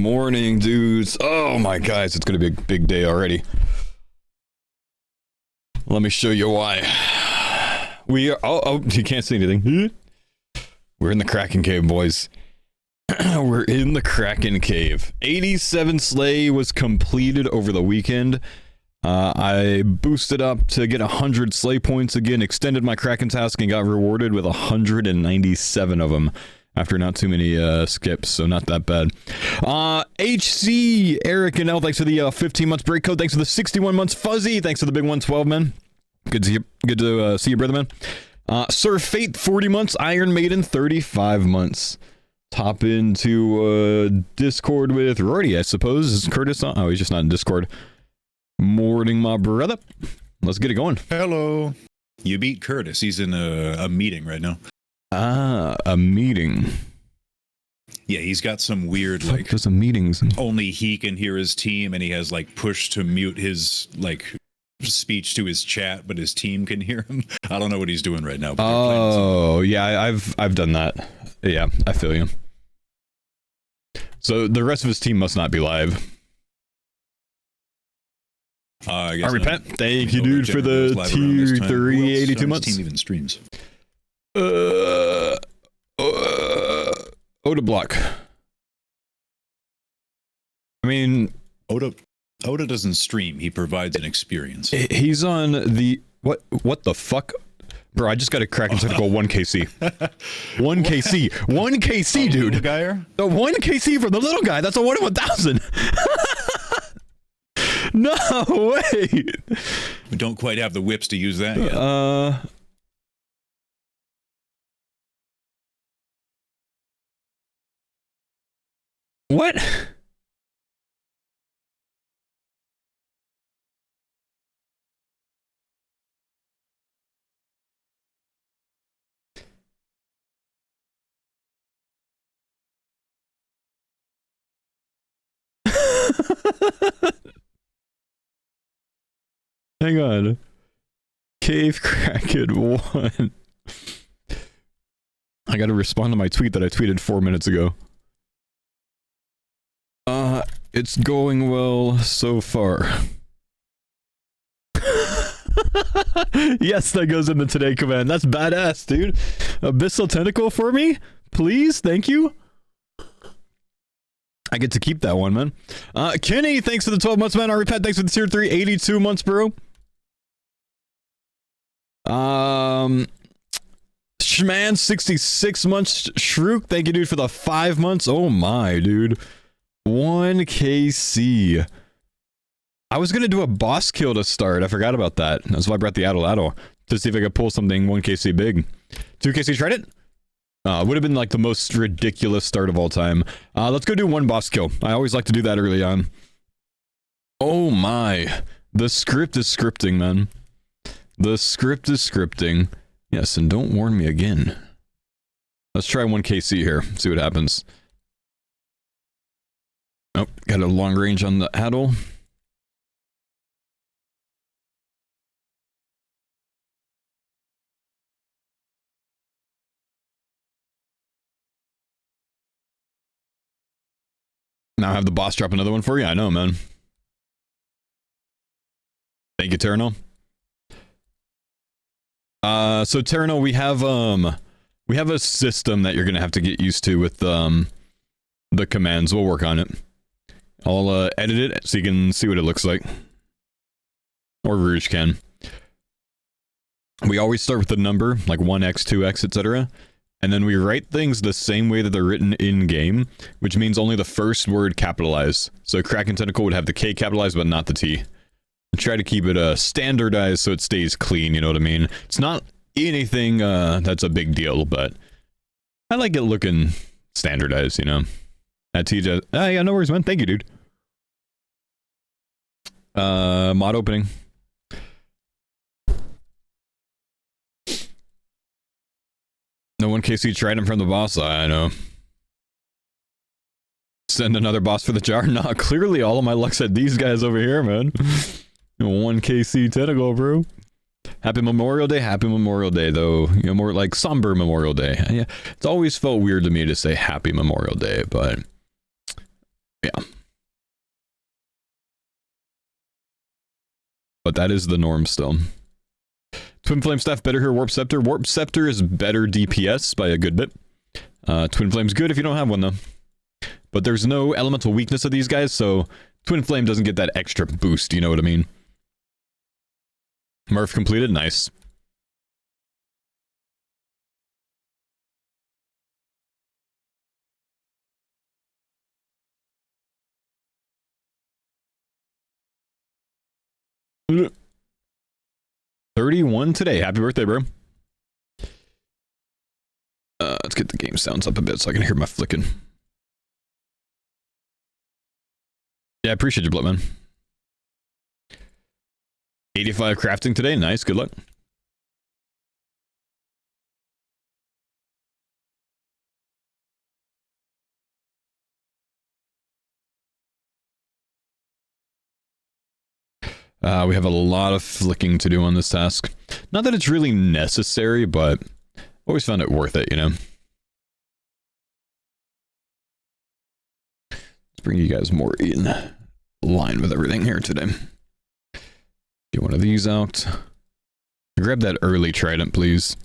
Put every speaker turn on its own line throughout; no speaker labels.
morning, dudes. Oh my guys, it's gonna be a big day already. Let me show you why. We are. Oh, you can't see anything. We're in the Kraken Cave, boys. We're in the Kraken Cave. 87 Slay was completed over the weekend. I boosted up to get 100 Slay points again, extended my Kraken task, and got rewarded with 197 of them after not too many skips, so not that bad. HC, Eric and L, thanks for the 15 months break code. Thanks for the 61 months Fuzzy. Thanks for the big 112, man. Good to see you, brother, man. Sir Fate, 40 months. Iron Maiden, 35 months. Hop into Discord with Rory, I suppose. Is Curtis on? Oh, he's just not in Discord. Morning, my brother. Let's get it going.
Hello. You beat Curtis. He's in a meeting right now.
Ah, a meeting.
Yeah, he's got some weird, like...
There's some meetings.
Only he can hear his team, and he has, like, push to mute his, like, speech to his chat, but his team can hear him. I don't know what he's doing right now.
Oh, yeah, I've done that. Yeah, I feel you. So the rest of his team must not be live.
I guess
repent. Thank you, dude, for the tier 3 82 months.
Team even streams.
Oda block. I mean,
Oda doesn't stream. He provides an experience.
He's on the what the fuck? Bro, I just got a Kraken Tentacle 1KC. 1KC. 1KC, dude. The 1KC for the little guy. That's a 1 in 1,000. No way.
We don't quite have the whips to use that yet.
What? Hang on. Cave Kraken 1. I gotta respond to my tweet that I tweeted 4 minutes ago. It's going well so far. Yes, that goes in the today command. That's badass, dude. Abyssal Tentacle for me? Please? Thank you. I get to keep that one, man. Kenny, thanks for the 12 months, man. Repet, thanks for the tier 3, 82 months, bro. Schman, 66 months. Shrook, thank you, dude, for the 5 months. Oh my, dude. 1KC. I was gonna do a boss kill to start. I forgot about that. That's why I brought the Addle to see if I could pull something 1KC big. 2KC, tried it? Would have been like the most ridiculous start of all time. Let's go do one boss kill. I always like to do that early on. Oh my. The script is scripting, man. The script is scripting. Yes, and don't warn me again. Let's try 1KC here. See what happens. Oh, got a long range on the Addle. Now I have the boss drop another one for you. I know, man. Thank you, Terranol. So Terranol, we have a system that you're gonna have to get used to with the commands. We'll work on it. I'll edit it so you can see what it looks like. Or Rouge can. We always start with the number, like 1x, 2x, etc. And then we write things the same way that they're written in-game, which means only the first word capitalized. So Kraken Tentacle would have the K capitalized, but not the T. I try to keep it standardized so it stays clean, you know what I mean? It's not anything that's a big deal, but I like it looking standardized, you know? That TJ... Ah, yeah, no worries, man. Thank you, dude. Mod opening. No 1KC tried him from the boss. I know. Send another boss for the jar. Nah, clearly all of my luck's at these guys over here, man. 1KC Tentacle, bro. Happy Memorial Day, though. You know, more like somber Memorial Day. Yeah, it's always felt weird to me to say Happy Memorial Day, but Yeah. But that is the norm still. Twin Flame staff better here. Warp Scepter. Warp Scepter is better DPS by a good bit. Twin Flame's good if you don't have one though. But there's no elemental weakness of these guys, so Twin Flame doesn't get that extra boost, you know what I mean? Murph completed, nice. $31 today. Happy birthday, bro. Let's get the game sounds up a bit so I can hear my flicking. Yeah, I appreciate you, Blitman. 85 crafting today. Nice. Good luck. We have a lot of flicking to do on this task. Not that it's really necessary, but always found it worth it, you know? Let's bring you guys more in line with everything here today. Get one of these out. Grab that early trident, please.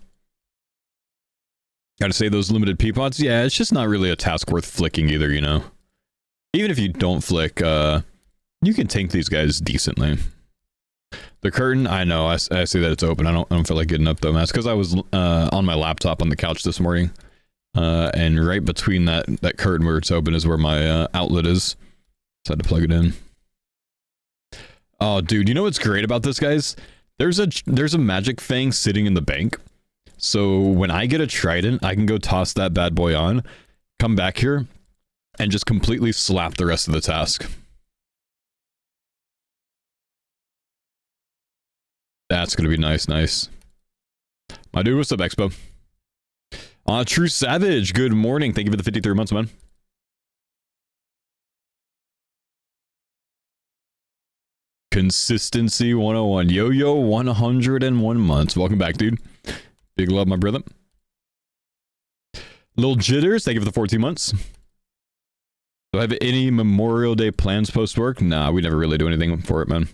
Gotta say, those limited peapots, yeah, it's just not really a task worth flicking either, you know? Even if you don't flick, you can tank these guys decently. The curtain, I know, I see that it's open. I don't feel like getting up though, man. It's because I was on my laptop on the couch this morning. And right between that curtain where it's open is where my outlet is. So I had to plug it in. Oh, dude, you know what's great about this, guys? There's a magic fang sitting in the bank. So when I get a trident, I can go toss that bad boy on, come back here, and just completely slap the rest of the task. That's gonna be nice. My dude, what's up, Expo? True Savage, good morning. Thank you for the 53 months, man. Consistency 101. Yo, 101 months. Welcome back, dude. Big love, my brother. Little Jitters, thank you for the 14 months. Do I have any Memorial Day plans post-work? Nah, we never really do anything for it, man.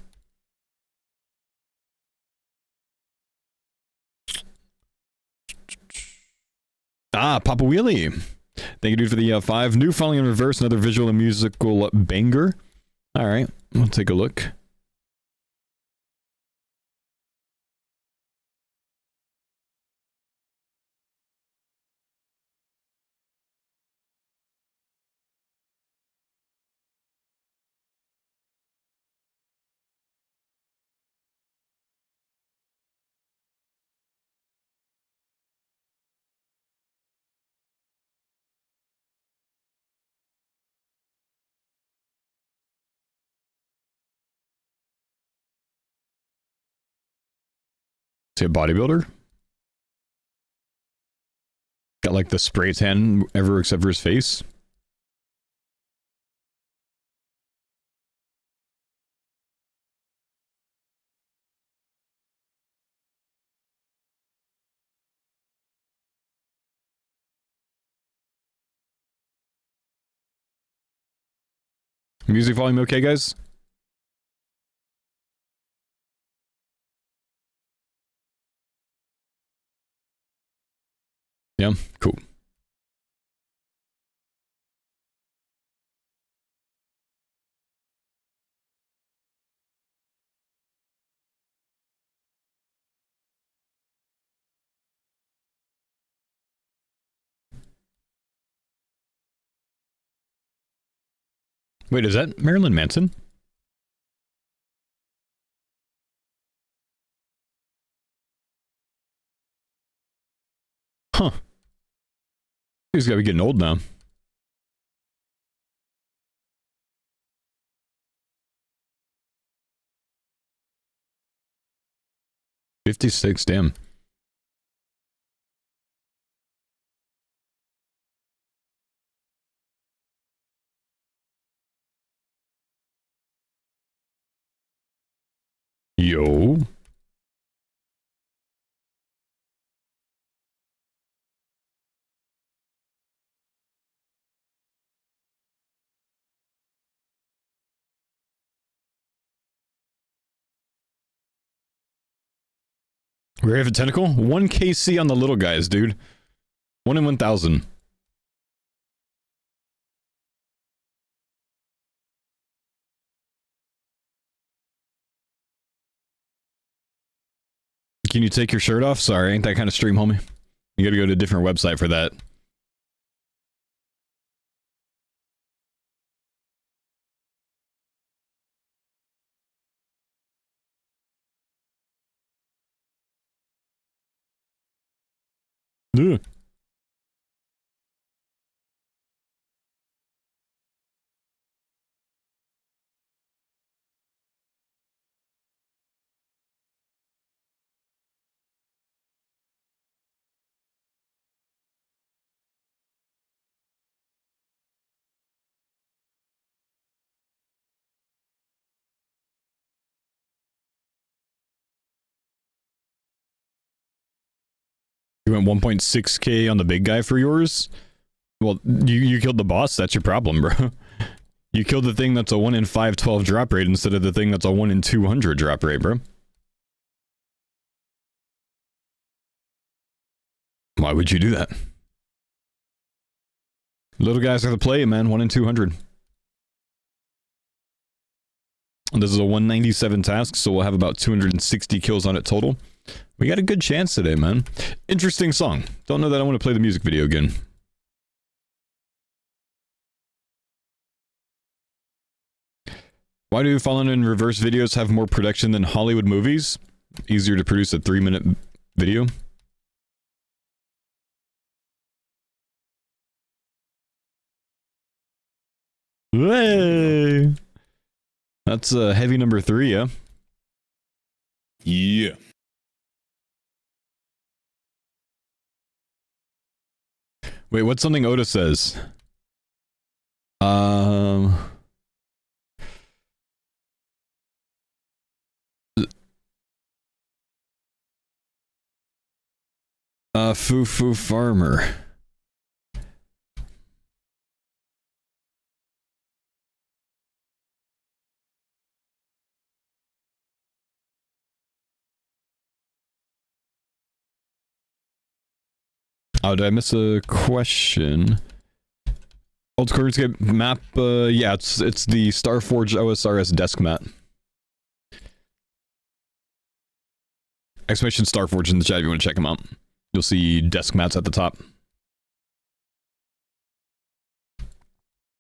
Papa Wheelie. Thank you, dude, for the 5. New Falling in Reverse, another visual and musical banger. All right, we'll take a look. Is he a bodybuilder? Got like the spray tan ever except for his face. Music volume okay, guys? Yeah, cool. Wait, is that Marilyn Manson? Huh. He's gotta be getting old now. $56, damn. Yo. We have a tentacle? 1 KC on the little guys, dude. 1 in 1,000. Can you take your shirt off? Sorry, ain't that kind of stream, homie. You gotta go to a different website for that. Ugh. You went 1.6k on the big guy for yours? Well, you killed the boss, that's your problem, bro. You killed the thing that's a 1 in 512 drop rate instead of the thing that's a 1 in 200 drop rate, bro. Why would you do that? Little guys are the play, man. 1 in 200. This is a 197 task, so we'll have about 260 kills on it total. We got a good chance today, man. Interesting song. Don't know that I want to play the music video again. Why do Fallen in Reverse videos have more production than Hollywood movies? Easier to produce a 3-minute video. Hey! That's heavy number 3, yeah?
Yeah.
Wait, what's something Oda says? Foo Farmer. Oh, did I miss a question? Old Squarescape map, yeah, it's the Starforge OSRS desk mat. Exclamation Starforge in the chat if you want to check them out. You'll see desk mats at the top.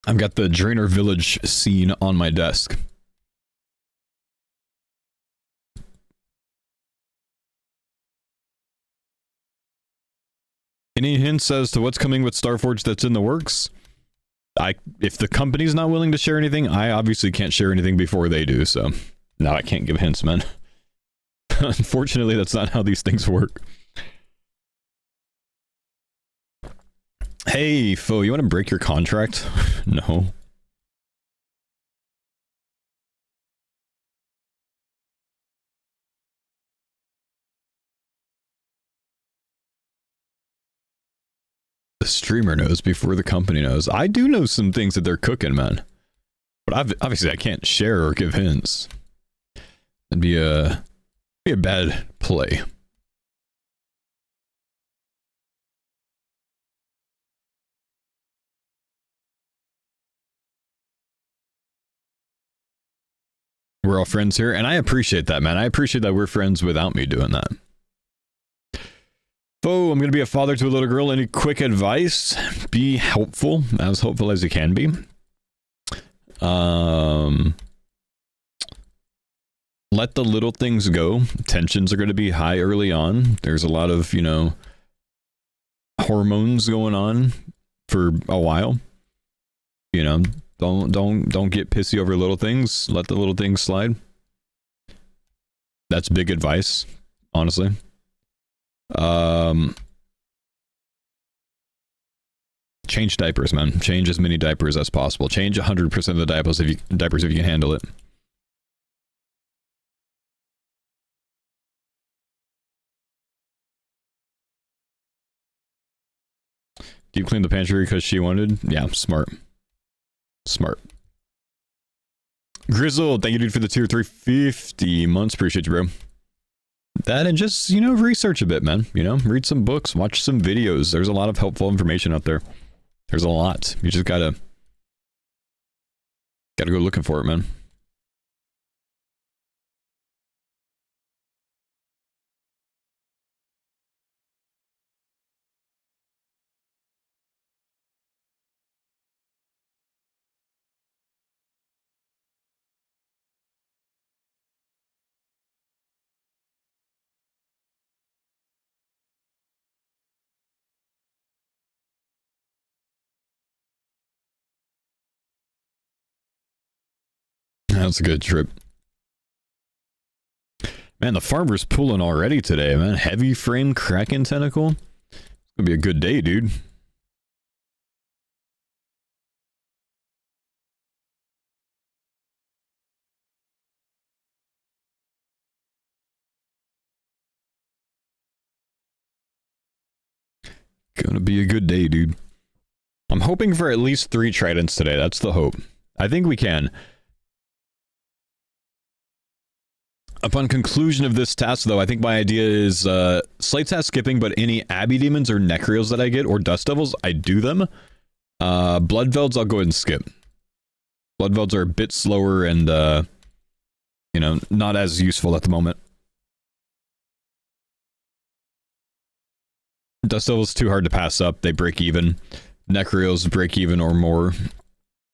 I've got the Draenor Village scene on my desk. Any hints as to what's coming with Starforge that's in the works? If the company's not willing to share anything, I obviously can't share anything before they do, so... No, I can't give hints, man. Unfortunately, that's not how these things work. Hey, Faux, you want to break your contract? No. The streamer knows before the company knows. I do know some things that they're cooking, man. But obviously I can't share or give hints. That'd be a bad play. We're all friends here, and I appreciate that, man. I appreciate that we're friends without me doing that. Oh, I'm going to be a father to a little girl. Any quick advice? Be helpful as you can be. Let the little things go. Tensions are going to be high early on. There's a lot of, you know, hormones going on for a while. You know, don't get pissy over little things. Let the little things slide. That's big advice, honestly. Change diapers, man. Change as many diapers as possible. Change 100% of the diapers if you can handle it. Deep clean the pantry because she wanted? Yeah, smart. Smart. Grizzle, thank you, dude, for the tier 350 months. Appreciate you, bro. That and just, you know, research a bit, man. You know, read some books, watch some videos. There's a lot of helpful information out there. There's a lot. You just gotta go looking for it, man. That's a good trip. Man, the farmer's pulling already today, man. Heavy frame Kraken tentacle. It's gonna be a good day, dude. Gonna be a good day, dude. I'm hoping for at least 3 tridents today. That's the hope. I think we can. Upon conclusion of this task, though, I think my idea is slight task skipping, but any Abbey Demons or Necreals that I get, or Dust Devils, I do them. Bloodvelds, I'll go ahead and skip. Bloodvelds are a bit slower and, you know, not as useful at the moment. Dust Devils too hard to pass up. They break even. Necreals break even or more.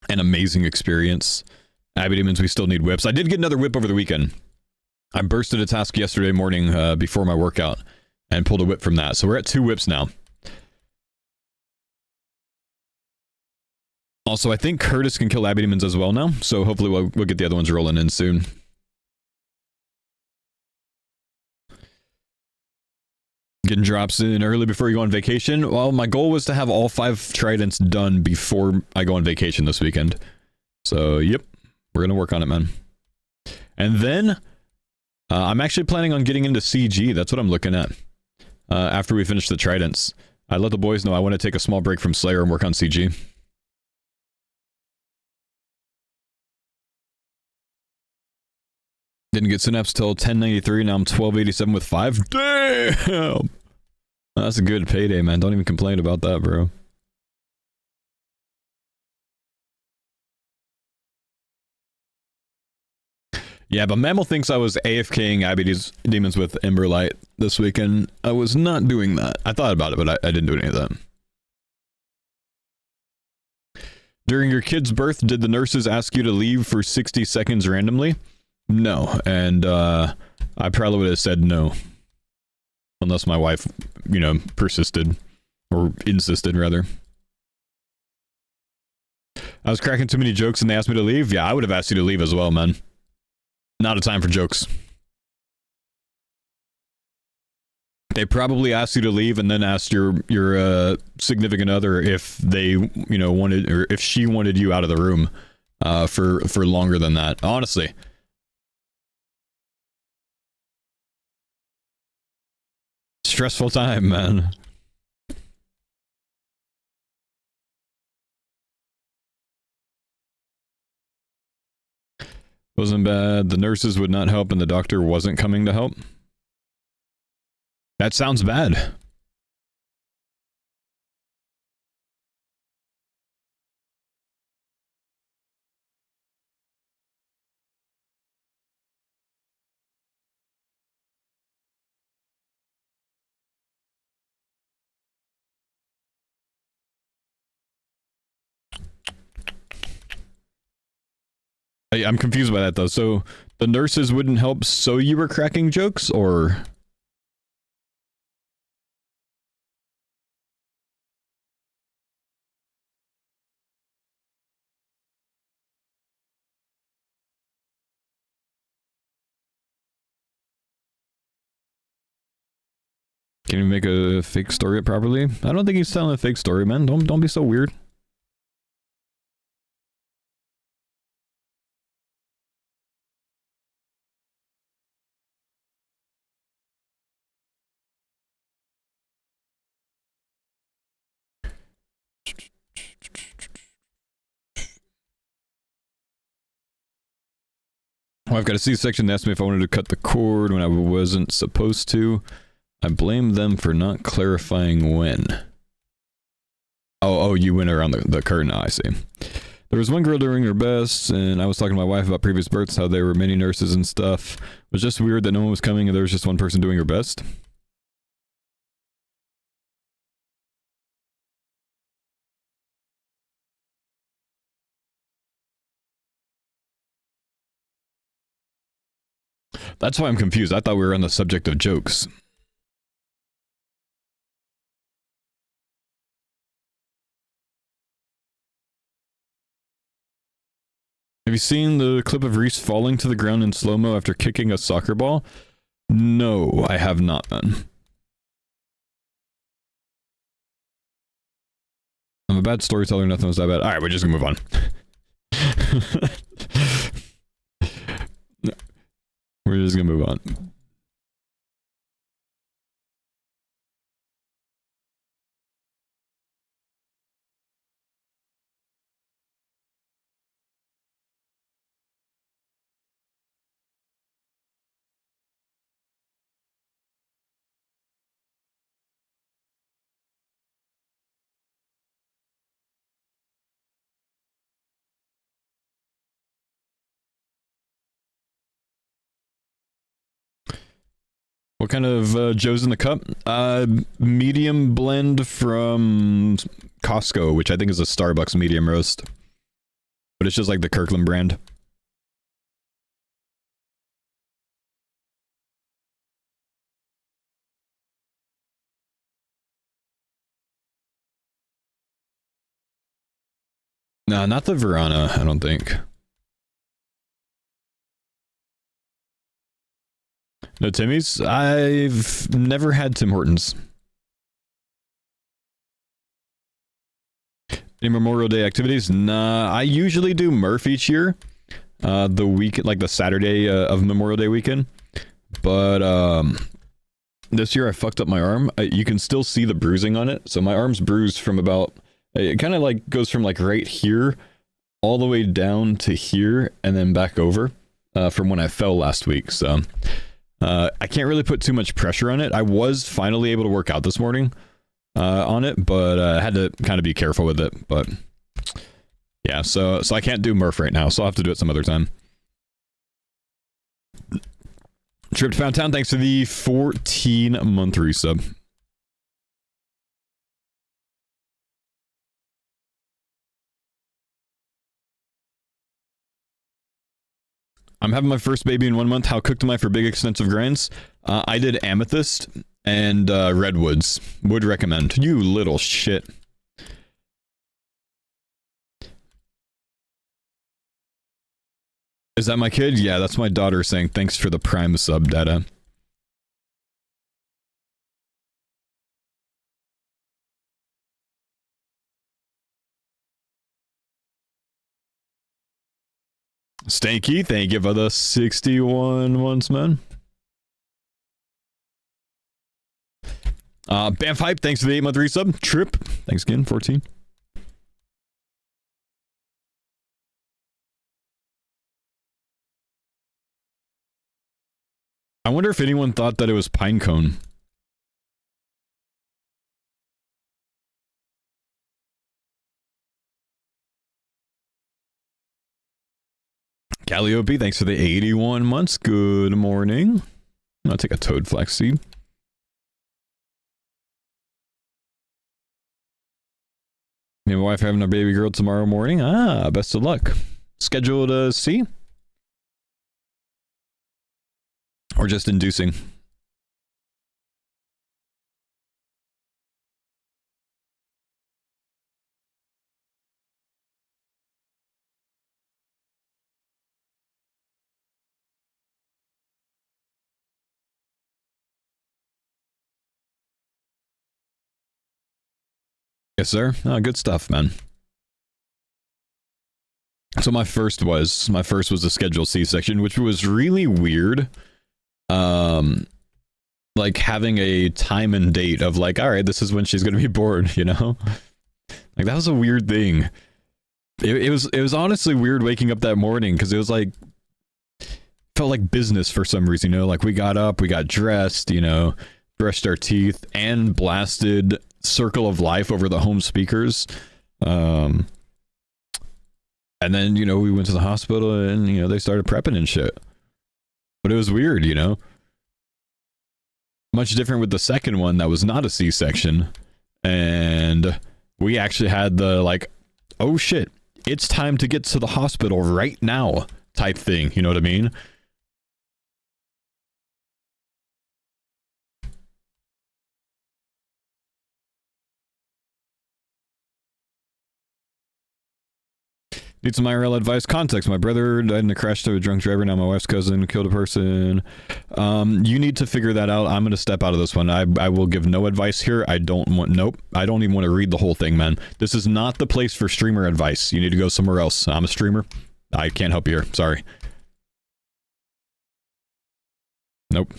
An amazing experience. Abbey Demons, we still need whips. I did get another whip over the weekend. I bursted a task yesterday morning before my workout and pulled a whip from that. So we're at 2 whips now. Also, I think Curtis can kill Abbey Demons as well now. So hopefully we'll get the other ones rolling in soon. Getting drops in early before you go on vacation. Well, my goal was to have all 5 tridents done before I go on vacation this weekend. So, yep. We're going to work on it, man. And then... I'm actually planning on getting into CG. That's what I'm looking at. After we finish the tridents. I let the boys know I want to take a small break from Slayer and work on CG. Didn't get synapse till 1093. Now I'm 1287 with 5. Damn! That's a good payday, man. Don't even complain about that, bro. Yeah, but Mammal thinks I was AFKing Abbey Demons with Emberlight this weekend. I was not doing that. I thought about it, but I didn't do any of that. During your kid's birth, did the nurses ask you to leave for 60 seconds randomly? No, and I probably would have said no. Unless my wife, you know, persisted. Or insisted, rather. I was cracking too many jokes and they asked me to leave? Yeah, I would have asked you to leave as well, man. Not a time for jokes. They probably asked you to leave and then asked your significant other if they, you know, wanted, or if she wanted you out of the room for longer than that. Honestly. Stressful time, man. Wasn't bad. The nurses would not help and the doctor wasn't coming to help. That sounds bad. I'm confused by that though. So the nurses wouldn't help so you were cracking jokes, or? Can you make a fake story up properly? I don't think he's telling a fake story, man. Don't be so weird. Oh, I've got a C-section. They asked me if I wanted to cut the cord when I wasn't supposed to. I blame them for not clarifying when. Oh, you went around the curtain. Oh, I see. There was one girl doing her best, and I was talking to my wife about previous births, how there were many nurses and stuff. It was just weird that no one was coming and there was just one person doing her best. That's why I'm confused. I thought we were on the subject of jokes. Have you seen the clip of Reese falling to the ground in slow-mo after kicking a soccer ball? No, I have not, man. I'm a bad storyteller, nothing was that bad. Alright, we're just gonna move on. We're just gonna move on. What kind of Joe's in the cup? Medium blend from Costco, which I think is a Starbucks medium roast. But it's just like the Kirkland brand. No, not the Verona, I don't think. No Timmy's? I've never had Tim Hortons. Any Memorial Day activities? Nah, I usually do Murph each year. The week, like the Saturday of Memorial Day weekend. But this year I fucked up my arm. You can still see the bruising on it. So my arm's bruised from about, it kind of like goes from like right here all the way down to here and then back over from when I fell last week. So I can't really put too much pressure on it. I was finally able to work out this morning on it, but I had to kind of be careful with it. But yeah, so I can't do Murph right now, so I'll have to do it some other time. Trip to Pound Town, thanks for the 14-month resub. I'm having my first baby in 1 month. How cooked am I for big extensive grinds? I did amethyst and redwoods. Would recommend. You little shit. Is that my kid? Yeah, that's my daughter saying thanks for the Prime sub data. Stanky, thank you for the 61 months, man. Bamf Hype, thanks for the 8-month resub. Trip, thanks again, 14. I wonder if anyone thought that it was Pinecone. Calliope, thanks for the 81 months. Good morning. I'll take a toad flax seed. Me and my wife having a baby girl tomorrow morning. Ah, best of luck. Scheduled to see? Or just inducing? Yes, sir. Oh, good stuff, man. So my first was a scheduled C-section, which was really weird. Like having a time and date of like, all right, this is when she's gonna be born, you know? Like that was a weird thing. It was honestly weird waking up that morning because it was like felt like business for some reason, you know, like we got up, we got dressed, you know, brushed our teeth, and blasted Circle of Life over the home speakers. And then, you know, we went to the hospital and, you know, they started prepping and shit. But it was weird, you know? Much different with the second one that was not a C-section. And we actually had the, like, oh shit, it's time to get to the hospital right now type thing, you know what I mean? Need some IRL advice. Context. My brother died in a crash to a drunk driver. Now my wife's cousin killed a person. You need to figure that out. I'm going to step out of this one. I will give no advice here. I don't want... Nope. I don't even want to read the whole thing, man. This is not the place for streamer advice. You need to go somewhere else. I'm a streamer. I can't help you here. Sorry. Nope.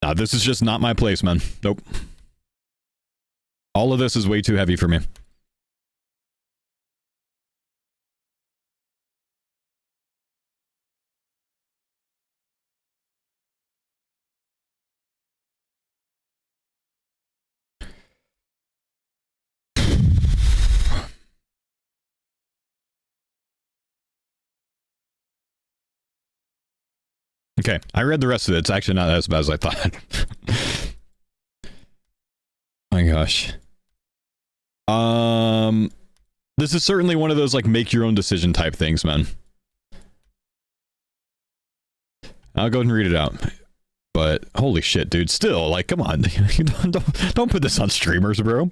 Nah, this is just not my place, man. Nope. All of this is way too heavy for me. Okay, I read the rest of it. It's actually not as bad as I thought. My gosh. This is certainly one of those, like, make your own decision type things, man. I'll go ahead and read it out. But, holy shit, dude. Still, like, come on. don't put this on streamers, bro.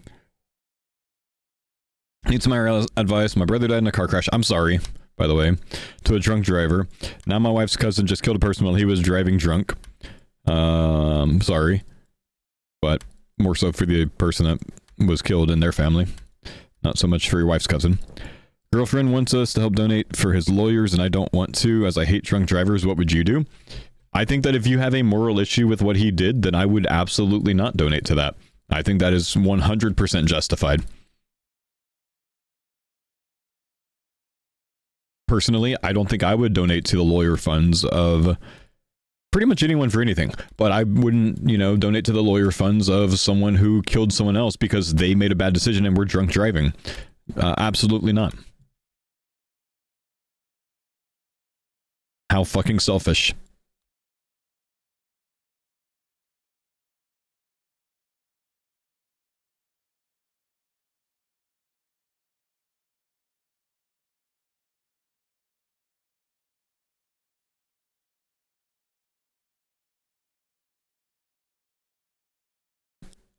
Need some IRL advice. My brother died in a car crash. I'm sorry, by the way. To a drunk driver. Now my wife's cousin just killed a person while he was driving drunk. Sorry. But more so for the person that was killed in their family. Not so much for your wife's cousin. Girlfriend wants us to help donate for his lawyers, and I don't want to, as I hate drunk drivers. What would you do? I think that if you have a moral issue with what he did, then I would absolutely not donate to that. I think that is 100% justified. Personally, I don't think I would donate to the lawyer funds of pretty much anyone for anything, but I wouldn't, you know, donate to the lawyer funds of someone who killed someone else because they made a bad decision and were drunk driving. Absolutely not. How fucking selfish.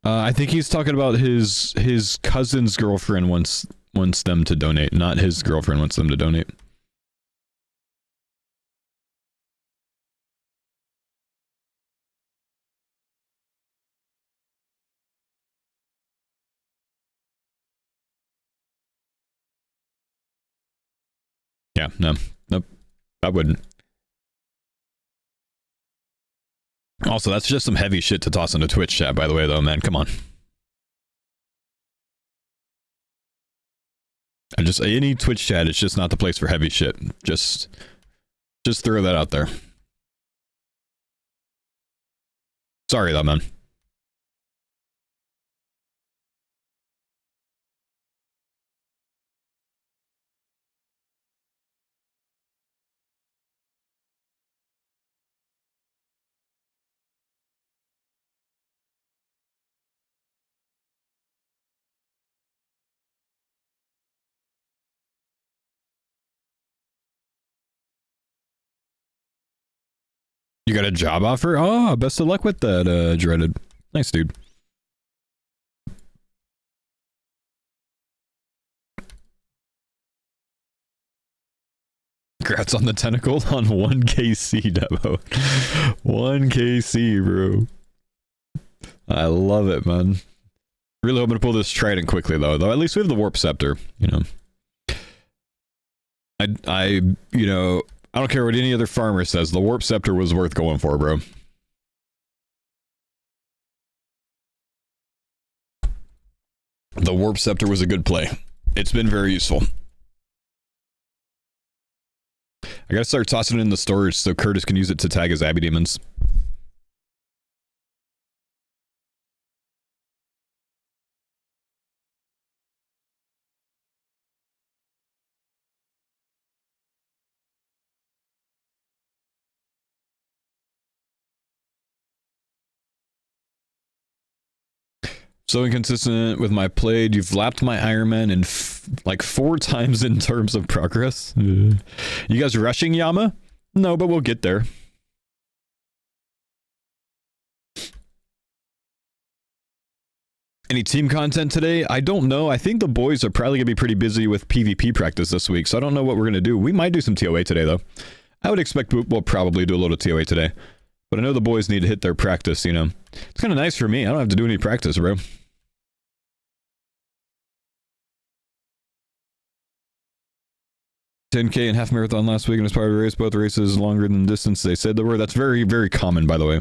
I think he's talking about his cousin's girlfriend wants them to donate, not his girlfriend wants them to donate. Yeah, no, nope, I wouldn't. Also, that's just some heavy shit to toss into Twitch chat, by the way, though, man. Come on. And just any Twitch chat, it's just not the place for heavy shit. Just throw that out there. Sorry, though, man. You got a job offer? Oh, best of luck with that, Dreaded. Nice, dude. Congrats on the tentacle on 1KC, Devo. 1KC, bro. I love it, man. Really hoping to pull this trident quickly, though. At least we have the warp scepter, you know. You know, I don't care what any other farmer says. The warp scepter was worth going for, bro. The warp scepter was a good play. It's been very useful. I gotta start tossing it in the storage so Curtis can use it to tag his Abbey demons. So inconsistent with my played. You've lapped my Ironman in like 4 times in terms of progress. You guys rushing Yama? No, but we'll get there. Any team content today? I don't know. I think the boys are probably going to be pretty busy with PvP practice this week, so I don't know what we're going to do. We might do some TOA today, though. I would expect we'll probably do a little TOA today. But I know the boys need to hit their practice, you know. It's kind of nice for me. I don't have to do any practice, bro. $10K and half marathon last week and as part of the race. Both races longer than the distance they said they were. That's very, very common, by the way.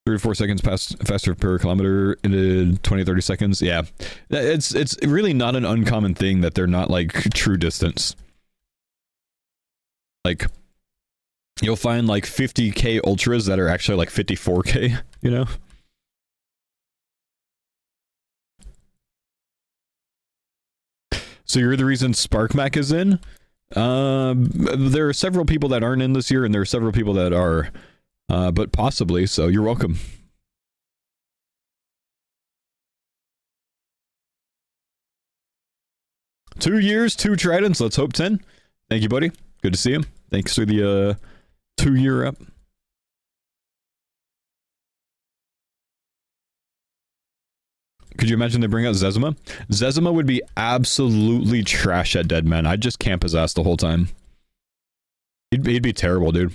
3 to 4 seconds faster per kilometer in 20, 30 seconds. Yeah. It's really not an uncommon thing that they're not like true distance. Like, you'll find like 50K ultras that are actually like 54K, you know? So you're the reason SparkMac is in? There are several people that aren't in this year, and there are several people that are, but possibly, so you're welcome. Two years, 2 tridents, let's hope 10. Thank you, buddy. Good to see him. Thanks for the 2-year up. Could you imagine they bring out Zezima? Zezima would be absolutely trash at Deadman. I'd just camp his ass the whole time. He'd be terrible, dude.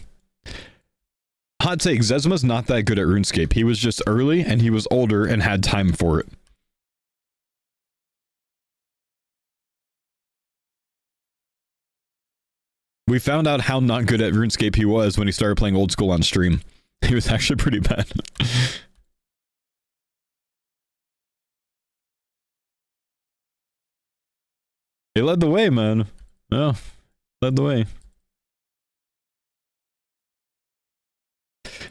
Hot take, Zezima's not that good at RuneScape. He was just early, and he was older, and had time for it. We found out how not good at RuneScape he was when he started playing old school on stream. He was actually pretty bad. He led the way, man. Yeah, led the way.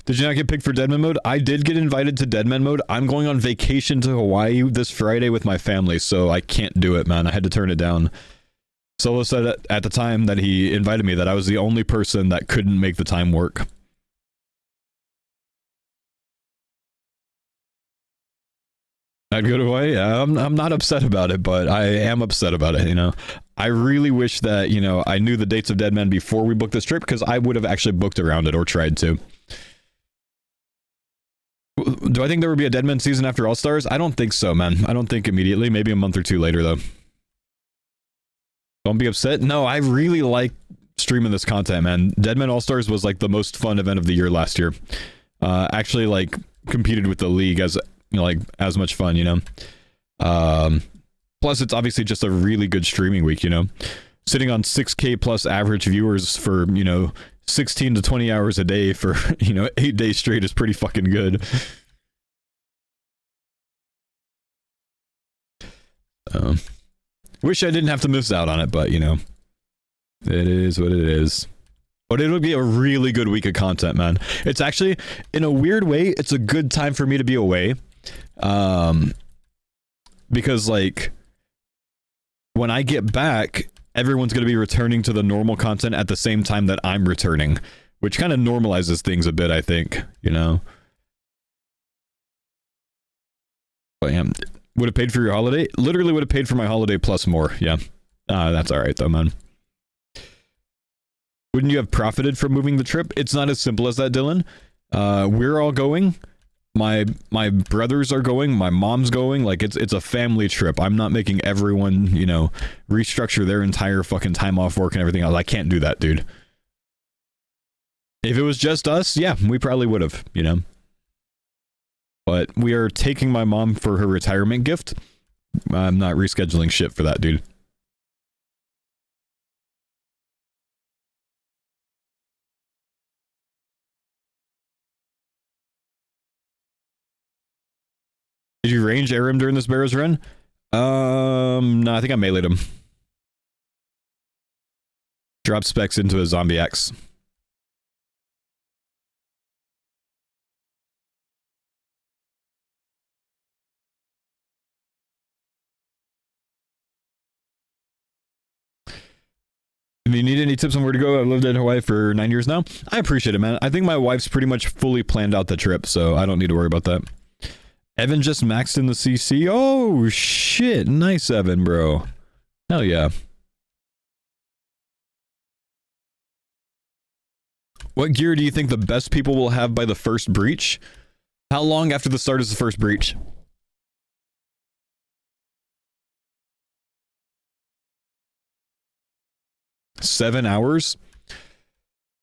Did you not get picked for Deadman mode? I did get invited to Deadman mode. I'm going on vacation to Hawaii this Friday with my family, so I can't do it, man. I had to turn it down. Solo said at the time that he invited me that I was the only person that couldn't make the time work. I'd go to Hawaii? Yeah, I'm not upset about it, but I am upset about it, you know? I really wish that, you know, I knew the dates of Deadman before we booked this trip, because I would have actually booked around it, or tried to. Do I think there would be a Deadman season after Allstars? I don't think so, man. I don't think immediately. Maybe a month or 2 later, though. Don't be upset. No, I really like streaming this content, man. Deadman All-Stars was like the most fun event of the year last year. Actually, like, competed with the league as, you know, like, as much fun, you know? Plus, it's obviously just a really good streaming week, you know? Sitting on 6K plus average viewers for, you know, 16 to 20 hours a day for, you know, 8 days straight is pretty fucking good. Wish I didn't have to miss out on it, but, you know, it is what it is. But it'll be a really good week of content, man. It's actually, in a weird way, it's a good time for me to be away. Because, like, when I get back, everyone's going to be returning to the normal content at the same time that I'm returning, which kind of normalizes things a bit, I think, you know? But yeah, would have paid for your holiday? Literally would have paid for my holiday plus more, yeah. That's alright though, man. Wouldn't you have profited from moving the trip? It's not as simple as that, Dylan. We're all going. My brothers are going. My mom's going. Like, it's a family trip. I'm not making everyone, you know, restructure their entire fucking time off work and everything else. I can't do that, dude. If it was just us, yeah, we probably would have, you know. But we are taking my mom for her retirement gift. I'm not rescheduling shit for that, dude. Did you range Aram during this Barrows run? No, I think I meleeed him. Drop specs into a zombie X. If you need any tips on where to go, I've lived in Hawaii for 9 years now. I appreciate it, man. I think my wife's pretty much fully planned out the trip, so I don't need to worry about that. Evan just maxed in the CC. Oh, shit. Nice, Evan, bro. Hell yeah. What gear do you think the best people will have by the first breach? How long after the start is the first breach? Seven hours?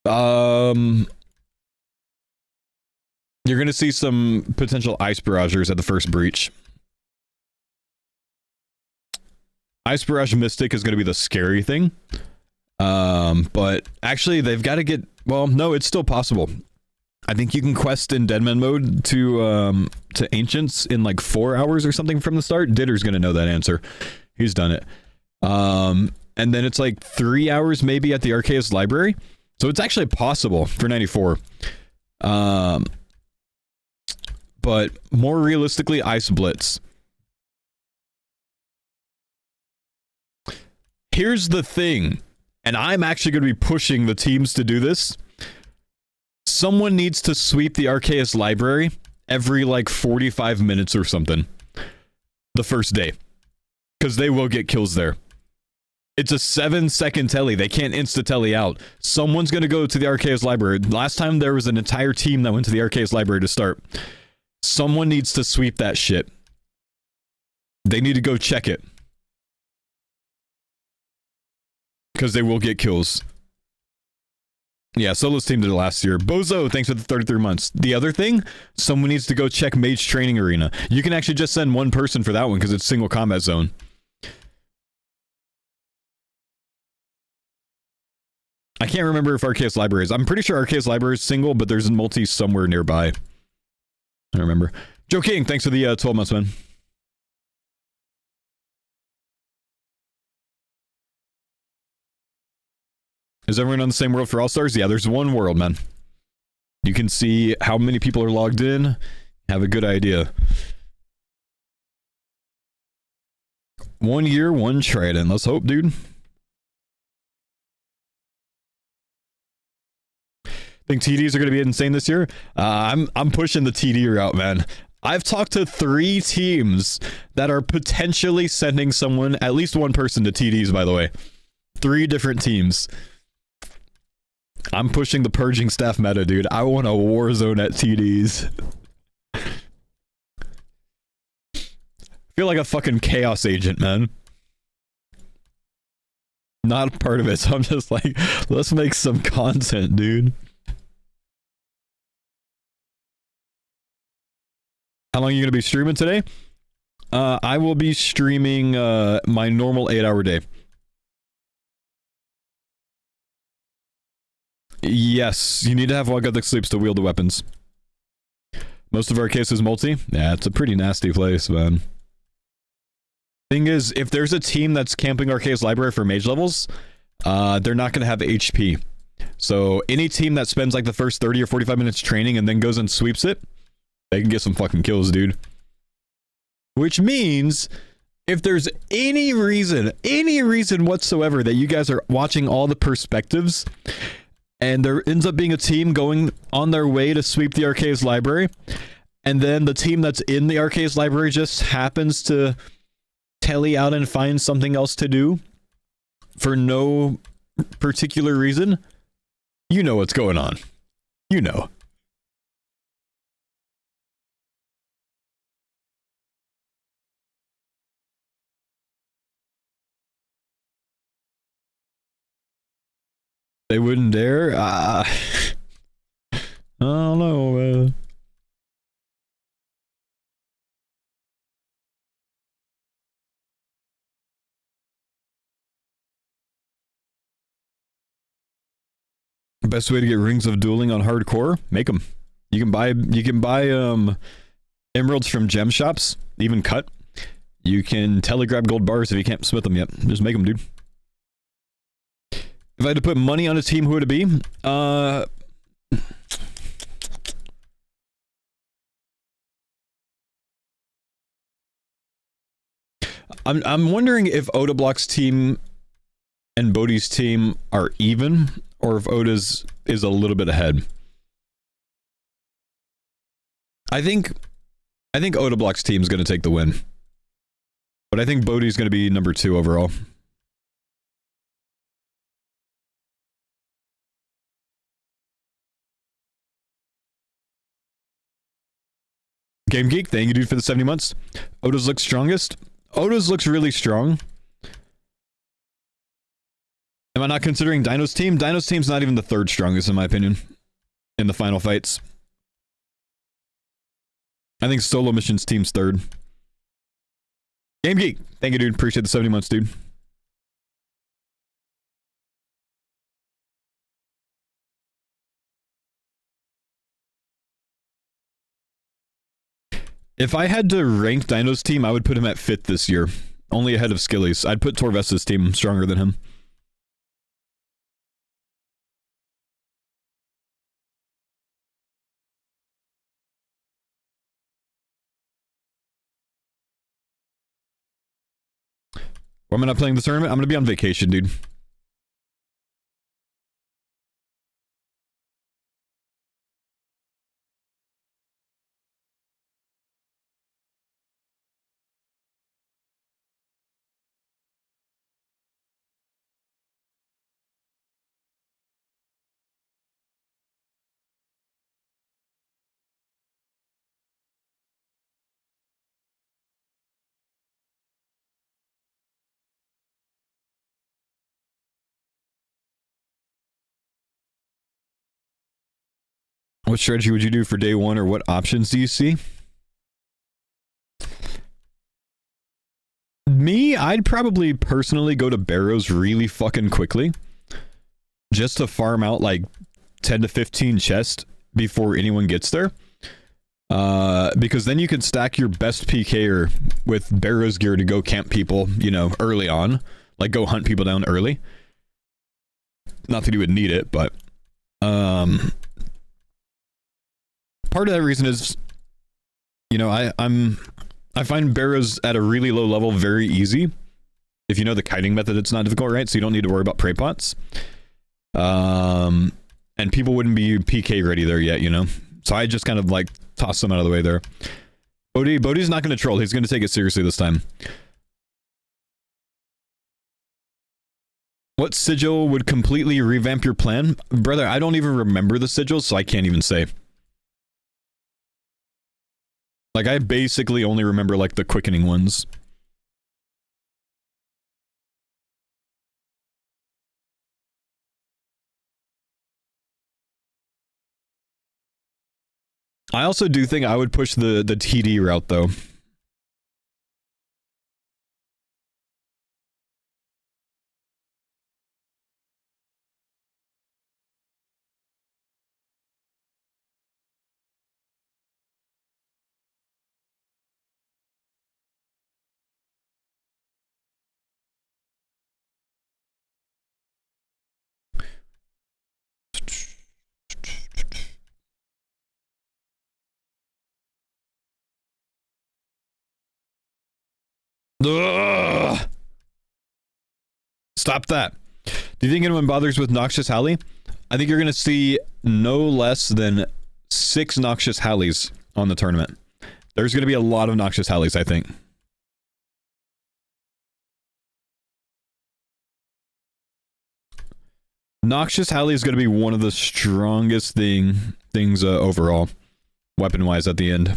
You're going to see some potential ice barragers at the first breach. Ice barrage mystic is going to be the scary thing. But actually they've got to get, well, no, it's still possible. I think you can quest in Deadman mode to Ancients in like 4 hours or something from the start. Ditter's going to know that answer. He's done it. And then it's like 3 hours maybe at the Arceus library. So it's actually possible for 94. But more realistically, Ice Blitz. Here's the thing, and I'm actually going to be pushing the teams to do this. Someone needs to sweep the Arceus library every like 45 minutes or something. The first day. Because they will get kills there. It's a 7-second telly. They can't insta-telly out. Someone's going to go to the Arceus library. Last time there was an entire team that went to the Arceus library to start. Someone needs to sweep that shit. They need to go check it. Because they will get kills. Yeah, Solo's team did it last year. Bozo, thanks for the 33 months. The other thing, someone needs to go check Mage Training Arena. You can actually just send one person for that one because it's single combat zone. I can't remember if Arceus Library is. I'm pretty sure Arceus Library is single, but there's a multi somewhere nearby. I remember. Joe King, thanks for the 12 months, man. Is everyone on the same world for Allstars? Yeah, there's one world, man. You can see how many people are logged in. Have a good idea. 1 year, one trident. Let's hope, dude. Think TDs are going to be insane this year? I'm pushing the TD route, man. I've talked to 3 teams that are potentially sending someone, at least one person, to TDs, by the way. 3 different teams. I'm pushing the purging staff meta, dude. I want a war zone at TDs. Feel like a fucking chaos agent, man. Not a part of it, so I'm just like, let's make some content, dude. How long are you going to be streaming today? I will be streaming my normal 8-hour day. Yes, you need to have one gut that sleeps to wield the weapons. Most of our cases multi. Yeah, it's a pretty nasty place, man. Thing is, if there's a team that's camping Arceus Library for mage levels, they're not going to have HP. So any team that spends like the first 30 or 45 minutes training and then goes and sweeps it, they can get some fucking kills, dude. Which means, if there's any reason whatsoever that you guys are watching all the perspectives, and there ends up being a team going on their way to sweep the Arceus library, and then the team that's in the Arceus library just happens to telly out and find something else to do for no particular reason, you know what's going on. You know. They wouldn't dare? I don't know, man. Best way to get rings of dueling on hardcore? Make them. You can buy emeralds from gem shops, even cut. You can telegrab gold bars if you can't smith them yet. Just make them, dude. If I had to put money on a team, who would it be? I'm wondering if Odablock's team and Bodhi's team are even, or if Oda's is a little bit ahead. I think Odablock's team is going to take the win, but I think Bodhi's going to be number 2 overall. Game Geek, thank you, dude, for the 70 months. Oda's looks strongest. Oda's looks really strong. Am I not considering Dino's team? Dino's team's not even the 3rd strongest, in my opinion, in the final fights. I think Solo Mission's team's 3rd. Game Geek, thank you, dude. Appreciate the 70 months, dude. If I had to rank Dino's team, I would put him at 5th this year. Only ahead of Skilly's. I'd put Torvesta's team stronger than him. Why am I not playing the tournament? I'm going to be on vacation, dude. What strategy would you do for day 1, or what options do you see? Me, I'd probably personally go to Barrows really fucking quickly. Just to farm out like 10 to 15 chests before anyone gets there. Because then you can stack your best PKer with Barrows gear to go camp people, you know, early on. Like go hunt people down early. Not that you would need it, but... part of that reason is, you know, I find Barrows at a really low level very easy. If you know the kiting method, it's not difficult, right? So you don't need to worry about prey pots. And people wouldn't be PK ready there yet, you know? So I just kind of like toss them out of the way there. Bodhi's not going to troll. He's going to take it seriously this time. What sigil would completely revamp your plan? Brother, I don't even remember the sigils, so I can't even say. Like, I basically only remember, like, the quickening ones. I also do think I would push the TD route, though. Ugh. Stop that. Do you think anyone bothers with Noxious Halley? I think you're going to see no less than 6 Noxious Halleys on the tournament. There's going to be a lot of Noxious Halleys, I think. Noxious Halley is going to be one of the strongest things overall, weapon-wise at the end.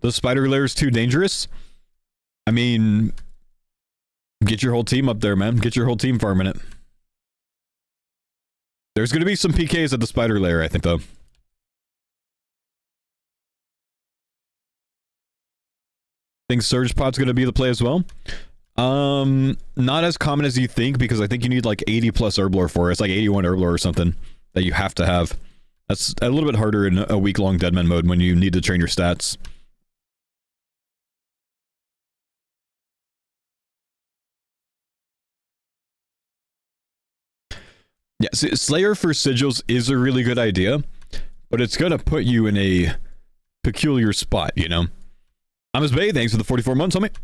The spider lair is too dangerous. I mean, get your whole team up there, man. Get your whole team farming it. There's going to be some PKs at the spider lair, I think, though. Think Surge Pot's going to be the play as well. Not as common as you think, because I think you need like 80 plus herblore for it. It's like 81 herblore or something that you have to have. That's a little bit harder in a week-long Deadman mode when you need to train your stats. Yeah, Slayer for sigils is a really good idea, but it's gonna put you in a peculiar spot, you know? I'm Miss Bay, thanks for the 44 months, homie.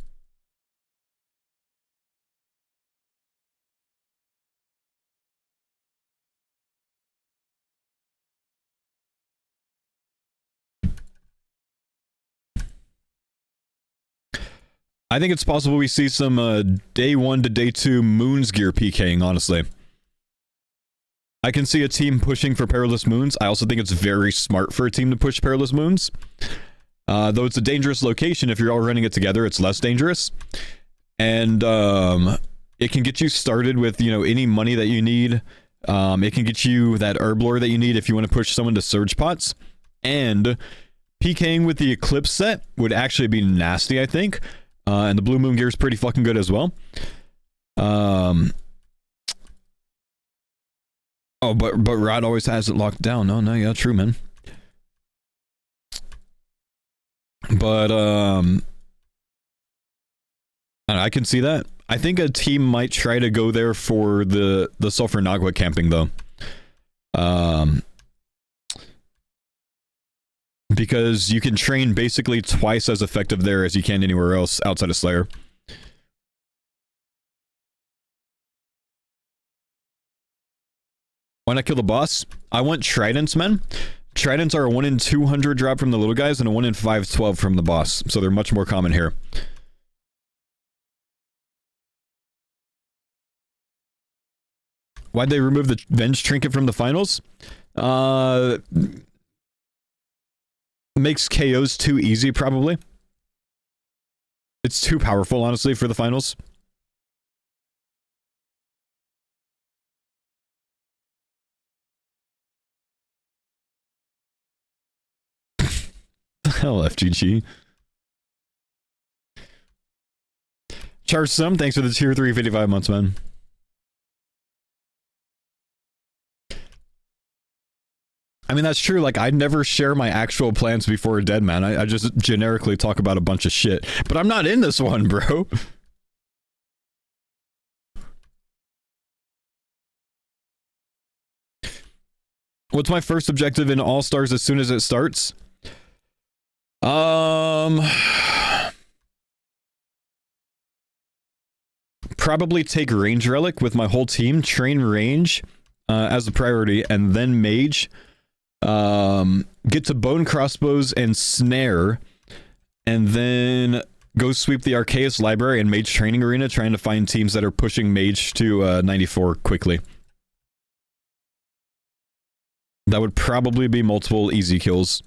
I think it's possible we see some day 1 to day 2 Moons gear PKing, honestly. I can see a team pushing for Perilous Moons. I also think it's very smart for a team to push Perilous Moons. Though it's a dangerous location, if you're all running it together, it's less dangerous. And it can get you started with, you know, any money that you need. It can get you that herb lore that you need if you want to push someone to surge pots. And PKing with the Eclipse set would actually be nasty, I think. And the Blue Moon gear is pretty fucking good as well. Oh, but Rod always has it locked down. No, yeah, true, man. But I can see that. I think a team might try to go there for the Sulfur Nagua camping though. Because you can train basically twice as effective there as you can anywhere else outside of Slayer. Why not kill the boss? I want Tridents, men. Tridents are a 1 in 200 drop from the little guys and a 1 in 512 from the boss, so they're much more common here. Why'd they remove the Venge Trinket from the finals? Makes KOs too easy, probably. It's too powerful, honestly, for the finals. Hell, FGG. Charsum, thanks for the tier 3 55 months, man. I mean, that's true. Like, I never share my actual plans before a Deadman. I just generically talk about a bunch of shit. But I'm not in this one, bro. What's my first objective in All-Stars as soon as it starts? Probably take Range Relic with my whole team, train Range as a priority, and then Mage. Get to Bone Crossbows and Snare, and then go sweep the Arceus Library and Mage Training Arena, trying to find teams that are pushing Mage to 94 quickly. That would probably be multiple easy kills.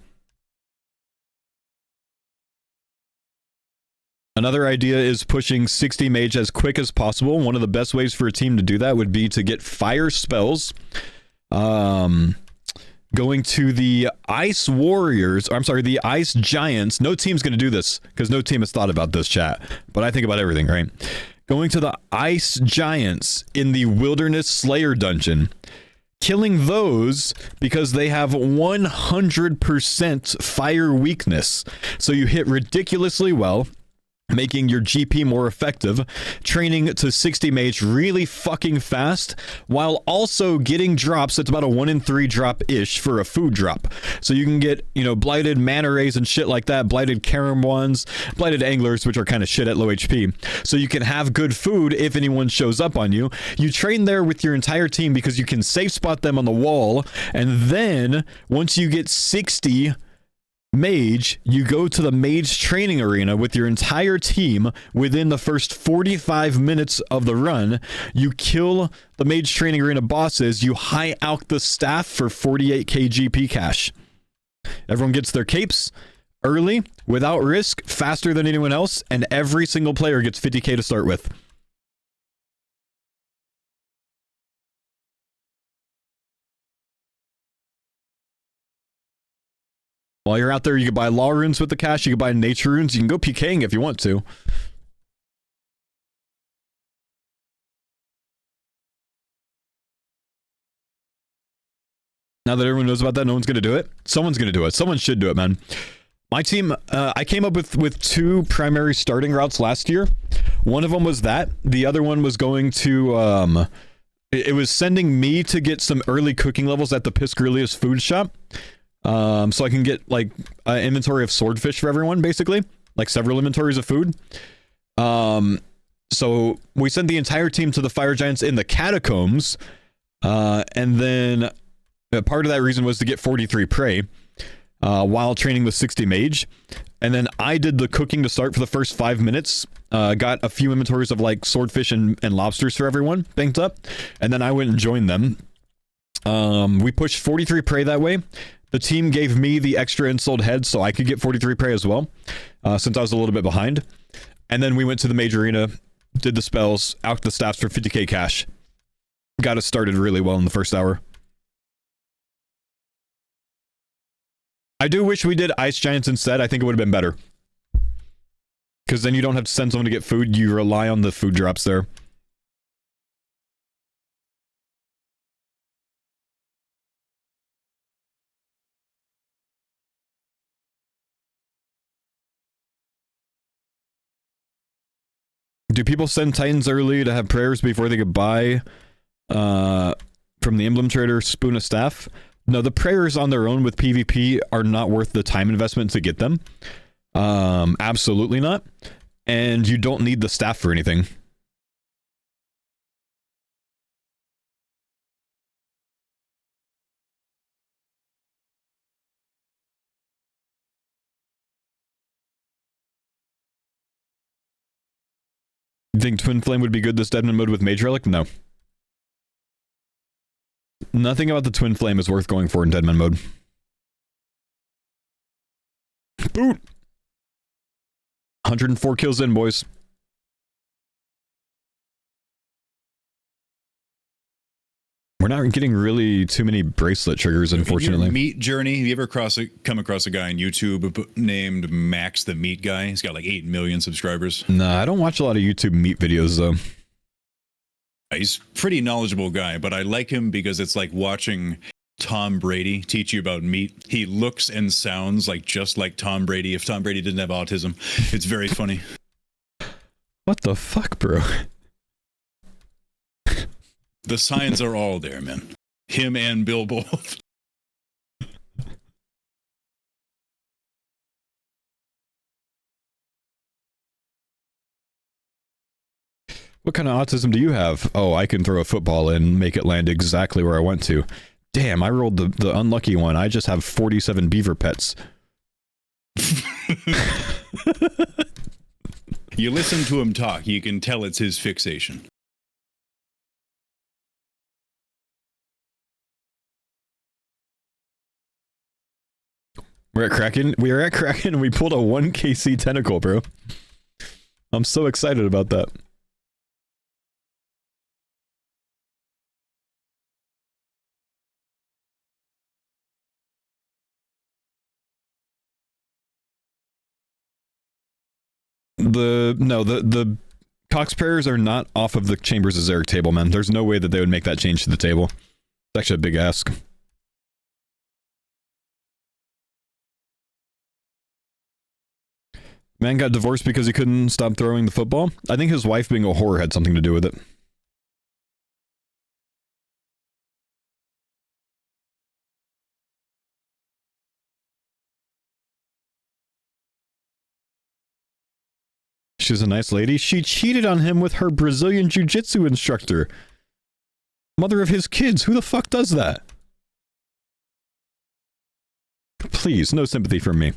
Another idea is pushing 60 Mage as quick as possible. One of the best ways for a team to do that would be to get fire spells. Going to the Ice Warriors, I'm sorry, the Ice Giants. No team's going to do this, because no team has thought about this, chat. But I think about everything, right? Going to the Ice Giants in the Wilderness Slayer dungeon. Killing those because they have 100% fire weakness. So you hit ridiculously well, making your GP more effective, training to 60 Mage really fucking fast, while also getting drops. It's about a 1 in 3 drop-ish for a food drop. So you can get, you know, Blighted Mana Rays and shit like that, Blighted Karam ones, Blighted Anglers, which are kind of shit at low HP. So you can have good food if anyone shows up on you. You train there with your entire team because you can safe spot them on the wall, and then, once you get 60 Mage, you go to the Mage Training Arena with your entire team. Within the first 45 minutes of the run, you kill the Mage Training Arena bosses, you high out the staff for 48k GP cash. Everyone gets their capes early, without risk, faster than anyone else, and every single player gets 50k to start with. While you're out there, you can buy Law Runes with the cash, you can buy Nature Runes, you can go PKing if you want to. Now that everyone knows about that, no one's going to do it. Someone's going to do it. Someone should do it, man. My team, I came up with two primary starting routes last year. One of them was that. The other one was going to, it was sending me to get some early cooking levels at the Piscarius food shop. So I can get like an inventory of swordfish for everyone, basically. Like several inventories of food. So we sent the entire team to the fire giants in the catacombs. And then part of that reason was to get 43 prey while training with 60 mage. And then I did the cooking to start for the first 5 minutes. Got a few inventories of like swordfish and lobsters for everyone banked up. And then I went and joined them. We pushed 43 prey that way. The team gave me the extra installed heads so I could get 43 prey as well, since I was a little bit behind. And then we went to the major arena, did the spells, out the staffs for 50k cash. Got us started really well in the first hour. I do wish we did ice giants instead. I think it would have been better. Because then you don't have to send someone to get food. You rely on the food drops there. Do people send Titans early to have prayers before they could buy from the emblem trader spoon of staff? No, the prayers on their own with PvP are not worth the time investment to get them. Absolutely not. And you don't need the staff for anything. You think Twin Flame would be good this Deadman mode with Mage Relic? No. Nothing about the Twin Flame is worth going for in Deadman mode. Boot! 104 kills in, boys. We're not getting really too many bracelet triggers, unfortunately.
In your meat journey, have you ever come across a guy on YouTube named Max the Meat Guy? He's got like 8 million subscribers.
Nah, I don't watch a lot of YouTube meat videos, though.
He's a pretty knowledgeable guy, but I like him because it's like watching Tom Brady teach you about meat. He looks and sounds like just like Tom Brady if Tom Brady didn't have autism. It's very funny.
What the fuck, bro?
The signs are all there, man. Him and Bill both.
What kind of autism do you have? Oh, I can throw a football and make it land exactly where I want to. Damn, I rolled the unlucky one. I just have 47 beaver pets.
You listen to him talk, you can tell it's his fixation.
We're at Kraken. We are at Kraken and we pulled a 1 KC tentacle, bro. I'm so excited about that. The Cox prayers are not off of the Chambers of Zarek table, man. There's no way that they would make that change to the table. It's actually a big ask. Man got divorced because he couldn't stop throwing the football. I think his wife being a whore had something to do with it. She's a nice lady. She cheated on him with her Brazilian jiu-jitsu instructor. Mother of his kids. Who the fuck does that? Please, no sympathy from me.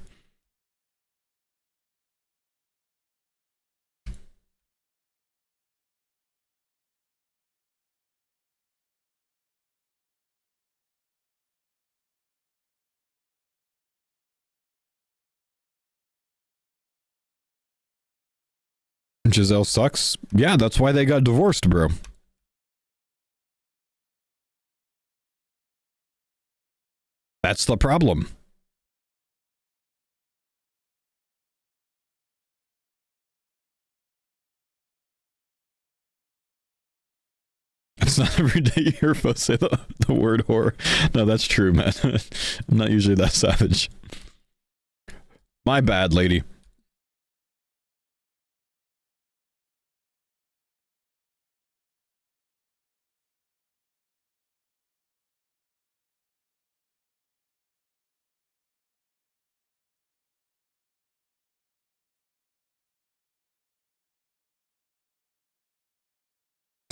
Giselle sucks. Yeah, that's why they got divorced, bro. That's the problem. It's not every day you hear folks say the word whore. No, that's true, man. I'm not usually that savage. My bad, lady.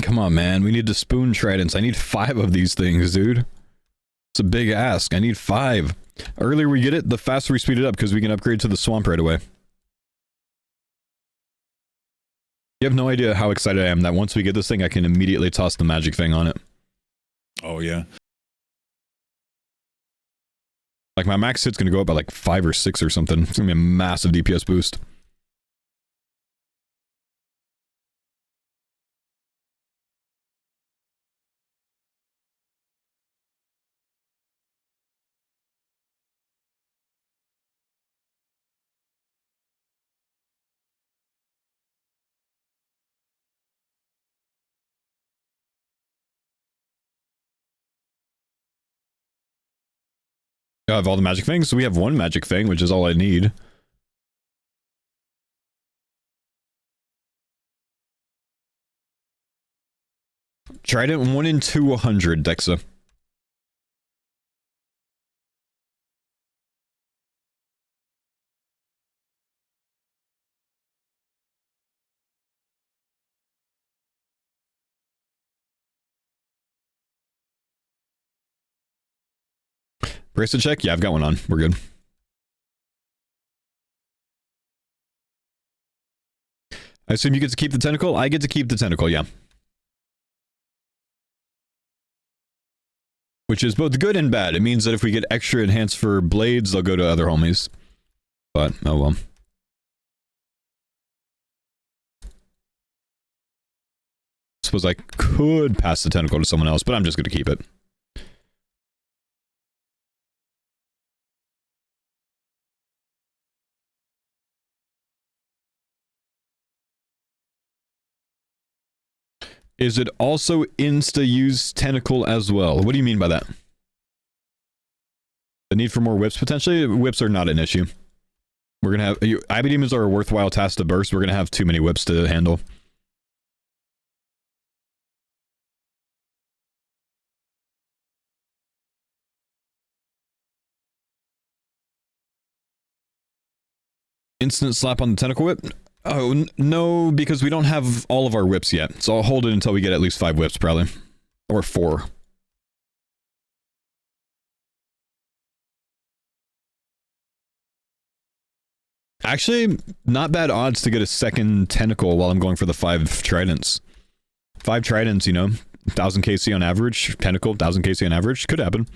Come on, man. We need to spoon tridents. I need 5 of these things, dude. It's a big ask. I need 5. Earlier we get it, the faster we speed it up because we can upgrade to the swamp right away. You have no idea how excited I am that once we get this thing, I can immediately toss the magic thing on it.
Oh, yeah.
Like, my max hit's gonna go up by like 5 or 6 or something. It's gonna be a massive DPS boost. I have all the magic things, so we have 1 magic thing, which is all I need. Trident 1 in 200, Dexa. Bracelet check? Yeah, I've got one on. We're good. I assume you get to keep the tentacle? I get to keep the tentacle, yeah. Which is both good and bad. It means that if we get extra enhanced for blades, they'll go to other homies. But, oh well. Suppose I could pass the tentacle to someone else, but I'm just going to keep it. Is it also insta-use tentacle as well? What do you mean by that? The need for more whips, potentially? Whips are not an issue. We're going to have... Ivy Demons are a worthwhile task to burst. We're going to have too many whips to handle. Instant slap on the tentacle whip? Oh, no, because we don't have all of our whips yet. So I'll hold it until we get at least 5 whips, probably. Or 4. Actually, not bad odds to get a second tentacle while I'm going for the 5 tridents. 5 tridents, you know, 1000 KC on average. Tentacle, 1000 KC on average. Could happen.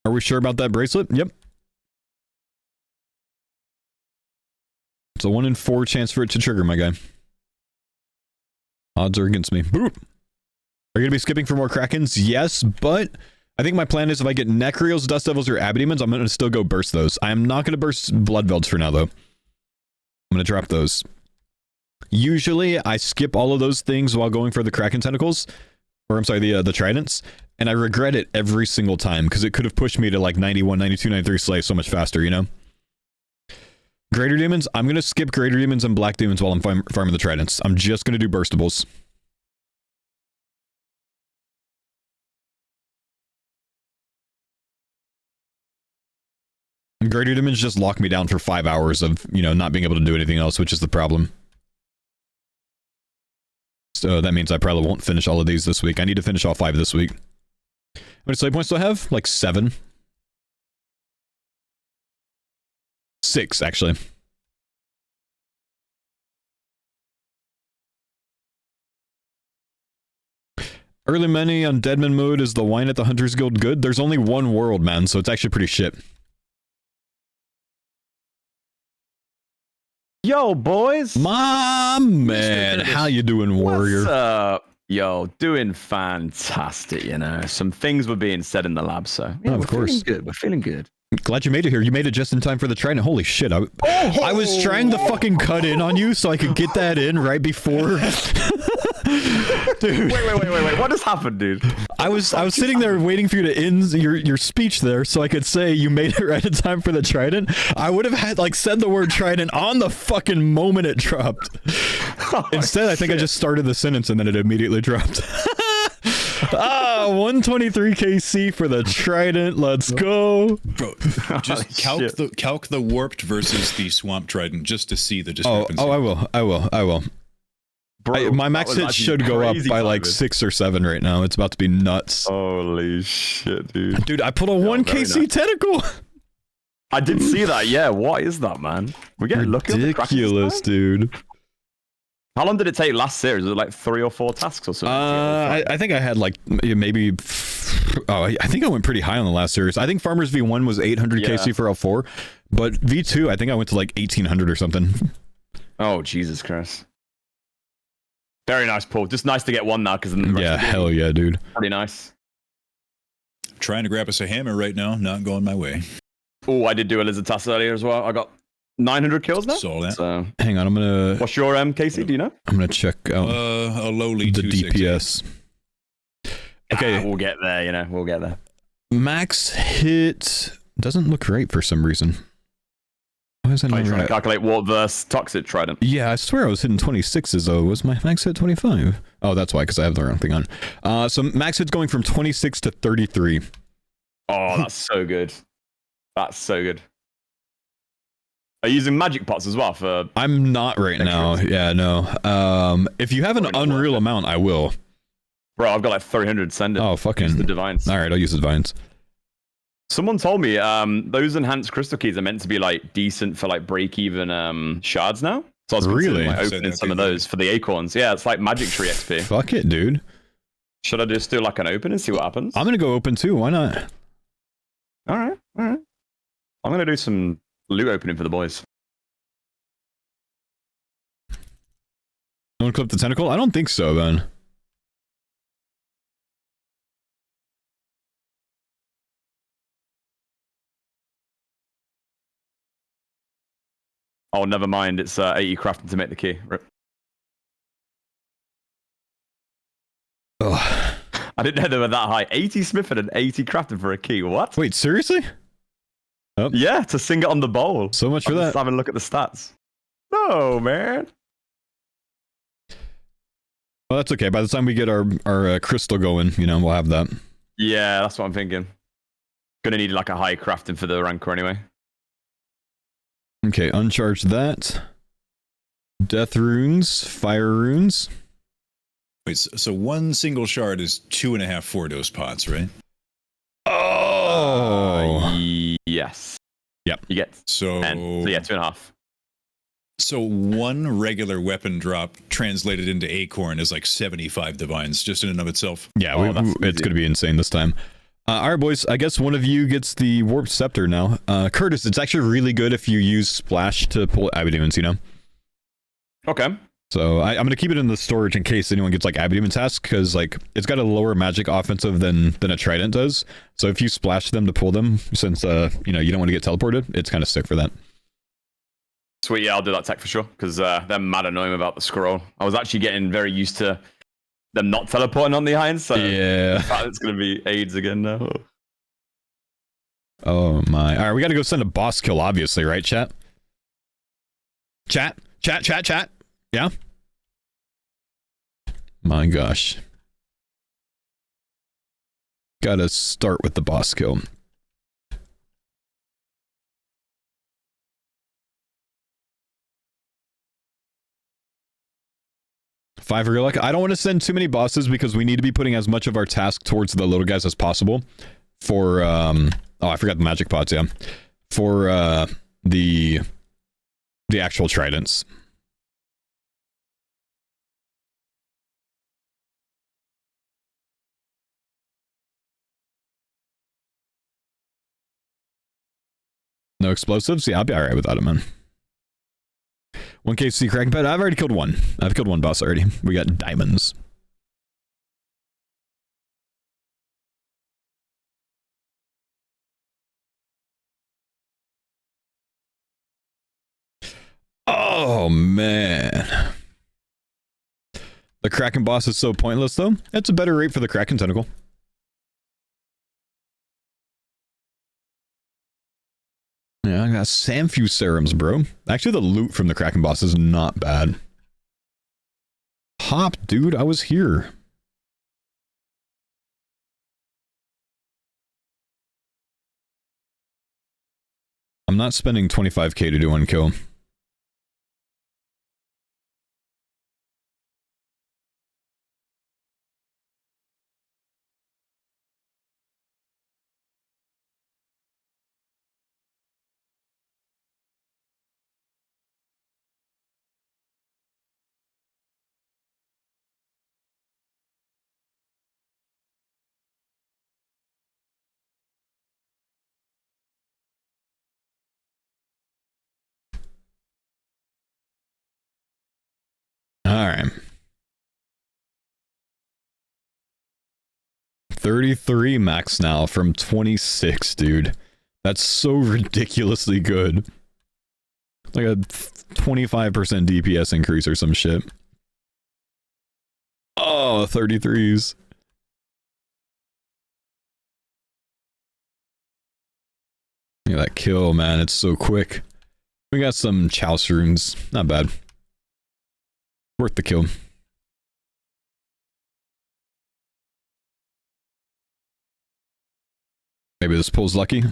Are we sure about that bracelet? Yep. It's a 1 in 4 chance for it to trigger, my guy. Odds are against me. Boop. Are you going to be skipping for more Krakens? Yes, but I think my plan is if I get Necreals, Dust Devils, or Abbey Demons, I'm going to still go burst those. I am not going to burst Blood Velds for now, though. I'm going to drop those. Usually, I skip all of those things while going for the Kraken Tentacles. Or, I'm sorry, the Tridents. And I regret it every single time, because it could have pushed me to like 91, 92, 93 Slay so much faster, you know? Greater Demons, I'm going to skip Greater Demons and Black Demons while I'm farming the Tridents. I'm just going to do Burstables. Greater Demons just lock me down for 5 hours of, you know, not being able to do anything else, which is the problem. So that means I probably won't finish all of these this week. I need to finish all 5 this week. How many slay points do I have? Like 7. 6, actually. Early money on Deadman mode is the wine at the Hunter's Guild good? There's only 1 world, man, so it's actually pretty shit.
Yo, boys!
My man, how you doing, warrior?
What's up? Yo, doing fantastic, you know. Some things were being said in the lab, so... Yeah,
of course.
Feeling good. We're feeling good.
Glad you made it here. You made it just in time for the Trident. Holy shit. I was trying to fucking cut in on you so I could get that in right before... Dude.
Wait. What just happened, dude?
I was sitting there waiting for you to end your speech there so I could say you made it right in time for the trident. I would have had like said the word trident on the fucking moment it dropped. Instead, I think I just started the sentence and then it immediately dropped. 123 KC for the trident. Let's go.
Bro, just calc the warped versus the swamp trident just to see the discrepancy.
I will.
Bro,
My max hit should go up by like 6 or 7 right now. It's about to be nuts.
Holy shit, dude.
Dude, I put a 1 KC
nice.
tentacle.
I did see that. Yeah, what is that, man? We're getting lucky.
Ridiculous, dude.
How long did it take last series? Was it like 3 or 4 tasks or something?
I think I had like maybe. I think I went pretty high on the last series. I think Farmers V1 was 800 KC for L4, but V2 I think I went to like 1800 or something.
Oh Jesus Christ! Very nice, Paul. Just nice to get one now because
yeah, hell yeah, dude.
Pretty nice.
Trying to grab us a hammer right now, not going my way.
Oh, I did do a lizard task earlier as well. I got 900 kills now.
Saw that.
So,
hang on, I'm gonna.
What's your Casey? Do you know?
I'm gonna check out
a lowly
the DPS. Okay,
we'll get there. You know, we'll get there.
Max hit doesn't look right for some reason. Why is that not
Trying
right?
to calculate what versus toxic trident.
Yeah, I swear I was hitting 26s though. Was my max hit 25? Oh, that's why, because I have the wrong thing on. So max hit's going from 26 to 33.
Oh, that's so good. That's so good. Are you using magic pots as well for?
I'm not right now. Yeah, no. If you have an unreal amount, I will.
Bro, I've got like 300. Send it.
Oh, fucking.
Use the divines.
All right, I'll use the divines.
Someone told me those enhanced crystal keys are meant to be like decent for like break even shards now. So I was
really
like, opening some of those for the acorns. Yeah, it's like magic tree XP.
Fuck it, dude.
Should I just do like an open and see what happens?
I'm gonna go open too. Why not?
All right. I'm gonna do some loot opening for the boys.
You want to clip the tentacle? I don't think so, then.
Oh, never mind. It's 80 crafting to make the key. Rip.
Oh.
I didn't know they were that high. 80 smithing and 80 crafting for a key. What?
Wait, seriously? Oh.
Yeah, to sing it on the bowl.
So much for that.
Just having a look at the stats. No, man.
Well, that's okay. By the time we get our crystal going, you know, we'll have that.
Yeah, that's what I'm thinking. Gonna need like a high crafting for the rancor anyway.
Okay, uncharge that. Death runes, fire runes.
Wait, so one single shard is 2.5 4-dose pots, right?
Oh!
Yes.
Yep.
You get
So
10. So yeah, 2.5.
So one regular weapon drop translated into acorn is like 75 divines, just in and of itself.
Yeah, it's going to be insane this time. All right, boys, I guess one of you gets the warped scepter now. Curtis, it's actually really good if you use splash to pull Abbey Demons, you know?
Okay.
So I'm going to keep it in the storage in case anyone gets like Abbey Demon task, because like it's got a lower magic offensive than a Trident does. So if you splash them to pull them, since you know, you don't want to get teleported, it's kind of sick for that.
Sweet, yeah, I'll do that tech for sure, because they're mad annoying about the scroll. I was actually getting very used to them not teleporting on the iron, so
yeah,
it's going to be AIDS again now.
Oh my. All right, we got to go send a boss kill, obviously, right, chat? Chat? Yeah? My gosh. Gotta start with the boss kill. Five real luck. I don't want to send too many bosses because we need to be putting as much of our task towards the little guys as possible for oh, I forgot the magic pots, yeah. For the actual tridents. No explosives? Yeah, I'll be alright without it, man. 1KC Kraken Pet. I've already killed one. I've killed one boss already. We got diamonds. Oh, man. The Kraken boss is so pointless, though. It's a better rate for the Kraken tentacle. Yeah, I got Samfu serums, bro. Actually, the loot from the Kraken boss is not bad. Hop, dude, I was here. I'm not spending 25k to do one kill. Alright. 33 max now from 26, dude. That's so ridiculously good. Like a 25% DPS increase or some shit. Oh, 33s. Look at that kill, man. It's so quick. We got some Chouse runes. Not bad. Worth the kill. Maybe this pull's lucky.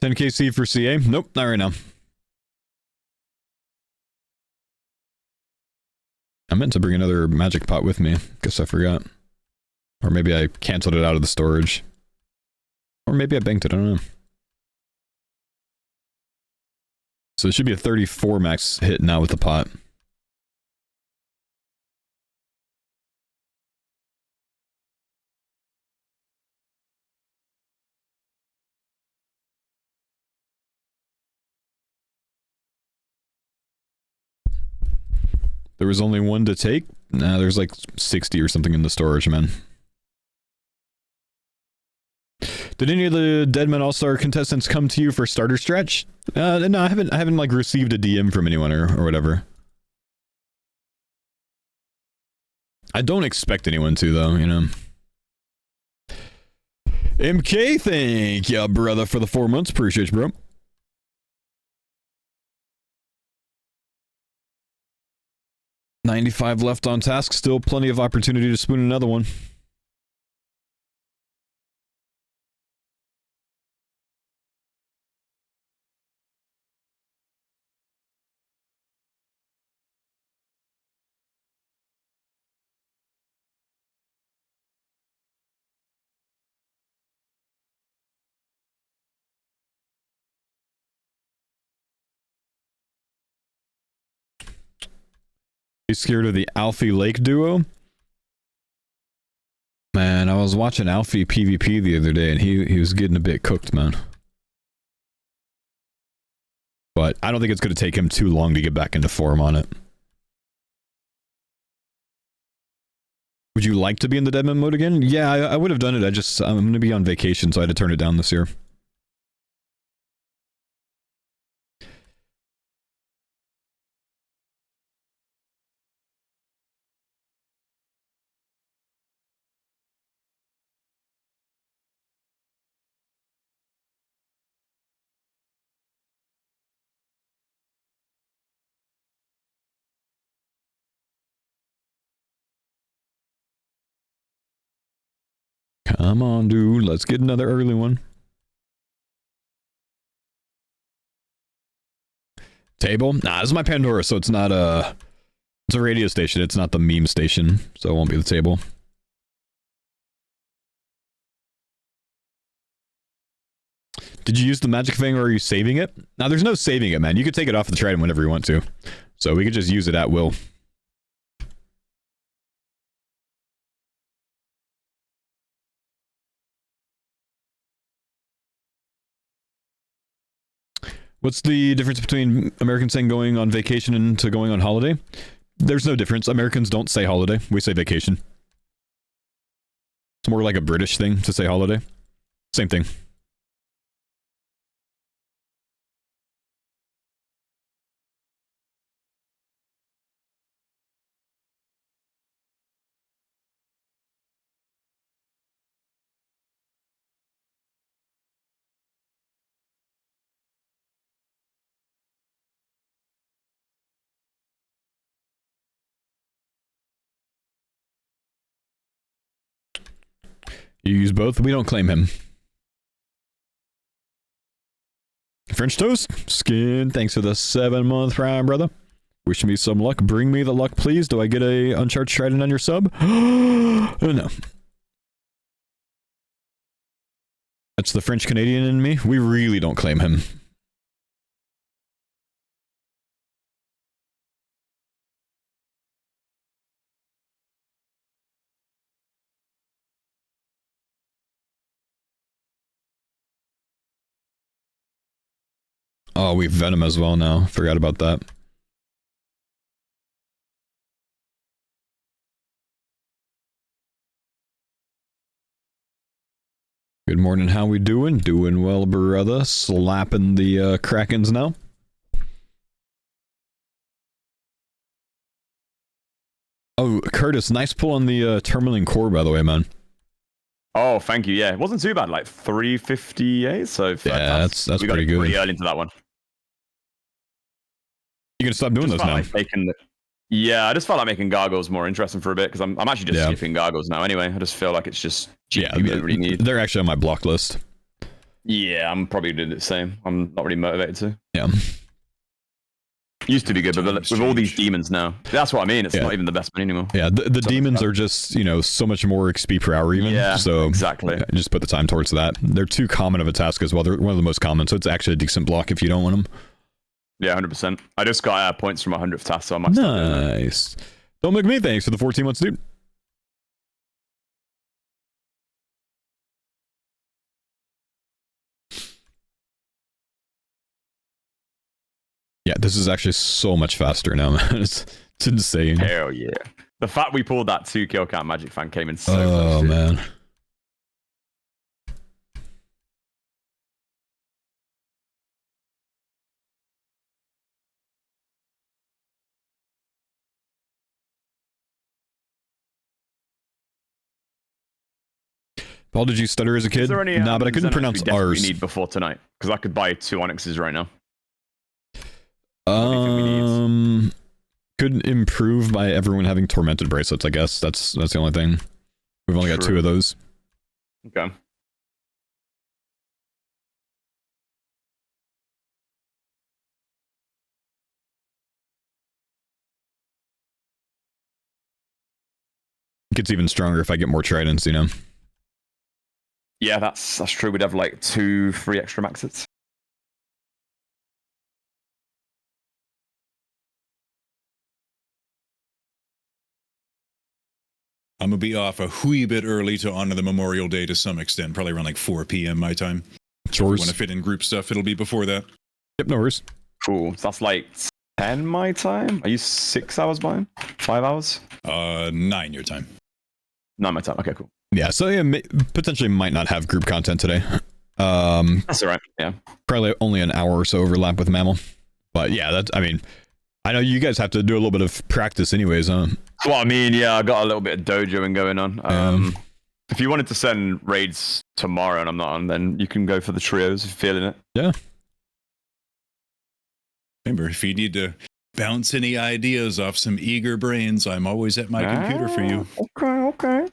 $10k for CA? Nope, not right now. I meant to bring another magic pot with me. Guess I forgot. Or maybe I canceled it out of the storage. Or maybe I banked it, I don't know. So it should be a 34 max hit now with the pot. There was only one to take? Nah, there's like 60 or something in the storage, man. Did any of the Deadman All-Star contestants come to you for starter stretch? No, I haven't like received a DM from anyone or whatever. I don't expect anyone to though, you know. MK, thank ya, brother, for the 4 months. Appreciate you, bro. $95 left on task. Still plenty of opportunity to spoon another one. You scared of the Alfie Lake duo? Man, I was watching Alfie PvP the other day and he was getting a bit cooked, man. But I don't think it's going to take him too long to get back into form on it. Would you like to be in the Deadman mode again? Yeah, I would have done it. I'm going to be on vacation, so I had to turn it down this year. Come on, dude. Let's get another early one. Table? Nah, this is my Pandora, so it's not a... It's a radio station. It's not the meme station, so it won't be the table. Did you use the magic thing or are you saving it? Now, there's no saving it, man. You could take it off the trident whenever you want to. So we could just use it at will. What's the difference between Americans saying going on vacation and to going on holiday? There's no difference. Americans don't say holiday. We say vacation. It's more like a British thing to say holiday. Same thing. You use both? We don't claim him. French Toast, Skin, thanks for the 7-month Prime, brother. Wish me some luck. Bring me the luck, please. Do I get a Uncharted Trident on your sub? No. That's the French Canadian in me. We really don't claim him. Oh, we have Venom as well now. Forgot about that. Good morning, how we doing? Doing well, brother. Slapping the Krakens now. Oh, Curtis, nice pull on the Termaling core, by the way, man.
Oh, thank you. Yeah, it wasn't too bad. Like 358. So
yeah, that's
we got
pretty good.
Pretty early into that one.
You gonna stop doing those now?
Like yeah, I just felt like making gargoyles more interesting for a bit because I'm actually just skipping gargoyles now anyway. I just feel like it's just GP we don't really need.
They're actually on my block list.
Yeah, I'm probably doing the same. I'm not really motivated to.
Yeah.
Used to be good, but with all these demons now, that's what I mean. It's not even the best one anymore.
Yeah, the demons are just, you know, so much more XP per hour even.
Yeah,
so
exactly.
Yeah, just put the time towards that. They're too common of a task as well. They're one of the most common, so it's actually a decent block if you don't want them.
Yeah, 100%. I just got points from 100th task, so I might
nice. Don't make me thanks for the 14 months, dude. Yeah, this is actually so much faster now, man. It's insane.
Hell yeah. The fact we pulled that 2 kill count Magic Fan came in so close.
Oh, man. Paul, did you stutter as a kid? Nah, but I couldn't pronounce R's.
We need before tonight because I could buy 2 Onyxes right now.
Could improve by everyone having tormented bracelets. I guess that's the only thing. We've only got 2 of those.
Okay.
It gets even stronger if I get more tridents, you know.
Yeah, that's true. We'd have like 2 free extra maxes.
I'm going to be off a wee bit early to honor the Memorial Day to some extent, probably around like 4 p.m. my time.
Chores.
If we want to fit in group stuff, it'll be before that.
Yep, no worries.
Cool. So that's like 10 my time? Are you 6 hours behind? 5 hours?
9 your time.
9 my time. Okay, cool.
Yeah, so yeah, potentially might not have group content today.
That's all right. Yeah.
Probably only an hour or so overlap with Mammal. But yeah, that's, I mean, I know you guys have to do a little bit of practice anyways, huh?
Well, I mean, yeah, I got a little bit of dojoing going on. If you wanted to send raids tomorrow and I'm not on, then you can go for the trios if you're feeling it.
Yeah.
Remember, if you need to bounce any ideas off some eager brains, I'm always at my computer for you.
Okay.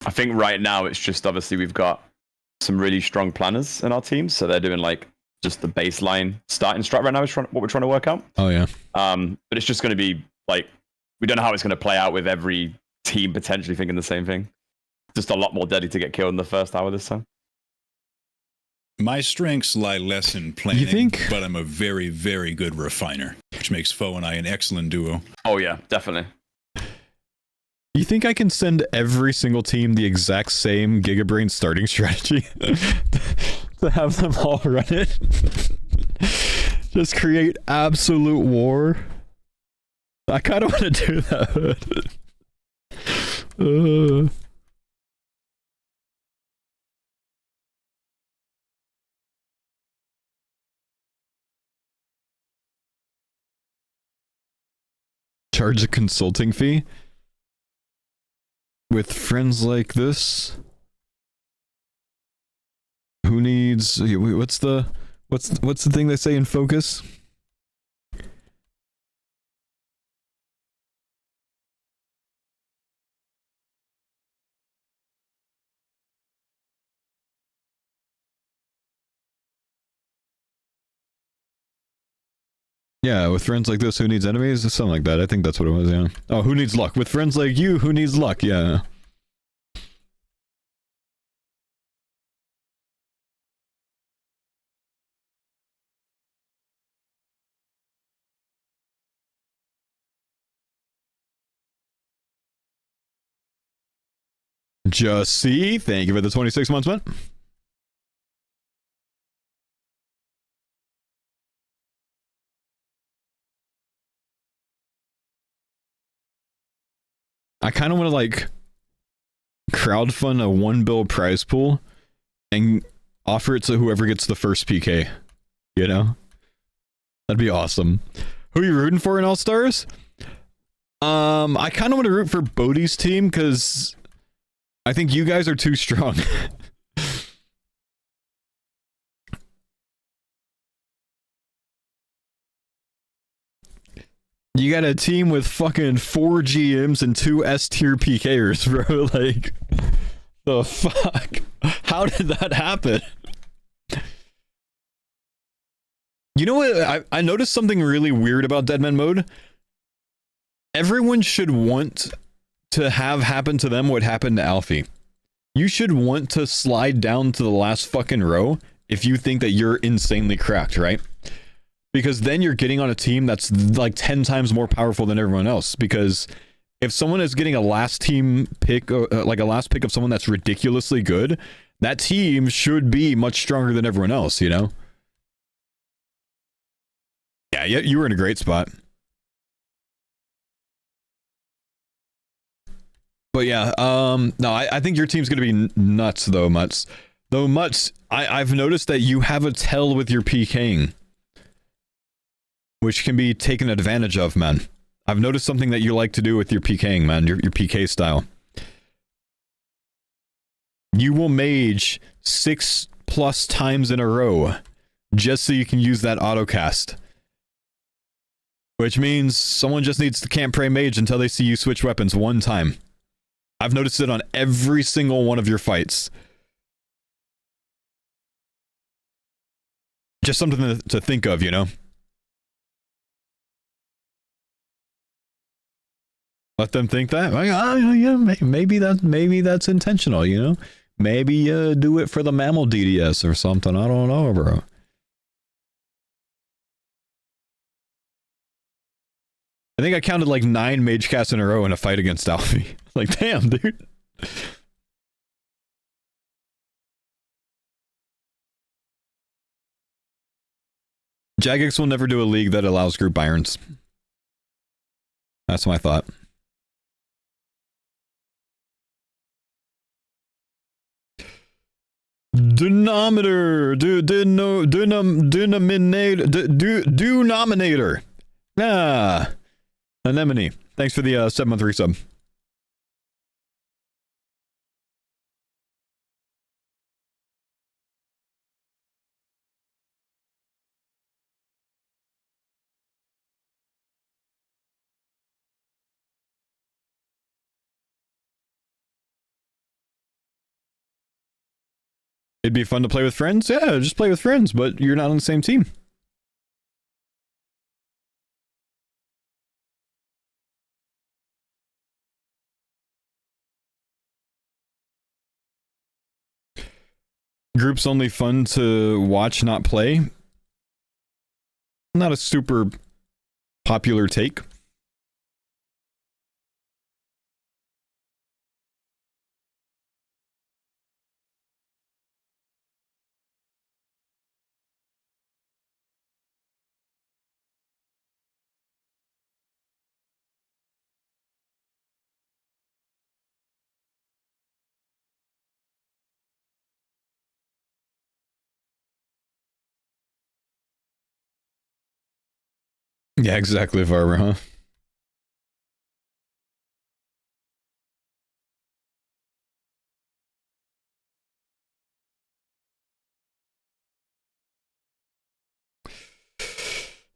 I think right now it's just obviously we've got some really strong planners in our team, so they're doing like just the baseline starting strat right now is what we're trying to work out.
Oh yeah.
But it's just going to be like we don't know how it's going to play out with every team potentially thinking the same thing. Just a lot more deadly to get killed in the first hour this time.
My strengths lie less in planning,
you think?
But I'm a very, very good refiner, which makes Faux and I an excellent duo.
Oh yeah, definitely.
You think I can send every single team the exact same Gigabrain starting strategy? To have them all run it? Just create absolute war? I kind of want to do that. Charge a consulting fee? With friends like this? Who needs... What's the thing they say in Focus? Yeah, with friends like this, who needs enemies? Something like that. I think that's what it was, yeah. Oh, who needs luck? With friends like you, who needs luck? Yeah. Just see. Thank you for the 26 months, man. I kind of want to like crowdfund a 1 bill prize pool and offer it to whoever gets the first PK. You know? That'd be awesome. Who are you rooting for in Allstars? I kind of want to root for Bodhi's team because I think you guys are too strong. You got a team with fucking 4 GMs and 2 S tier PKers, bro. Like, the fuck? How did that happen? You know what? I noticed something really weird about Deadman mode. Everyone should want to have happen to them what happened to Alfie. You should want to slide down to the last fucking row if you think that you're insanely cracked, right? Because then you're getting on a team that's like 10 times more powerful than everyone else. Because if someone is getting a last team pick, like a last pick of someone that's ridiculously good, that team should be much stronger than everyone else, you know? Yeah, you were in a great spot. But yeah, no, I think your team's gonna be nuts though, Mutts. Though Mutts, I've noticed that you have a tell with your PKing, which can be taken advantage of, man. I've noticed something that you like to do with your PKing, man, your PK style. You will mage 6+ times in a row just so you can use that autocast. Which means someone just needs to camp pray mage until they see you switch weapons one time. I've noticed it on every single one of your fights. Just something to think of, you know? Let them think that. Like, oh, yeah, maybe that's intentional, you know? Maybe do it for the mammal DDS or something. I don't know, bro. I think I counted like 9 mage casts in a row in a fight against Alfie. Like, damn, dude. Jagex will never do a league that allows group irons. That's my thought. Denominator. Denominator. Ah. Anemone. Thanks for the 7-month resub. It'd be fun to play with friends? Yeah, just play with friends, but you're not on the same team. Groups only fun to watch, not play. Not a super popular take. Yeah, exactly, Farmer, huh?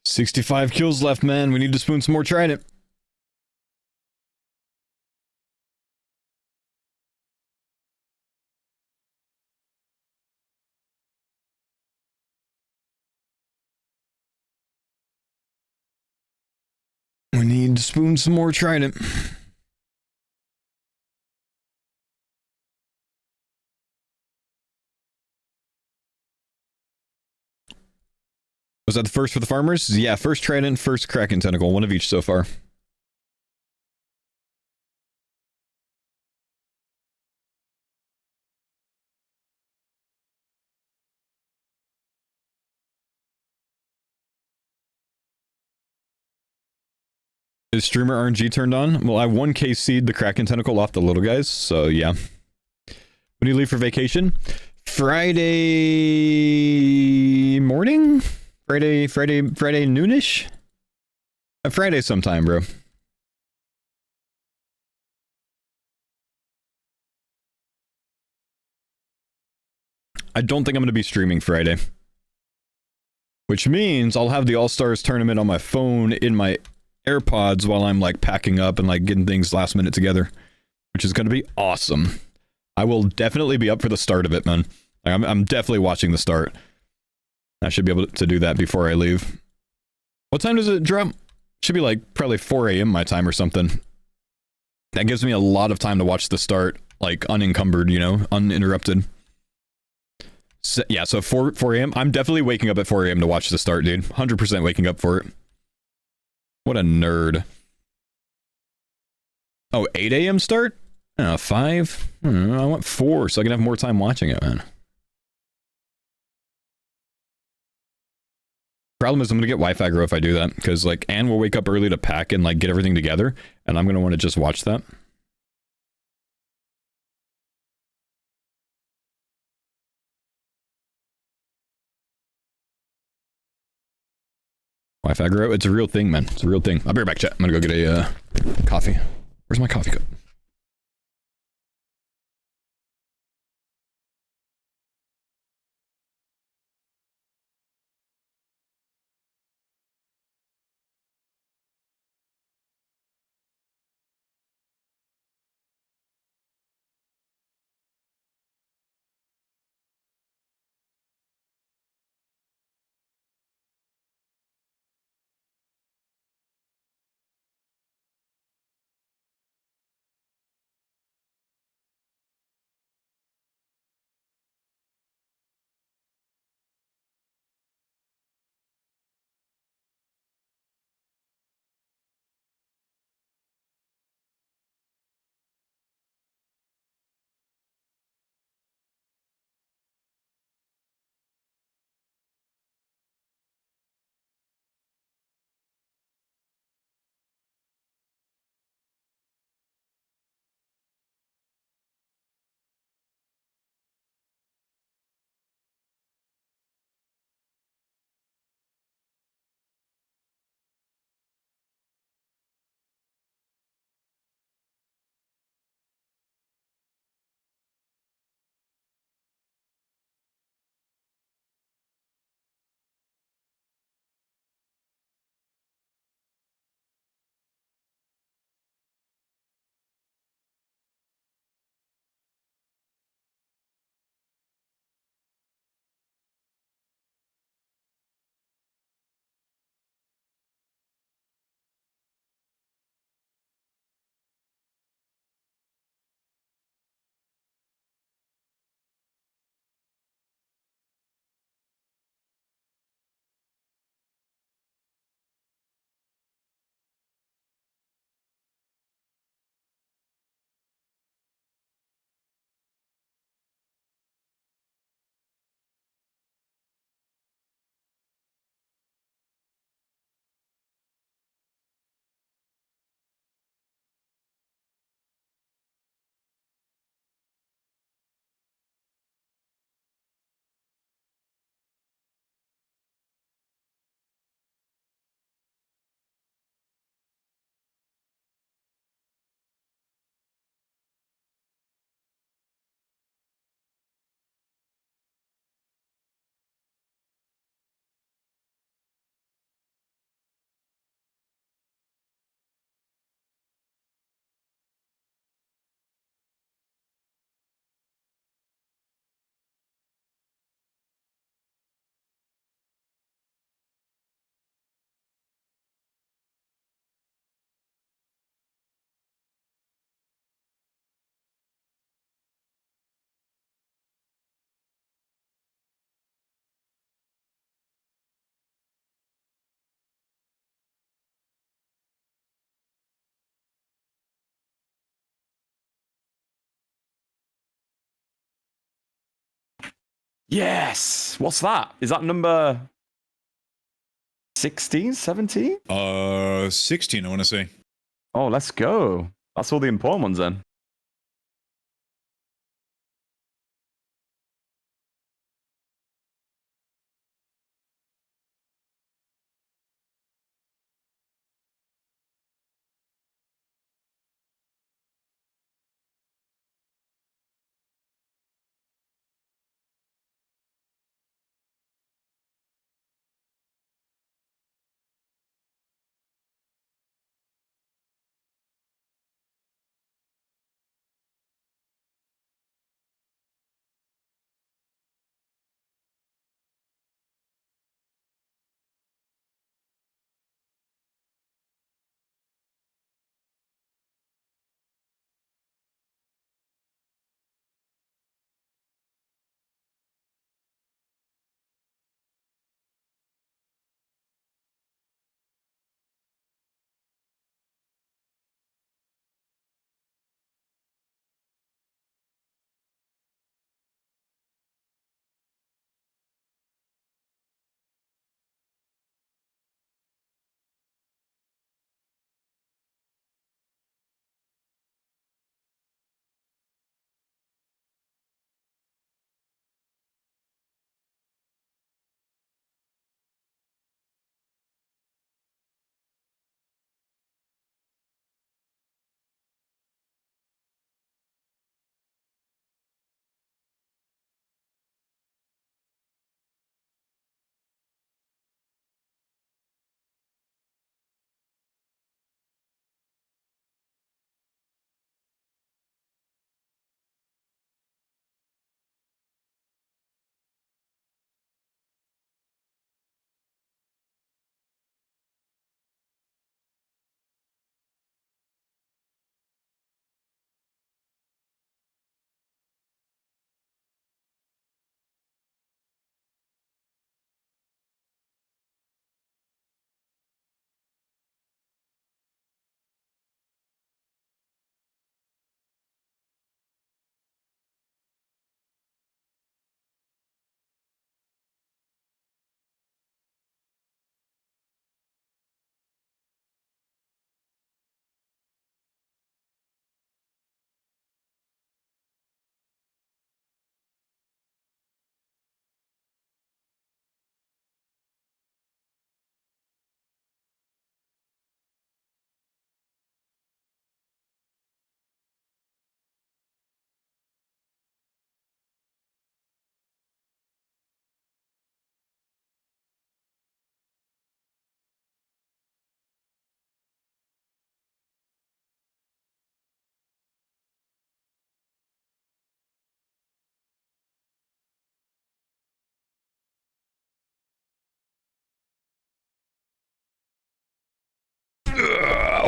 $65 kills left, man. We need to spoon some more trident. We need to spoon some more trident. Was that the first for the farmers? Yeah, first trident, first kraken tentacle. One of each so far. Is streamer RNG turned on? Well, I 1k seed the kraken tentacle off the little guys, so yeah. When do you leave for vacation? Friday morning? Friday noonish? Friday sometime, bro. I don't think I'm going to be streaming Friday. Which means I'll have the Allstars tournament on my phone in my AirPods while I'm like packing up and like getting things last minute together. Which is going to be awesome. I will definitely be up for the start of it, man. Like, I'm definitely watching the start. I should be able to do that before I leave. What time does it drop? Should be like probably 4 a.m. my time or something. That gives me a lot of time to watch the start, like unencumbered, you know, uninterrupted. So, yeah, so 4 a.m. I'm definitely waking up at 4 a.m. to watch the start, dude. 100% waking up for it. What a nerd. Oh, 8 a.m. start? 5? I want 4 so I can have more time watching it, man. Problem is I'm gonna get Wi-Fi aggro if I do that, because like Anne will wake up early to pack and like get everything together, and I'm gonna want to just watch that. Wi-Fi aggro, it's a real thing, man. It's a real thing. I'll be right back, chat. I'm gonna go get a coffee. Where's my coffee cup?
Yes. What's that? Is that number 16, 17?
16, I want to say.
Oh, let's go. That's all the important ones then.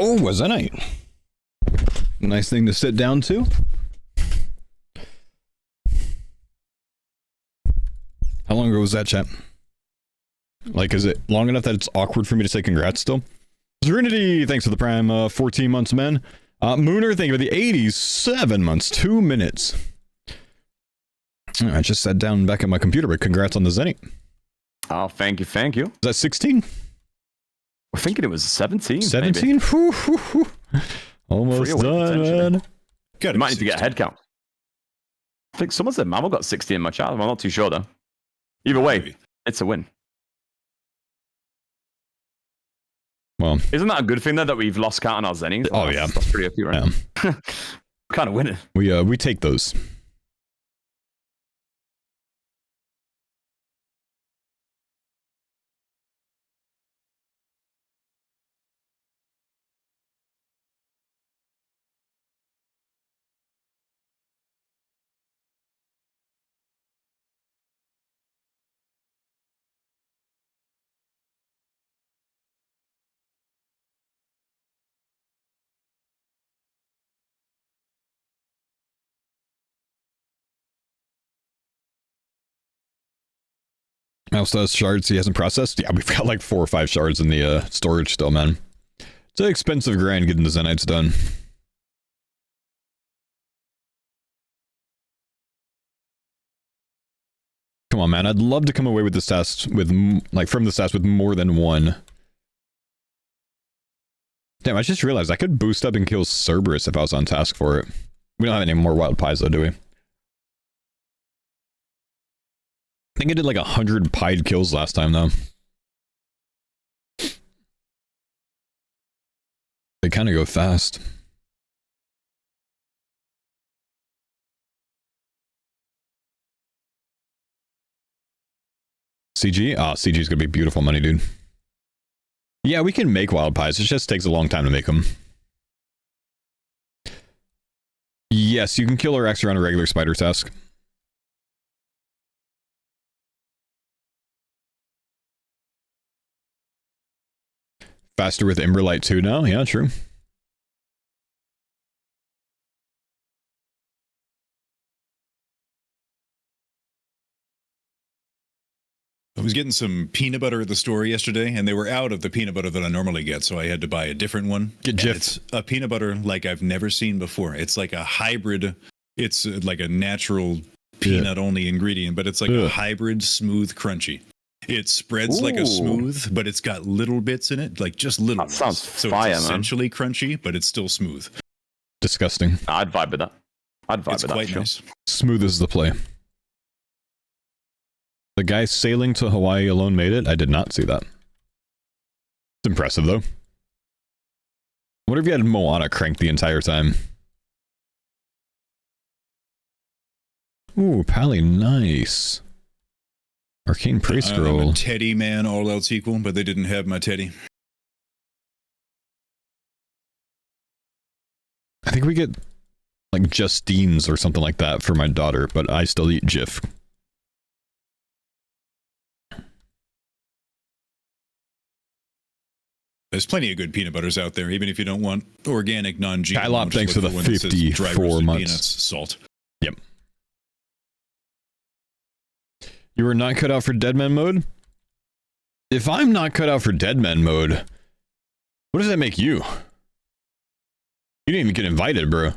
Oh, was that night? Nice thing to sit down to. How long ago was that, chat? Like, is it long enough that it's awkward for me to say congrats still? Serenity, thanks for the prime, 14 months, man. Mooner, thank you for the 87 months, 2 minutes. I just sat down back at my computer, but congrats on the Zenny.
Oh, thank you, thank you.
Is that 16?
We're thinking it was 17.
17? Almost done, man.
Got
You might need to get a head count. I think someone said Mammal got 60 in my chat. I'm not too sure, though. Either way,
Maybe.
it's a win.
Well,
Isn't that a good thing, though, that we've lost count on our Zennies?
Oh, yeah.
That's pretty OP, right?
yeah.
Kind of winning.
We take those. Allstars shards he hasn't processed? Yeah, we've got like 4 or 5 shards in the storage still, man. It's an expensive grind getting the Zenites done. Come Come on, man. I'd love to come away with this task with, like, from this task with more than one. Damn, I just realized I could boost up and kill Cerberus if I was on task for it. We don't have any more wild pies, though, do we? I think I did like 100 pied kills last time, though. They kind of go fast. CG? Ah, CG is going to be beautiful money, dude. Yeah, we can make wild pies. It just takes a long time to make them. Yes, you can kill our X around a regular spider task. Faster with Emberlight too now? Yeah, true.
I was getting some peanut butter at the store yesterday, and they were out of the peanut butter that I normally get, so I had to buy a different one.
Get Jif.
It's a peanut butter like I've never seen before. It's like a hybrid. It's like a natural peanut-only ingredient, but it's like a hybrid smooth crunchy. It spreads like a smooth, but it's got little bits in it, like just little ones.
Sounds
so
fire,
it's essentially crunchy, but it's still smooth.
Disgusting.
I'd vibe with that. I'd vibe
It's
with that.
quite
Sure.
nice.
Smooth is the play. The guy sailing to Hawaii alone made it? I did not see that. It's impressive, though. What if you had Moana cranked the entire time? Ooh, Pally, nice. Arcane Prey
I'm
Scroll.
a teddy man, all else equal, but they didn't have my teddy.
I think we get, like, Justine's or something like that for my daughter, but I still eat Jif.
There's plenty of good peanut butters out there, even if you don't want organic, non-GMO.
Skylop,
just
thanks
look
for the
one that says
54
dry roasted
months.
Peanuts, salt.
Yep. You were not cut out for Deadman mode? If I'm not cut out for Deadman mode, what does that make you? You didn't even get invited, bro.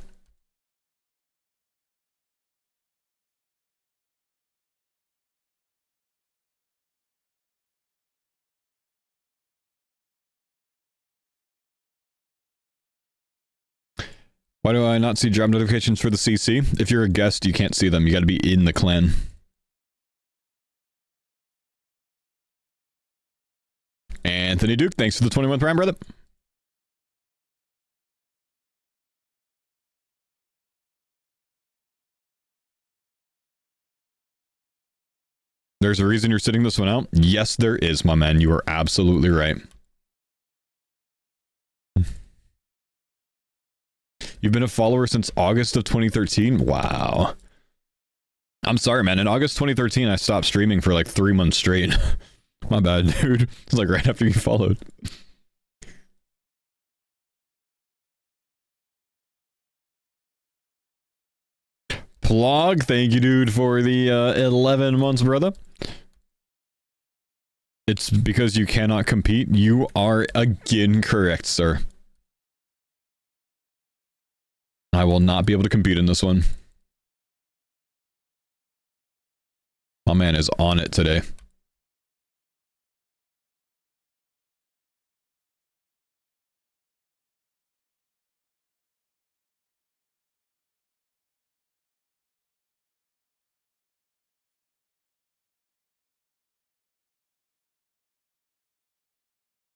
Why do I not see job notifications for the CC? If you're a guest, you can't see them. You gotta be in the clan. Anthony Duke, thanks for the 21th Prime, brother. There's a reason you're sitting this one out? Yes, there is, my man. You are absolutely right. You've been a follower since August of 2013? Wow. I'm sorry, man. In August 2013, I stopped streaming for like 3 months straight. My bad, dude. It's like right after you followed. Plog, thank you, dude, for the 11 months, brother. It's because you cannot compete. You are again correct, sir. I will not be able to compete in this one. My man is on it today.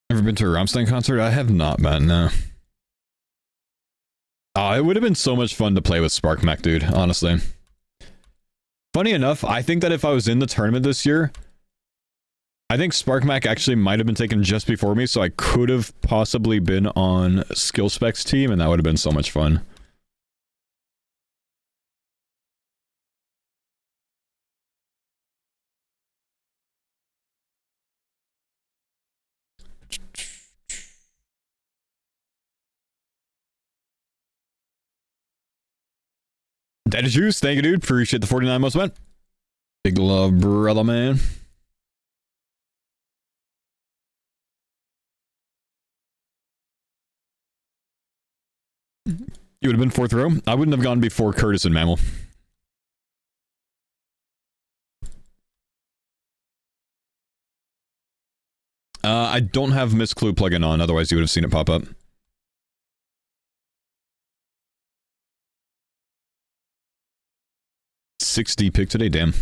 Ever been to a Rammstein concert? I have not, man, no. Oh, it would have been so much fun to play with SparkMac, dude, honestly. Funny enough, I think that if I was in the tournament this year, I think SparkMac actually might have been taken just before me, so I could have possibly been on SkillSpec's team, and that would have been so much fun. Dead Juice, thank you, dude. Appreciate the 49 most went. Big love, brother, man. You would have been fourth row. I wouldn't have gone before Curtis and Mammal. I don't have Miss Clue plugin on, otherwise you would have seen it pop up. $60 pick today, damn.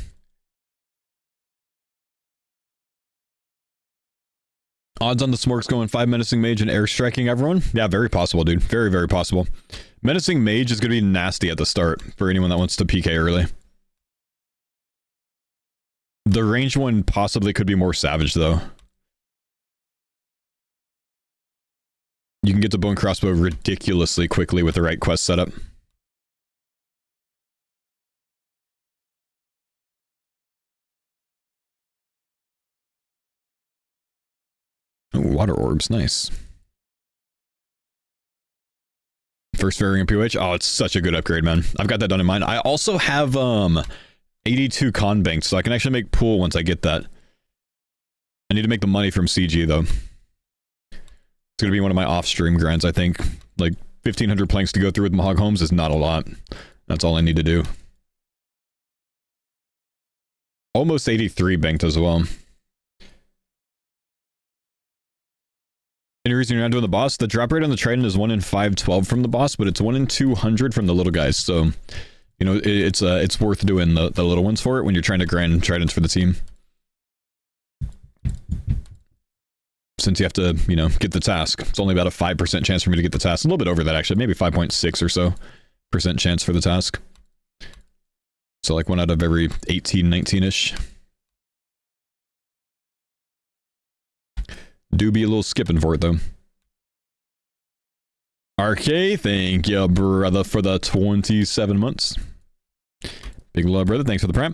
Odds on the Smorks going 5 Menacing Mage and air striking everyone? Yeah, very possible, dude. Very, very possible. Menacing Mage is going to be nasty at the start for anyone that wants to PK early. The ranged one possibly could be more savage, though. You can get to Bone Crossbow ridiculously quickly with the right quest setup. Ooh, water orbs, nice. First variant POH. Oh, it's such a good upgrade, man. I've got that done in mind. I also have 82 con banked, so I can actually make pool once I get that. I need to make the money from CG though. It's gonna be one of my off-stream grinds, I think. Like 1,500 planks to go through with Mahog Homes is not a lot. That's all I need to do. Almost 83 banked as well. Any reason you're not doing the boss? The drop rate on the Trident is 1 in 512 from the boss, but it's 1 in 200 from the little guys. So, you know, it's worth doing the little ones for it when you're trying to grind Tridents for the team. Since you have to, you know, get the task. It's only about a 5% chance for me to get the task. A little bit over that, actually. Maybe 5.6 or so % chance for the task. So, like, 1 out of every 18, 19-ish. Do be a little skipping for it, though. RK, thank you, brother, for the 27 months. Big love, brother. Thanks for the prep.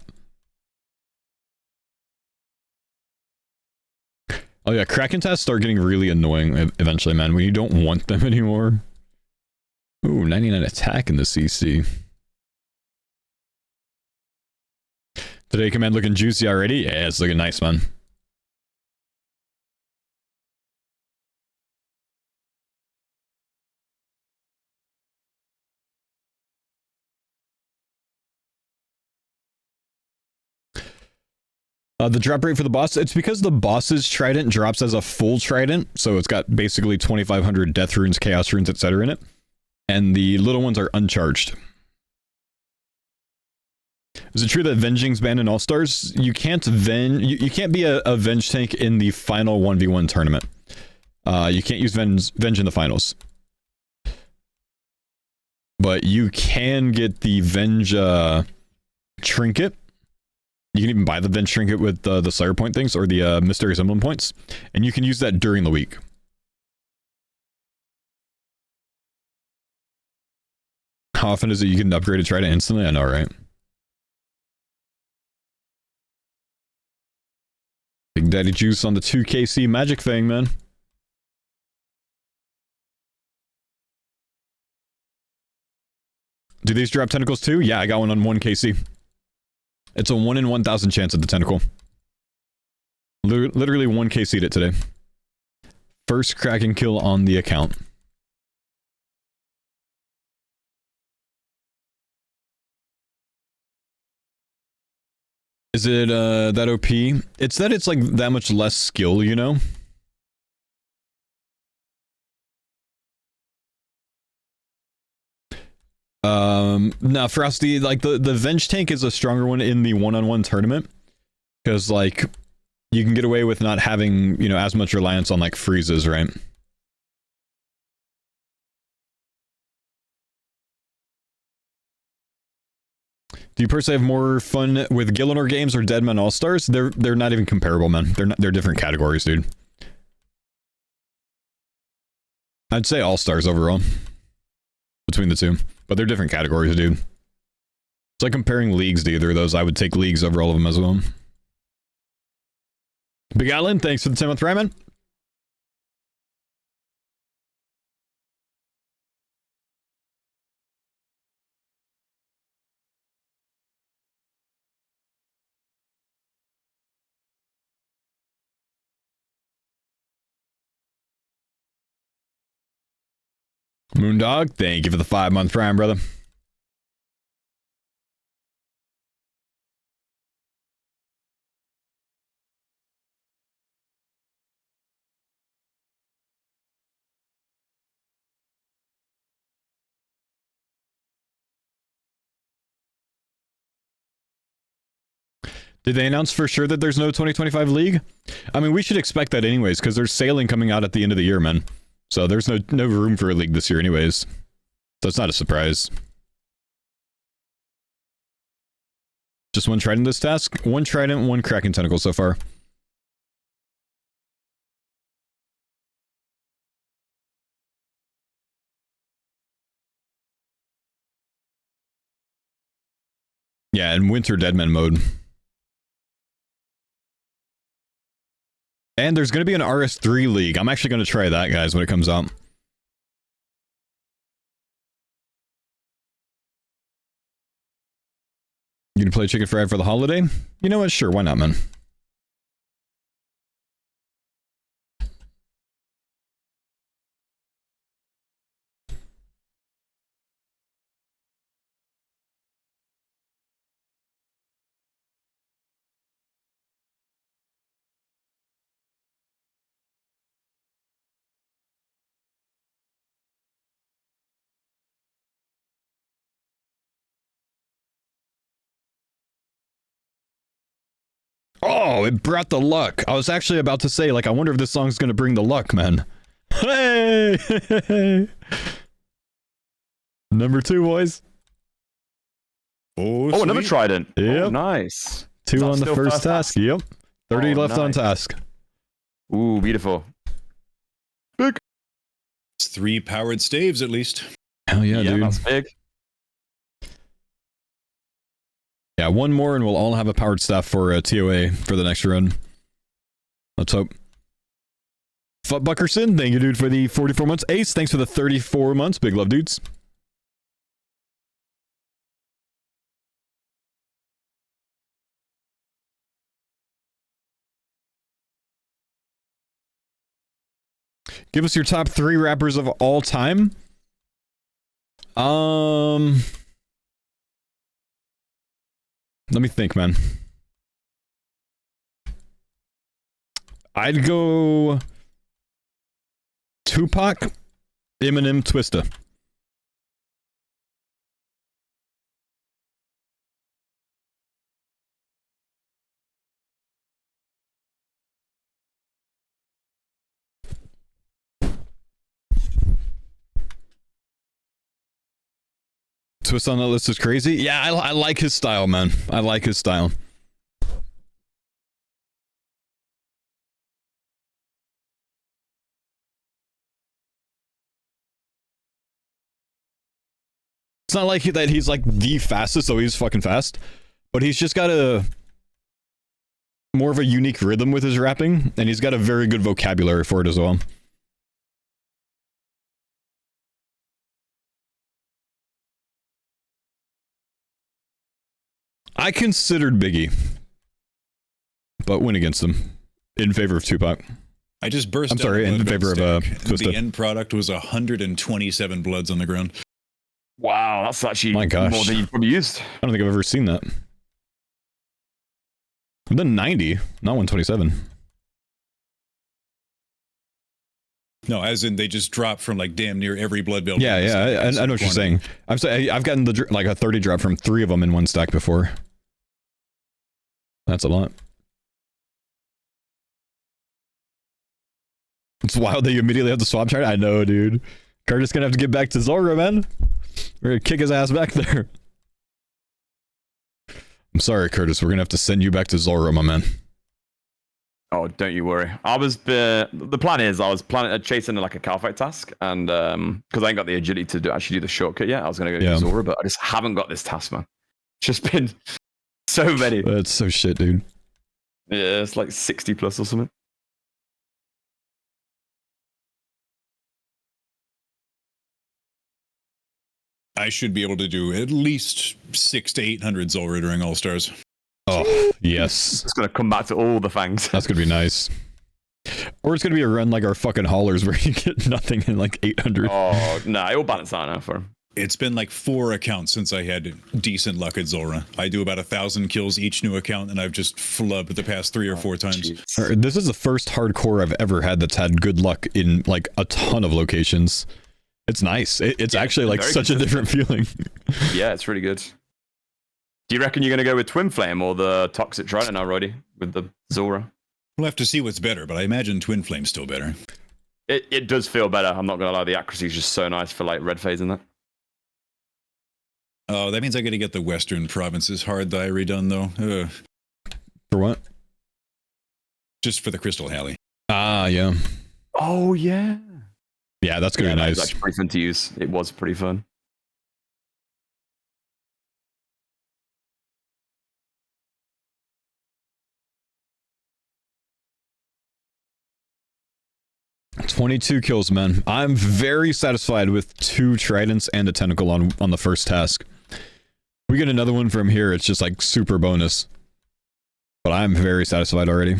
Oh, yeah, Kraken tasks start getting really annoying eventually, man, when you don't want them anymore. Ooh, 99 attack in the CC. Today, command looking juicy already? Yeah, it's looking nice, man. The drop rate for the boss, it's because the boss's trident drops as a full trident, so it's got basically 2,500 death runes, chaos runes, etc. in it, and the little ones are uncharged. Is it true that Venging's banned in Allstars? You can't you can't be a Venge tank in the final 1v1 tournament. You can't use Venge in the finals. But you can get the Venge trinket. You can even buy the Venge trinket with the Slayer point things or the Mysterious Emblem points, and you can use that during the week. How often is it you can upgrade a trident instantly? I know, right? Big Daddy Juice on the 2KC Magic Fang, man. Do these drop tentacles too? Yeah, I got one on 1KC. It's a 1 in 1,000 chance at the tentacle. Literally 1KC'd it today. First Kraken kill on the account. Is it that OP? It's that it's like that much less skill, you know? No, Frosty, like the Venge tank is a stronger one in the one-on-one tournament. Because like you can get away with not having, you know, as much reliance on like freezes, right? Do you personally have more fun with Gillinor games or Deadman All-Stars? They're not even comparable, man. They're different categories, dude. I'd say All-Stars overall. Between the two. But they're different categories, dude. It's like comparing leagues to either of those. I would take leagues over all of them as well. Big Allen, thanks for the 10th Ryman. Moondog, thank you for the 5-month prime, brother. Did they announce for sure that there's no 2025 league? I mean, we should expect that anyways, because there's sailing coming out at the end of the year, man. So there's no room for a league this year anyways. So it's not a surprise. Just one trident this task? One trident, one Kraken tentacle so far. Yeah, in Winter Deadman mode. And there's going to be an RS3 league. I'm actually going to try that, guys, when it comes out. You gonna play Chicken Fried for the holiday? You know what? Sure, why not, man? Oh, it brought the luck. I was actually about to say, like, I wonder if this song's gonna bring the luck, man. Hey! Number 2, boys.
Oh,
another trident.
Yep.
Oh, nice.
2 on the
still
first
first
task. Yep. 30 left on
nice.
task.
Ooh, beautiful.
It's 3 powered staves at least.
Hell yeah, dude.
That's big.
Yeah, one more and we'll all have a powered staff for TOA for the next run. Let's hope. Fuck Buckerson, thank you, dude, for the 44 months. Ace, thanks for the 34 months. Big love, dudes. Give us your top 3 rappers of all time. Let me think, man. I'd go Tupac, Eminem, Twista. Twist on that list is crazy. Yeah, I like his style, man. I like his style. It's not like that he's like the fastest, so he's fucking fast. But he's just got a more of a unique rhythm with his rapping, and he's got a very good vocabulary for it as well. I considered Biggie, but went against him in favor of Tupac.
I just burst.
I'm sorry, in favor of Twista.
The end product was 127 bloods on the ground.
Wow, that's actually
My gosh.
more than you've probably used.
I don't think I've ever seen that. I've done 90, not 127.
No, as in they just dropped from like damn near every blood build.
Yeah, I know what you're saying. I'm saying I've gotten like a 30 drop from 3 of them in one stack before. That's a lot. It's wild that you immediately have to swap chart. I know, dude. Curtis gonna have to get back to Zora, man. We're gonna kick his ass back there. I'm sorry, Curtis. We're gonna have to send you back to Zora, my man.
Oh, don't you worry. I was the plan is I was planning chasing like a cow fight task, and because I ain't got the agility to actually do the shortcut yet, I was gonna go to Zora, but I just haven't got this task, man. It's just been so many.
That's so shit, dude.
Yeah, it's like 60 plus or something.
I should be able to do at least 600 to 800 Zolra during Allstars.
Oh, yes.
It's gonna come back to all the fangs.
That's gonna be nice. Or it's gonna be a run like our fucking haulers where you get nothing in like 800.
Oh, no, it'll balance out now for him.
It's been like 4 accounts since I had decent luck at Zolra. I do about 1,000 kills each new account, and I've just flubbed the past 3 or 4 times.
This is the first hardcore I've ever had that's had good luck in like a ton of locations. It's nice. It's actually like such a different feeling.
Yeah, it's really good. Do you reckon you're going to go with Twin Flame or the Toxic Trident now, Roddy, with the Zora?
We'll have to see what's better, but I imagine Twin Flame's still better.
It does feel better. I'm not going to lie. The accuracy is just so nice for like red phase in that.
Oh, that means I got to get the Western Provinces hard die redone, though. Ugh.
For what?
Just for the Crystal Halley.
Ah, yeah.
Oh, yeah.
Yeah, that's going to be nice.
It was actually pretty fun to use. It was pretty fun.
"22 kills, man. I'm very satisfied with 2 tridents and a tentacle on the first task. We get another one from here, it's just like super bonus. But I'm very satisfied already.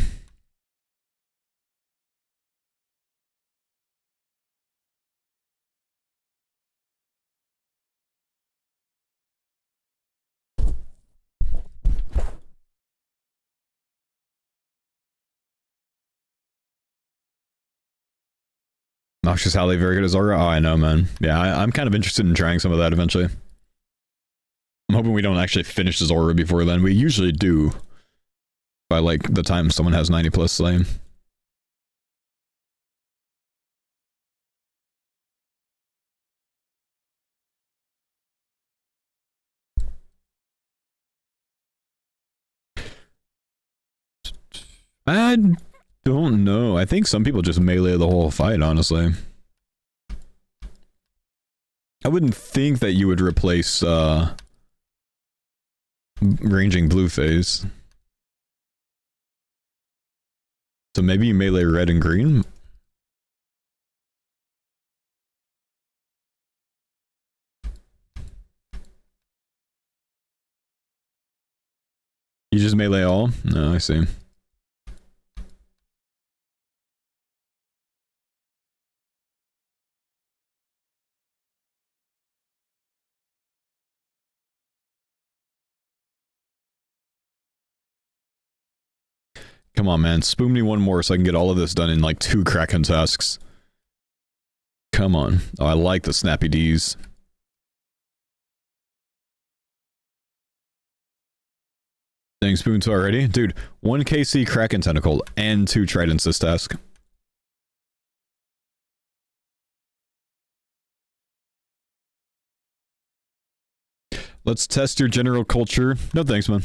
Noxious Halley, very good as Aura. Oh, I know, man. Yeah, I'm kind of interested in trying some of that eventually. I'm hoping we don't actually finish this Aura before then. We usually do. By, like, the time someone has 90 plus Slay. I don't know. I think some people just melee the whole fight, honestly. I wouldn't think that you would replace, ranging blue phase. So maybe you melee red and green? You just melee all? No, I see. Come on, man. Spoon me one more so I can get all of this done in like 2 Kraken tasks. Come on. Oh, I like the snappy Ds. Dang, spoons already? Dude, 1 KC Kraken Tentacle and 2 Tridents this task. Let's test your general culture. No thanks, man.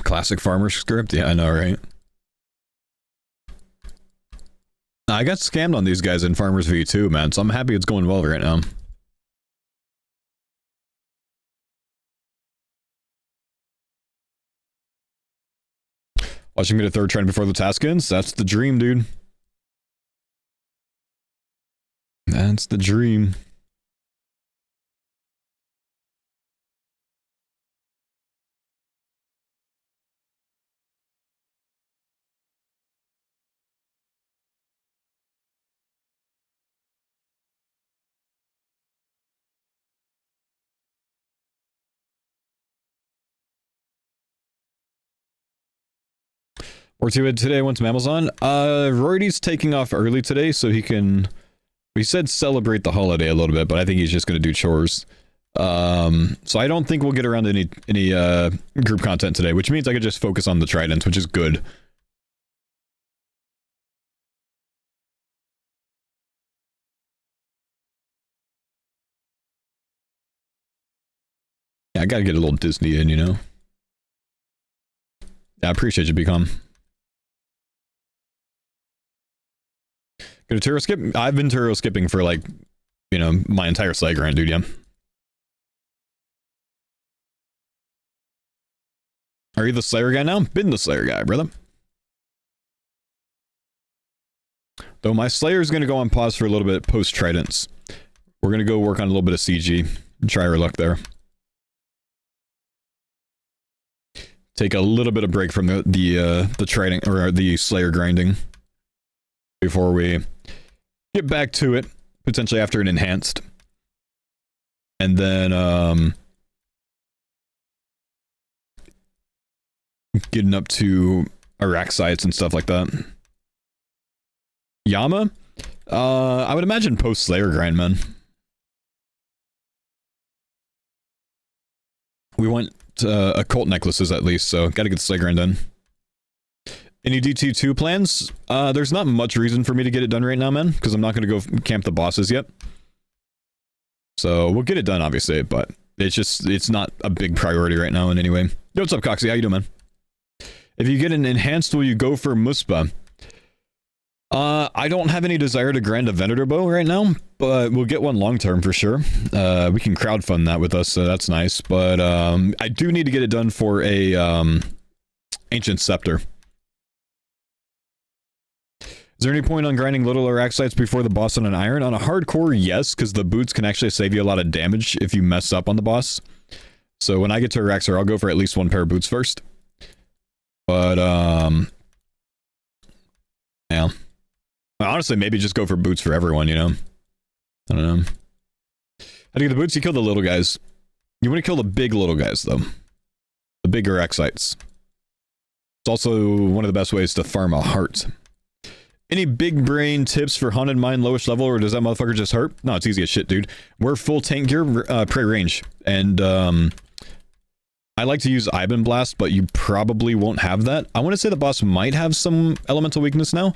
Classic farmer script? Yeah, I know, right? I got scammed on these guys in Farmers V2, man, so I'm happy it's going well right now. Watching me get a 3rd trident before the task ends? That's the dream, dude. That's the dream. Or two today, went to Amazon. Rory's taking off early today, so he can... We said celebrate the holiday a little bit, but I think he's just going to do chores. So I don't think we'll get around to any group content today, which means I could just focus on the tridents, which is good. Yeah, I gotta get a little Disney in, you know? Yeah, I appreciate you, Becom. Gonna Turo skip? I've been Turo skipping for like, you know, my entire Slay grind, dude, yeah. Are you the Slayer guy now? Been the Slayer guy, brother. Though my Slayer's gonna go on pause for a little bit post Tridents. We're gonna go work on a little bit of CG. Try our luck there. Take a little bit of break from the Trident or the Slayer grinding before we get back to it, potentially after an enhanced. And then getting up to Iraq sites and stuff like that. Yama? I would imagine post Slayer grind, man. We want occult necklaces at least, so gotta get Slayer grind done. Any DT2 plans? There's not much reason for me to get it done right now, man, because I'm not gonna go camp the bosses yet. So we'll get it done, obviously, but it's not a big priority right now in any way. Yo, what's up, Coxie? How you doing, man? If you get an enhanced, will you go for Muspa? I don't have any desire to grind a Venator bow right now, but we'll get one long term for sure. We can crowdfund that with us, so that's nice. But I do need to get it done for a Ancient Scepter. Is there any point on grinding little Araxites before the boss on an iron? On a hardcore, yes, because the boots can actually save you a lot of damage if you mess up on the boss. So when I get to Araxar, I'll go for at least one pair of boots first. But, yeah. Honestly, maybe just go for boots for everyone, you know? I don't know. How do you get the boots? You kill the little guys. You want to kill the big little guys, though. The bigger Araxites. It's also one of the best ways to farm a heart. Any big brain tips for Haunted Mine lowest level, or does that motherfucker just hurt? No, it's easy as shit, dude. We're full tank gear, prey range, and I like to use Iban Blast, but you probably won't have that. I want to say the boss might have some elemental weakness now.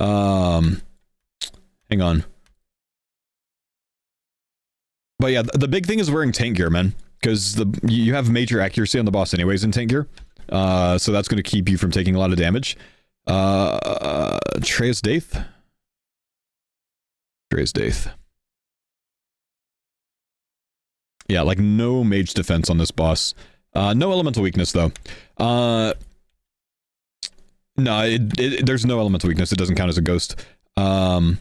Hang on. But yeah, the big thing is wearing tank gear, man, because you have major accuracy on the boss anyways in tank gear, so that's going to keep you from taking a lot of damage. Trey's Daith. Yeah, like no mage defense on this boss. No elemental weakness though. No, there's no elemental weakness. It doesn't count as a ghost. But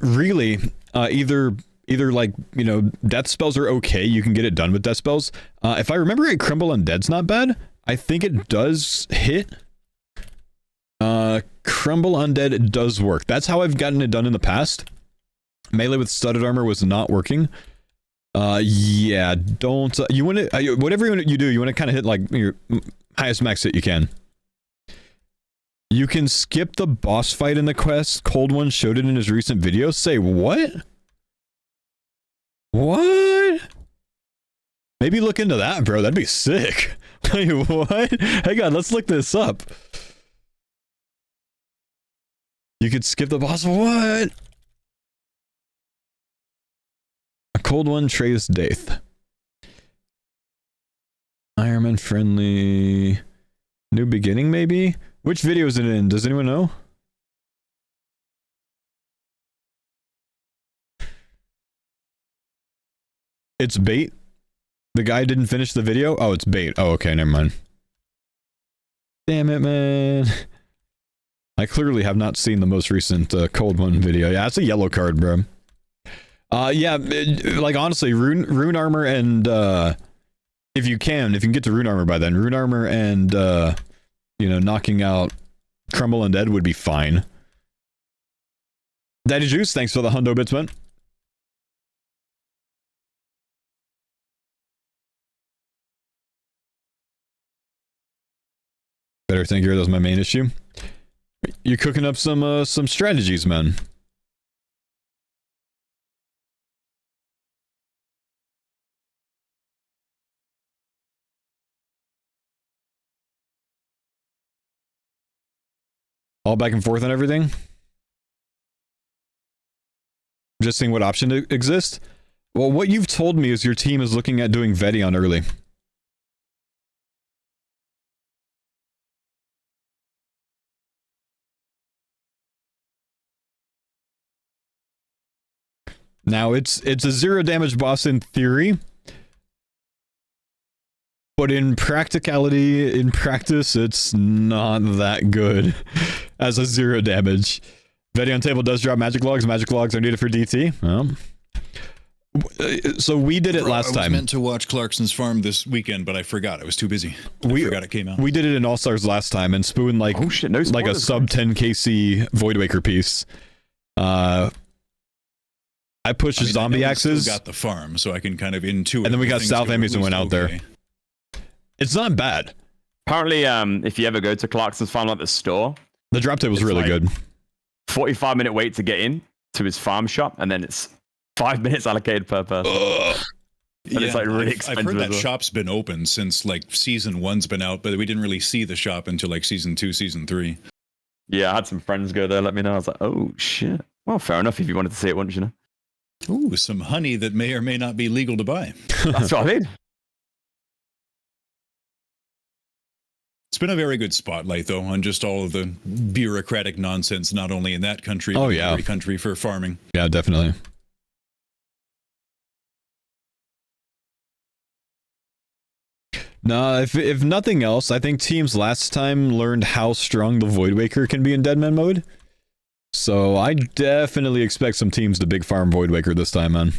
really, either like, you know, death spells are okay. You can get it done with death spells. If I remember right, Crumble Undead's not bad. I think it does hit. Crumble Undead does work. That's how I've gotten it done in the past. Melee with studded armor was not working. Yeah, don't... you want to... whatever you do, you want to kind of hit, like, your highest max hit you can. You can skip the boss fight in the quest. Cold One showed it in his recent video. Say what? What? Maybe look into that, bro. That'd be sick. Wait, what? Hang on, let's look this up. You could skip the boss. What? A Cold One Trey's Daith. Ironman friendly. New beginning, maybe? Which video is it in? Does anyone know? It's bait. The guy didn't finish the video? Oh, it's bait. Oh, okay, never mind. Damn it, man. I clearly have not seen the most recent Cold One video. Yeah, it's a yellow card, bro. Yeah, like honestly, rune armor and if you can get to rune armor by then, rune armor and you know, knocking out Crumble Undead would be fine. Daddy Juice, thanks for the hundo bits, man. Better think here, that's my main issue. You're cooking up some strategies, man. All back and forth on everything? Just seeing what option exists? Well, what you've told me is your team is looking at doing Vedi on early. Now, it's a 0 damage boss in theory, but in practicality, in practice, it's not that good as a 0 damage. Vedi on table does drop magic logs. Magic logs are needed for DT. So we did it last time.
I was meant to watch Clarkson's Farm this weekend, but I forgot. I was too busy. I forgot it came out.
We did it in Allstars last time and Spoon like,
oh shit, no
like a sub 10 KC Voidwaker piece. I pushed zombie axes.
Got the farm, so I can kind of intuit.
And then we got South Amies and went out there. It's not bad.
Apparently, if you ever go to Clarkson's Farm, like the store,
the drop table was really good.
45-minute wait to get in to his farm shop, and then it's 5 minutes allocated per person. And it's like really expensive.
I've heard that shop's been open since like season 1's been out, but we didn't really see the shop until like season 2, season 3.
Yeah, I had some friends go there, let me know. I was like, oh shit. Well, fair enough if you wanted to see it once, you know.
Ooh, some honey that may or may not be legal to buy.
That's what I mean.
It's been a very good spotlight, though, on just all of the bureaucratic nonsense, not only in that country, but in every country for farming.
Yeah, definitely. No, if nothing else, I think teams last time learned how strong the Void Waker can be in Deadman mode. So I definitely expect some teams to big farm Void Waker this time, man.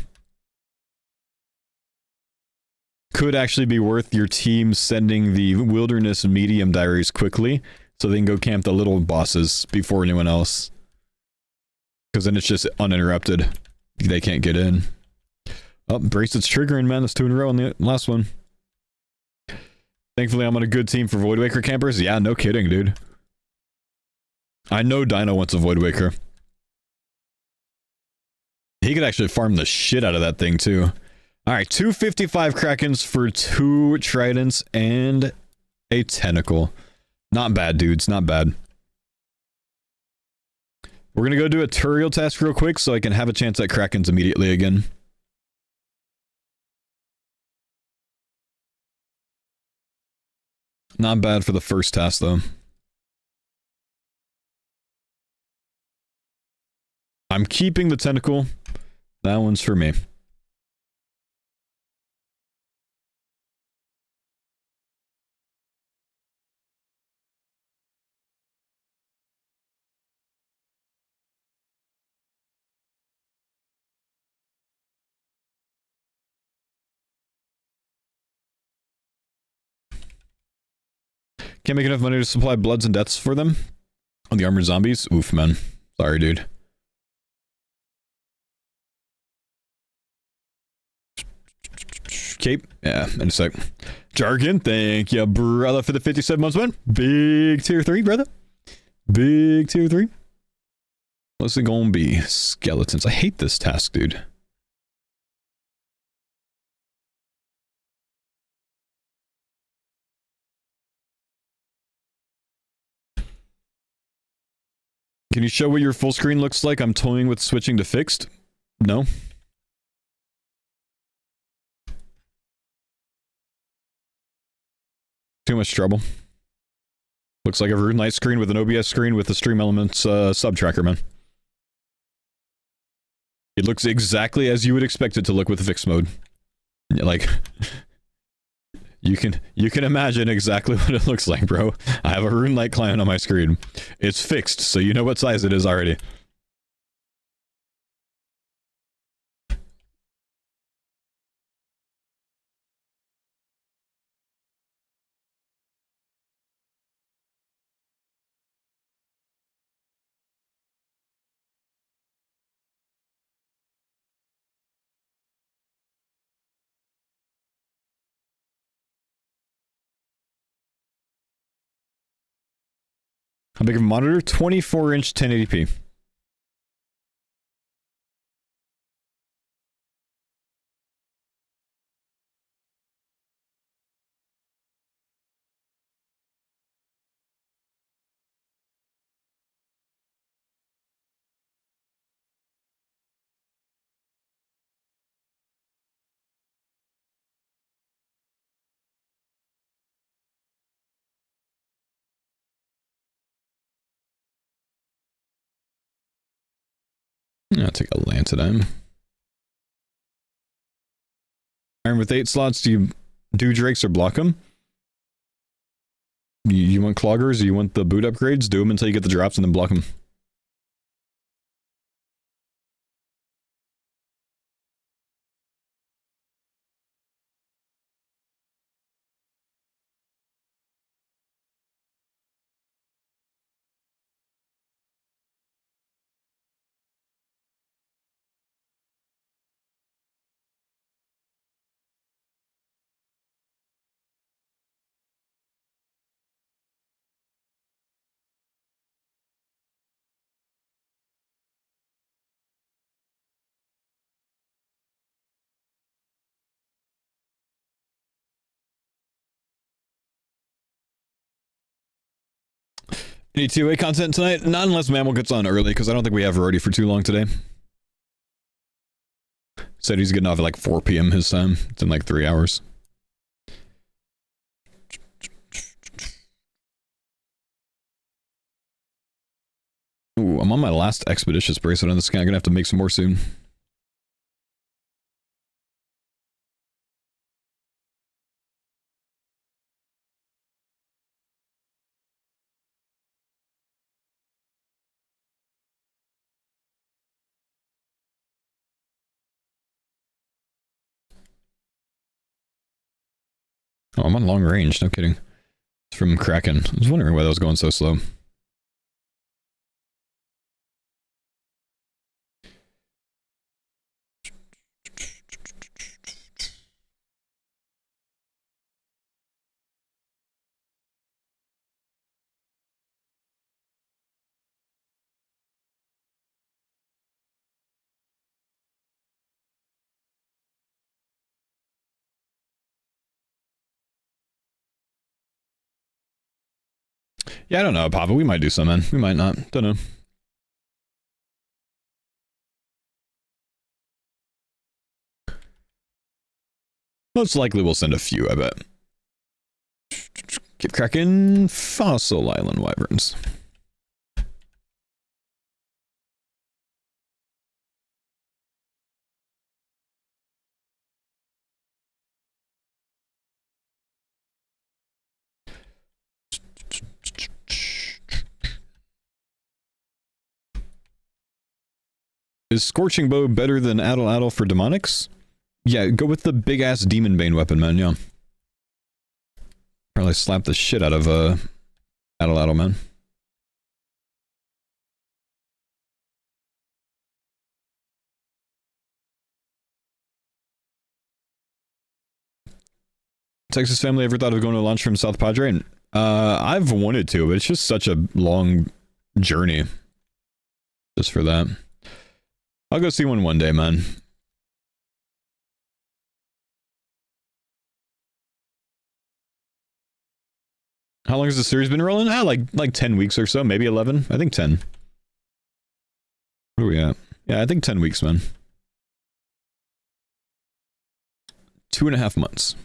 Could actually be worth your team sending the Wilderness Medium Diaries quickly, so they can go camp the little bosses before anyone else. Because then it's just uninterrupted. They can't get in. Oh, Bracelet's triggering, man. That's 2 in a row on the last one. Thankfully, I'm on a good team for Void Waker campers. Yeah, no kidding, dude. I know Dino wants a Void Waker. He could actually farm the shit out of that thing, too. Alright, 255 Krakens for 2 Tridents and a Tentacle. Not bad, dudes. Not bad. We're gonna go do a tutorial task real quick so I can have a chance at Krakens immediately again. Not bad for the first task, though. I'm keeping the Tentacle. That one's for me. Can't make enough money to supply bloods and deaths for them? On the armored zombies? Oof, man. Sorry, dude. Cape? Yeah, in a sec. Jargon, thank you, brother, for the 57 months, man. Big tier 3, brother. Big tier 3. What's it gonna be? Skeletons. I hate this task, dude. Can you show what your full screen looks like? I'm toying with switching to fixed. No. Too much trouble. Looks like a Rune Light screen with an OBS screen with the Stream Elements sub tracker, man. It looks exactly as you would expect it to look with fixed mode. Like, you can imagine exactly what it looks like, bro. I have a Rune Light client on my screen. It's fixed, so you know what size it is already. How big of a monitor? 24-inch 1080p. I'll take a Lantidime. Iron with 8 slots, do you do Drakes or block them? You want Cloggers or you want the boot upgrades? Do them until you get the drops and then block them. Any 2A content tonight? Not unless Mammal gets on early, because I don't think we have Rody for too long today. Said he's getting off at like 4 p.m. his time. It's in like 3 hours. Ooh, I'm on my last Expeditious bracelet on this guy. I'm gonna have to make some more soon. Oh, I'm on long range, no kidding. It's from Kraken. I was wondering why that was going so slow. Yeah, I don't know, Papa. We might do some, man. We might not. Don't know. Most likely we'll send a few, I bet. Keep cracking Fossil Island Wyverns. Is Scorching Bow better than Addle Addle for demonics? Yeah, go with the big-ass Demon Bane weapon, man, yeah. Probably slap the shit out of, Addle Addle, man. Texas family ever thought of going to launch from South Padre? I've wanted to, but it's just such a long journey. Just for that. I'll go see one day, man. How long has the series been rolling? Like 10 weeks or so, maybe 11. I think 10. Where are we at? Yeah, I think 10 weeks, man. 2.5 months.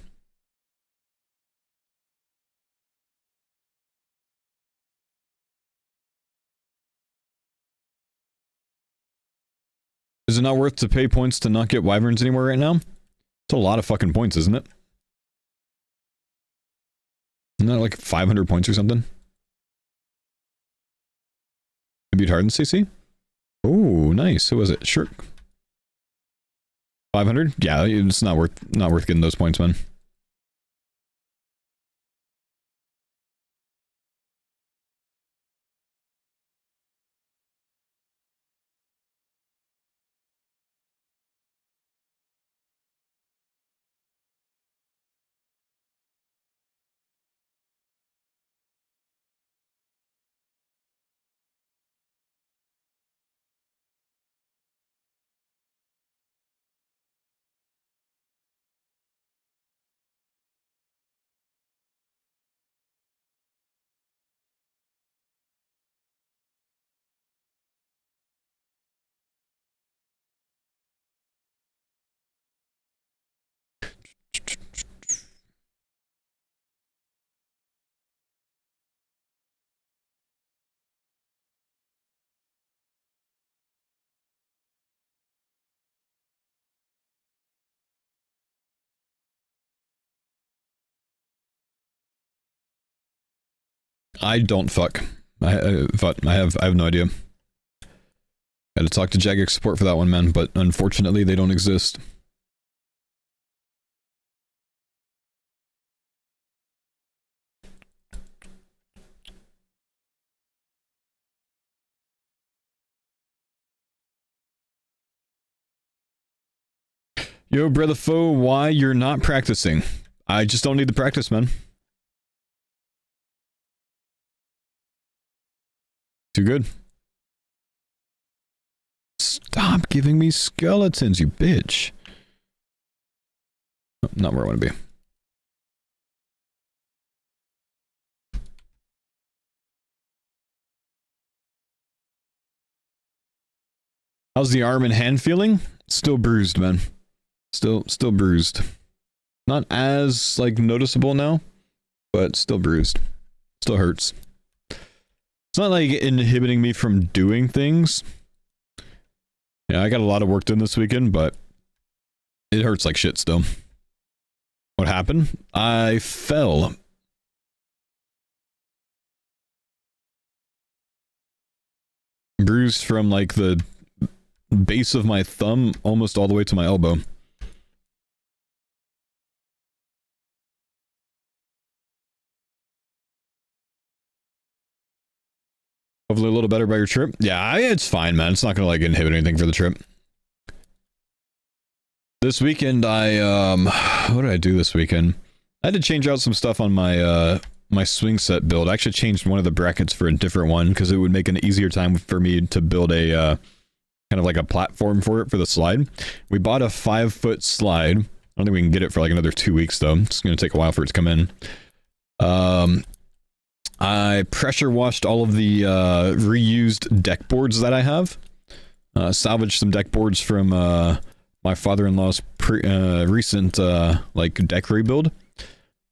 Is it not worth to pay points to not get wyverns anymore right now? It's a lot of fucking points, isn't it? Isn't that like 500 points or something? You beat Harden, CC? Oh, nice. Who was it? Shirk. 500? Yeah, it's not worth getting those points, man. I don't fuck. I have no idea. Had to talk to Jagex support for that one, man, but unfortunately they don't exist. Yo, brother Faux, why you're not practicing? I just don't need the practice, man. Too good. Stop giving me skeletons, you bitch. Oh, not where I want to be. How's the arm and hand feeling? Still bruised, man. Still bruised. Not as like noticeable now, but still bruised. Still hurts. It's not like inhibiting me from doing things. Yeah, I got a lot of work done this weekend, but it hurts like shit still. What happened? I fell. Bruised from like the base of my thumb almost all the way to my elbow. Hopefully a little better by your trip. Yeah, it's fine, man. It's not gonna like inhibit anything for the trip. This weekend, what did I do this weekend? I had to change out some stuff on my my swing set build. I actually changed one of the brackets for a different one because it would make an easier time for me to build a kind of like a platform for it for the slide. We bought a 5-foot slide. I don't think we can get it for like another 2 weeks though. It's gonna take a while for it to come in. I pressure washed all of the reused deck boards that I have. Salvaged some deck boards from my father-in-law's recent like deck rebuild,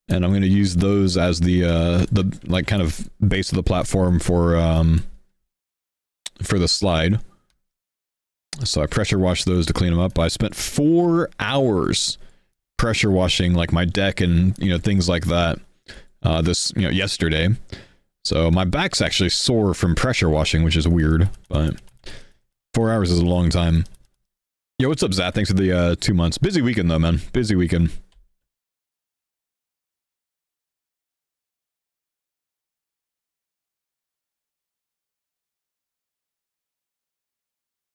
and I'm going to use those as the like kind of base of the platform for the slide. So I pressure washed those to clean them up. I spent 4 hours pressure washing like my deck and things like that. This yesterday. So my back's actually sore from pressure washing, which is weird, but 4 hours is a long time. Yo, what's up, Zat? Thanks for the 2 months. Busy weekend though, man. Busy weekend.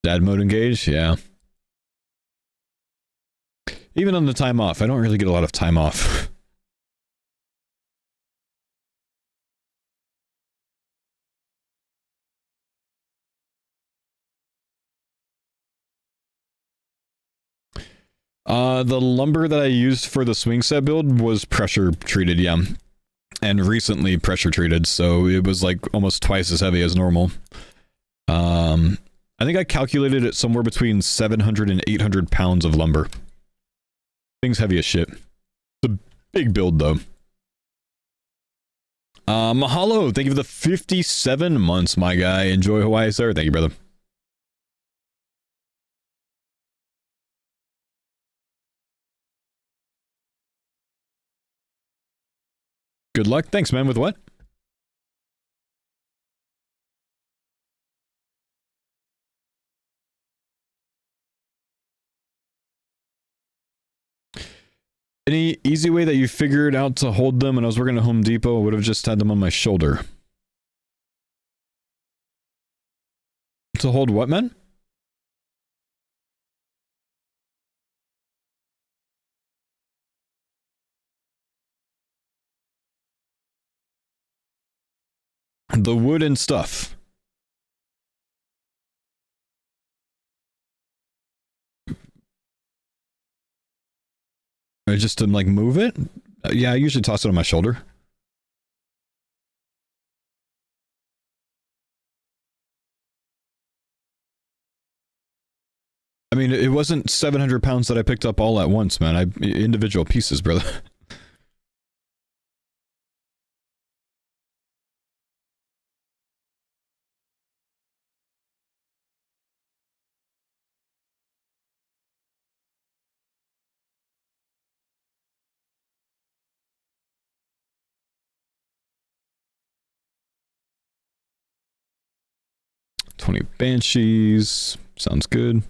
Dad mode engaged? Yeah. Even on the time off, I don't really get a lot of time off. The lumber that I used for the swing set build was pressure treated, yeah. And recently pressure treated, so it was like almost twice as heavy as normal. I think I calculated it somewhere between 700 and 800 pounds of lumber. Thing's heavy as shit. It's a big build though. Mahalo, thank you for the 57 months, my guy. Enjoy Hawaii, sir. Thank you, brother. Good luck. Thanks, man. With what? Any easy way that you figured out to hold them when I was working at Home Depot? I would have just had them on my shoulder. To hold what, man? The wood and stuff. Or just to like move it? Yeah, I usually toss it on my shoulder. I mean, it wasn't 700 pounds that I picked up all at once, man. Individual pieces, brother. $20 Banshees. Sounds good.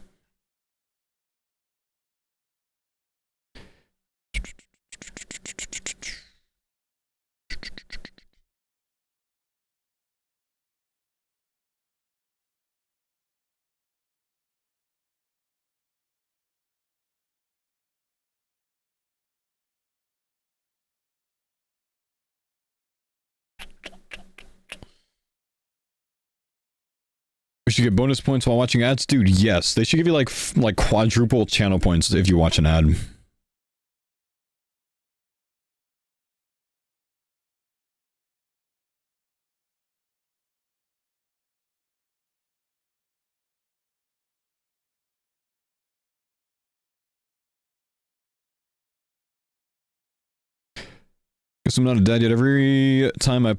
We should get bonus points while watching ads? Dude, yes. They should give you like quadruple channel points if you watch an ad. Guess I'm not a dad yet. Every time I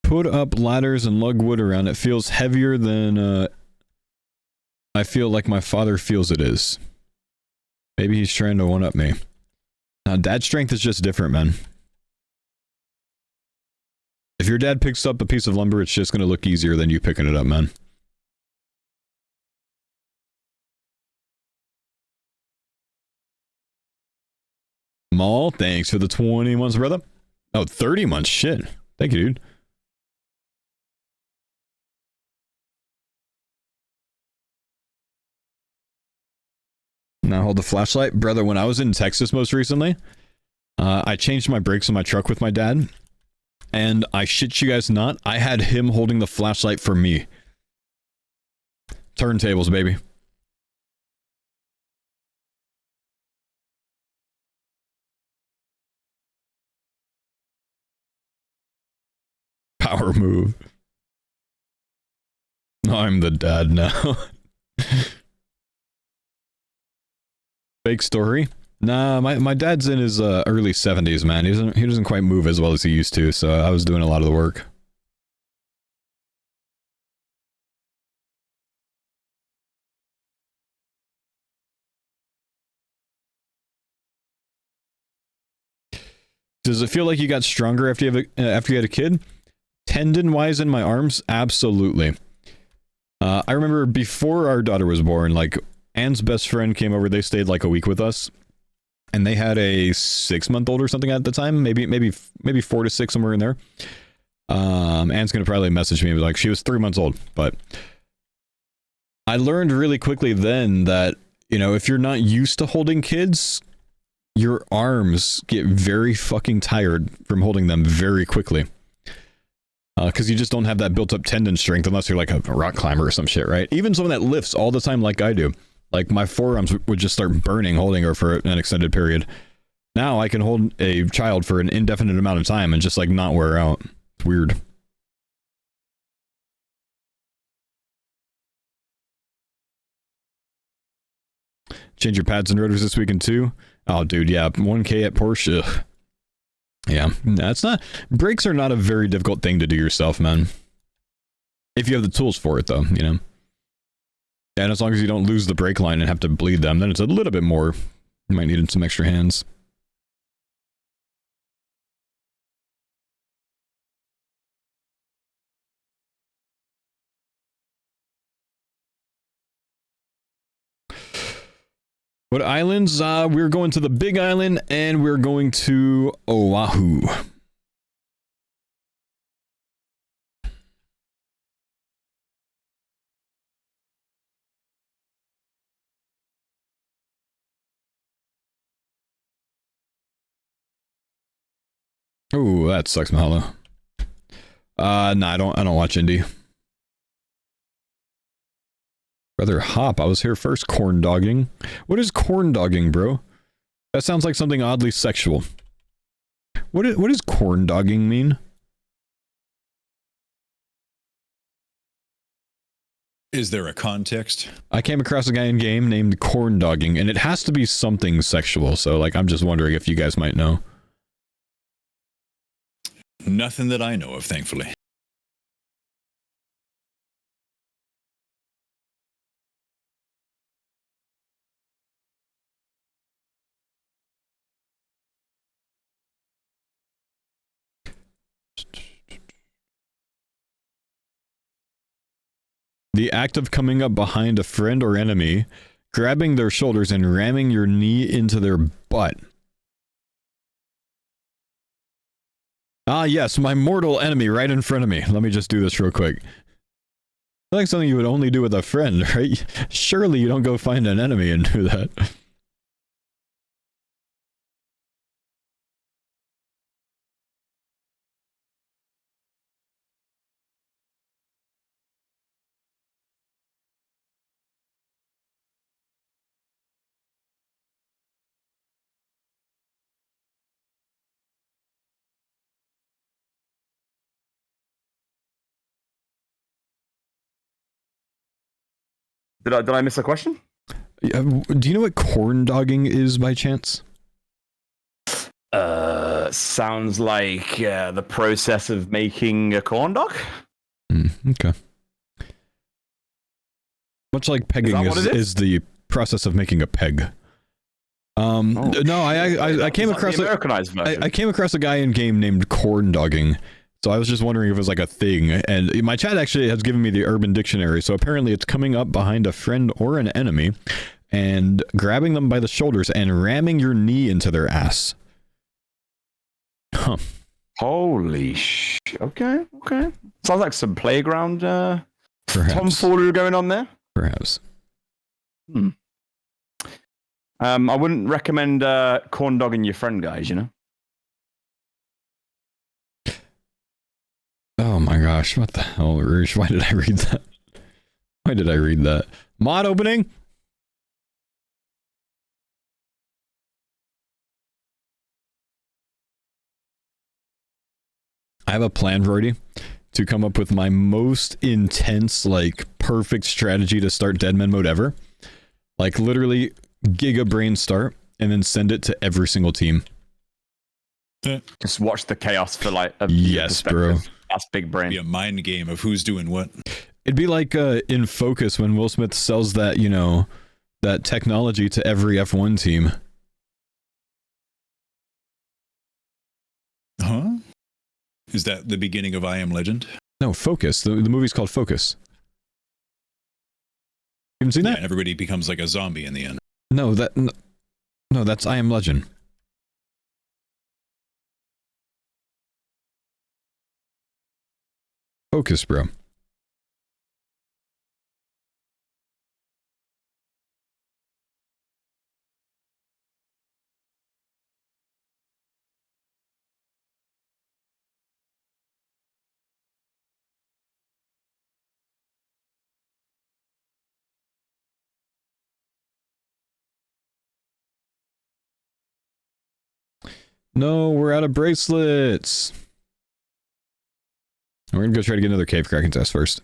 put up ladders and lug wood around, it feels heavier than I feel like my father feels it is. Maybe he's trying to one-up me. Dad strength is just different, man. If your dad picks up a piece of lumber, it's just going to look easier than you picking it up, man. Maul, thanks for the 20 months, brother. Oh, 30 months, shit. Thank you, dude. Now hold the flashlight. Brother, when I was in Texas most recently, I changed my brakes on my truck with my dad. And I shit you guys not, I had him holding the flashlight for me. Turntables, baby. Power move. I'm the dad now. Fake story? Nah, my dad's in his early 70s, man. He doesn't quite move as well as he used to, so I was doing a lot of the work. Does it feel like you got stronger after you had a kid? Tendon-wise in my arms? Absolutely. I remember before our daughter was born, like, Anne's best friend came over, they stayed like a week with us. And they had a 6-month-old or something at the time, maybe 4 to 6, somewhere in there. Anne's gonna probably message me, like, she was 3 months old. But I learned really quickly then that, you know, if you're not used to holding kids, your arms get very fucking tired from holding them very quickly. Because you just don't have that built-up tendon strength unless you're like a rock climber or some shit, right? Even someone that lifts all the time like I do. Like, my forearms would just start burning holding her for an extended period. Now I can hold a child for an indefinite amount of time and just, like, not wear out. It's weird. Change your pads and rotors this weekend too? Oh, dude, yeah. 1K at Porsche. Ugh. Yeah, that's not... Brakes are not a very difficult thing to do yourself, man. If you have the tools for it, though, you know? And as long as you don't lose the brake line and have to bleed them, then it's a little bit more. You might need some extra hands. What islands? We're going to the Big Island, and we're going to Oahu. Oh, that sucks, Mahalo. Nah, I don't watch indie. Brother Hop, I was here first. Corn dogging. What is corn dogging, bro? That sounds like something oddly sexual. What does corn dogging mean?
Is there a context?
I came across a guy in game named corn dogging, and it has to be something sexual. So, like, I'm just wondering if you guys might know.
Nothing that I know of, thankfully.
The act of coming up behind a friend or enemy, grabbing their shoulders and ramming your knee into their butt. Ah, yes, my mortal enemy right in front of me. Let me just do this real quick. Like something you would only do with a friend, right? Surely you don't go find an enemy and do that.
Did I miss a question?
Do you know what corn dogging is by chance?
Sounds like the process of making a corn dog.
Okay. Much like pegging is the process of making a peg. No, I came across I came across a guy in game named corn dogging. So I was just wondering if it was like a thing, and my chat actually has given me the Urban Dictionary, so apparently it's coming up behind a friend or an enemy, and grabbing them by the shoulders and ramming your knee into their ass. Huh.
Holy sh... Okay. Sounds like some playground tomfoolery going on there.
Perhaps.
I wouldn't recommend corn dogging your friend, guys, you know?
Oh my gosh, what the hell, Rouge? Why did I read that? Why did I read that? Mod opening? I have a plan, Brody, to come up with my most intense, like, perfect strategy to start Deadman mode ever. Like, literally, giga brain start, and then send it to every single team.
Just watch the chaos for, like, a
yes, bro.
That's big brain.
It'd be a mind game of who's doing what.
It'd be like in Focus when Will Smith sells that, you know, that technology to every F1 team.
Huh? Is that the beginning of I Am Legend?
No, Focus. The movie's called Focus. You haven't seen that?
And everybody becomes like a zombie in the end.
No, that's I Am Legend. Focus, bro. No, we're out of bracelets. We're gonna go try to get another cave Kraken test first.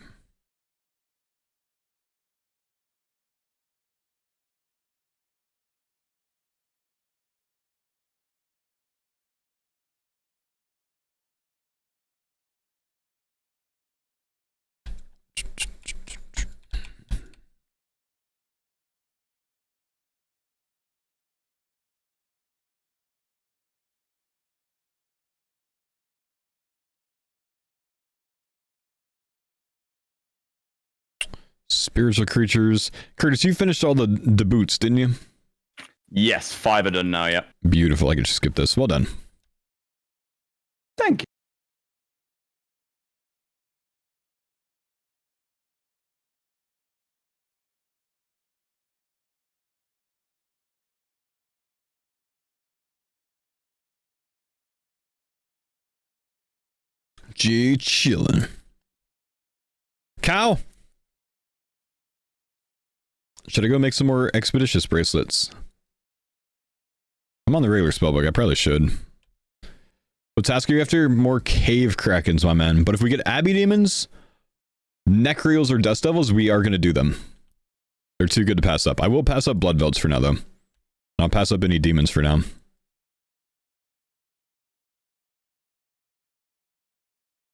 Spiritual creatures. Curtis, you finished all the boots, didn't you?
Yes, 5 are done now, yeah.
Beautiful. I can just skip this. Well done.
Thank you.
G chillin'. Cow! Should I go make some more expeditious bracelets? I'm on the regular spellbook. I probably should. What task are you after? More cave krakens, my man. But if we get Abbey demons, Necreals, or Dust Devils, we are going to do them. They're too good to pass up. I will pass up Blood Velds for now, though. I'll pass up any demons for now.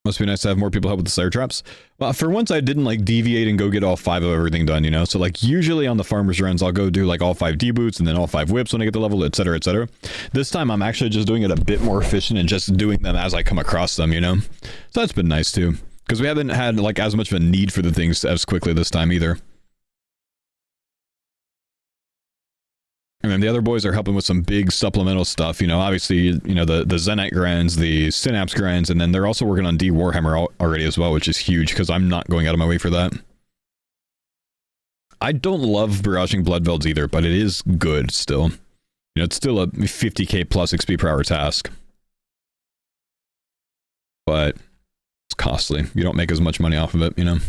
Must be nice to have more people help with the Slayer traps. Well, for once I didn't like deviate and go get all 5 of everything done, you know? So like usually on the farmer's runs, I'll go do like all 5 D-boots and then all 5 whips when I get the level, etc, etc. This time I'm actually just doing it a bit more efficient and just doing them as I come across them, you know? So that's been nice too. Because we haven't had like as much of a need for the things as quickly this time either. And then the other boys are helping with some big supplemental stuff, you know, obviously, you know, the Zenite grinds, the Synapse grinds, and then they're also working on D Warhammer already as well, which is huge because I'm not going out of my way for that. I don't love barraging Blood Velds either, but it is good still. You know, it's still a 50k plus XP per hour task. But it's costly. You don't make as much money off of it, you know.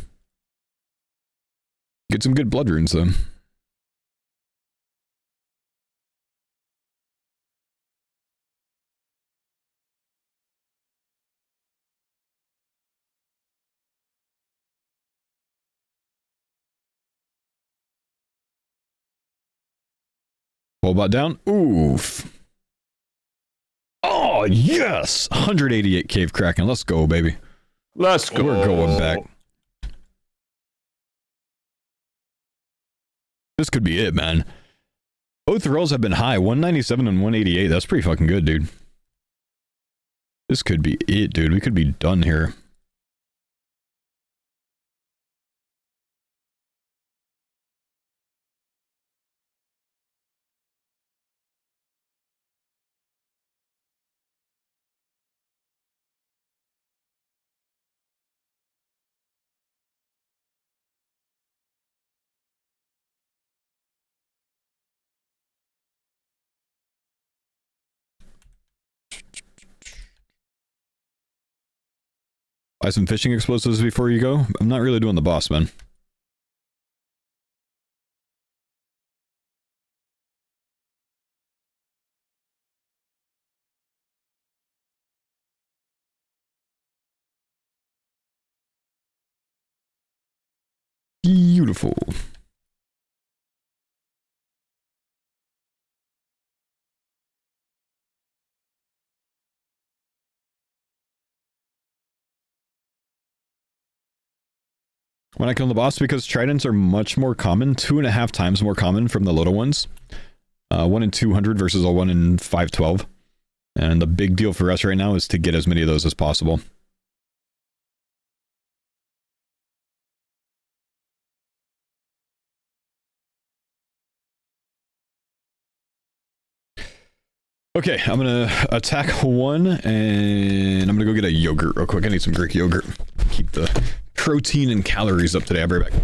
Get some good blood runes though. Pull bot down. Oof. Oh! Oh, yes! 188 Cave Kraken. Let's go, baby.
Let's go.
We're going back. This could be it, man. Both rolls have been high. 197 and 188. That's pretty fucking good, dude. This could be it, dude. We could be done here. Buy some fishing explosives before you go. I'm not really doing the boss, man. Beautiful. When I kill the boss, because tridents are much more common, 2.5 times more common from the little ones. 1 in 200 versus a 1 in 512. And the big deal for us right now is to get as many of those as possible. Okay, I'm gonna attack one, and I'm gonna go get a yogurt real quick. I need some Greek yogurt. Keep the protein and calories up today. I'll be right back.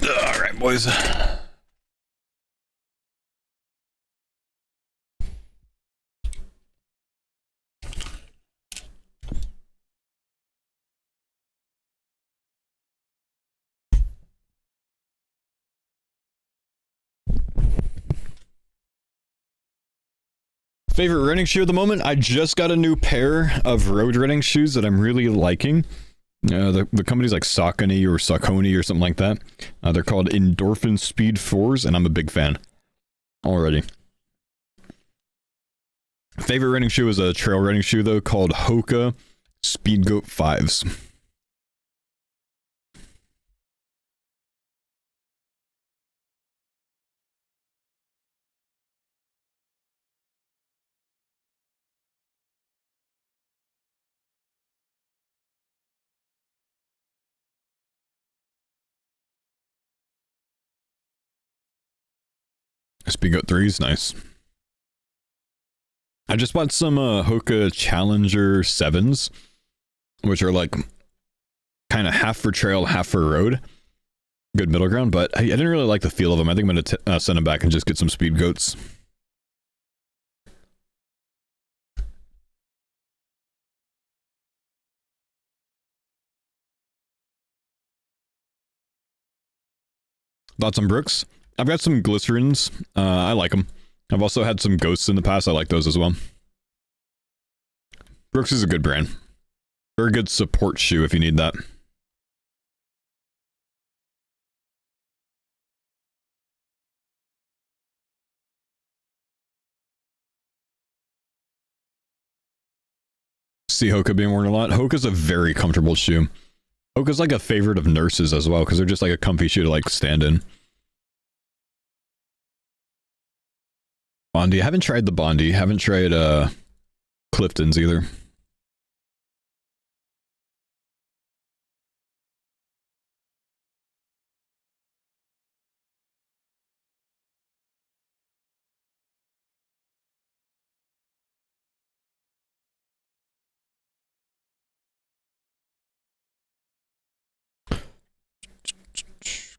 All right, boys. Favorite running shoe at the moment? I just got a new pair of road running shoes that I'm really liking. The company's like Saucony or Saucony or something like that. They're called Endorphin Speed 4s, and I'm a big fan already. Favorite running shoe is a trail running shoe, though, called Hoka Speed Goat 5s. Speed Goat 3s, nice. I just bought some Hoka Challenger 7s, which are like kind of half for trail, half for road. Good middle ground, but I didn't really like the feel of them. I think I'm going to send them back and just get some speed goats. Thoughts on Brooks? I've got some glycerins. I like them. I've also had some ghosts in the past. I like those as well. Brooks is a good brand. Very good support shoe if you need that. See Hoka being worn a lot. Hoka's a very comfortable shoe. Hoka's like a favorite of nurses as well because they're just like a comfy shoe to like stand in. Bondi. I haven't tried the Bondi. Haven't tried Clifton's either.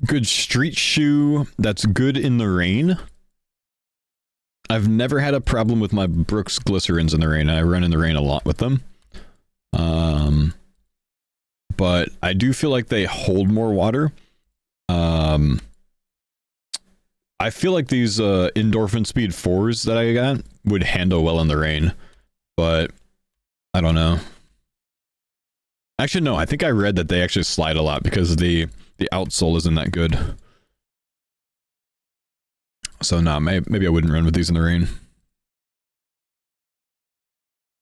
Good street shoe that's good in the rain. I've never had a problem with my Brooks glycerins in the rain. I run in the rain a lot with them. But I do feel like they hold more water. I feel like these endorphin speed 4s that I got would handle well in the rain. But I don't know. Actually, no, I think I read that they actually slide a lot because the outsole isn't that good. So nah, maybe I wouldn't run with these in the rain.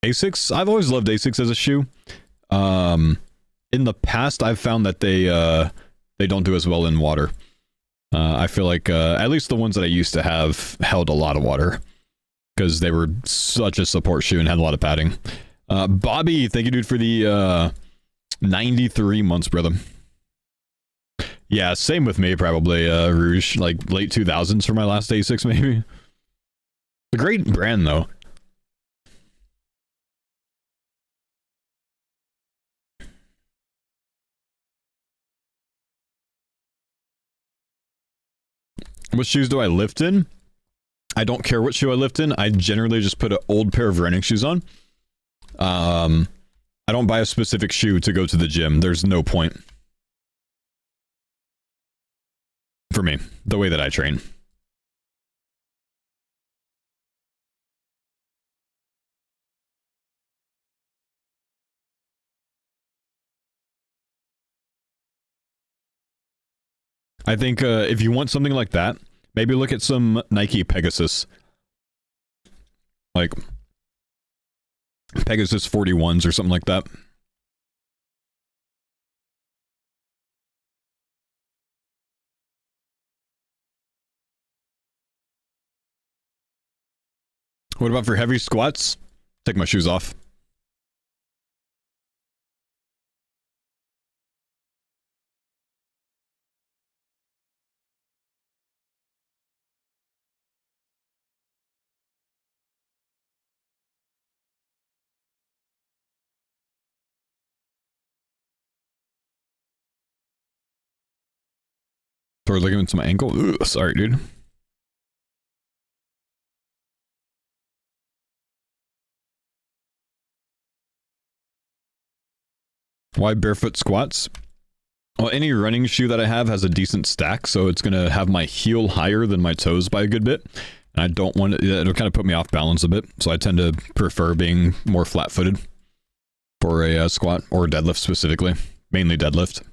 Asics, I've always loved Asics as a shoe. In the past, I've found that they don't do as well in water. I feel like at least the ones that I used to have held a lot of water because they were such a support shoe and had a lot of padding. Bobby, thank you, dude, for the 93 months, brother. Yeah, same with me, probably, Rouge. Like, late 2000s for my last Asics, maybe. It's a great brand, though. What shoes do I lift in? I don't care what shoe I lift in. I generally just put an old pair of running shoes on. I don't buy a specific shoe to go to the gym. There's no point. For me, the way that I train. I think if you want something like that, maybe look at some Nike Pegasus. Like Pegasus 41s or something like that. What about for heavy squats? Take my shoes off. Throw ligaments to my ankle. Ugh, sorry, dude. Why barefoot squats? Well, any running shoe that I have has a decent stack, so it's going to have my heel higher than my toes by a good bit. And I don't want it, it'll kind of put me off balance a bit, so I tend to prefer being more flat-footed for a squat or deadlift specifically, mainly deadlift.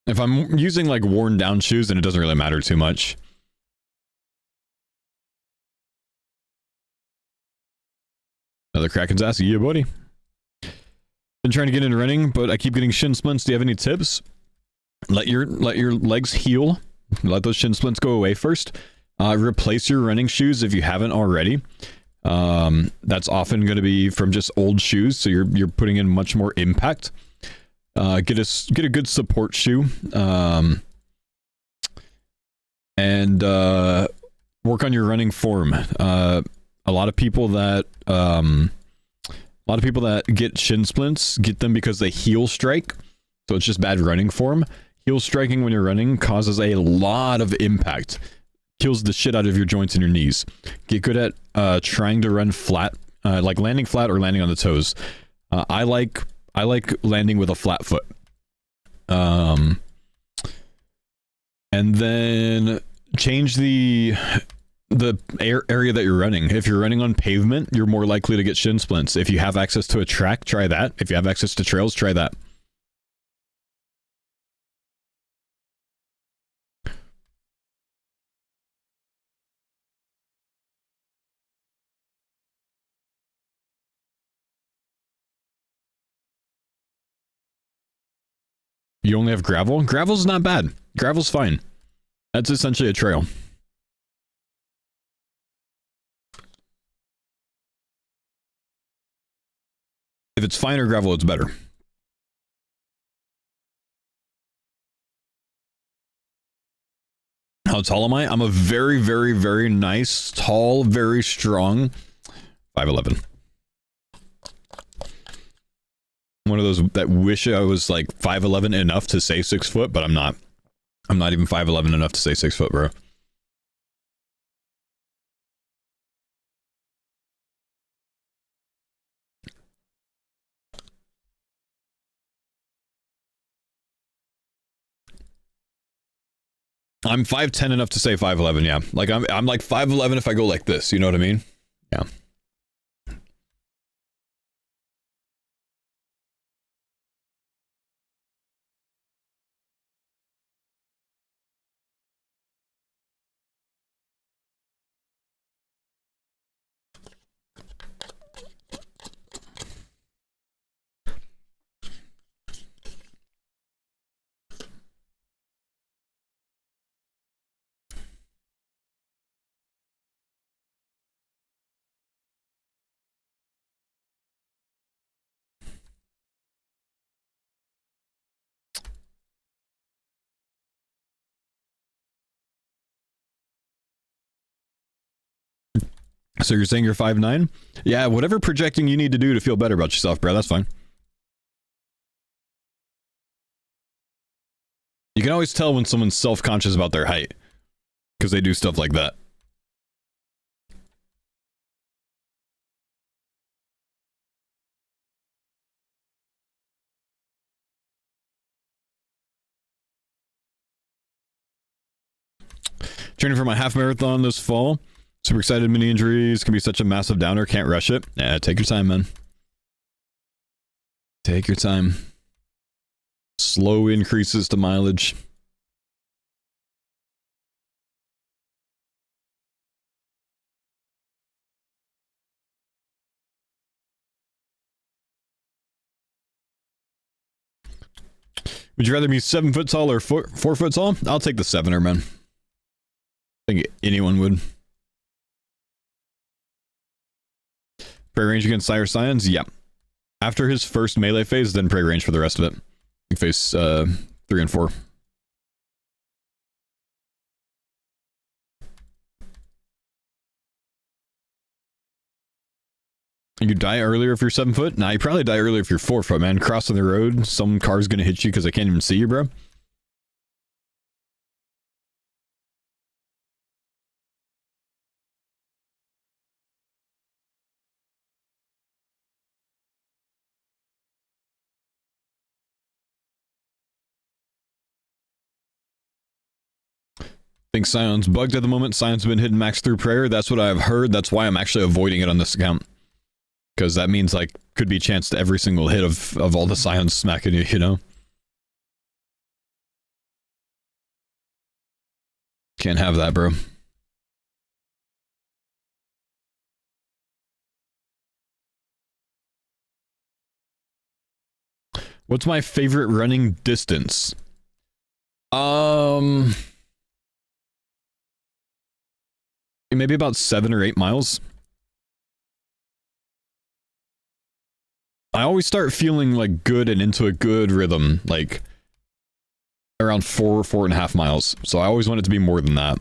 If I'm using like worn down shoes, then it doesn't really matter too much. Another Kraken's ass, yeah, buddy. Been trying to get into running, but I keep getting shin splints. Do you have any tips? Let your legs heal. Let those shin splints go away first. Replace your running shoes if you haven't already. That's often going to be from just old shoes, so you're putting in much more impact. Get a good support shoe. And work on your running form. A lot of people that A lot of people that get shin splints get them because they heel strike, so it's just bad running form. Heel striking when you're running causes a lot of impact, kills the shit out of your joints and your knees. Get good at trying to run flat, like landing flat or landing on the toes. I like landing with a flat foot. And then change the area that you're running. If you're running on pavement, you're more likely to get shin splints. If you have access to a track, try that. If you have access to trails, try that. You only have gravel? Gravel's not bad. Gravel's fine. That's essentially a trail. If it's finer gravel, it's better. How tall am I? I'm a very, very, very nice, tall, very strong 5'11". One of those that wish I was like 5'11" enough to say 6 foot, but I'm not. I'm not even 5'11" enough to say 6 foot, bro. I'm 5'10" enough to say 5'11", yeah. Like I'm like 5'11" if I go like this, you know what I mean? Yeah. So you're saying you're 5'9"? Yeah, whatever projecting you need to do to feel better about yourself, bro, that's fine. You can always tell when someone's self-conscious about their height, because they do stuff like that. Training for my half marathon this fall. Super excited. Mini injuries can be such a massive downer. Can't rush it. Yeah, take your time, man. Take your time. Slow increases to mileage. Would you rather be 7 foot tall or 4 foot tall? I'll take the 7er, man. I think anyone would. Prey range against Sire Scions? Yeah. After his first melee phase, then prey range for the rest of it. Phase 3 and 4. You die earlier if you're 7 foot? Nah, you probably die earlier if you're 4 foot, man. Crossing the road, some car's gonna hit you because they can't even see you, bro. I think Scion's bugged at the moment. Scion's been hidden max through prayer. That's what I've heard. That's why I'm actually avoiding it on this account. Because that means, like, could be a chance to every single hit of all the Scions smacking you, you know? Can't have that, bro. What's my favorite running distance? Maybe about 7 or 8 miles. I always start feeling like good and into a good rhythm, like around 4.5 miles. So I always want it to be more than that.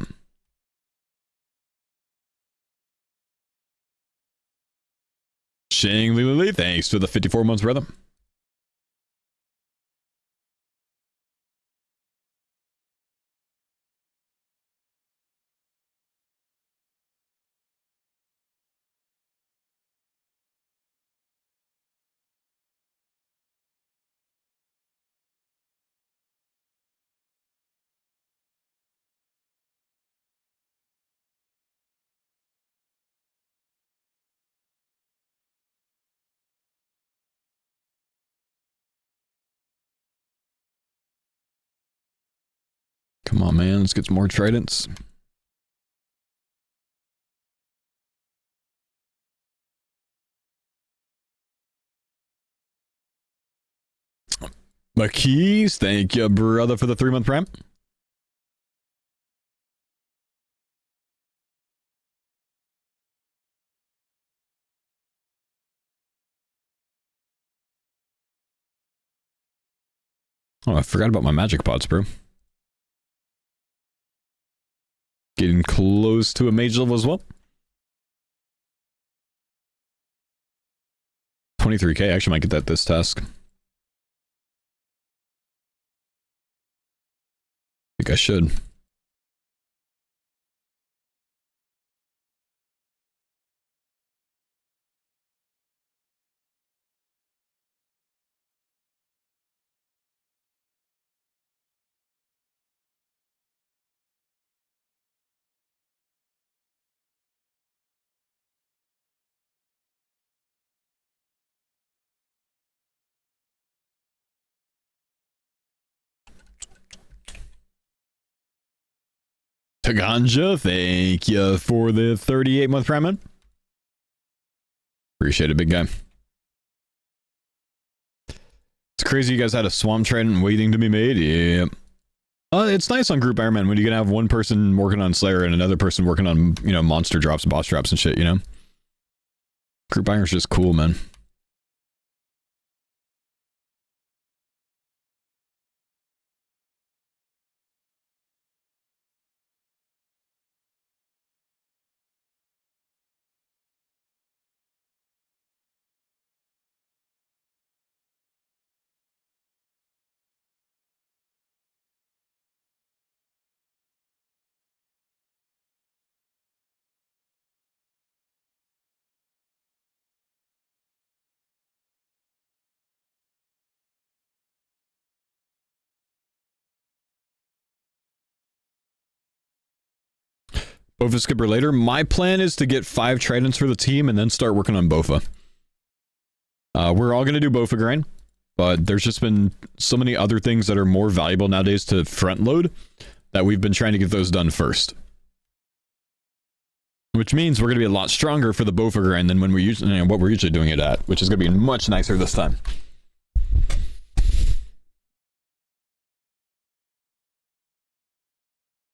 Shang Lily, thanks for the 54 months, brother. Come on, man. Let's get some more tridents. Marquise, thank you, brother, for the 3-month prime. Oh, I forgot about my magic pots, bro. Getting close to a mage level as well. 23k, I actually might get that this task. I think I should. Tagancia, thank you for the 38-month prime, man. Appreciate it, big guy. It's crazy you guys had a swamp trident waiting to be made. Yeah. It's nice on Group Iron Man when you can have one person working on Slayer and another person working on, you know, monster drops, boss drops and shit, you know? Group Iron's just cool, man. Bofa skipper later. My plan is to get 5 tridents for the team and then start working on Bofa. We're all going to do Bofa grind, but there's just been so many other things that are more valuable nowadays to front load that we've been trying to get those done first. Which means we're going to be a lot stronger for the Bofa grind than when we usually, you know, what we're usually doing it at, which is going to be much nicer this time.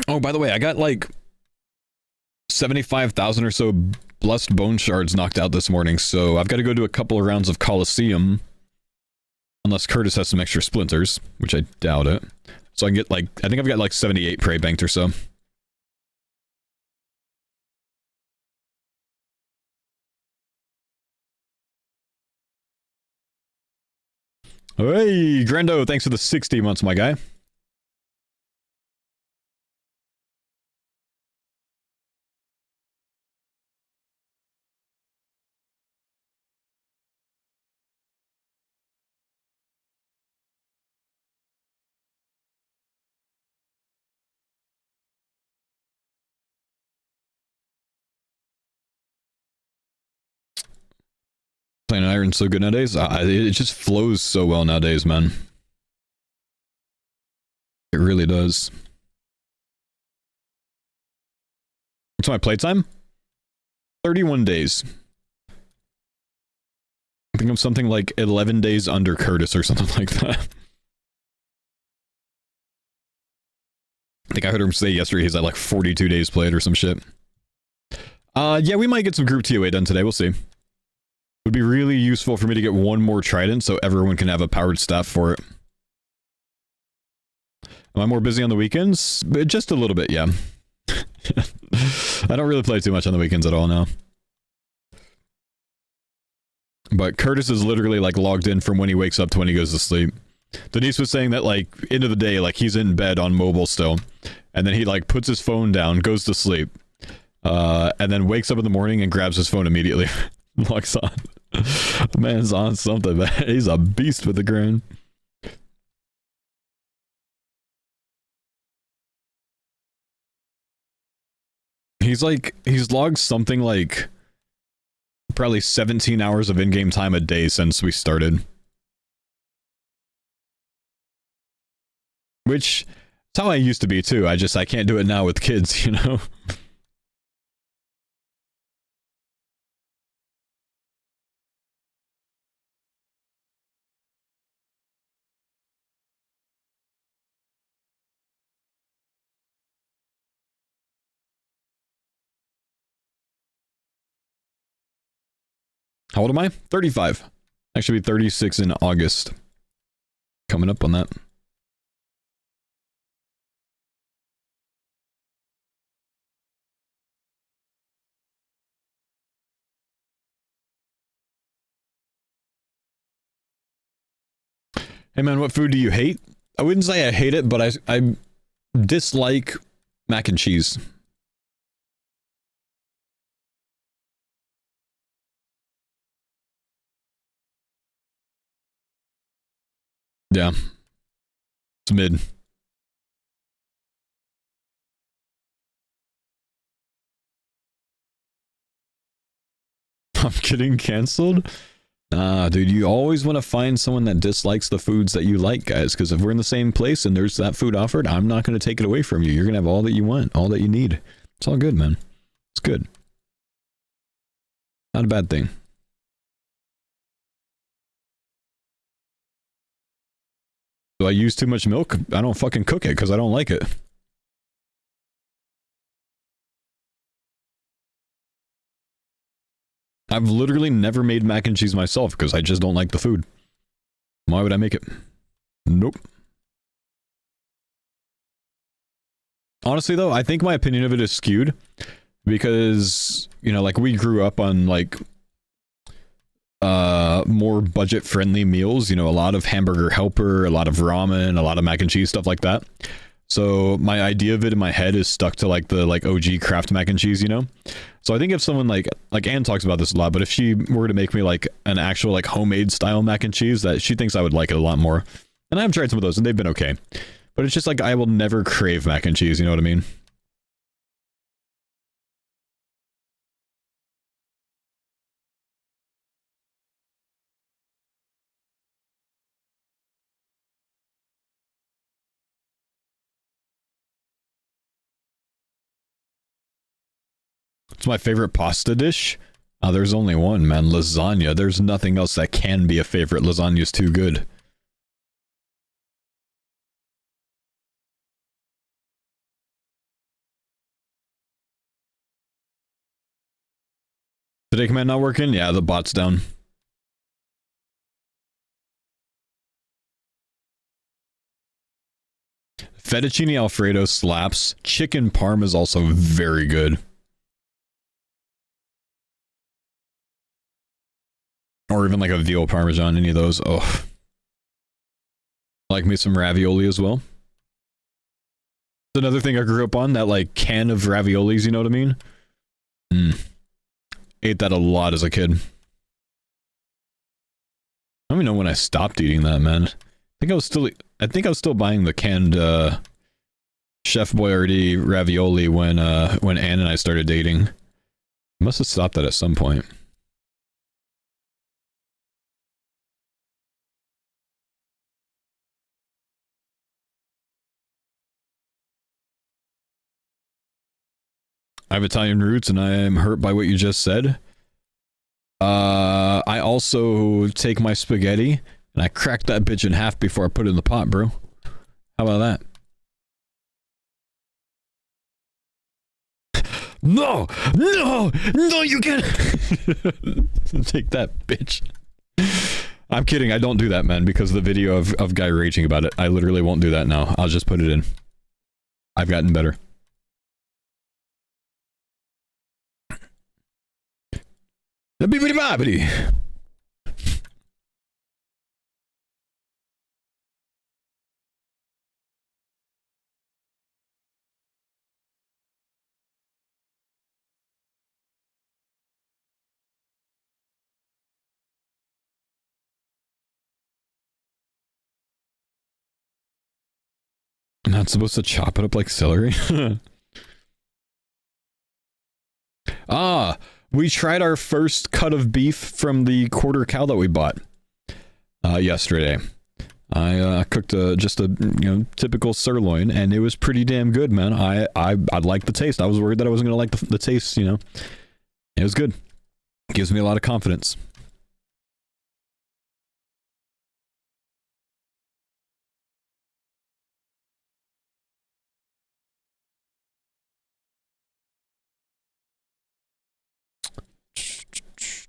Oh, by the way, I got like 75,000 or so blessed bone shards knocked out this morning, so I've got to go do a couple of rounds of Colosseum. Unless Curtis has some extra splinters, which I doubt it. So I can get like, I think I've got like 78 prey banked or so. Hey, Grando, thanks for the 60 months, my guy. Playing Iron's so good nowadays. It just flows so well nowadays, man. It really does. What's my playtime? 31 days. I think I'm something like 11 days under Curtis or something like that. I think I heard him say yesterday he's at like 42 days played or some shit. Yeah, we might get some group TOA done today. We'll see. Would be really useful for me to get one more trident so everyone can have a powered staff for it. Am I more busy on the weekends? Just a little bit, yeah. I don't really play too much on the weekends at all now. But Curtis is literally like logged in from when he wakes up to when he goes to sleep. Denise was saying that like end of the day, like he's in bed on mobile still, and then he like puts his phone down, goes to sleep, and then wakes up in the morning and grabs his phone immediately. Logs on. Man's on something, man. He's a beast with the grind. He's logged something like probably 17 hours of in-game time a day since we started. Which is how I used to be too. I can't do it now with kids, you know? How old am I? 35. Actually, 36 in August. Coming up on that. Hey man, what food do you hate? I wouldn't say I hate it, but I dislike mac and cheese. Yeah. It's mid. I'm getting canceled? Nah, dude, you always want to find someone that dislikes the foods that you like, guys, because if we're in the same place and there's that food offered, I'm not going to take it away from you. You're going to have all that you want, all that you need. It's all good, man. It's good. Not a bad thing. Do I use too much milk? I don't fucking cook it because I don't like it. I've literally never made mac and cheese myself because I just don't like the food. Why would I make it? Nope. Honestly, though, I think my opinion of it is skewed because, you know, like we grew up on like more budget-friendly meals, you know, a lot of Hamburger Helper, a lot of ramen, a lot of mac and cheese, stuff like that. So my idea of it in my head is stuck to like the OG Kraft mac and cheese, you know? So I think if someone like Anne talks about this a lot, but if she were to make me like an actual like homemade style mac and cheese, that she thinks I would like it a lot more. And I've tried some of those and they've been okay. But it's just like I will never crave mac and cheese, you know what I mean? It's my favorite pasta dish. There's only one, man. Lasagna. There's nothing else that can be a favorite. Lasagna's too good. Today command not working? Yeah, the bot's down. Fettuccine Alfredo slaps. Chicken parm is also very good. Or even like a veal parmesan, any of those. Oh. Like me some ravioli as well. It's another thing I grew up on, that like can of raviolis, you know what I mean? Ate that a lot as a kid. I don't even know when I stopped eating that, man. I think I was still buying the canned Chef Boyardee ravioli when Anne and I started dating. I must have stopped that at some point. I have Italian roots and I am hurt by what you just said. I also take my spaghetti and I crack that bitch in half before I put it in the pot, bro. How about that? No! No! No, you can't! Take that, bitch. I'm kidding, I don't do that, man, because of the video of guy raging about it. I literally won't do that now. I'll just put it in. I've gotten better. The bibbidi bobbidi. I'm not supposed to chop it up like celery. We tried our first cut of beef from the quarter cow that we bought yesterday. I cooked just a typical sirloin, and it was pretty damn good, man. I liked the taste. I was worried that I wasn't gonna like the taste. It was good. Gives me a lot of confidence.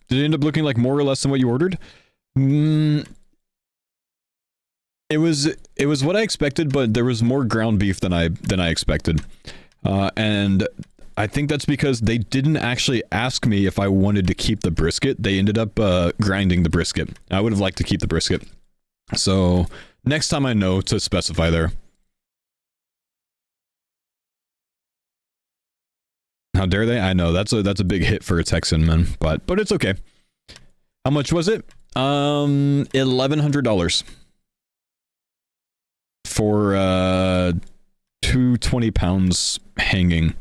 Did it end up looking like more or less than what you ordered? It was what I expected, but there was more ground beef than I expected, and I think that's because they didn't actually ask me if I wanted to keep the brisket. They ended up grinding the brisket. I would have liked to keep the brisket, so next time I know to specify there. How dare they? I know that's a big hit for a Texan, man, but it's okay. How much was it? $1,100 for 220 pounds hanging.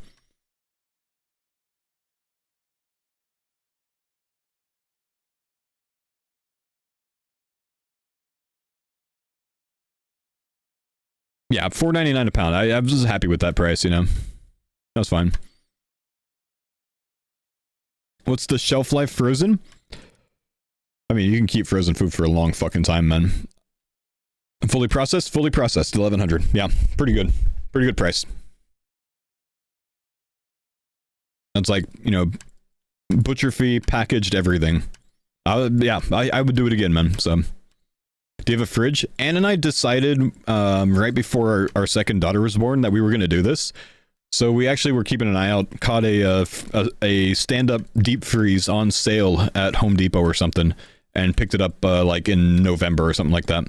Yeah, $4.99 a pound. I was happy with that price, That was fine. What's the shelf life frozen? I mean, you can keep frozen food for a long fucking time, man. Fully processed, 1100. Yeah, pretty good price. That's like, butcher fee, packaged, everything. I would do it again, man. So, do you have a fridge? Anne and I decided right before our second daughter was born that we were going to do this. So we actually were keeping an eye out, caught a stand-up deep freeze on sale at Home Depot or something, and picked it up like in November or something like that.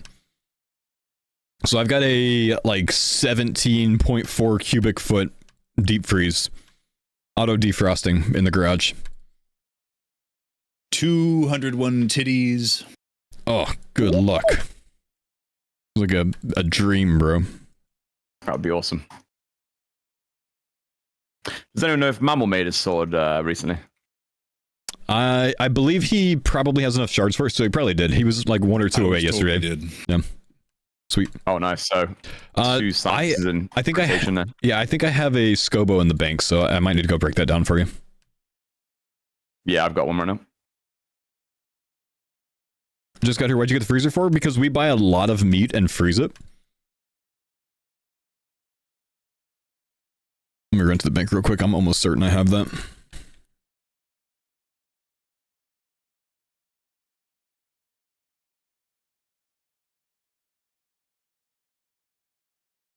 So I've got a like 17.4 cubic foot deep freeze, auto defrosting in the garage.
201 titties.
Oh, good luck. It's like a dream, bro.
That would be awesome. Does anyone know if Mammal made his sword recently?
I believe he probably has enough shards for it, so he probably did. He was like 1 or 2 away yesterday.
Did.
Yeah. Sweet.
Oh, nice. So, 2 sizes in
I think
rotation there.
Yeah, I think I have a Scobo in the bank, so I might need to go break that down for you.
Yeah, I've got one right now.
Just got here. What'd you get the freezer for? Because we buy a lot of meat and freeze it. Let me run to the bank real quick. I'm almost certain I have that.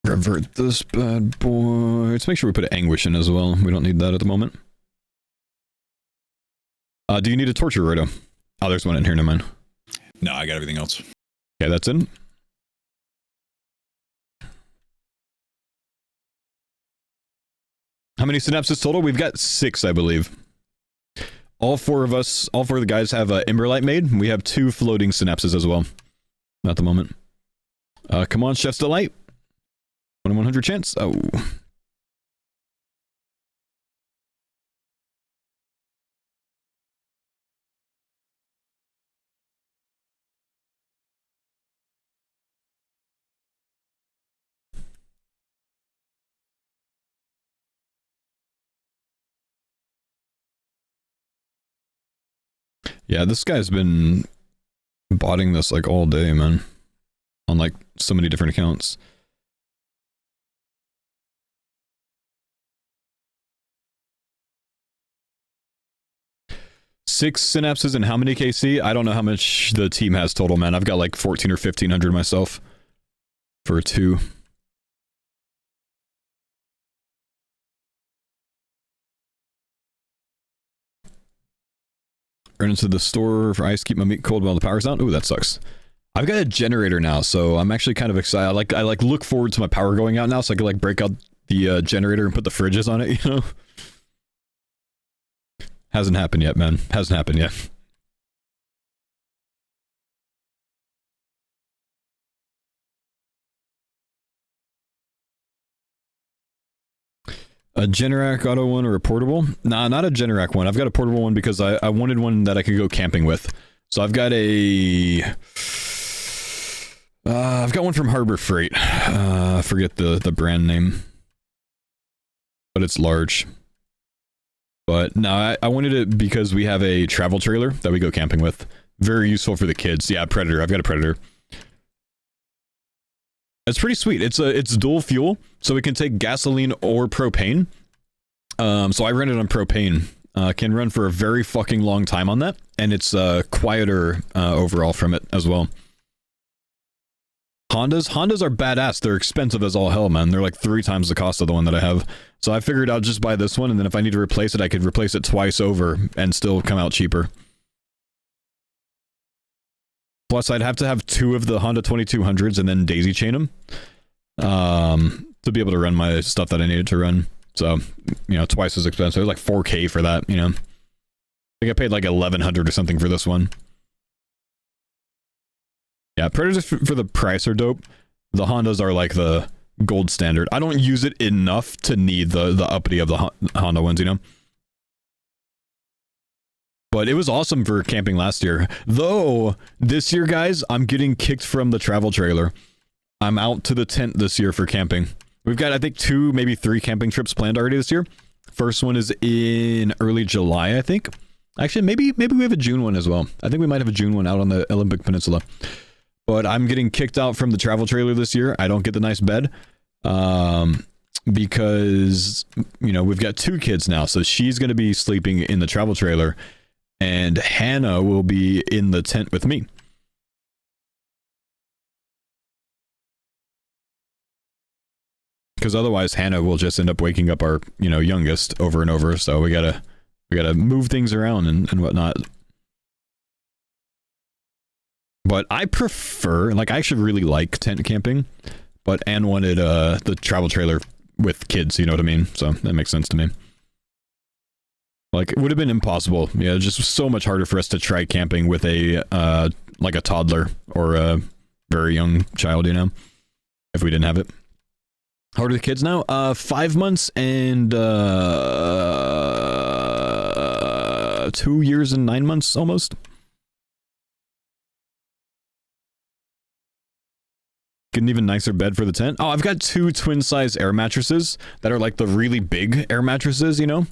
Revert this bad boy. Let's make sure we put anguish in as well. We don't need that at the moment. Do you need a torture roto? Oh, there's one in here. Never mind.
No, I got everything else.
Okay, that's in. How many synapses total? We've got 6, I believe. All 4 of the guys have Emberlight made. We have 2 floating synapses as well. At the moment. Come on, Chef's Delight. 1 in 100 chance. Oh. Yeah, this guy's been botting this like all day, man. On like so many different accounts. Six synapses and how many KC? I don't know how much the team has total, man. I've got like 14 or 1500 myself for 2. Run into the store for ice, keep my meat cold while the power's out. Ooh, that sucks. I've got a generator now, so I'm actually kind of excited. I look forward to my power going out now, so I can like break out the generator and put the fridges on it, Hasn't happened yet, man. Hasn't happened yet. A Generac auto one or a portable? Nah, not a Generac one. I've got a portable one because I wanted one that I could go camping with. So I've got one from Harbor Freight. I forget the brand name, but it's large. But no, I wanted it because we have a travel trailer that we go camping with. Very useful for the kids. Yeah, Predator. I've got a Predator. It's pretty sweet. It's dual fuel, so it can take gasoline or propane. So I ran it on propane. Can run for a very fucking long time on that, and it's quieter overall from it as well. Hondas are badass. They're expensive as all hell, man. They're like 3 times the cost of the one that I have. So I figured I'll just buy this one, and then if I need to replace it, I could replace it twice over and still come out cheaper. Plus, I'd have to have 2 of the Honda 2200s and then daisy chain them to be able to run my stuff that I needed to run. So, you know, twice as expensive. It was like $4K for that, you know. I think I paid like $1,100 or something for this one. Yeah, Predators for the price are dope. The Hondas are like the gold standard. I don't use it enough to need the uppity of the Honda ones, you know. But it was awesome for camping last year. Though, this year, guys, I'm getting kicked from the travel trailer. I'm out to the tent this year for camping. We've got, I think, 2, maybe 3 camping trips planned already this year. First one is in early July, I think. Actually, maybe we have a June one as well. I think we might have a June one out on the Olympic Peninsula. But I'm getting kicked out from the travel trailer this year. I don't get the nice bed. Because, you know, we've got 2 kids now. So she's going to be sleeping in the travel trailer. And Hannah will be in the tent with me. Because otherwise Hannah will just end up waking up our, you know, youngest over and over. So we gotta move things around and whatnot. But I prefer, like, I actually really like tent camping. But Anne wanted the travel trailer with kids, you know what I mean? So that makes sense to me. Like, it would have been impossible. Yeah, just so much harder for us to try camping with a, like a toddler or a very young child, you know, if we didn't have it. How old are the kids now? 5 months and 2 years and 9 months almost. Get an even nicer bed for the tent. Oh, I've got 2 twin-size air mattresses that are like the really big air mattresses, you know?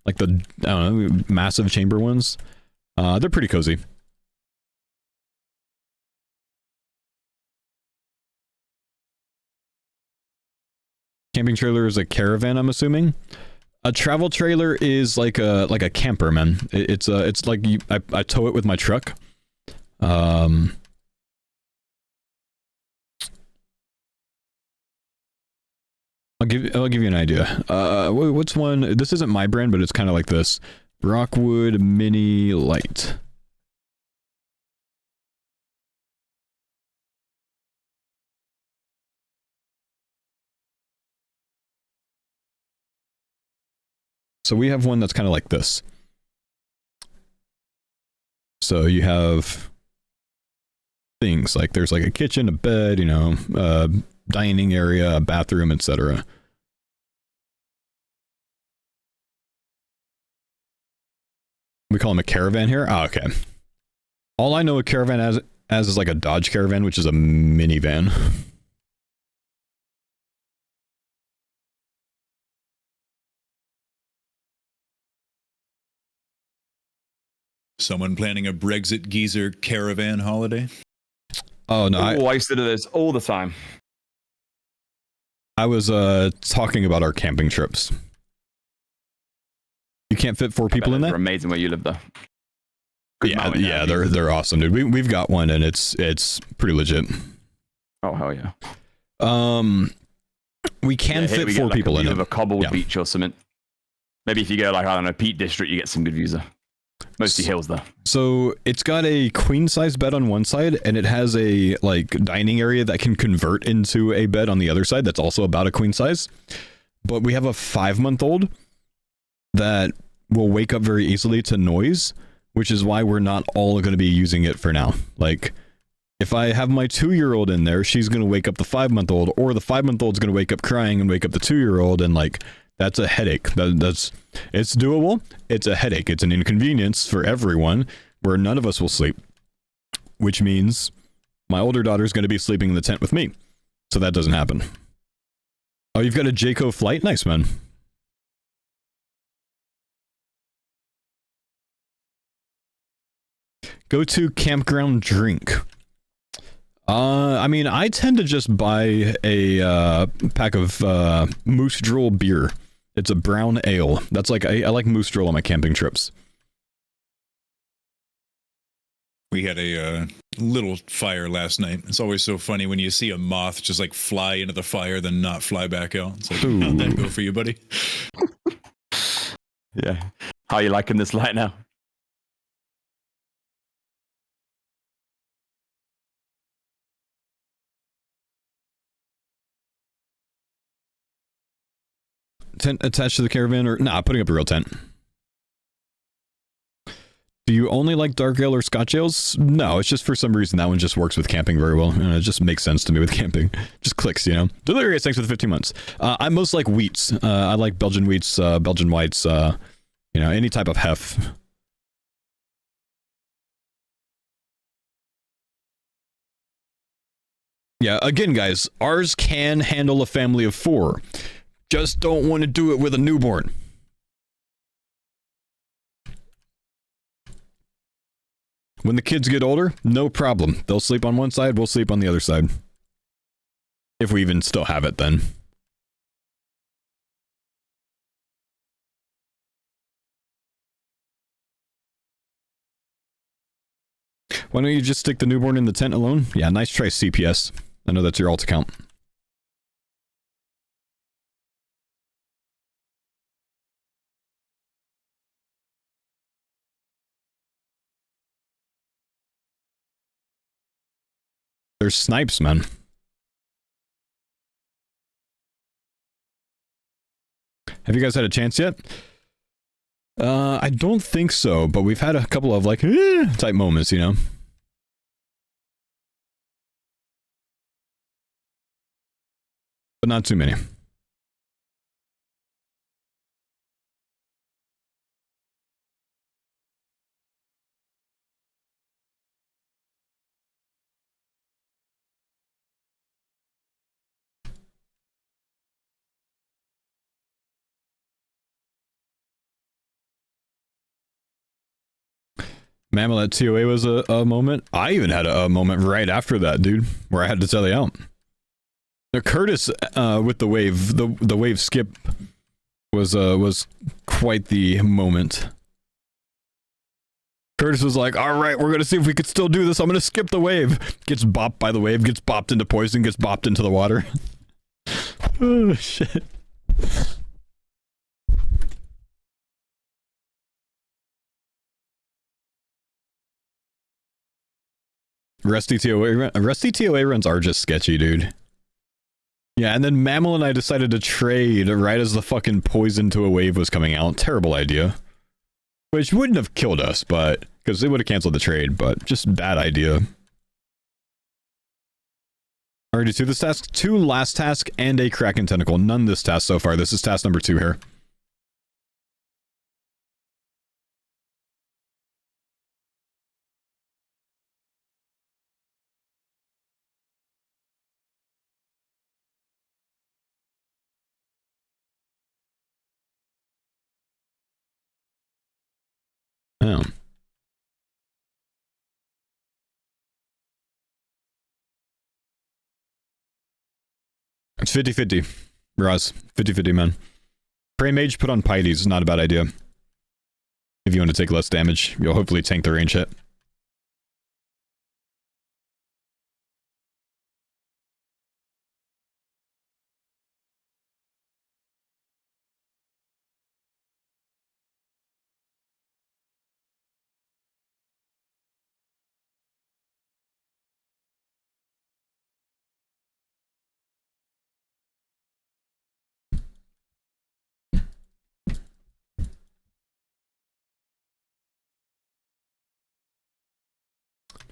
Like the, I don't know, massive chamber ones. They're pretty cozy. Camping trailer is a caravan, I'm assuming. A travel trailer is like a camper, man. It's like I tow it with my truck. I'll give you an idea. What's one? This isn't my brand, but it's kind of like this. Rockwood Mini Light. So we have one that's kind of like this. So you have things like there's like a kitchen, a bed, you know, dining area, a bathroom, etc. We call them a caravan here. Oh, okay. All I know a caravan as is like a Dodge Caravan, which is a minivan.
Someone planning a Brexit geezer caravan holiday?
Oh no!
I used to do this all the time.
I was talking about our camping trips. You can't fit 4 people in that?
They're amazing where you live, though.
Yeah, they're awesome, dude. We've got one, and it's pretty legit.
Oh hell yeah!
We can fit 4 people in it.
A cobbled beach or something. Maybe if you go like I don't know, Peak District, you get some good views there. Mostly hills though.
So it's got a queen size bed on one side, and it has a like dining area that can convert into a bed on the other side. That's also about a queen size. But we have a 5-month-old that will wake up very easily to noise, which is why we're not all going to be using it for now. Like, if I have my 2-year-old in there, she's going to wake up the 5-month-old, or the 5-month-old's going to wake up crying and wake up the 2-year-old, and like That's a headache. It's doable. It's a headache. It's an inconvenience for everyone where none of us will sleep. Which means my older daughter's going to be sleeping in the tent with me. So that doesn't happen. Oh, you've got a Jayco flight? Nice, man. Go to campground drink. I mean, I tend to just buy a pack of Moose Drool beer. It's a brown ale. That's like, I like Moose Drool on my camping trips.
We had a little fire last night. It's always so funny when you see a moth just like fly into the fire, then not fly back out. It's like, how'd that go for you, buddy?
Yeah. How are you liking this light now?
Tent attached to the caravan, or nah, putting up a real tent. Do you only like dark ale or Scotch ales? No, it's just for some reason that one just works with camping very well. And it just makes sense to me with camping. Just clicks, you know. Delirious, thanks for the 15 months. I most like wheats. I like Belgian wheats, Belgian whites, you know, any type of hef. Yeah, again, guys, ours can handle a family of 4. Just don't want to do it with a newborn. When the kids get older, no problem. They'll sleep on one side, we'll sleep on the other side. If we even still have it then. Why don't you just stick the newborn in the tent alone? Yeah, nice try, CPS. I know that's your alt account. There's snipes, man. Have you guys had a chance yet? I don't think so, but we've had a couple of like type moments, you know. But not too many. Mammal at TOA was a moment. I even had a moment right after that, dude, where I had to tell you out. Curtis with the wave skip was quite the moment. Curtis was like, all right, we're going to see if we could still do this. I'm going to skip the wave. Gets bopped by the wave, gets bopped into poison, gets bopped into the water. Oh, shit. Rusty TOA runs are just sketchy, dude. Yeah, and then Mammal and I decided to trade right as the fucking poison to a wave was coming out. Terrible idea. Which wouldn't have killed us, but... because they would have canceled the trade, but just bad idea. Already 2 this task, 2 last task, and a Kraken Tentacle. None this task so far. This is task number 2 here. Oh. It's 50-50. Roz, 50-50, man. Prey Mage put on Pites is not a bad idea. If you want to take less damage, you'll hopefully tank the range hit.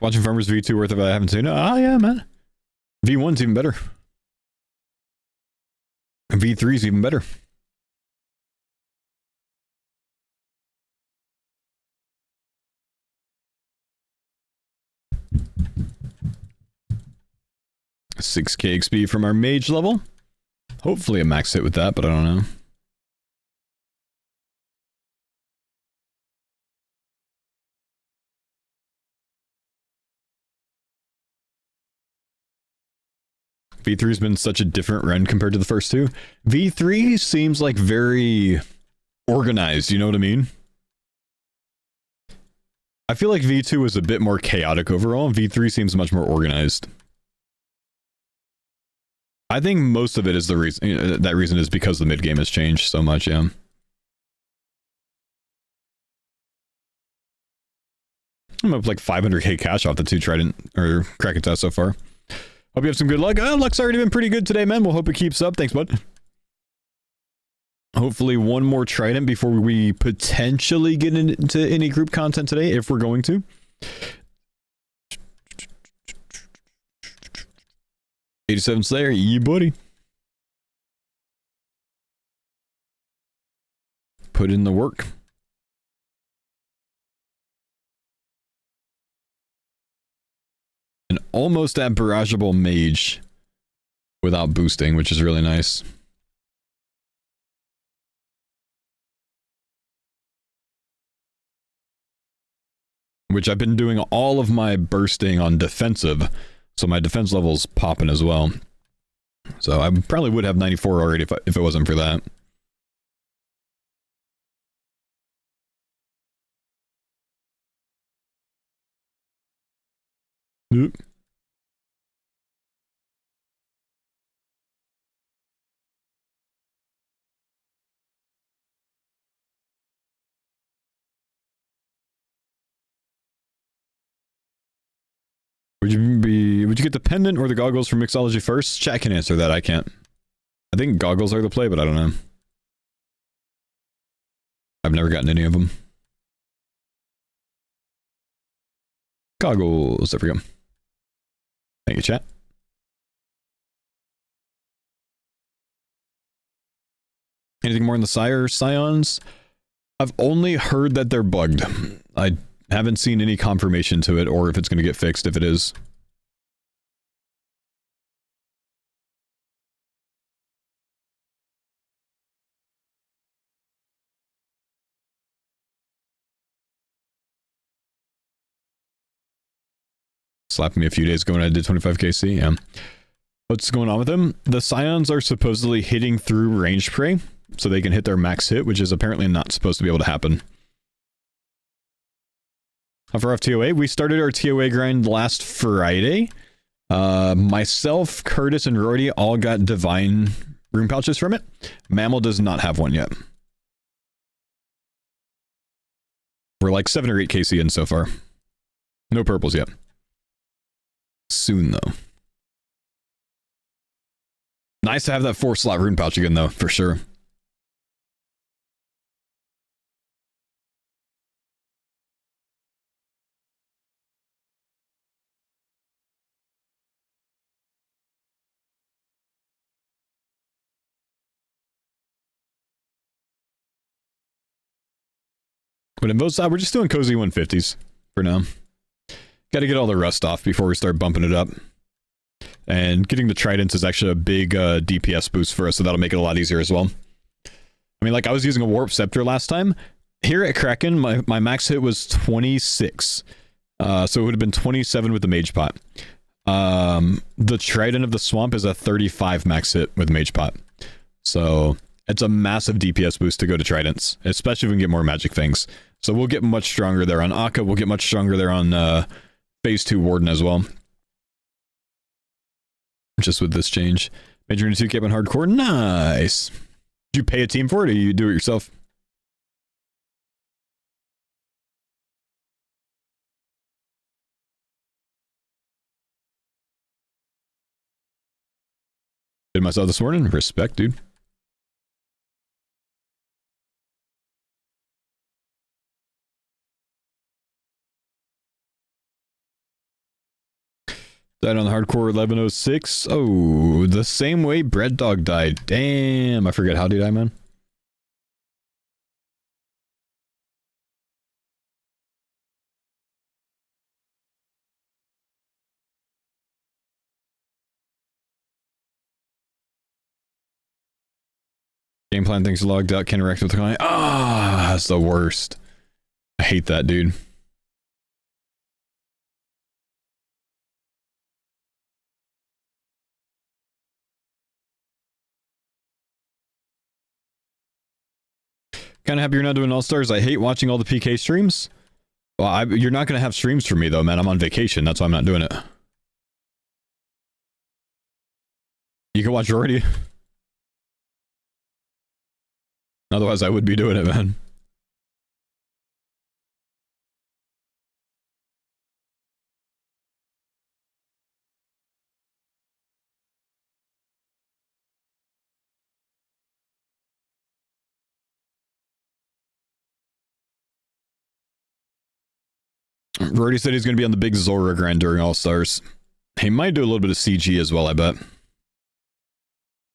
Watching Farmers V2 worth of I haven't seen it. Oh yeah, man. V1's even better. V3's even better. 6k XP from our mage level. Hopefully a max hit with that, but I don't know. V3 has been such a different run compared to the first two. V3 seems like very organized, you know what I mean? I feel like V2 was a bit more chaotic overall, and V3 seems much more organized. I think most of it is the reason, that reason is because the mid game has changed so much, yeah. I'm up like 500k cash off the 2 Trident, or Kraken tests so far. Hope you have some good luck. Luck's already been pretty good today, man. We'll hope it keeps up. Thanks, bud. Hopefully one more Trident before we potentially get into any group content today, if we're going to. 87 Slayer, yeah, buddy. Put in the work. An almost at barrageable mage without boosting, which is really nice. Which I've been doing all of my bursting on defensive, so my defense level's popping as well. So I probably would have 94 already if it wasn't for that. Oop. Would you get the pendant or the goggles from Mixology first? Chat can answer that, I can't. I think goggles are the play, but I don't know. I've never gotten any of them. Goggles, there we go. Thank you, chat. Anything more in the Scions? I've only heard that they're bugged. I haven't seen any confirmation to it, or if it's going to get fixed if it is. Slapped me a few days ago when I did 25kc, yeah. What's going on with them? The Scions are supposedly hitting through range prey, so they can hit their max hit, which is apparently not supposed to be able to happen. How far off TOA? We started our TOA grind last Friday. Myself, Curtis, and Rory all got divine rune pouches from it. Mammal does not have one yet. We're like 7 or 8 KC in so far. No purples yet. Soon, though. Nice to have that 4-slot rune pouch again, though, for sure. But in both sides, we're just doing cozy 150s for now. Got to get all the rust off before we start bumping it up. And getting the Tridents is actually a big DPS boost for us, so that'll make it a lot easier as well. I mean, like, I was using a Warp Scepter last time. Here at Kraken, my max hit was 26. So it would have been 27 with the Mage Pot. The Trident of the Swamp is a 35 max hit with Mage Pot. So it's a massive DPS boost to go to Tridents, especially if we can get more Magic Fangs. So we'll get much stronger there on Akka. We'll get much stronger there on Phase 2 Warden as well. Just with this change. Major into 2K on hardcore. Nice. Did you pay a team for it, or you do it yourself? Did myself this morning. Respect, dude. Died on the hardcore 1106. Oh, the same way Bread Dog died. Damn, I forget how did he die, man. Game plan things logged out, can't interact with the client. Ah, that's the worst. I hate that, dude. Kind of happy you're not doing All-Stars. I hate watching all the PK streams. Well, you're not going to have streams for me, though, man. I'm on vacation. That's why I'm not doing it. You can watch Rory. Otherwise, I would be doing it, man. Rory said he's going to be on the big Zora grind during All-Stars. He might do a little bit of CG as well, I bet.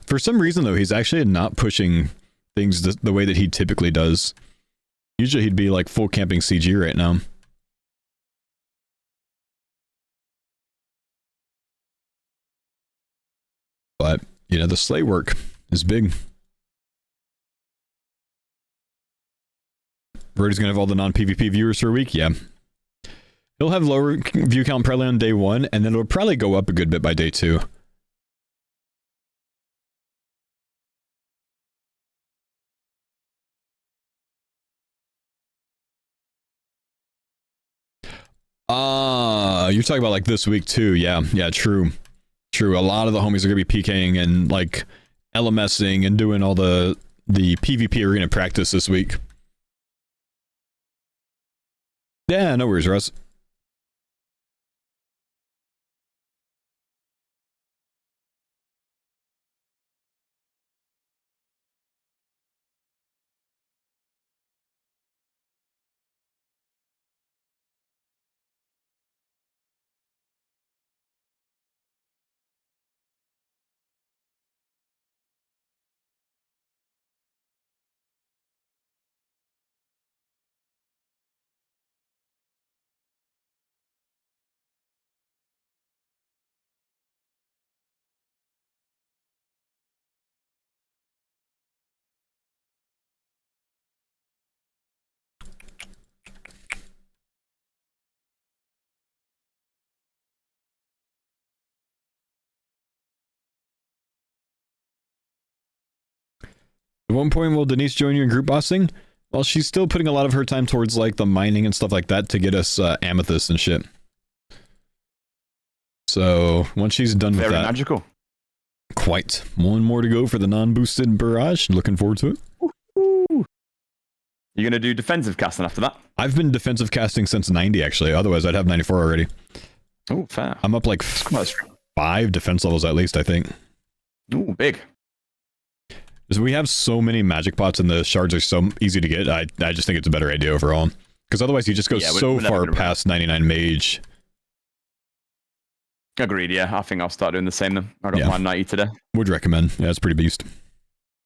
For some reason, though, he's actually not pushing things the way that he typically does. Usually he'd be like full camping CG right now. But, you know, the sleigh work is big. Rory's going to have all the non-PvP viewers for a week? Yeah. He'll have lower view count probably on day 1, and then it'll probably go up a good bit by day 2. You're talking about like this week too. Yeah, true. True. A lot of the homies are going to be PKing and like LMSing and doing all the PvP arena practice this week. Yeah, no worries, Russ. At one point, will Denise join you in group bossing? Well, she's still putting a lot of her time towards like the mining and stuff like that to get us amethyst and shit. So once she's done with that,
very magical.
Quite. One more to go for the non-boosted barrage. Looking forward to it.
Woo-hoo. You're gonna do defensive casting after that?
I've been defensive casting since 90 actually. Otherwise, I'd have 94 already.
Oh, fair.
I'm up like 5 defense levels at least, I think.
Ooh, big.
Because we have so many magic pots and the shards are so easy to get, I just think it's a better idea overall. Because otherwise you just go so far past 99 mage.
Agreed, yeah. I think I'll start doing the same then. I got my 90 today.
Would recommend. Yeah, it's pretty beast.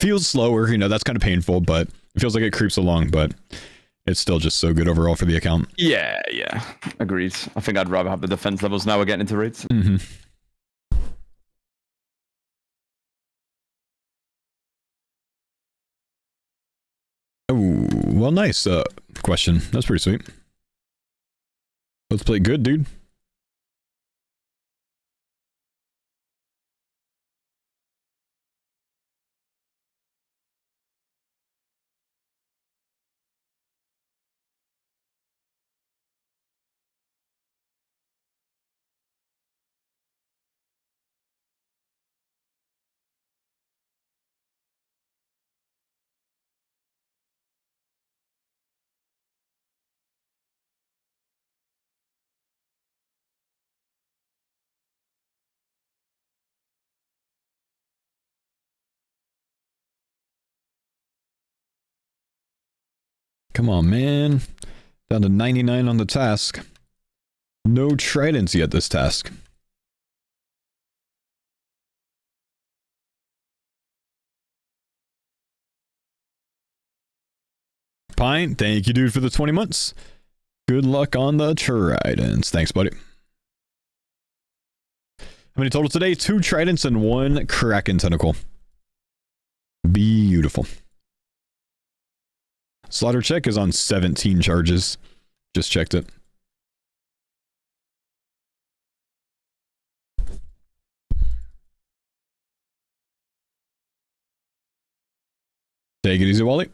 Feels slower, you know, that's kind of painful, but it feels like it creeps along, but it's still just so good overall for the account.
Yeah. Agreed. I think I'd rather have the defense levels now we're getting into raids.
Mm-hmm. Oh, well, nice question. That's pretty sweet. Let's play good, dude. Come on, man. Down to 99 on the task. No tridents yet this task. Pine, thank you, dude, for the 20 months. Good luck on the tridents. Thanks, buddy. How many total today? 2 tridents and 1 kraken tentacle. Beautiful. Slaughter check is on 17 charges. Just checked it. Take it easy, Wally.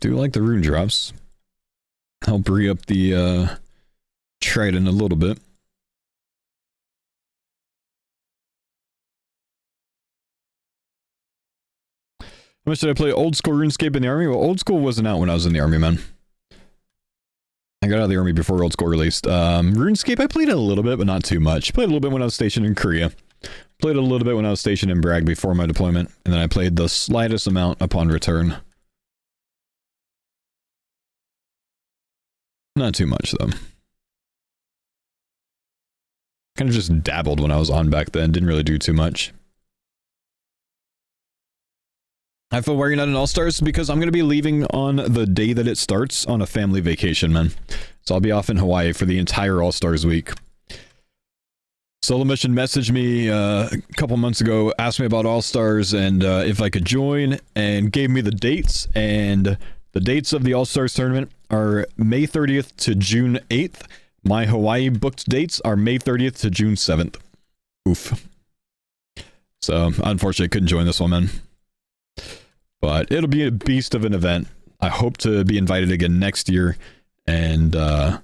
Do like the rune drops. Help re up the Trident a little bit. How much did I play old school RuneScape in the army? Well, old school wasn't out when I was in the army, man. I got out of the army before old school released. RuneScape, I played it a little bit, but not too much. Played a little bit when I was stationed in Korea. Played a little bit when I was stationed in Bragg before my deployment. And then I played the slightest amount upon return. Not too much, though. Kind of just dabbled when I was on back then. Didn't really do too much. I feel why you're not in Allstars because I'm going to be leaving on the day that it starts on a family vacation, man. So I'll be off in Hawaii for the entire Allstars week. Solo Mission messaged me a couple months ago, asked me about Allstars and if I could join, and gave me the dates. And the dates of the Allstars tournament are May 30th to June 8th. My Hawaii booked dates are May 30th to June 7th. Oof. So, unfortunately, I couldn't join this one, man. But it'll be a beast of an event. I hope to be invited again next year. And that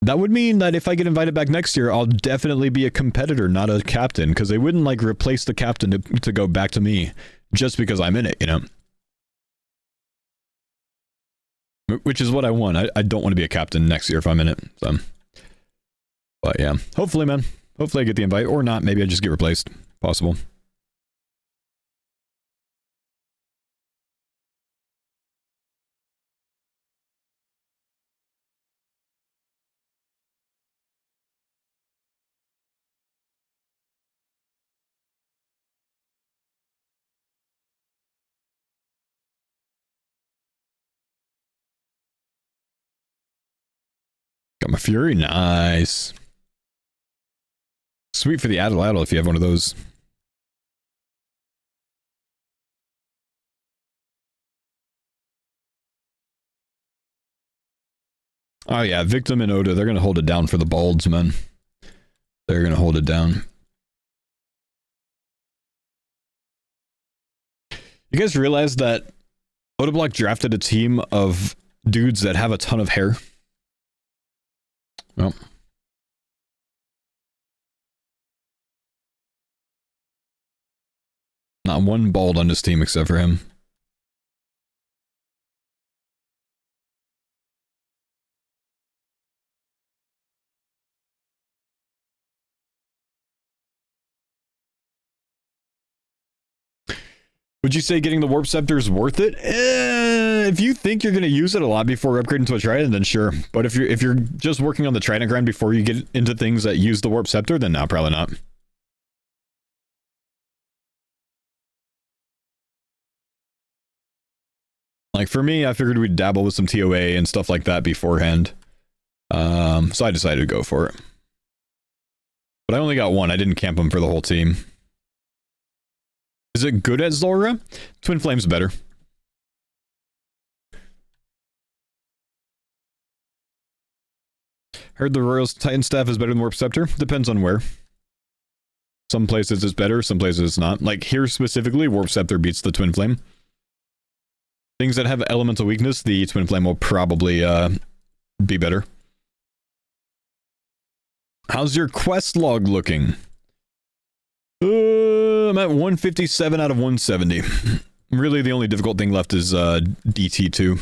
would mean that if I get invited back next year, I'll definitely be a competitor, not a captain. Because they wouldn't, like, replace the captain to go back to me just because I'm in it, you know? Which is what I want. I don't want to be a captain next year if I'm in it. So. But yeah, hopefully, man. Hopefully I get the invite. Or not. Maybe I just get replaced. Possible. Got my Fury. Nice. Sweet for the Addle if you have one of those. Oh yeah, Victim and Oda, they're going to hold it down for the Balds, man. They're going to hold it down. You guys realize that Oda Block drafted a team of dudes that have a ton of hair? Well. Not one bald on this team except for him. Would you say getting the Warp Scepter is worth it? If you think you're going to use it a lot before upgrading to a Trident, then sure. But if you're just working on the Trident grind before you get into things that use the Warp Scepter, then no, probably not. Like for me, I figured we'd dabble with some TOA and stuff like that beforehand. So I decided to go for it. But I only got one. I didn't camp them for the whole team. Is it good at Zora? Twin Flame's better. Heard the Royals Titan staff is better than Warp Scepter. Depends on where. Some places it's better, some places it's not. Like here specifically, Warp Scepter beats the Twin Flame. Things that have elemental weakness, the Twin Flame will probably be better. How's your quest log looking? I'm at 157 out of 170. Really, the only difficult thing left is DT2.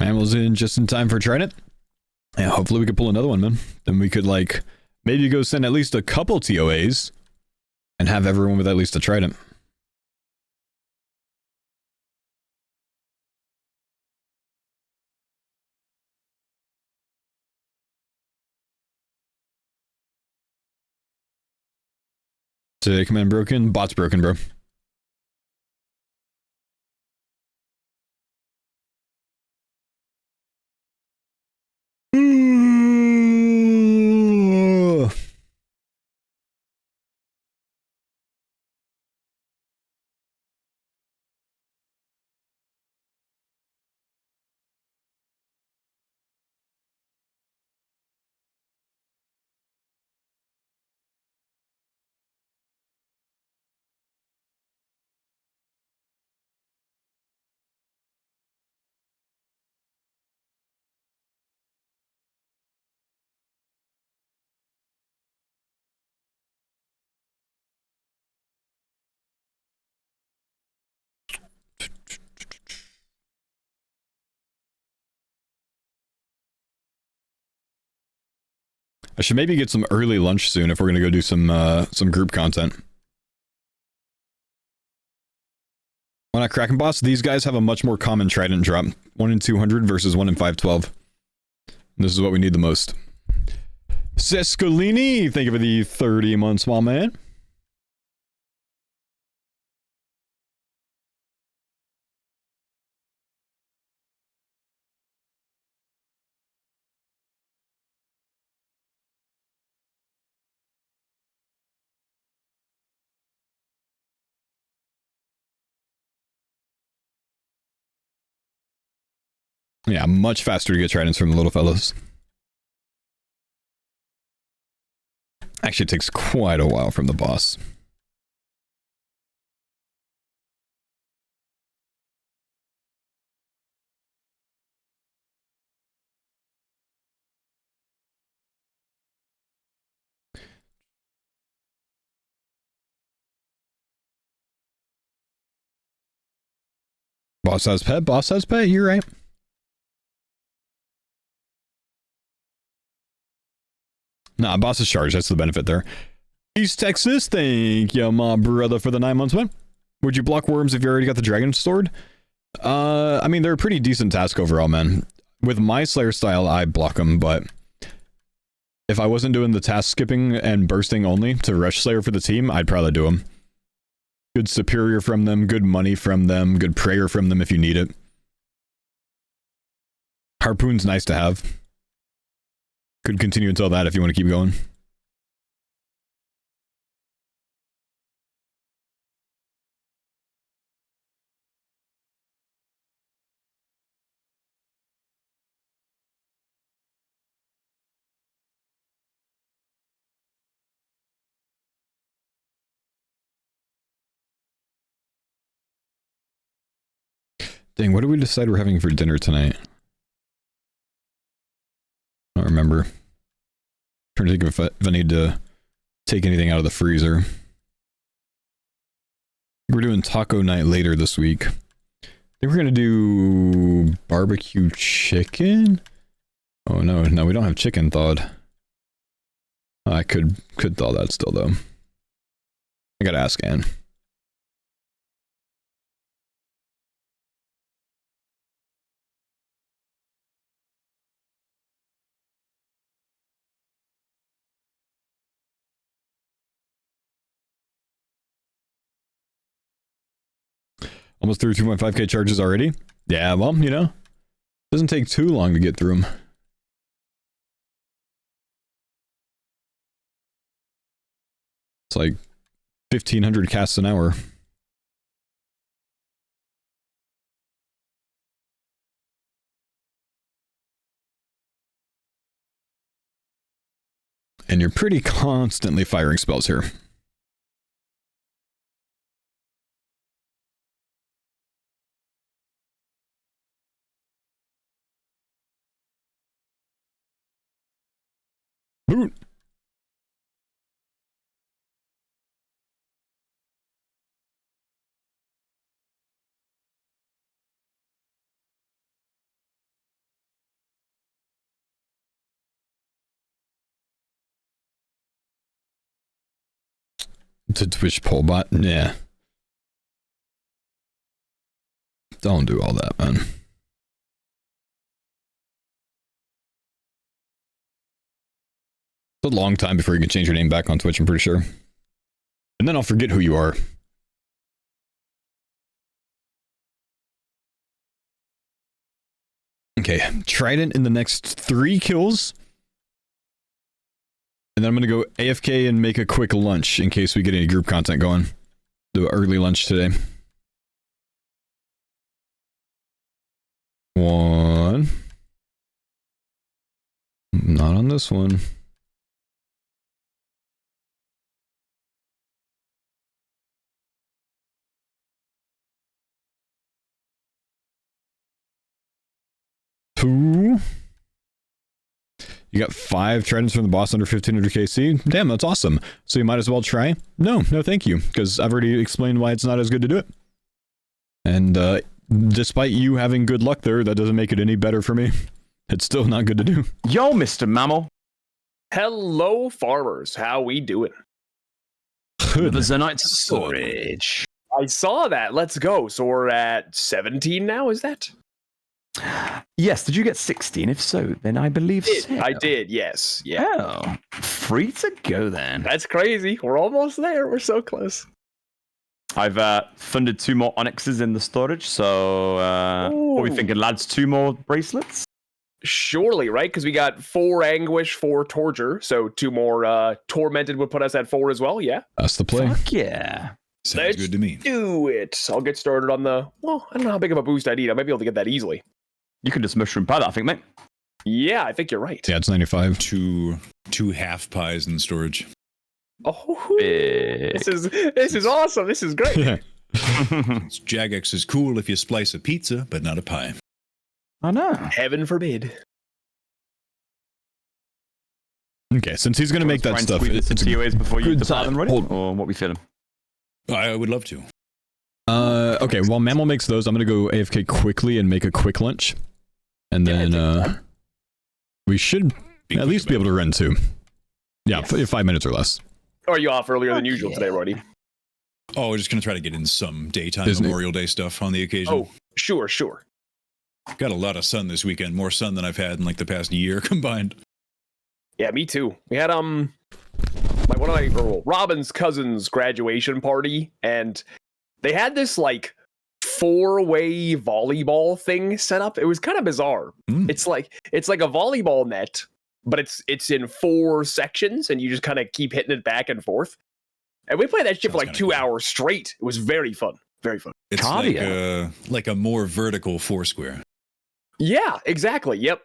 And was in just in time for Trident. Yeah, hopefully we could pull another one, man. Then we could, like, maybe go send at least a couple TOAs and have everyone with at least a Trident. To command broken, bot's broken, bro. I should maybe get some early lunch soon if we're gonna go do some group content. On a Kraken boss, these guys have a much more common Trident drop. 1 in 200 versus 1 in 512. This is what we need the most. Sescolini, thank you for the 30 months, small man. Yeah, much faster to get Tridents from the little fellows. Actually, it takes quite a while from the boss. Boss has pet, boss has pet, you're right. Nah, boss is charged, that's the benefit there. East Texas, thank you, my brother, for the 9 months, man. Would you block worms if you already got the dragon stored? I mean, they're a pretty decent task overall, man. With my Slayer style, I block them, but if I wasn't doing the task skipping and bursting only to rush Slayer for the team, I'd probably do them. Good superior from them, good money from them, good prayer from them if you need it. Harpoon's nice to have. Could continue until that if you want to keep going. Dang, what did we decide we're having for dinner tonight? I don't remember. I'm trying to think if I need to take anything out of the freezer. We're doing taco night later this week. I think we're gonna do barbecue chicken. Oh no, we don't have chicken thawed. I could thaw that still though. I gotta ask Anne. Almost through 2.5k charges already? Yeah, well, you know, doesn't take too long to get through them. It's like 1,500 casts an hour. And you're pretty constantly firing spells here. Boot. to Twitch poll bot. Yeah. Don't do all that, man. It's a long time before you can change your name back on Twitch, I'm pretty sure. And then I'll forget who you are. Okay, Trident in the next 3 kills. And then I'm going to go AFK and make a quick lunch in case we get any group content going. Do an early lunch today. 1. Not on this one. 2. You got 5 tridents from the boss under 1500 KC. Damn, that's awesome. So you might as well try. No, thank you, because I've already explained why it's not as good to do it. And despite you having good luck there, that doesn't make it any better for me. It's still not good to do.
Yo, Mr. Mammal.
Hello, farmers. How we doing?
Good.
The Zenite storage.
I saw that. Let's go. So we're at 17 now, is that?
Yes, did you get 16? If so, then I believe so.
I did, yes. Yeah.
Oh, free to go then.
That's crazy. We're almost there. We're so close.
I've funded 2 more onyxes in the storage, so what are we thinking, lads? 2 more bracelets?
Surely, right? Because we got 4 anguish, 4 torture, so 2 more tormented would put us at 4 as well, yeah?
That's the play.
Fuck yeah.
Sounds good to me.
Do it. I'll get started on the, well, I don't know how big of a boost I need. I might be able to get that easily.
You can just mushroom pie that, I think, mate.
Yeah, I think you're right.
Yeah, it's 95.
2 half pies in storage.
Oh,
Big.
this is awesome. This is great.
Yeah.
Jagex is cool if you splice a pizza, but not a pie.
I know.
Heaven forbid.
Okay, since he's going to make that stuff, it's
TOAs before you
good
depart
time.
them ready?
Hold-
Or what we feeling?
I would love to.
Okay, while Mammal makes those, I'm going to go AFK quickly and make a quick lunch. And then we should at least be able to run 2. Yeah,
Yes.
5 minutes or less.
Or are you off earlier than usual today, Roddy?
Oh, we're just going to try to get in some daytime
Disney.
Memorial Day stuff on the occasion.
Oh, sure.
Got a lot of sun this weekend. More sun than I've had in like the past year combined.
Yeah, me too. We had Robin's cousin's graduation party, and they had this like 4-way volleyball thing set up. It was kind of bizarre. It's like a volleyball net, but it's in 4 sections, and you just kind of keep hitting it back and forth. And we played that shit for like 2 hours straight. It was very fun. Very fun.
It's like a more vertical Foursquare.
Yeah, exactly. Yep.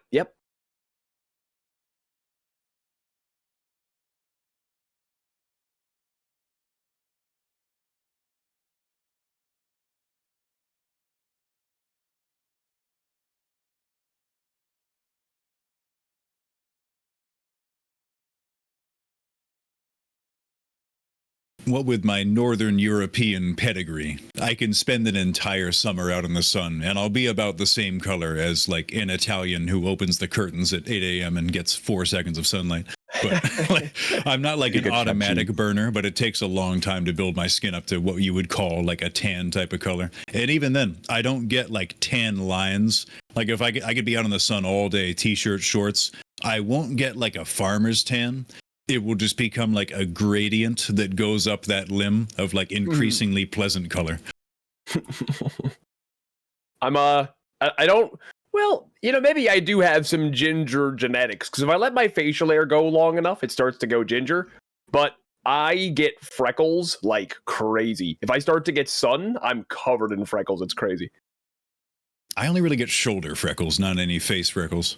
What with my Northern European pedigree, I can spend an entire summer out in the sun, and I'll be about the same color as like an Italian who opens the curtains at 8 a.m. and gets 4 seconds of sunlight. But like, I'm not like an automatic burner, but it takes a long time to build my skin up to what you would call like a tan type of color. And even then, I don't get like tan lines. Like if I could be out in the sun all day, t-shirt, shorts, I won't get like a farmer's tan. It will just become like a gradient that goes up that limb of like increasingly pleasant color.
I don't, well, maybe I do have some ginger genetics, because if I let my facial hair go long enough, it starts to go ginger, but I get freckles like crazy. If I start to get sun, I'm covered in freckles. It's crazy.
I only really get shoulder freckles, not any face freckles.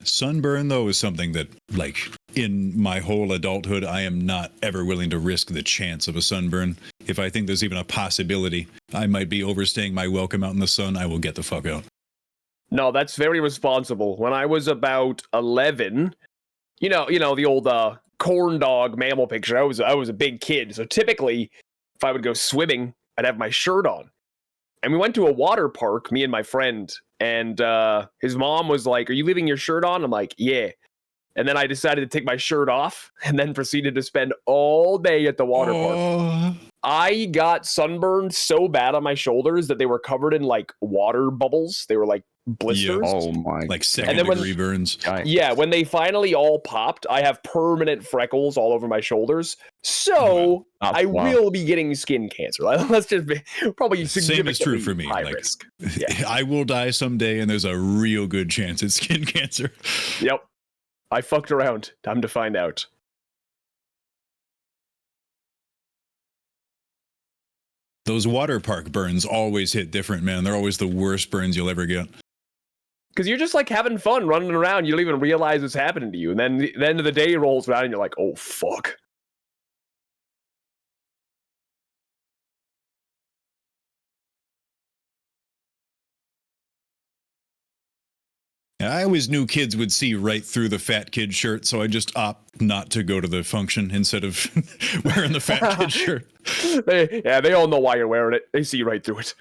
Sunburn, though, is something that, like, in my whole adulthood, I am not ever willing to risk the chance of a sunburn. If I think there's even a possibility I might be overstaying my welcome out in the sun, I will get the fuck out.
No, that's very responsible. When I was about 11, the old corn dog mammal picture. I was a big kid, so typically if I would go swimming, I'd have my shirt on. And we went to a water park, me and my friend, and his mom was like, "Are you leaving your shirt on?" I'm like, "Yeah." And then I decided to take my shirt off and then proceeded to spend all day at the water park. I got sunburned so bad on my shoulders that they were covered in like water bubbles. They were like blisters.
Yeah.
Oh my!
Like second-degree burns.
Yeah, when they finally all popped, I have permanent freckles all over my shoulders. So I will be getting skin cancer. Let's just be probably
same is true for me.
High
like,
risk. Yeah.
I will die someday, and there's a real good chance it's skin cancer.
Yep. I fucked around. Time to find out.
Those water park burns always hit different, man. They're always the worst burns you'll ever get.
Because you're just like having fun running around. You don't even realize what's happening to you. And then the end of the day rolls around and you're like, oh, fuck.
I always knew kids would see right through the fat kid shirt, so I just opt not to go to the function instead of wearing the fat kid shirt.
They all know why you're wearing it. They see right through it.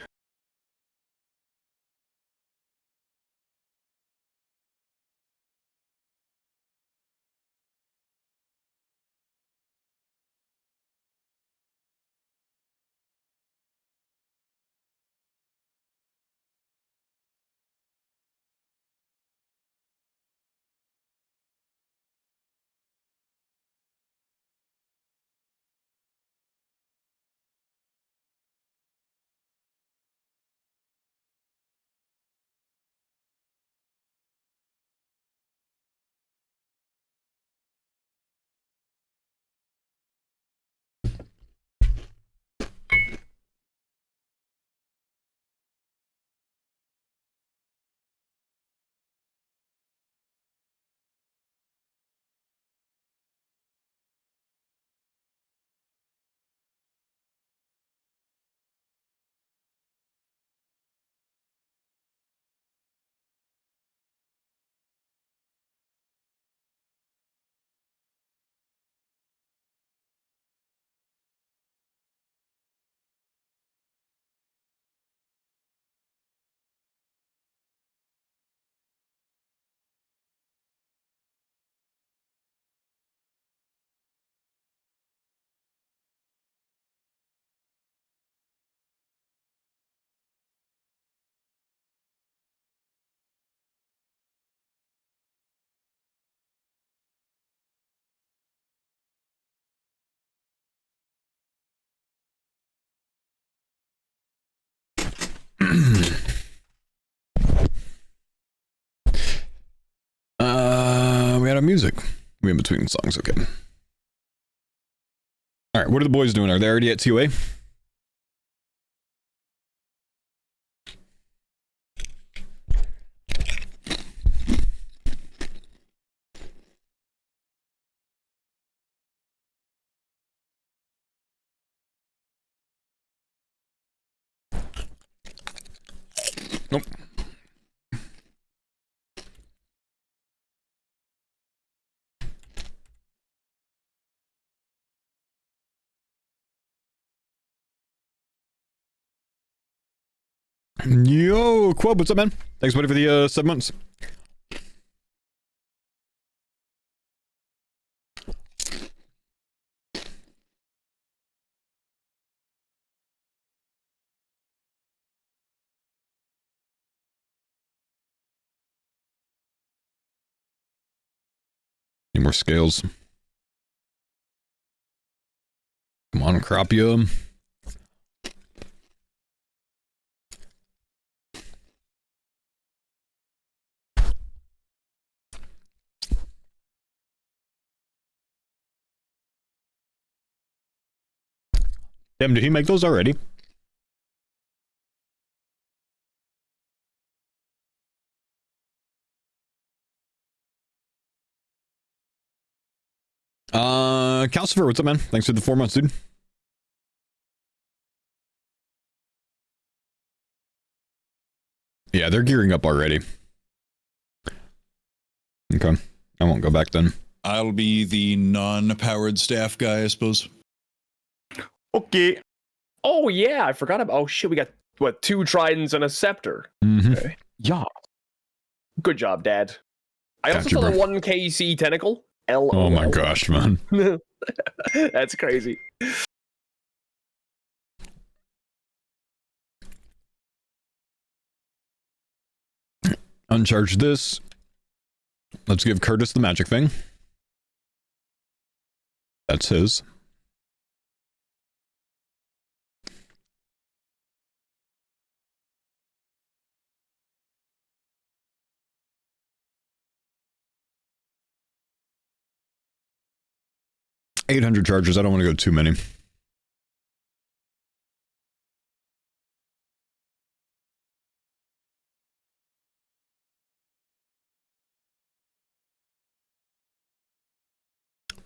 We had our music. We in between songs, okay. Alright, what are the boys doing? Are they already at TOA? Nope. Yo, Quub, what's up, man? Thanks, buddy, for the 7 months. Need more scales. Come on, Cropia. Damn, did he make those already? Calcifer, what's up, man? Thanks for the 4 months, dude. Yeah, they're gearing up already. Okay, I won't go back then.
I'll be the non-powered staff guy, I suppose.
Okay.
Oh yeah, I forgot about. Oh shit, we got what 2 tridents and a scepter. Okay.
Yeah.
Good job, Dad. I also
Gotcha,
saw the
bro.
1 KC tentacle. LOL.
Oh my gosh, man.
That's crazy.
Uncharge this. Let's give Curtis the magic thing. That's his. $800 charges. I don't want to go too many.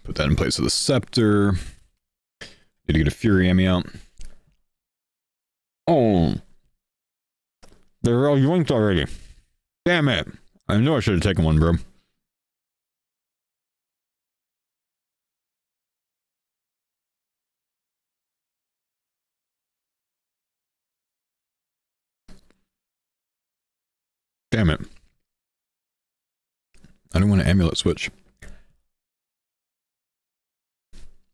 Put that in place of the scepter. Need to get a Fury Emmy out. Oh. They're all yoinked already. Damn it. I knew I should have taken one, bro. Damn it. I don't want an amulet switch.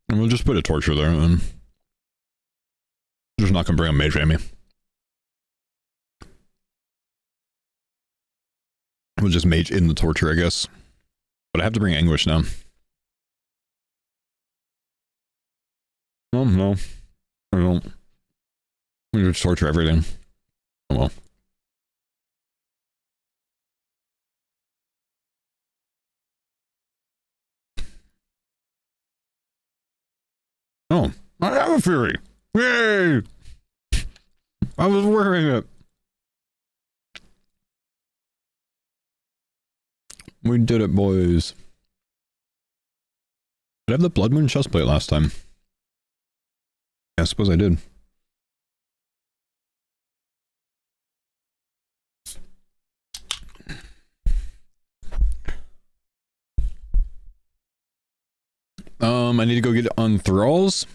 And we'll just put a torture there and just not gonna bring a mage Amy. We'll just mage in the torture, I guess. But I have to bring anguish now. Oh no. I don't. We just torture everything. Oh well. Oh, I have a Fury! Yay! I was wearing it. We did it, boys. Did I have the Blood Moon chestplate last time? Yeah, I suppose I did. I need to go get it on thralls.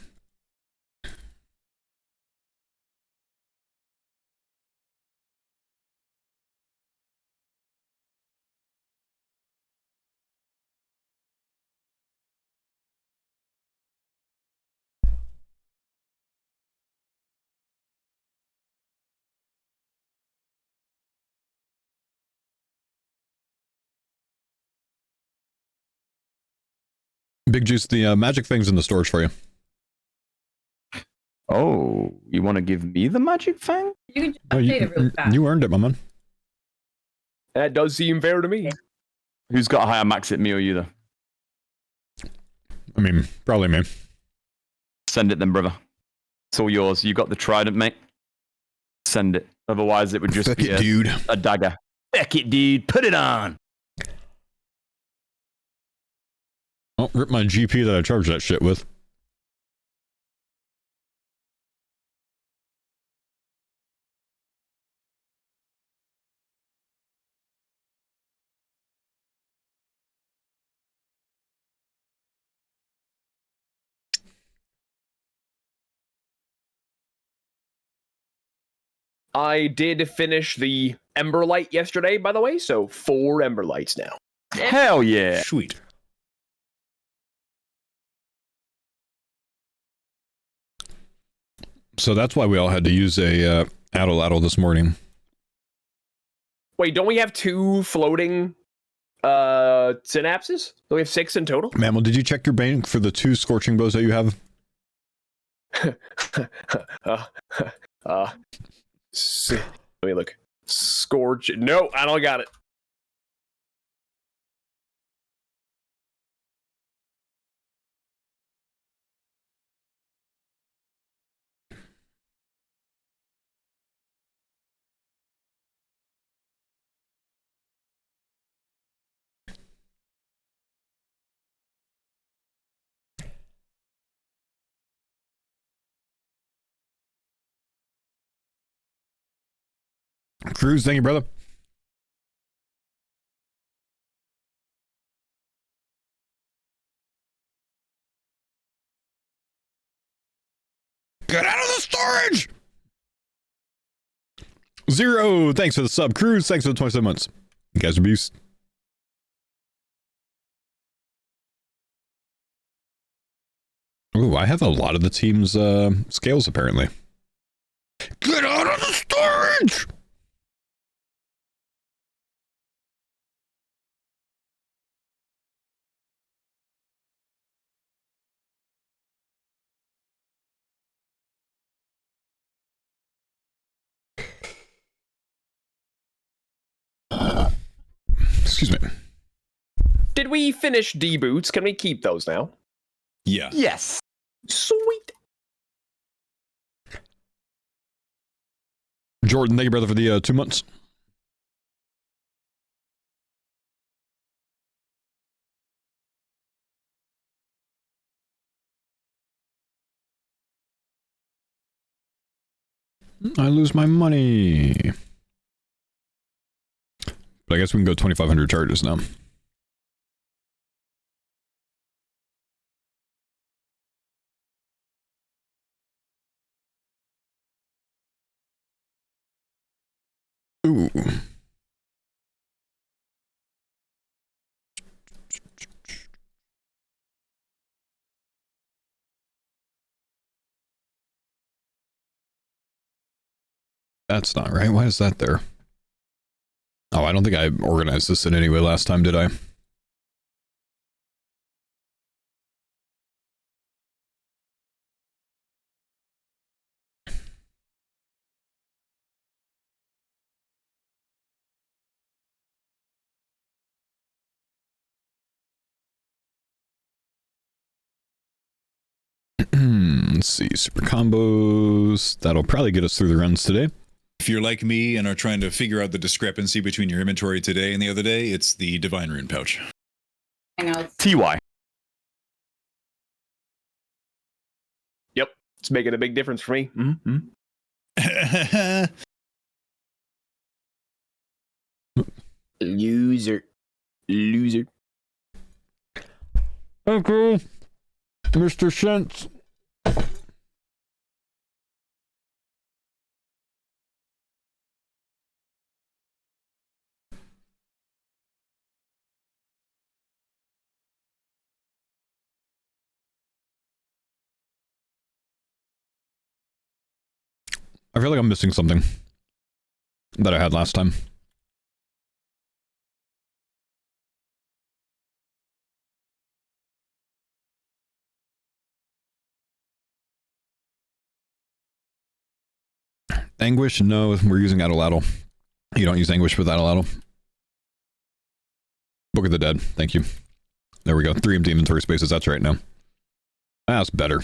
Big Juice, the magic thing's in the storage for you.
Oh, you want to give me the magic thing?
You can just update it real fast.
You earned it, my man.
That does seem fair to me.
Who's got a higher max hit, me or you, though?
I mean, probably me.
Send it then, brother. It's all yours. You got the trident, mate. Send it. Otherwise, it would just
Fuck
be
it, dude.
a dagger. Heck it, dude. Put it on.
Oh, rip my GP that I charged that shit with.
I did finish the Ember Light yesterday, by the way, so 4 Ember Lights now.
Hell yeah.
Sweet.
So that's why we all had to use a Addle this morning.
Wait, don't we have 2 floating synapses? Do we have 6 in total?
Mammal, did you check your bank for the 2 scorching bows that you have?
Let me look. Scorch. No, I don't got it.
Cruz, thank you, brother. Get out of the storage! Zero, thanks for the sub. Cruz, thanks for the 27 months. You guys are beasts. Ooh, I have a lot of the team's scales, apparently. Get out of the storage! Excuse me.
Did we finish D boots? Can we keep those now?
Yeah.
Yes.
Sweet.
Jordan, thank you, brother, for the 2 months. I lose my money. But I guess we can go 2,500 charges now. Ooh. That's not right. Why is that there? Oh, I don't think I organized this in any way last time, did I? Let's see, super combos. That'll probably get us through the runs today.
If you're like me and are trying to figure out the discrepancy between your inventory today and the other day, it's the Divine Rune pouch.
TY.
Yep. It's making a big difference for me. Loser. Loser.
Okay. Mr. Shentz. I feel like I'm missing something that I had last time. Anguish? No, we're using Adelatl. You don't use Anguish with Adelatl. Book of the Dead. Thank you. There we go. 3 empty inventory spaces. That's right now. That's better.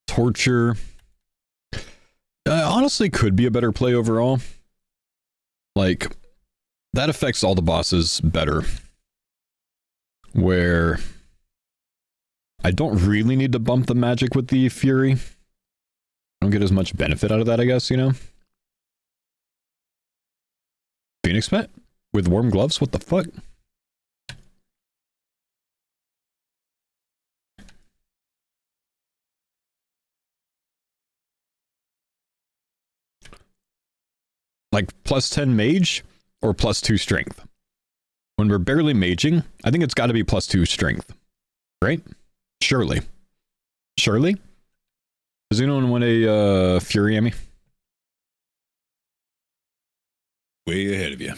Torture. Honestly, could be a better play overall. Like, that affects all the bosses better. Where I don't really need to bump the magic with the Fury. I don't get as much benefit out of that, I guess, you know? Phoenix Pet? With warm gloves? What the fuck? Like plus 10 mage or plus 2 strength? When we're barely maging, I think it's got to be plus 2 strength. Right? Surely. Surely? Does anyone want a Fury Emmy?
Way ahead of you.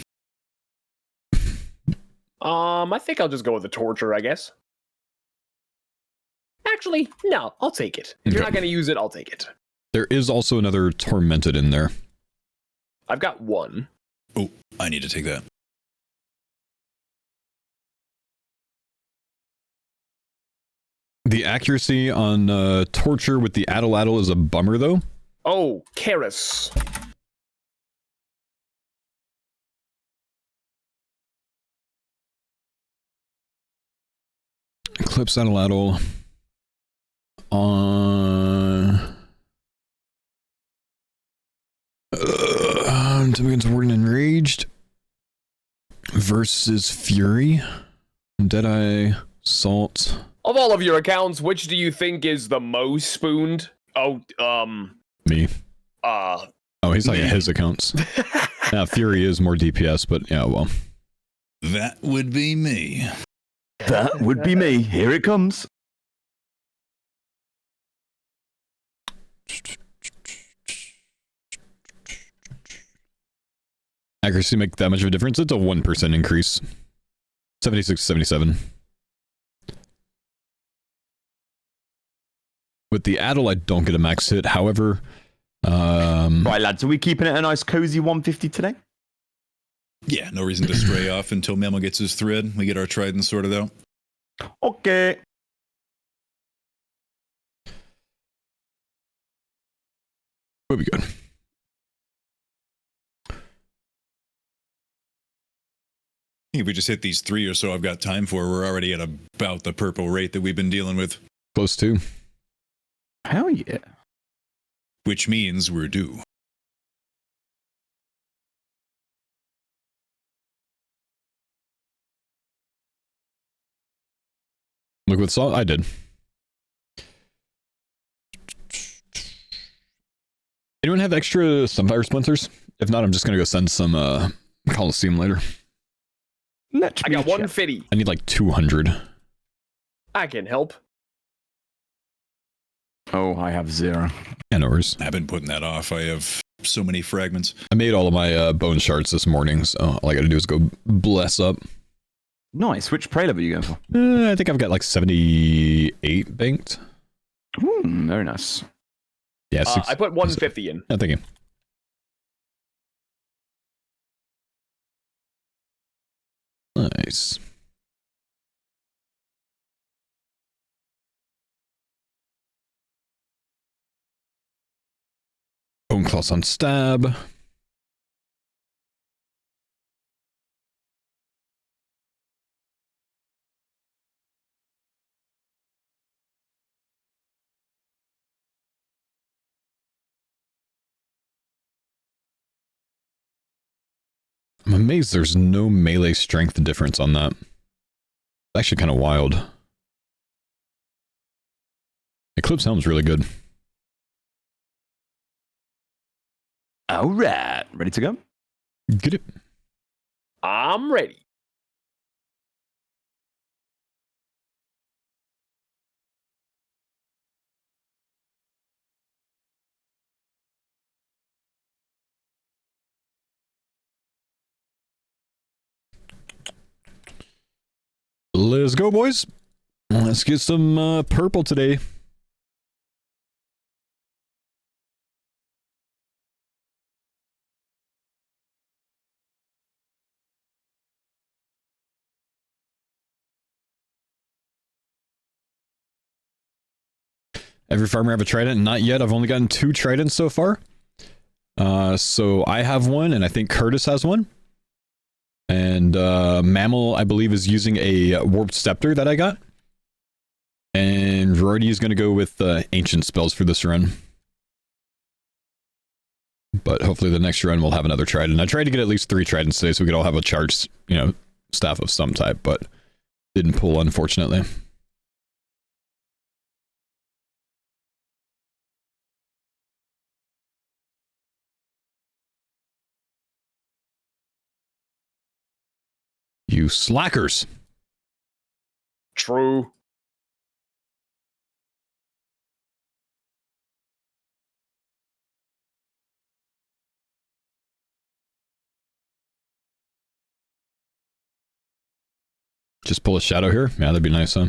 I think I'll just go with the torture, I guess. Actually, no, I'll take it. If you're not going to use it, I'll take it.
There is also another Tormented in there.
I've got one.
Oh, I need to take that.
The accuracy on Torture with the Adelatl is a bummer, though.
Oh, Karis.
Eclipse Adelatl on until begins wording enraged. versus Fury. Deadeye, Salt.
Of all of your accounts, which do you think is the most spooned? Oh,
Me.
uh,
Oh, he's talking his accounts. Yeah, Fury is more DPS, but yeah, well.
That would be me.
That would be me. Here it comes.
Accuracy make that much of a difference? It's a 1% increase. 76, 77. With the Addle, I don't get a max hit. However,
right, lads, are we keeping it a nice cozy 150 today?
Yeah, no reason to stray off until Memo gets his thread. We get our trident sorted out.
Okay.
we'll be good.
I think if we just hit these 3 or so I've got time for, we're already at about the purple rate that we've been dealing with.
Close to.
Hell yeah.
Which means we're due.
Look with salt. I did. Anyone have extra Sunfire splinters? If not, I'm just gonna go send some Coliseum later.
I got 150.
I need like 200.
I can help.
Oh, I have 0.
Yeah, no worries.
I've been putting that off. I have so many fragments.
I made all of my bone shards this morning, so all I gotta do is go bless up.
Nice. Which prey level are you going for?
I think I've got like 78 banked.
Ooh, very nice.
Yeah,
I put 150 in.
Yeah, thank you. Nice. Bone claws on stab. I'm amazed there's no melee strength difference on that. It's actually kind of wild. Eclipse Helm's really good.
All right. Ready to go?
Get it.
I'm ready.
Let's go, boys. Let's get some purple today. Every farmer have a trident? Not yet. I've only gotten 2 tridents so far. So I have one, and I think Curtis has one. And Mammal, I believe, is using a Warped Scepter that I got. And Rorty is going to go with Ancient Spells for this run. But hopefully the next run we'll have another trident. I tried to get at least 3 tridents today so we could all have a charged, staff of some type, but didn't pull, unfortunately. You slackers.
True.
Just pull a shadow here? Yeah, that'd be nice, huh?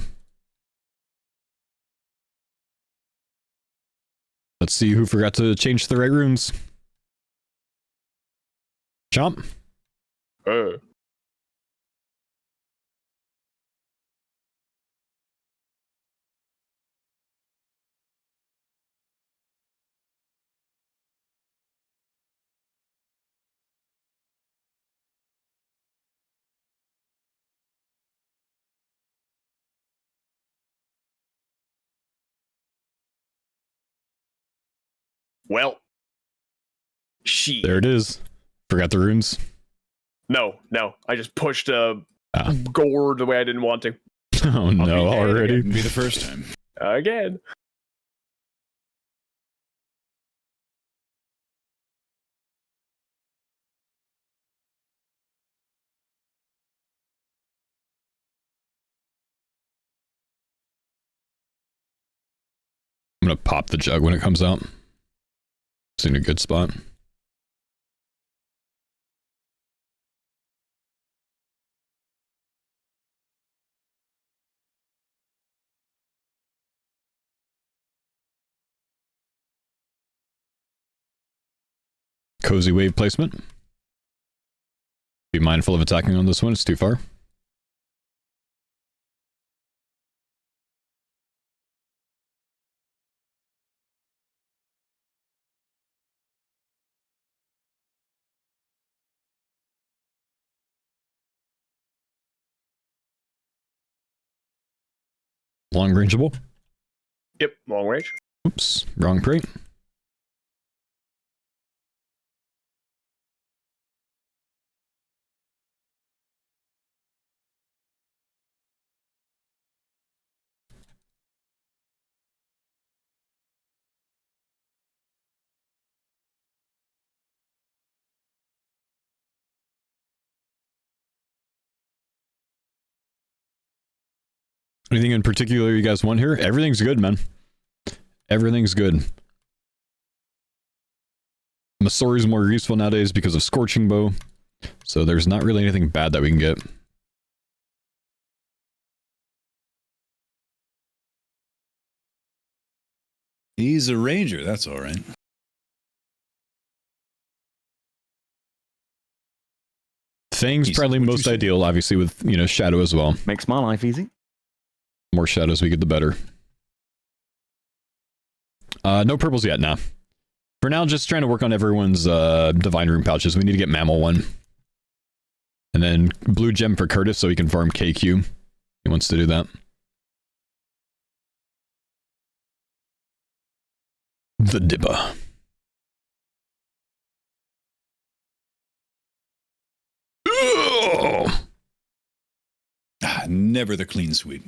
Let's see who forgot to change the right runes. Chomp.
Well, she.
There it is. Forgot the runes.
No. I just pushed a gourd the way I didn't want to.
Oh no, already.
Wouldn't be the first time.
Again.
I'm gonna pop the jug when it comes out. It's in a good spot. Cozy wave placement. Be mindful of attacking on this one, it's too far. Long rangeable.
Yep, long range.
Oops, wrong prey. Anything in particular you guys want here? Everything's good, man. Everything's good. Masori's more useful nowadays because of Scorching Bow. So there's not really anything bad that we can get.
He's a ranger, that's all right.
Thing's probably most ideal, obviously, with, you know, Shadow as well.
Makes my life easy.
More shadows we get, the better. No purples yet, nah. For now, just trying to work on everyone's Divine Rune pouches. We need to get Mammal one. And then Blue Gem for Curtis so he can farm KQ. He wants to do that. The Dibba.
Never the clean sweep.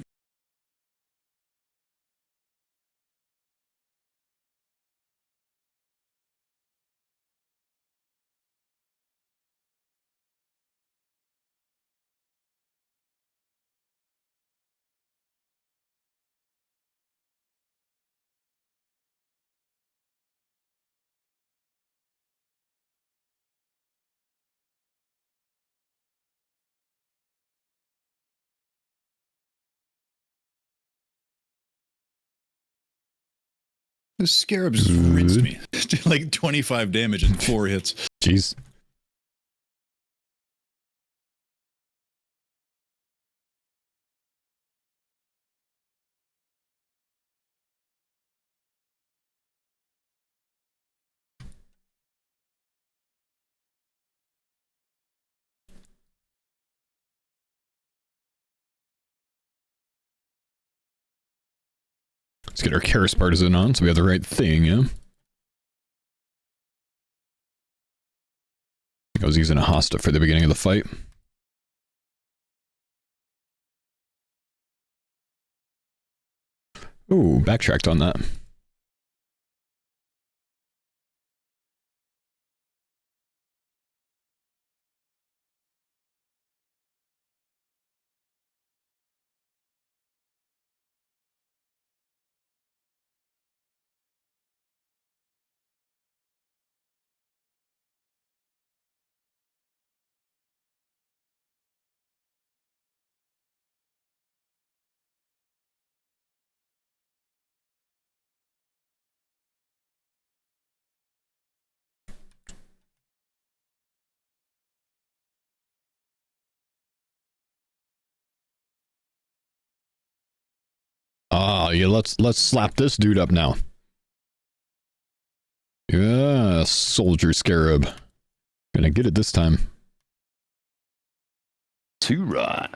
The Scarabs rinsed me. Like 25 damage in 4 hits.
Jeez. Let's get our Karis Partisan on so we have the right thing, yeah? I was using a Hosta for the beginning of the fight. Ooh, backtracked on that. Ah, yeah, let's slap this dude up now. Yeah, Soldier Scarab. Gonna get it this time.
Too right.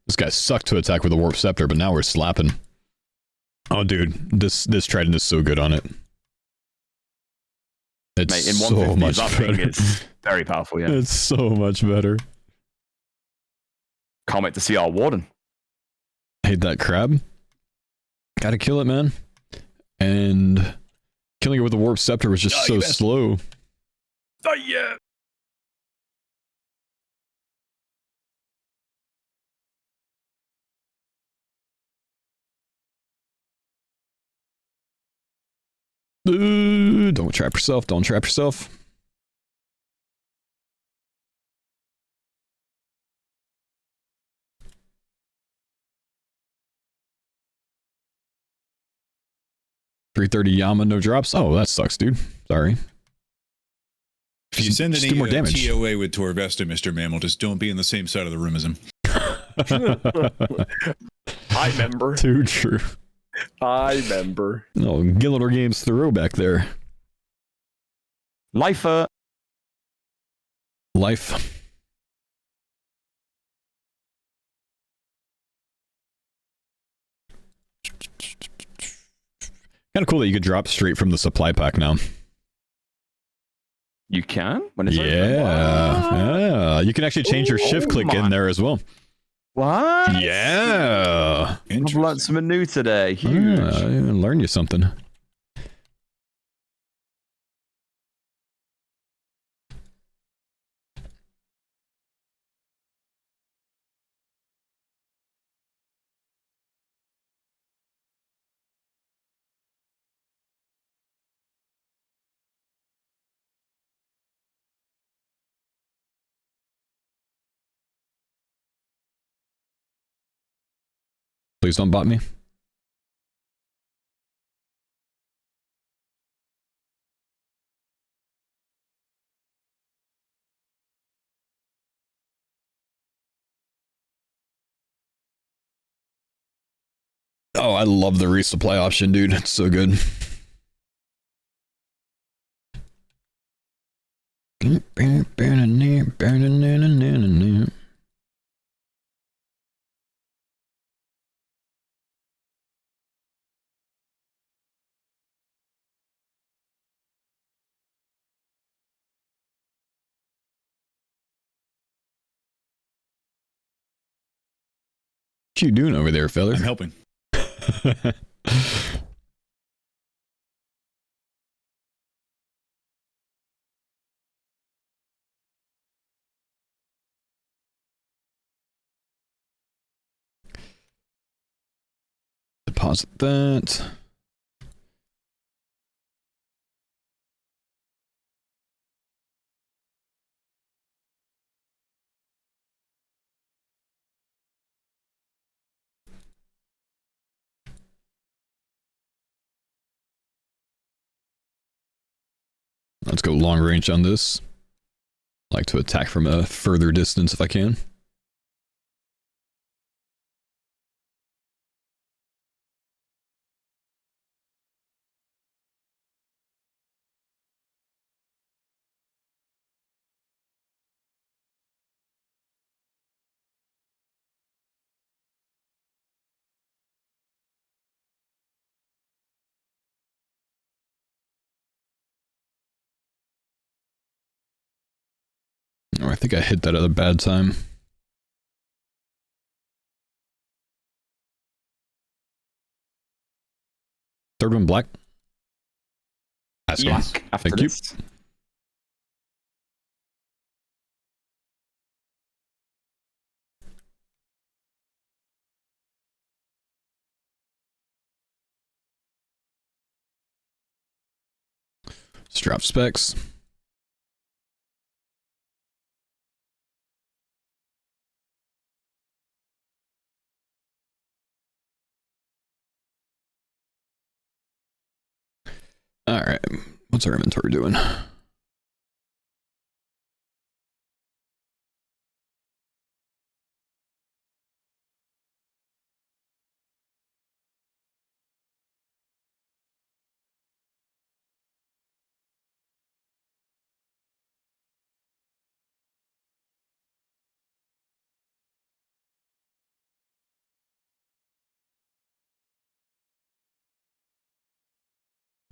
This guy sucked to attack with a Warp Scepter, but now we're slapping. Oh, dude, this Trident is so good on it. It's
Mate, in
so
150,
much
that
better.
thing is Very powerful, yeah.
It's so much better.
Can't wait to see our warden.
Hate that crab. Gotta kill it, man. And killing it with the warp scepter was just so slow.
Oh, yeah.
Don't trap yourself. Don't trap yourself. $330 Yama, no drops. Oh, that sucks, dude. Sorry.
If you send
Just
any
do more damage.
TOA with Torvesta, Mr. Mammal, just don't be in the same side of the room as him.
I remember.
Too true.
I remember.
Oh, Gillador Games throwback there.
Lifer.
Life. Kind of cool that you could drop straight from the supply pack now.
You can? When it's
Yeah. You can actually change your shift click in there as well.
What?
Yeah.
I've learned something new today. Huge.
I learned you something. Please don't bot me. Oh, I love the resupply option, dude. It's so good. What you doing over there, fella?
I'm helping.
Deposit that. Let's go long range on this. I like to attack from a further distance if I can. Oh, I think I hit that at a bad time. Third one black. That's
Yes.
good.
After
Thank you.
this.
Strap specs. All right. What's our inventory doing?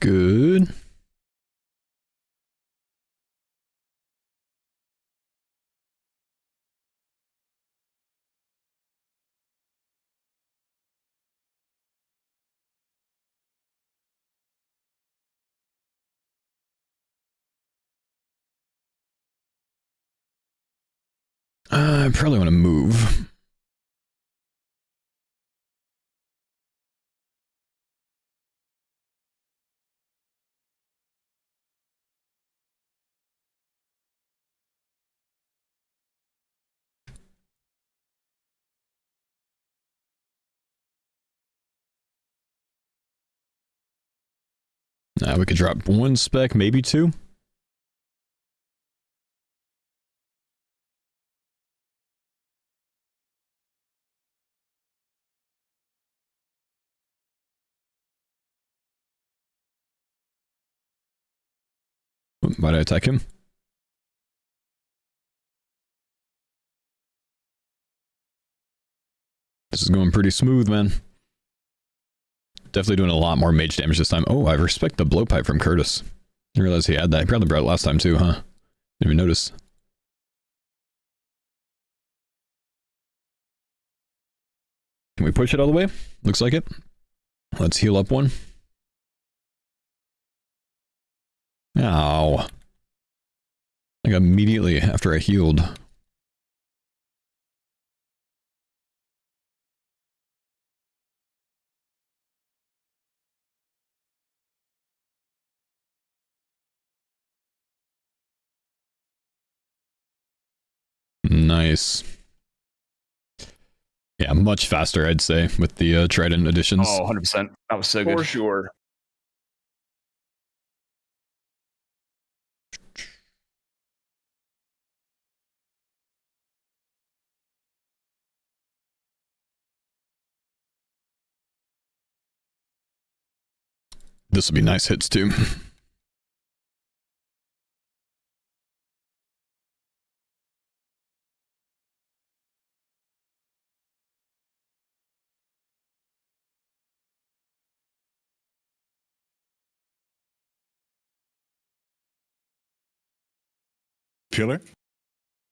Good. I probably want to move. We could drop 1 spec, maybe 2. Might I attack him? This is going pretty smooth, man. Definitely doing a lot more mage damage this time. Oh, I respect the blowpipe from Curtis. Didn't realize he had that. He probably brought it last time too, huh? Didn't even notice. Can we push it all the way? Looks like it. Let's heal up 1. Ow. Like immediately after I healed. Nice. Yeah, much faster, I'd say, with the Trident additions.
Oh, 100%. That was so good.
For sure.
This will be nice hits too.
Pillar?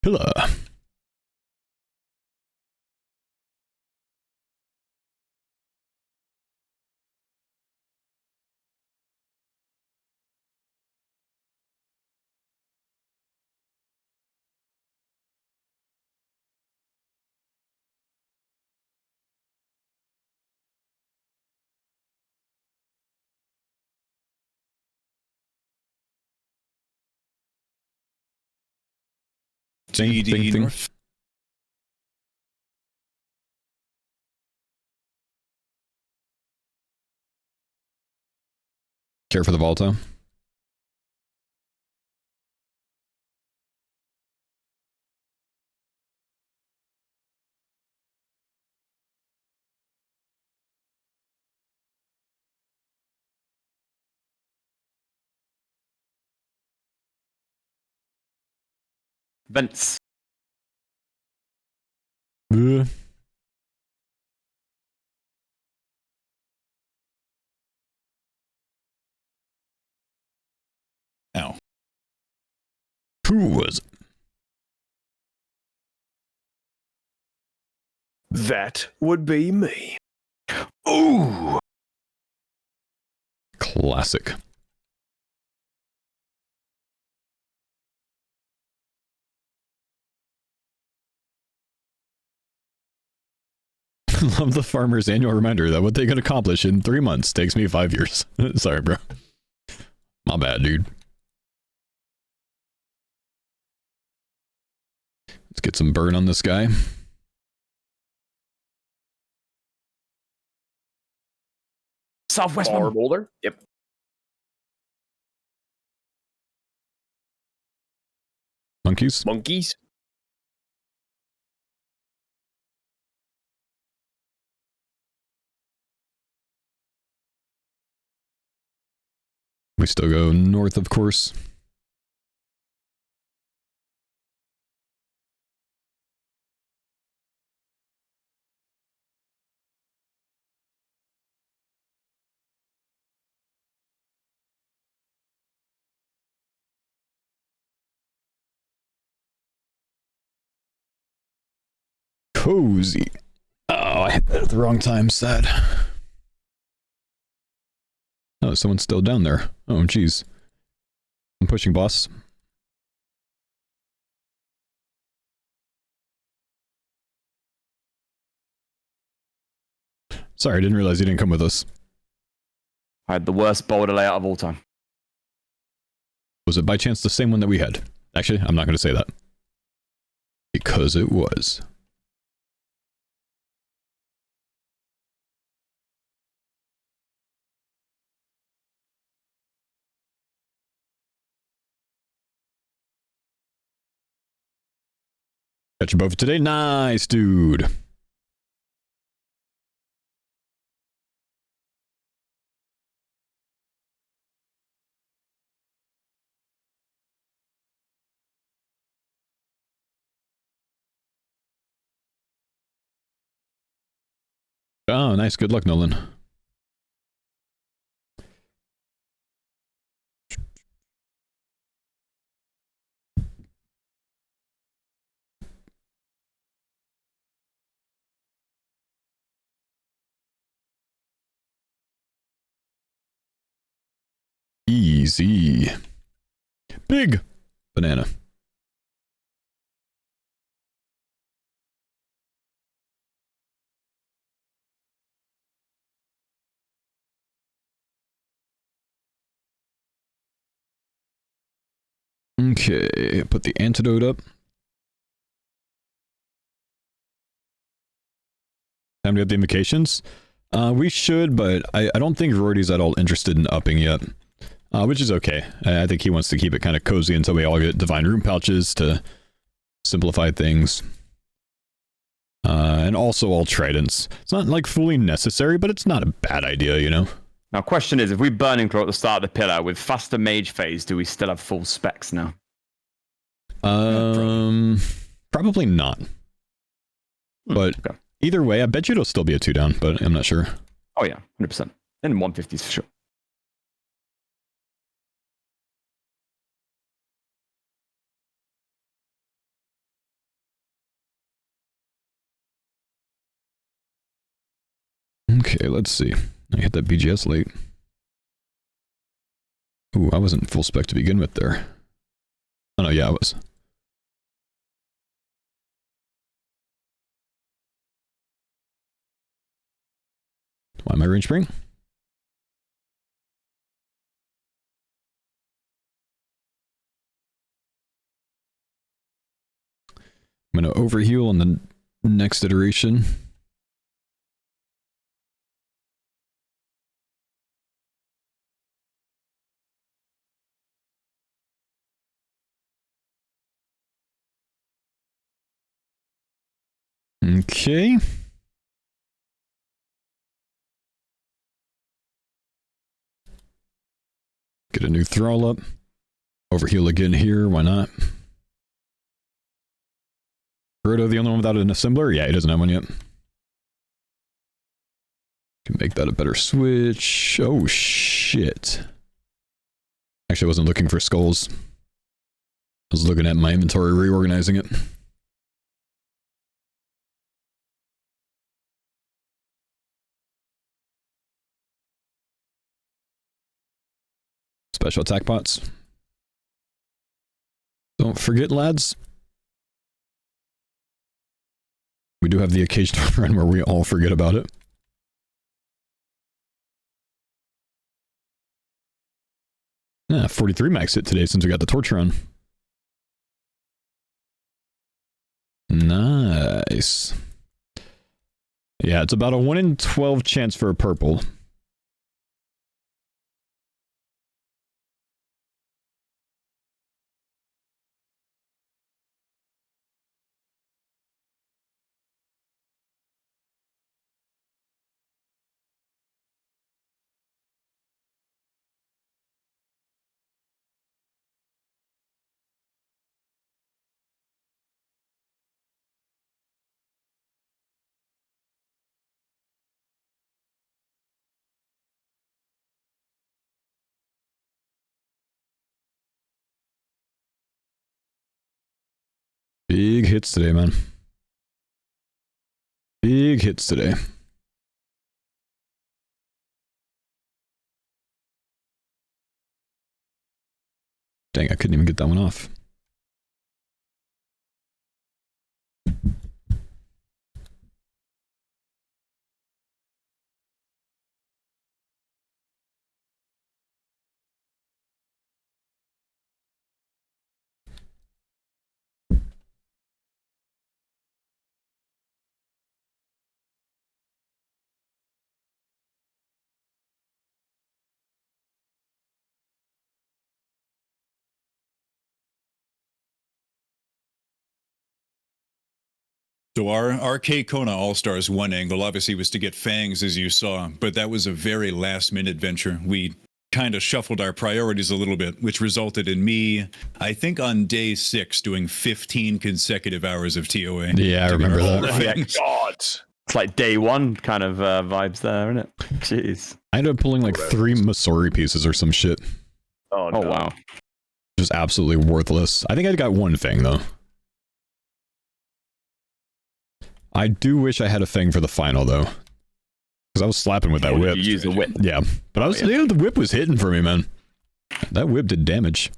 Pillar.
DD North.
Care for the Volta.
Vents.
Ugh.
Ow.
Who was it?
That would be me.
Ooh.
Classic. Love the farmer's annual reminder that what they can accomplish in 3 months takes me 5 years. Sorry, bro. My bad, dude. Let's get some burn on this guy.
Southwest
Bar
one.
boulder. Yep.
Monkeys.
Monkeys.
We still go north, of course. Cozy. Oh, I hit that at the wrong time. Sad. Oh, someone's still down there. Oh, jeez. I'm pushing boss. Sorry, I didn't realize you didn't come with us.
I had the worst boulder layout of all time.
Was it by chance the same one that we had? Actually, I'm not going to say that. Because it was. Got your boat for today? Nice, dude. Oh, nice. Good luck, Nolan. Easy. Big banana. Okay, put the antidote up. Time to get the invocations. We should, but I don't think Rorty's at all interested in upping yet. Which is okay. I think he wants to keep it kind of cozy until we all get divine room pouches to simplify things. And also all tridents. It's not like fully necessary, but it's not a bad idea, you know?
Now, question is, if we Burning Claw at the start of the pillar with faster mage phase, do we still have full specs now?
Probably not. But
okay.
Either way, I bet you it'll still be a 2-down, but I'm not sure.
Oh yeah, 100%. And 150s for sure.
Okay, let's see. I hit that BGS late. Ooh, I wasn't full spec to begin with there. Oh no, yeah, I was. Why am I range spring? I'm gonna overheal on the next iteration. Okay. Get a new thrall up. Overheal again here, why not? Roto, the only one without an assembler? Yeah, he doesn't have one yet. Can make that a better switch. Oh, shit. Actually, I wasn't looking for skulls. I was looking at my inventory, reorganizing it. Special attack pots. Don't forget, lads. We do have the occasional run where we all forget about it. Yeah, 43 max hit today since we got the torch run. Nice. Yeah, it's about a 1 in 12 chance for a purple. Big hits today, man. Big hits today. Dang, I couldn't even get that one off.
So our K Kona Allstars one angle obviously was to get fangs, as you saw, but that was a very last minute venture. We kind of shuffled our priorities a little bit, which resulted in me, I think on day 6, doing 15 consecutive hours of TOA.
Yeah, I remember that.
Oh my god.
It's like day one kind of vibes there, isn't it? Jeez.
I ended up pulling like 3 Masori pieces or some shit.
Oh, no.
Oh, wow.
Just absolutely worthless. I think I got 1 fang though. I do wish I had a fang for the final though. Because I was slapping with that whip.
You use the whip.
Yeah. But I was, yeah, the whip was hitting for me, man. That whip did damage.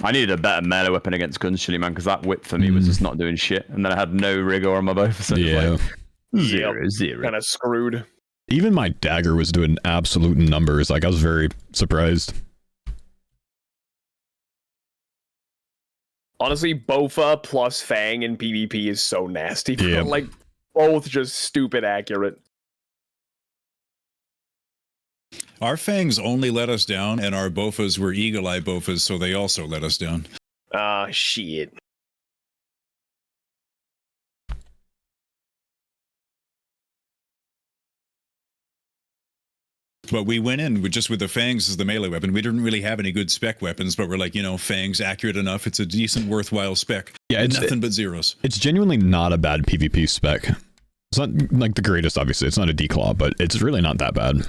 I needed a better melee weapon against Gunshilly, man, because that whip for me was just not doing shit. And then I had no rigor on my bow. So
Yeah.
Like, zero.
Kind of screwed.
Even my dagger was doing absolute numbers. Like, I was very surprised.
Honestly, Bofa plus Fang in PvP is so nasty.
Yeah.
Like, both just stupid accurate.
Our fangs only let us down, and our bofas were eagle eye bofas, so they also let us down.
Ah, shit.
But we went in with the fangs as the melee weapon. We didn't really have any good spec weapons, but we're like, you know, fangs accurate enough. It's a decent, worthwhile spec.
Yeah, it's
nothing but zeros.
It's genuinely not a bad PvP spec. It's not like the greatest, obviously. It's not a declaw, but it's really not that bad.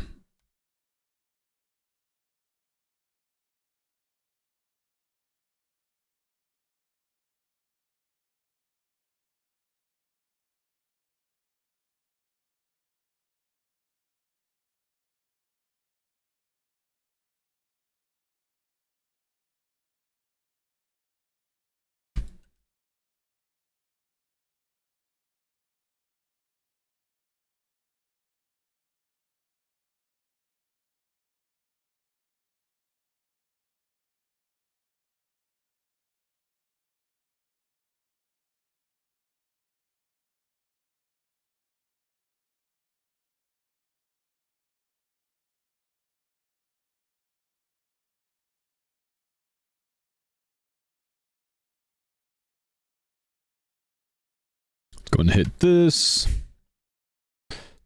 Go and hit this.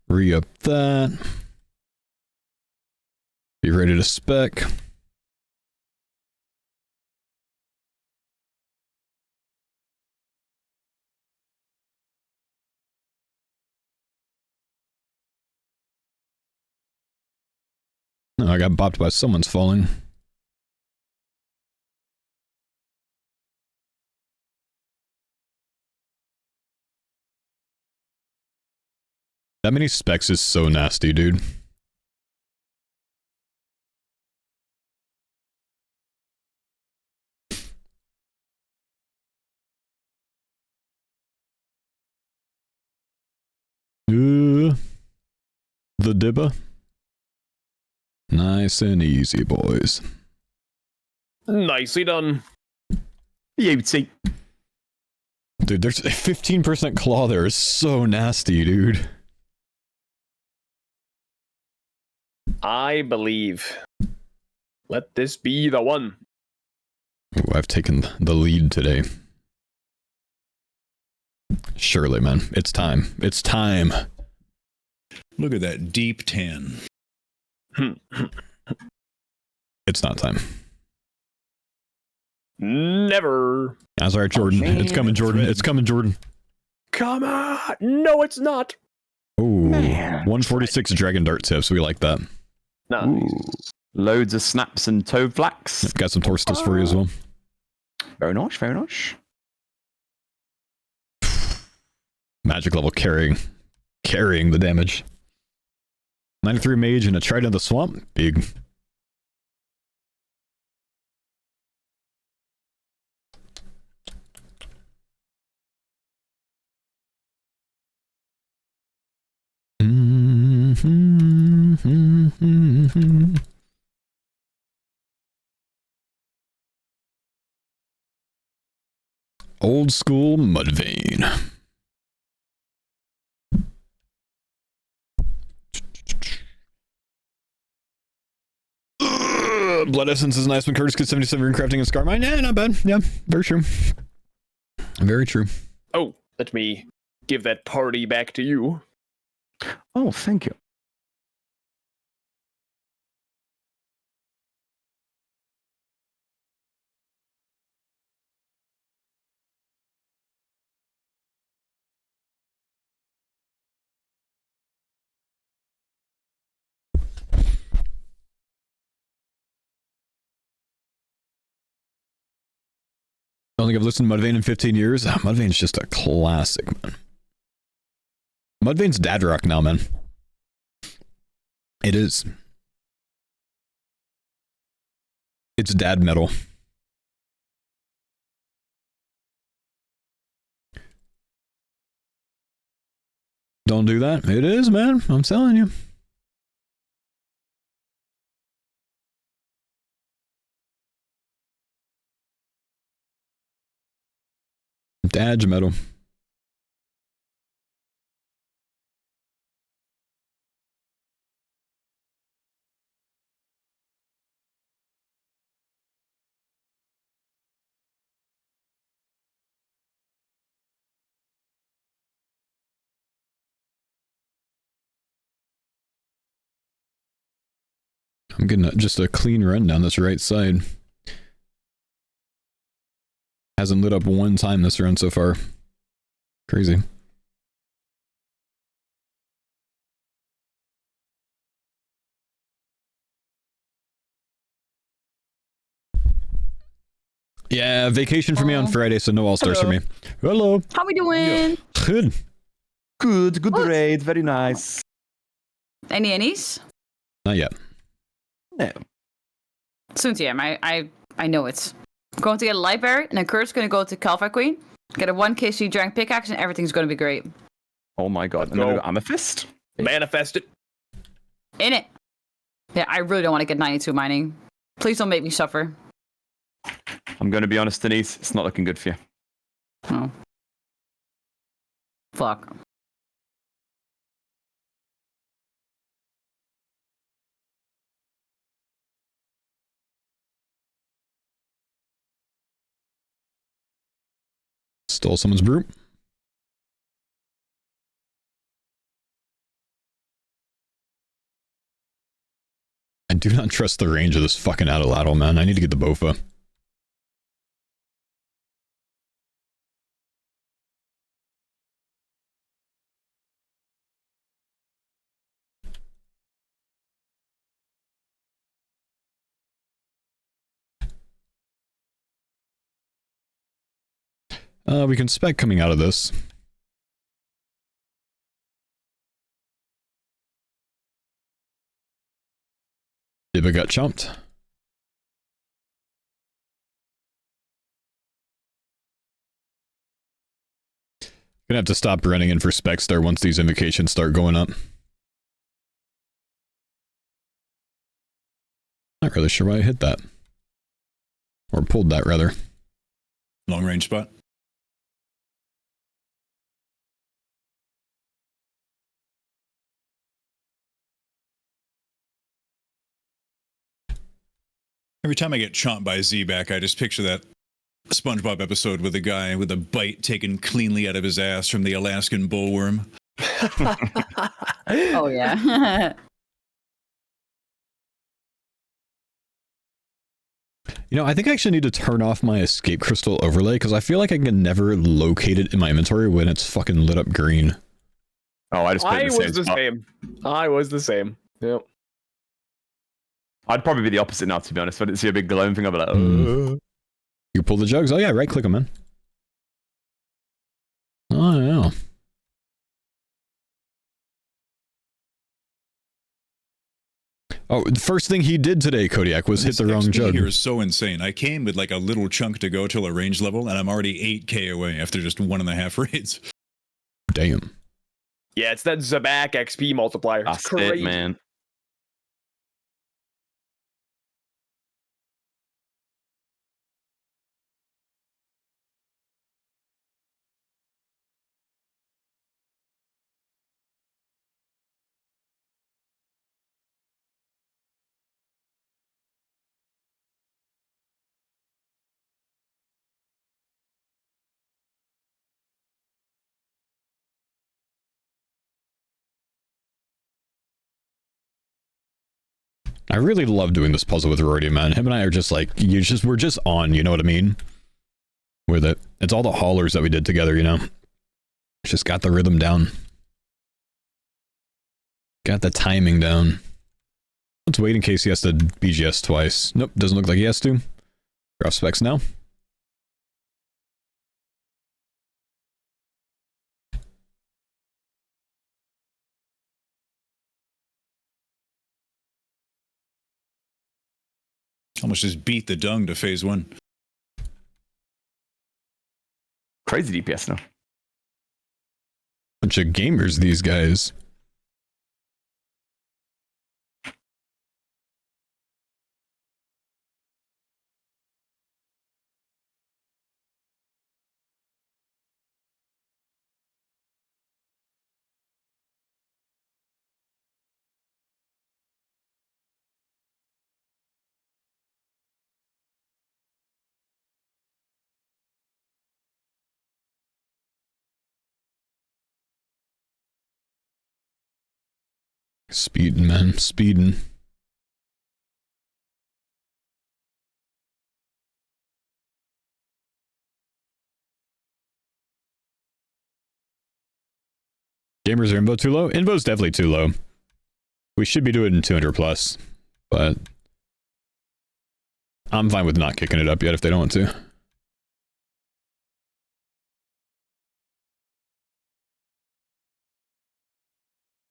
Re-up that. Be ready to spec. Oh, I got bopped by someone's falling. That many specs is so nasty, dude. The dibba. Nice and easy, boys.
Nicely done.
Beauty.
Dude, there's a 15% claw there. It's so nasty, dude.
I believe. Let this be the one.
Ooh, I've taken the lead today. Surely, man. It's time. It's time.
Look at that deep tan.
It's not time.
Never.
That's all right, Jordan. It's coming, Jordan. It's coming, Jordan.
Come on. No, it's not.
Ooh, 146 Dragon Dart tips. We like that.
Nice.
Ooh. Loads of snaps and toe flax.
Got some Torstos for you as well.
Very nice, very nice.
Magic level carrying the damage. 93 mage and a Trident of the Swamp. Big. Old school Mudvayne. Blood Essence is nice when Curtis gets 77 in crafting and Scar Mine. Yeah, not bad. Yeah, very true. Very true.
Oh, Let me give that party back to you.
Oh, thank you.
I don't think I've listened to Mudvayne in 15 years. Mudvayne's just a classic, man. Mudvayne's dad rock now, man. It is. It's dad metal. Don't do that. It is, man. I'm telling you. Dad's metal. I'm getting just a clean run down this right side. Hasn't lit up one time this run so far. Crazy. Yeah, vacation for me on Friday, so no All-Stars for me. Hello.
How we doing?
Good.
Good raid. Very nice.
Any innies?
Not yet.
No.
Soon to I know it. I'm going to get a library, and then Kurt's going to go to Calvary Queen, get a 1kc drank pickaxe, and everything's going to be great.
Oh my god. And then we got Amethyst.
Manifest it.
In it. Yeah, I really don't want to get 92 mining. Please don't make me suffer.
I'm going to be honest, Denise. It's not looking good for you.
Oh. Fuck.
Stole someone's brew. I do not trust the range of this fucking Adelatl, man. I need to get the Bofa. We can spec coming out of this. Dibba got chumped. Gonna have to stop running in for spec star once these invocations start going up. Not really sure why I hit that. Or pulled that, rather.
Long range spot. Every time I get chomped by a Z-back, I just picture that SpongeBob episode with a guy with a bite taken cleanly out of his ass from the Alaskan bullworm.
Oh, yeah.
You know, I think I actually need to turn off my escape crystal overlay because I feel like I can never locate it in my inventory when it's fucking lit up green.
Oh, I just put it in the
was the
spot.
same. I was the same. Yep.
I'd probably be the opposite now, to be honest. If I didn't see a big glowing thing, I'd be like,
You pull the jugs? Oh yeah, right click them, man. Oh yeah. Oh, the first thing he did today, Kodiak, was hit the wrong
XP
jug.
Here is so insane. I came with like a little chunk to go till a range level, and I'm already 8k away after just 1.5 raids.
Damn.
Yeah, it's that Zabak XP multiplier.
that's
It's crazy.
it, man.
I really love doing this puzzle with Rory, man. Him and I are just like, we're just on, you know what I mean? With it. It's all the haulers that we did together, you know? Just got the rhythm down. Got the timing down. Let's wait in case he has to BGS twice. Nope, doesn't look like he has to. Drop specs now.
Almost just beat the dung to phase 1.
Crazy DPS now.
Bunch of gamers, these guys. Speeding, man. Speeding. Gamers are invo too low? Invo's definitely too low. We should be doing 200 plus, but I'm fine with not kicking it up yet if they don't want to.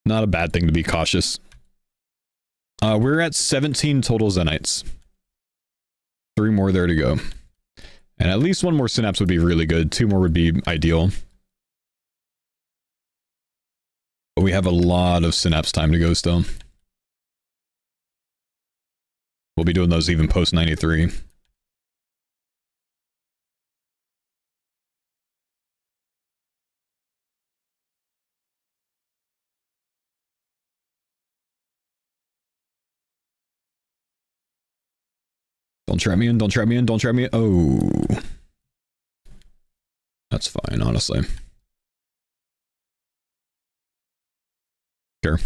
Not a bad thing to be cautious. We're at 17 total Zenites. 3 more there to go. And at least 1 more Synapse would be really good. 2 more would be ideal. But we have a lot of Synapse time to go still. We'll be doing those even post 93. Don't trap me in, don't trap me in, don't trap me in. Oh. That's fine, honestly. Sure.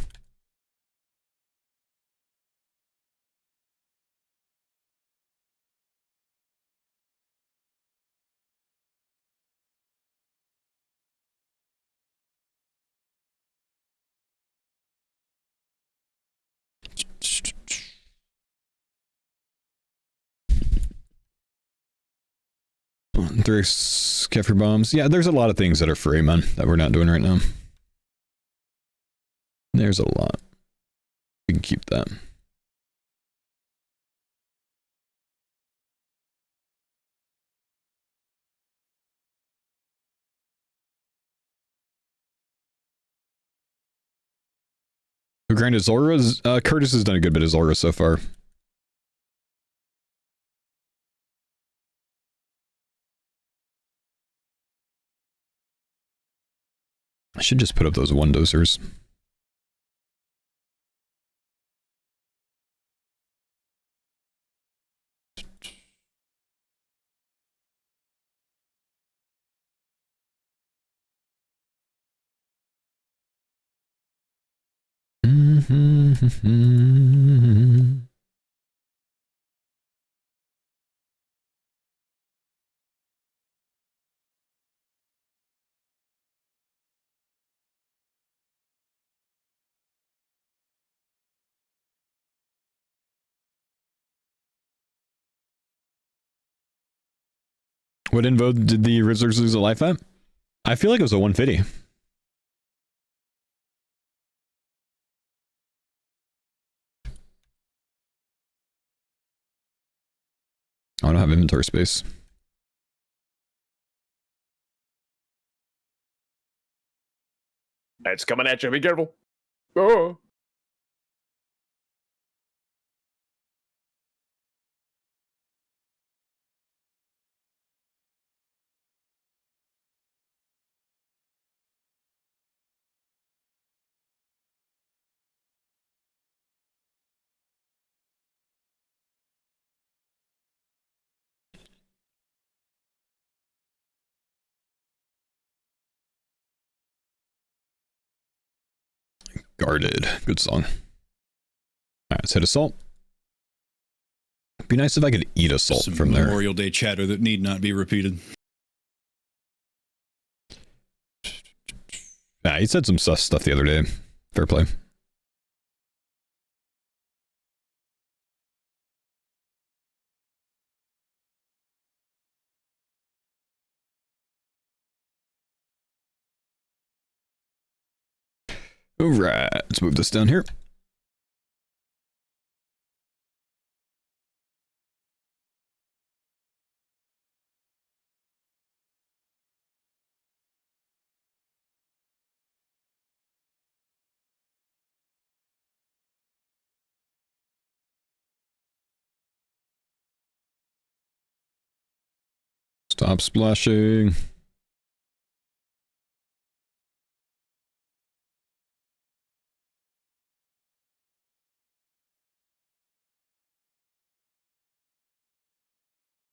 There's Kefir bombs. Yeah, there's a lot of things that are free, man, that we're not doing right now. There's a lot. We can keep that. Who grinded Zora's? Curtis has done a good bit of Zora so far. I should just put up those one dosers. What invo did the Rizzlers lose a life at? I feel like it was a 150. I don't have inventory space.
It's coming at you. Be careful. Oh.
Guarded. Good song. Alright, let's hit assault. Be nice if I could eat a salt
Some
from there.
Memorial Day chatter that need not be repeated.
Yeah, he said some sus stuff the other day. Fair play. All right, let's move this down here. Stop splashing.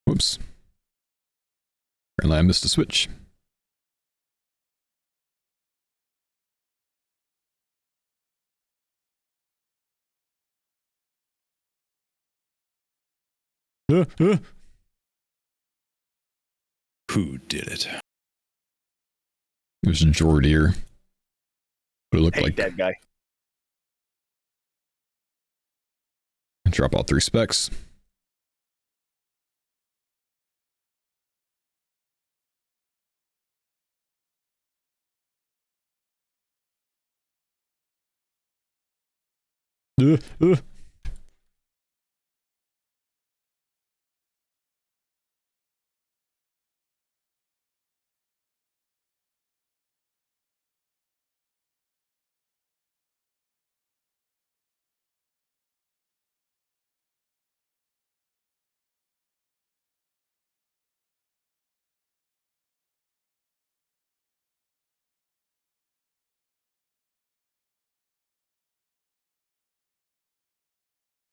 Whoops. Apparently I missed a switch.
Who did it?
It was Jordir. What it looked
Hate
like.
that guy.
Drop all 3 specs. Uh.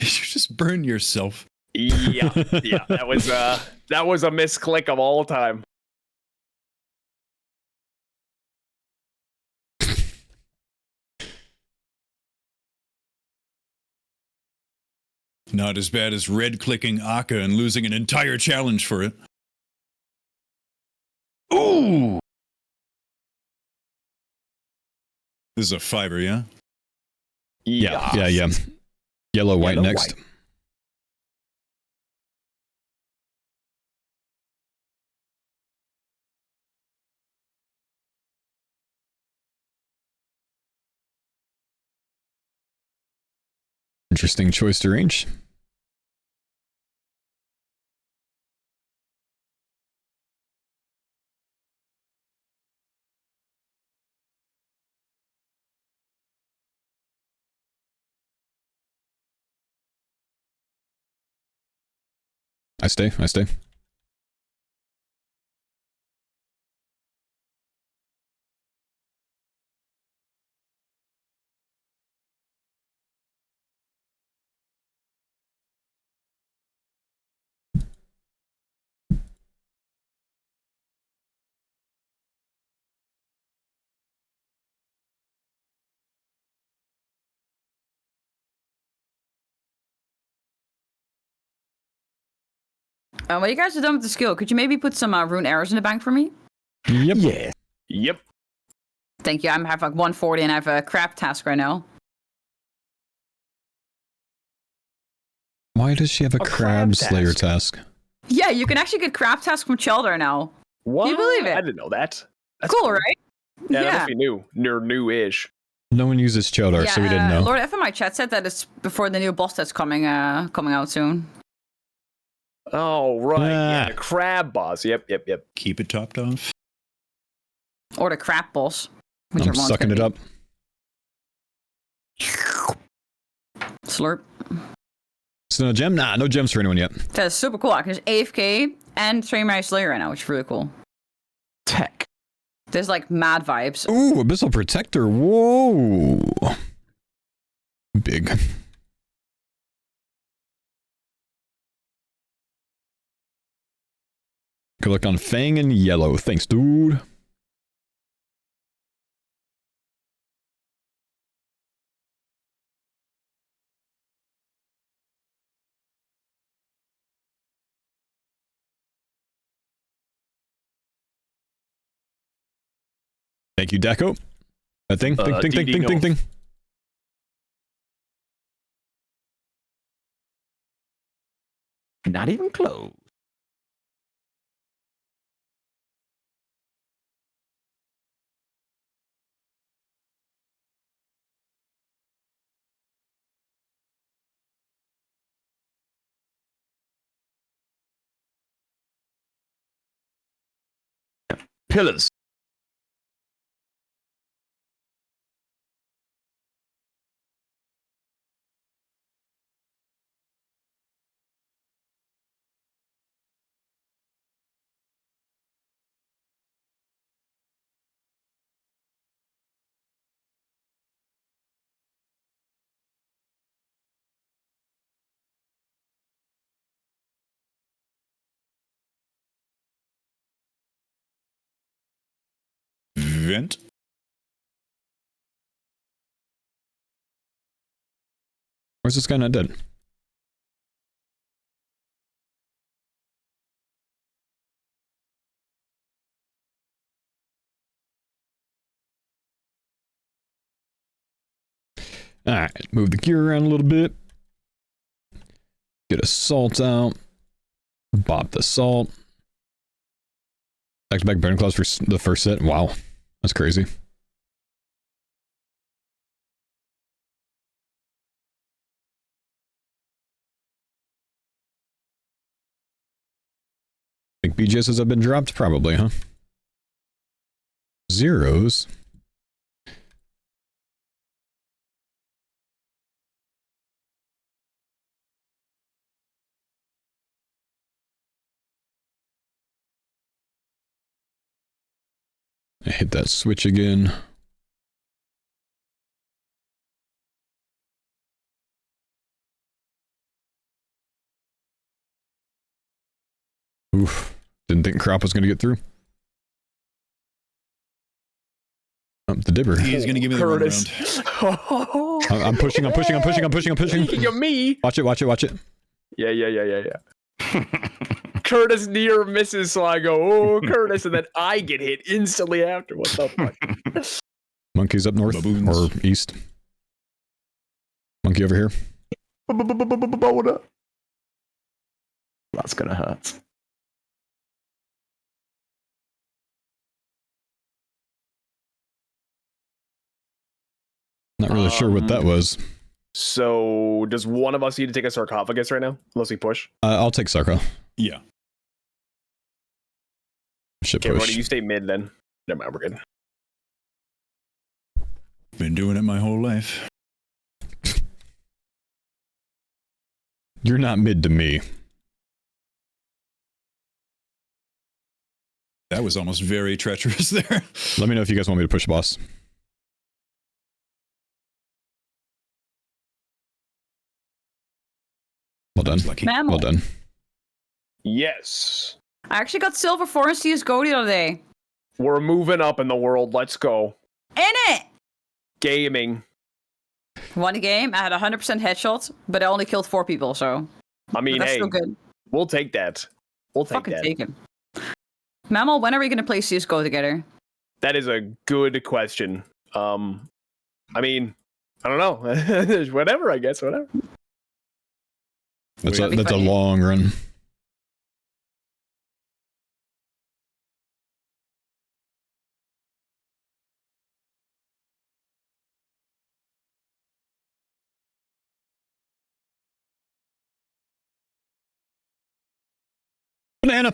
You just burn yourself.
Yeah, yeah, that was a misclick of all time.
Not as bad as red clicking Akka and losing an entire challenge for it.
Ooh!
This is a 5er, yeah?
Yeah. Yellow, white
Yellow,
next.
white.
Interesting choice to range. I stay.
While you guys are done with the skill, could you maybe put some rune arrows in the bank for me?
Yep.
Yeah.
Yep.
Thank you. I have like 140 and I have a crab task right now.
Why does she have a crab
task.
slayer task?
Yeah, you can actually get crab task from Cheldar now.
What?
Can you believe it?
I didn't know that. That's
Cool, right?
Yeah, that must be new. New-ish.
No one uses Chodar, so we didn't know.
Lord F in my chat said that it's before the new boss that's coming out soon.
Oh, right. Yeah, the crab boss. Yep.
Keep it topped off.
Or the crab boss.
I'm sucking it up.
Slurp.
It's no gem? Nah, no gems for anyone yet.
That's super cool. I can just AFK and train my Slayer right now, which is really cool.
Tech.
There's like mad vibes.
Ooh, Abyssal Protector. Whoa. Big. Good luck on Fang and yellow. Thanks, dude. Thank you, Deco. A thing, thing, thing, thing,
DD
thing, thing, thing.
Not even close. Pillars.
Vent.
Where's this guy not dead? Alright, move the gear around a little bit. Get a salt out. Bop the salt. Back to back burn claws for the first set. Wow, that's crazy. Think BGSs have been dropped? Probably, huh? Zeros. I hit that switch again. Oof. Didn't think crop was going to get through. The dibber.
He's going to give me the
Curtis.
runaround.
I'm pushing, I'm pushing, I'm pushing, I'm pushing, I'm pushing.
Speaking of me.
Watch it, watch it, watch it.
Yeah. Curtis near misses, so I go, oh, Curtis, and then I get hit instantly after. What the fuck?
Monkey's up north
Baboons.
or east. Monkey over here.
That's gonna hurt.
Not really sure what that was.
So, does one of us need to take a sarcophagus right now? Unless we push.
I'll take Sarko.
Yeah.
Shit
Okay,
push.
Roddy, you stay mid then. Never mind, we're good.
Been doing it my whole life.
You're not mid to me.
That was almost very treacherous there.
Let me know if you guys want me to push boss. Well done.
Lucky.
Mammal.
Well done.
Yes.
I actually got silver 4 in CSGO the other day.
We're moving up in the world. Let's go.
In it!
Gaming.
Won a game. I had 100% headshots, but I only killed 4 people, so.
I mean,
But that's
hey,
still good.
we'll take that. We'll take
Fucking
that.
take him. Mammal, when are we going to play CSGO together?
That is a good question. I mean, I don't know. Whatever, I guess. Whatever.
That's
Wait.
a long run. Banana.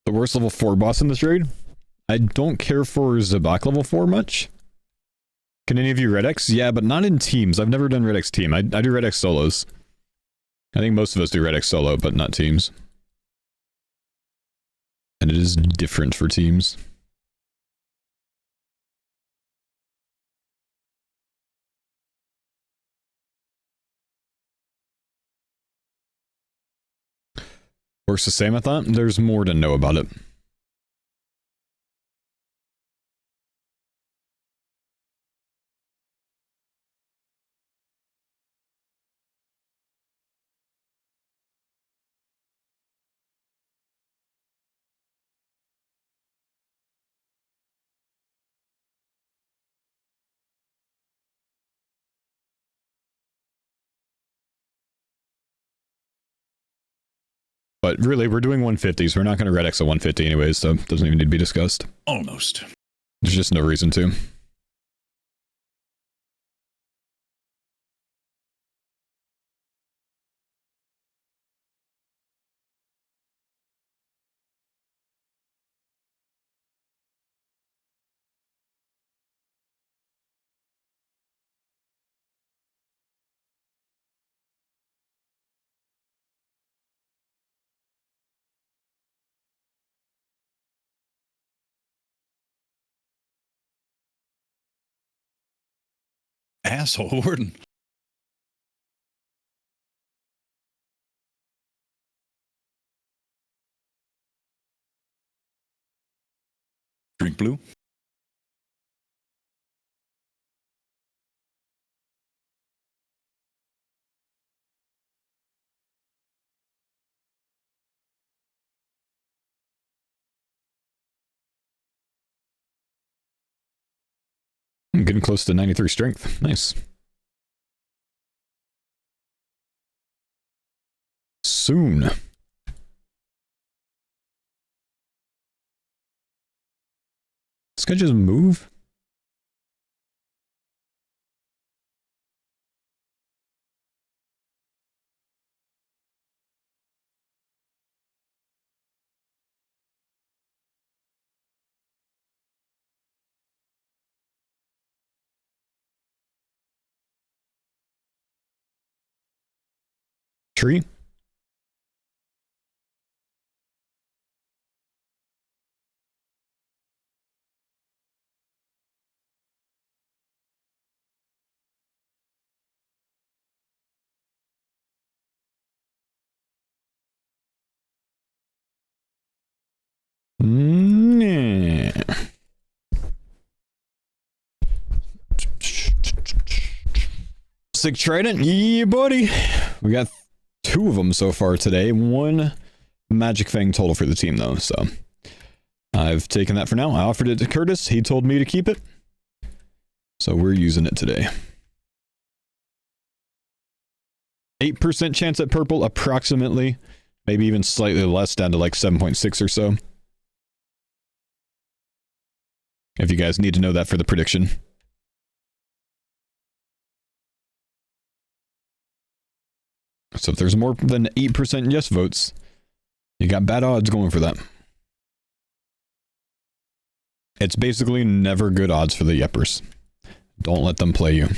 The worst level 4 boss in this raid? I don't care for Zabak level 4 much. Can any of you Red X? Yeah, but not in teams. I've never done Red X team. I do Red X solos. I think most of us do Red X solo, but not teams. And it is different for teams. Works the same, I thought. There's more to know about it. But really, we're doing 150s. We're not going to Red X a 150 anyways, so it doesn't even need to be discussed.
Almost.
There's just no reason to.
Asshole warden. Drink blue.
I'm getting close to 93 strength. Nice. Soon. This guy just move? Tree? Yeah. Sick trident, yeah, buddy. We got 2 of them so far today. 1 magic fang total for the team, though. So I've taken that for now. I offered it to Curtis. He told me to keep it. So we're using it today. 8% chance at purple, approximately. Maybe even slightly less, down to like 7.6 or so. If you guys need to know that for the prediction. So if there's more than 8% yes votes, you got bad odds going for that. It's basically never good odds for the Yeppers. Don't let them play you.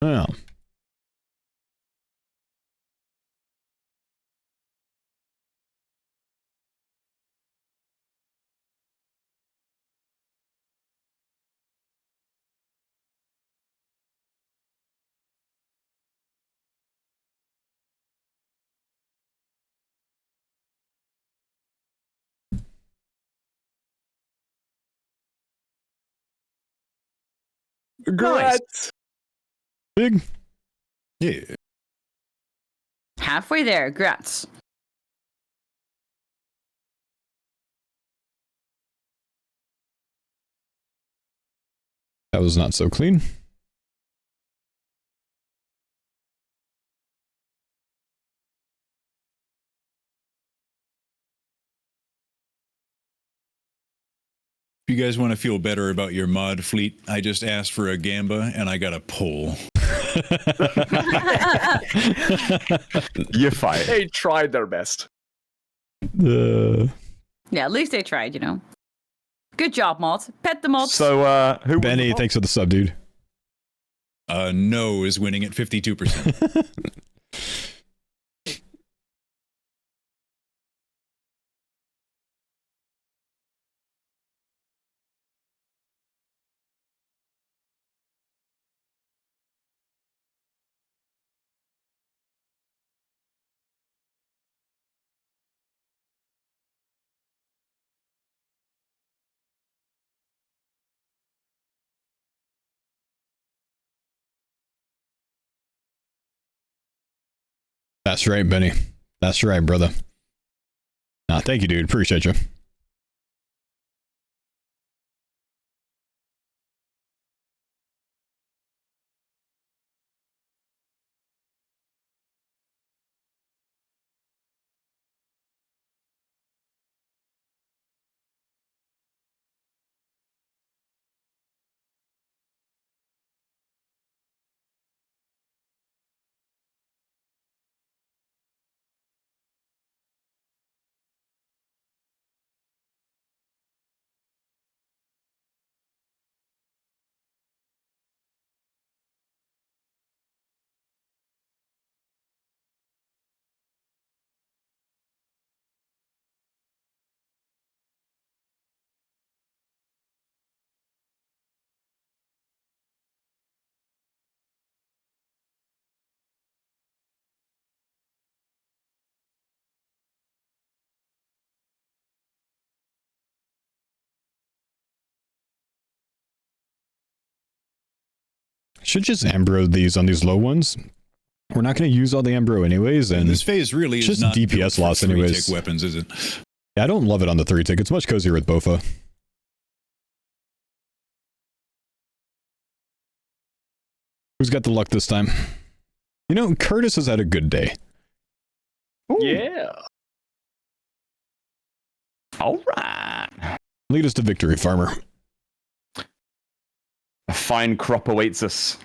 Oh.
Congrats.
Big.
Yeah.
Halfway there. Grats.
That was not so clean.
If you guys want to feel better about your mod fleet, I just asked for a Gamba and I got a pole.
You're fired.
They tried their best.
Yeah, at least they tried, you know. Good job, mod. Pet the mod.
So, who?
Benny, thanks for the sub, dude.
No is winning at 52%.
That's right, Benny. That's right, brother. Nah, thank you, dude. Appreciate you. Should just Ambro these on these low ones. We're not going to use all the Ambro anyways, and
this phase really is
just
not
DPS loss anyways.
Weapons, is it?
Yeah, I don't love it on the 3-tick. It's much cozier with Bofa. Who's got the luck this time? You know, Curtis has had a good day.
Ooh.
Yeah.
All right.
Lead us to victory, farmer.
A fine crop awaits us.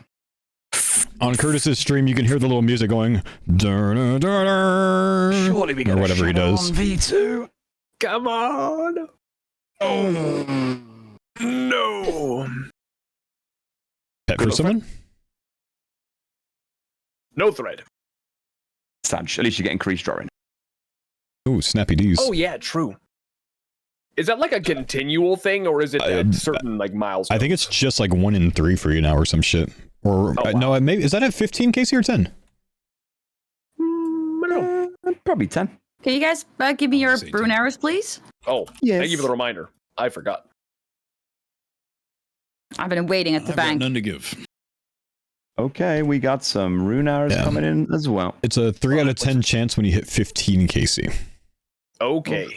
On Curtis's stream, you can hear the little music going,
Surely we
or whatever he does.
V2.
Come on.
Oh
No.
Pet for someone?
No thread.
Sag. At least you get increased drawing.
Ooh, snappy D's.
Oh yeah, true. Is that like a continual thing, or is it at certain like milestones?
I think it's just like 1 in 3 for you now or some shit. Or
wow.
no, maybe is that at 15 KC or 10?
I don't know.
Probably 10.
Can you guys give me your
Say
rune arrows, please?
Oh,
Yes.
thank you for the reminder. I forgot.
I've been waiting at the
I've got
bank.
none to give.
Okay, we got some rune arrows coming in as well.
It's a 3 out of 10 chance when you hit 15 KC.
Okay.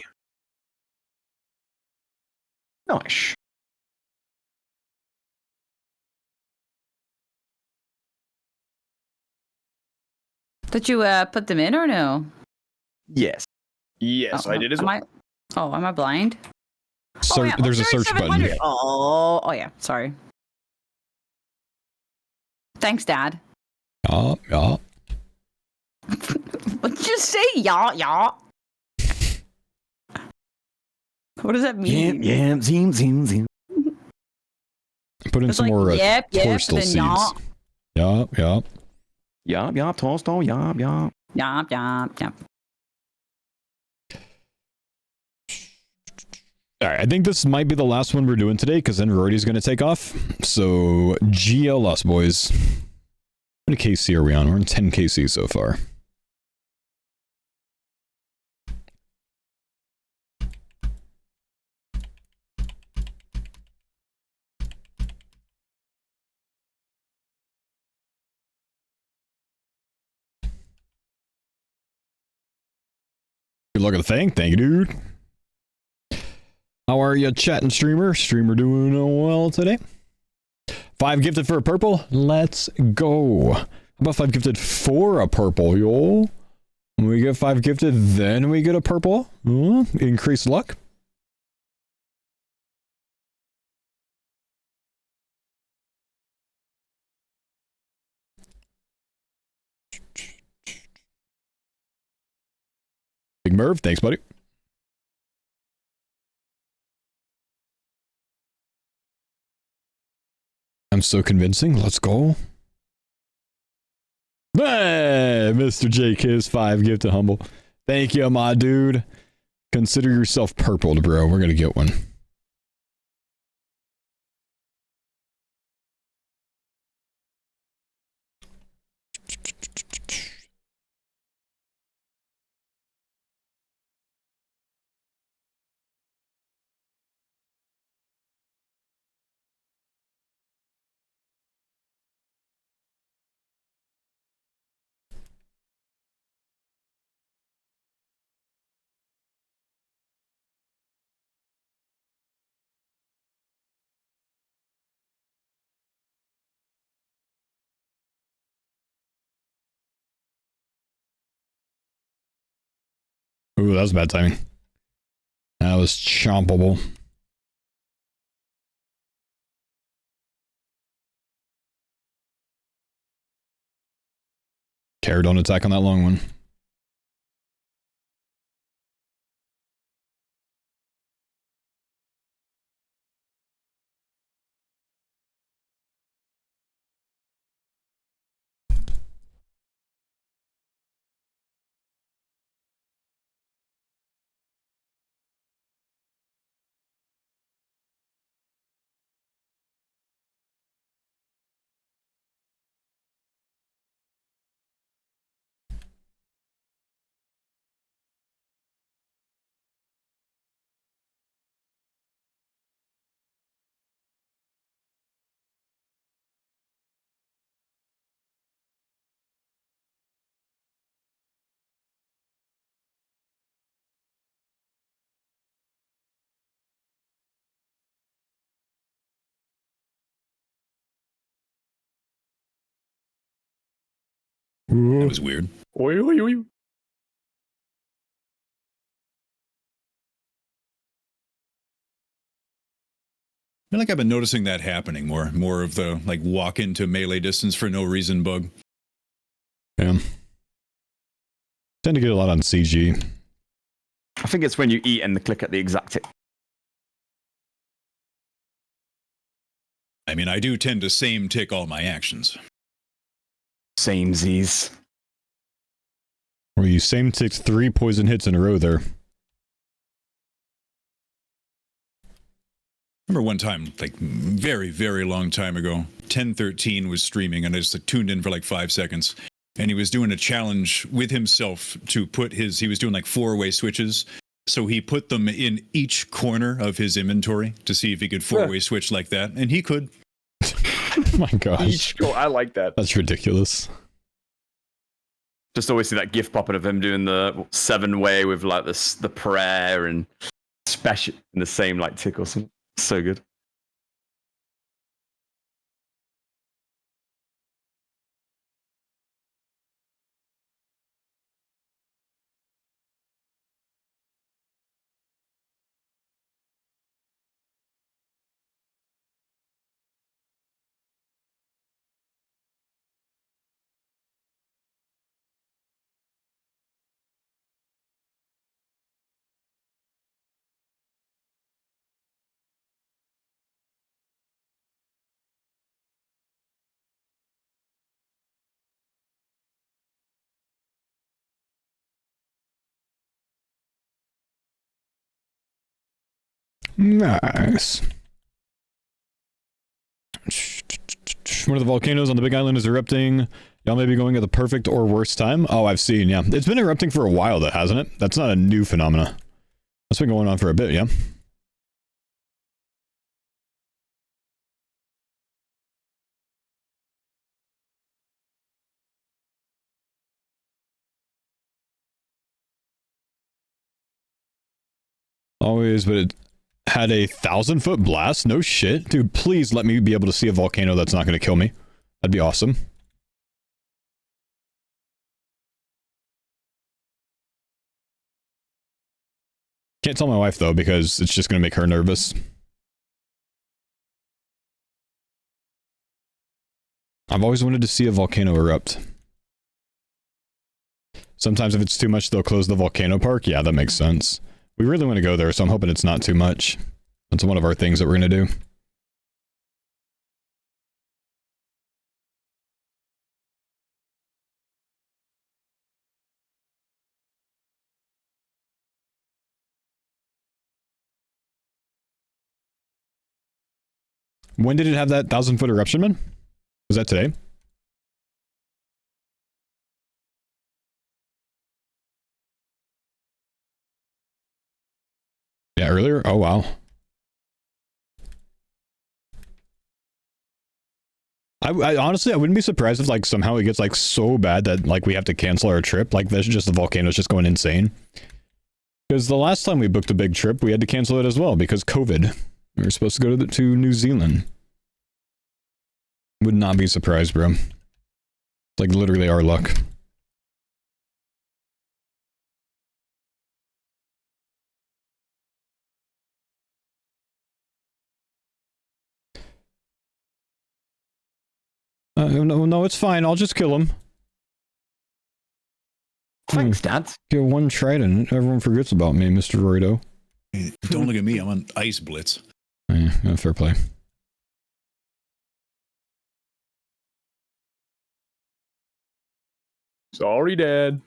Nice.
Did you put them in or no?
Yes.
Yes, I did as well.
Am I blind?
So there's a search button.
3700. Oh yeah. Sorry. Thanks, Dad.
Yeah, yeah.
What'd you say? Yeah. What does that mean?
Zim.
Put in
It's
some
like,
more
yep,
Torstal
then
seeds.
yeah.
Yeah.
Torstal, yeah.
Yeah.
All right, I think this might be the last one we're doing today because then Rory's going to take off. So GLS, boys. How many KC are we on? We're in 10 KC so far. Good luck at the thing. Thank you, dude. How are you, chat and streamer? Streamer doing well today. 5 gifted for a purple. Let's go. How about 5 gifted for a purple, yo? When we get 5 gifted, then we get a purple. Increased luck. Big Merv, thanks, buddy. I'm so convincing. Let's go. Hey, Mr. J Kiss 5 gifted humble. Thank you, my dude. Consider yourself purpled, bro. We're gonna get one. Ooh, that was bad timing. That was chompable. Care, don't attack on that long one.
That was weird.
Oi, oi, oi.
I feel like I've been noticing that happening more of the like walk into melee distance for no reason bug.
Yeah. Tend to get a lot on CG.
I think it's when you eat and click at the exact tick.
I mean, I do tend to same tick all my actions.
Same Z's.
Well, you same ticked 3 poison hits in a row there.
Remember one time, like very, very long time ago, 1013 was streaming and I just like, tuned in for like 5 seconds. And he was doing a challenge with himself to put his, he was doing like 4-way switches. So he put them in each corner of his inventory to see if he could 4-way switch like that. And he could.
Oh my gosh.
I like that.
That's ridiculous.
Just always see that GIF popping of him doing the 7-way with like the prayer and special in the same like tick or something. So good.
Nice. One of the volcanoes on the Big Island is erupting. Y'all may be going at the perfect or worst time. Oh, I've seen, yeah. It's been erupting for a while, though, hasn't it? That's not a new phenomena. That's been going on for a bit, yeah? Always, but it had a 1,000-foot blast? No shit. Dude, please let me be able to see a volcano that's not going to kill me. That'd be awesome. Can't tell my wife, though, because it's just going to make her nervous. I've always wanted to see a volcano erupt. Sometimes if it's too much, they'll close the volcano park. Yeah, that makes sense. We really want to go there, so I'm hoping it's not too much. That's one of our things that we're going to do. When did it have that 1,000-foot eruption, man? Was that today? Yeah, earlier? Oh, wow. I honestly, I wouldn't be surprised if like somehow it gets like so bad that like we have to cancel our trip. Like that's just the volcano's just going insane. Because the last time we booked a big trip, we had to cancel it as well because COVID. We were supposed to go to New Zealand. Would not be surprised, bro. It's like literally our luck. No, it's fine. I'll just kill him.
Thanks, Dad.
Get one trident. Everyone forgets about me, Mr. Roido.
Hey, don't look at me. I'm on ice blitz.
Yeah, fair play.
Sorry, Dad.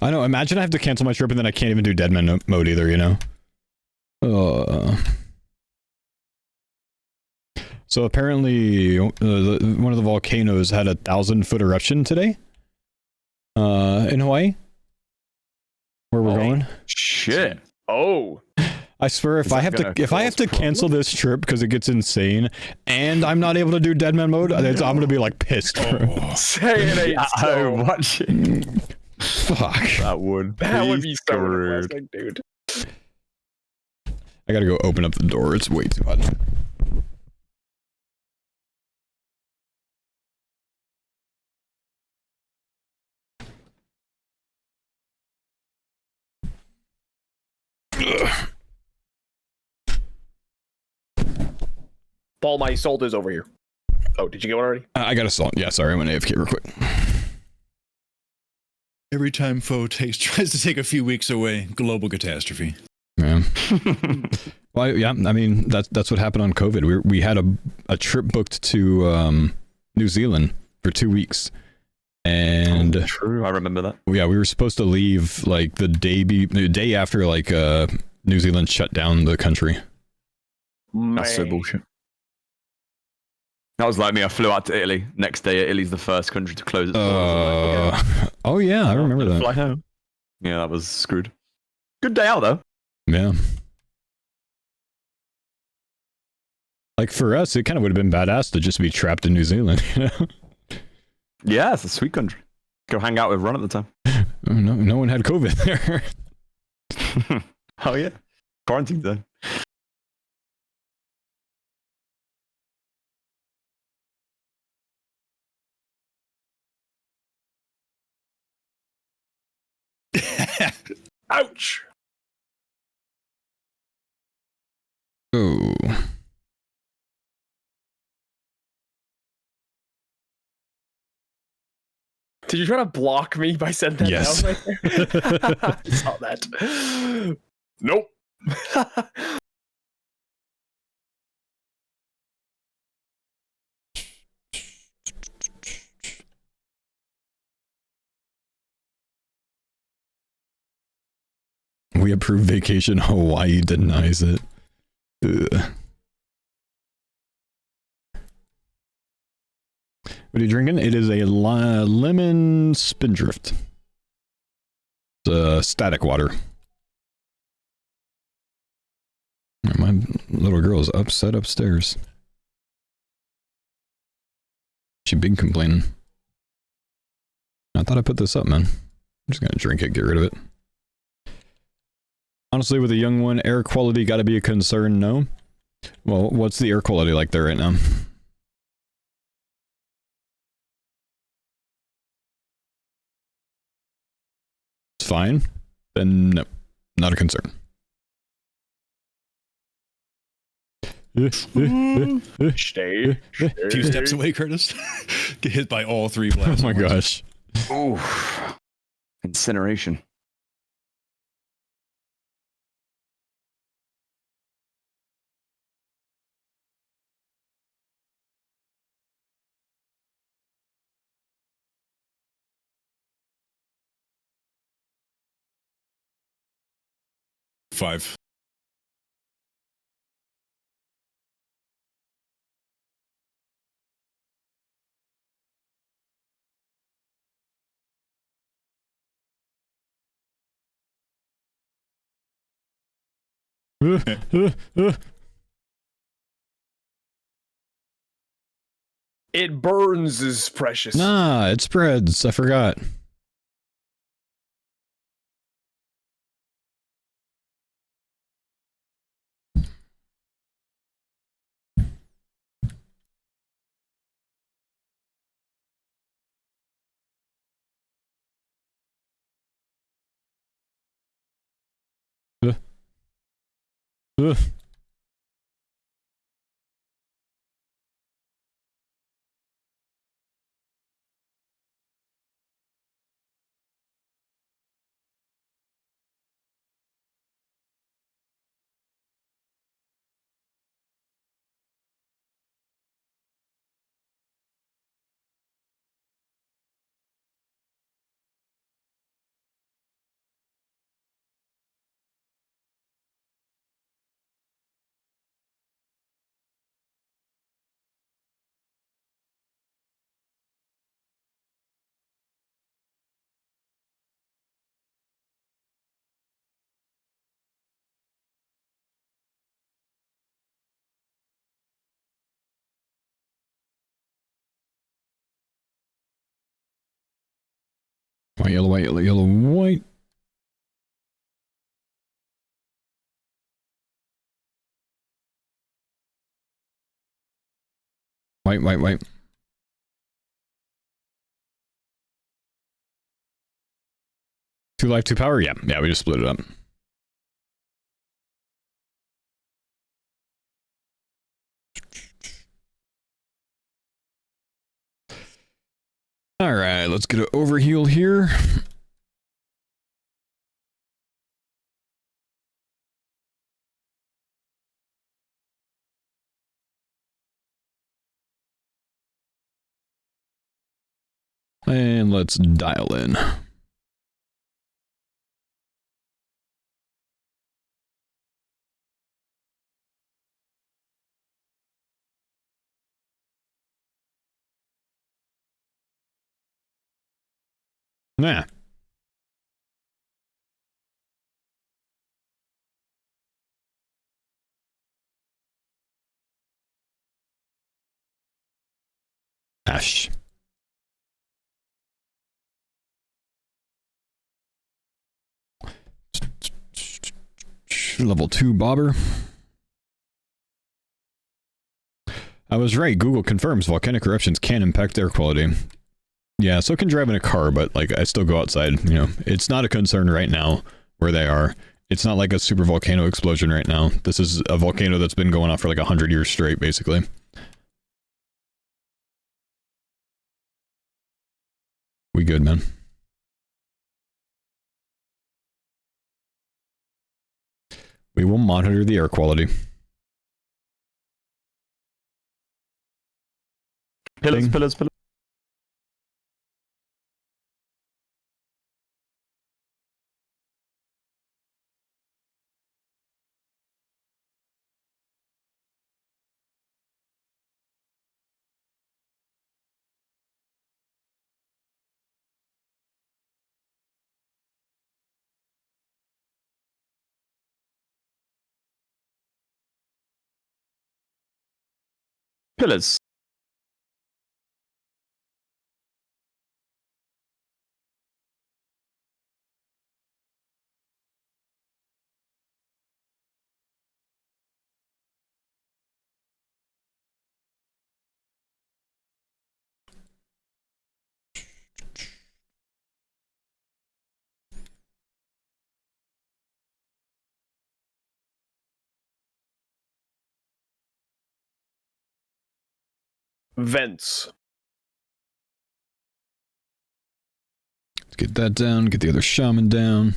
I know. Imagine I have to cancel my trip and then I can't even do Deadman mode either, you know? So apparently, one of the volcanoes had a 1,000-foot eruption today. In Hawaii. Where we're going.
Shit.
Oh.
I swear, if I have to cancel this trip because it gets insane, and I'm not able to do Deadman mode, I'm gonna be like pissed.
Say it ain't so.
Watching.
Fuck.
That would
be so depressing, dude.
I gotta go open up the door. It's way too hot.
Paul, my salt is over here. Oh, did you get one already?
I got a salt. Yeah, sorry, I went AFK real quick.
Every time Faux tries to take a few weeks away, global catastrophe.
Yeah. Well, yeah. I mean, that's what happened on COVID. We had a trip booked to New Zealand for 2 weeks, and
true. I remember that.
Yeah, we were supposed to leave like the day after like New Zealand shut down the country.
That's so bullshit. That was like me. I flew out to Italy. Next day, Italy's the first country to close its borders.
Oh yeah, I remember that.
Fly home. Yeah, that was screwed. Good day out though.
Yeah. Like for us, it kind of would have been badass to just be trapped in New Zealand, you know?
Yeah, it's a sweet country. Go hang out with Ron at the time.
Oh, no one had COVID there.
Oh yeah, quarantine zone.
Ouch.
Oh.
Did you try to block me by sending that
Yes.
down right there? I saw that. Nope.
We approve vacation. Hawaii denies it. Ugh. What are you drinking? It is a lemon spindrift. It's static water. My little girl is upset upstairs. She big complaining. I thought I put this up, man. I'm just gonna drink it, get rid of it. Honestly, with a young one, air quality gotta be a concern, no? Well, what's the air quality like there right now? It's fine? Then no, not a concern.
Stay.
A few steps away, Curtis. Get hit by all three blasts.
Oh my gosh.
Oof. Incineration.
5.
It burns is precious.
Nah, it spreads. I forgot. Ugh. White, yellow, white, yellow, yellow, white. White, white, white. Two life, two power? Yeah, yeah, we just split it up. Alright, let's get an overheal here. And let's dial in. Nah. Ash. Level 2 bobber. I was right. Google confirms volcanic eruptions can impact air quality. Yeah, so can driving a car, but like I still go outside, you know. It's not a concern right now where they are. It's not like a super volcano explosion right now. This is a volcano that's been going off for like 100 years straight, basically. We good, man. We will monitor the air quality.
Pillars,
Thing.
pillars, pillars. Pillars.
Vents.
Let's get that down, get the other shaman down.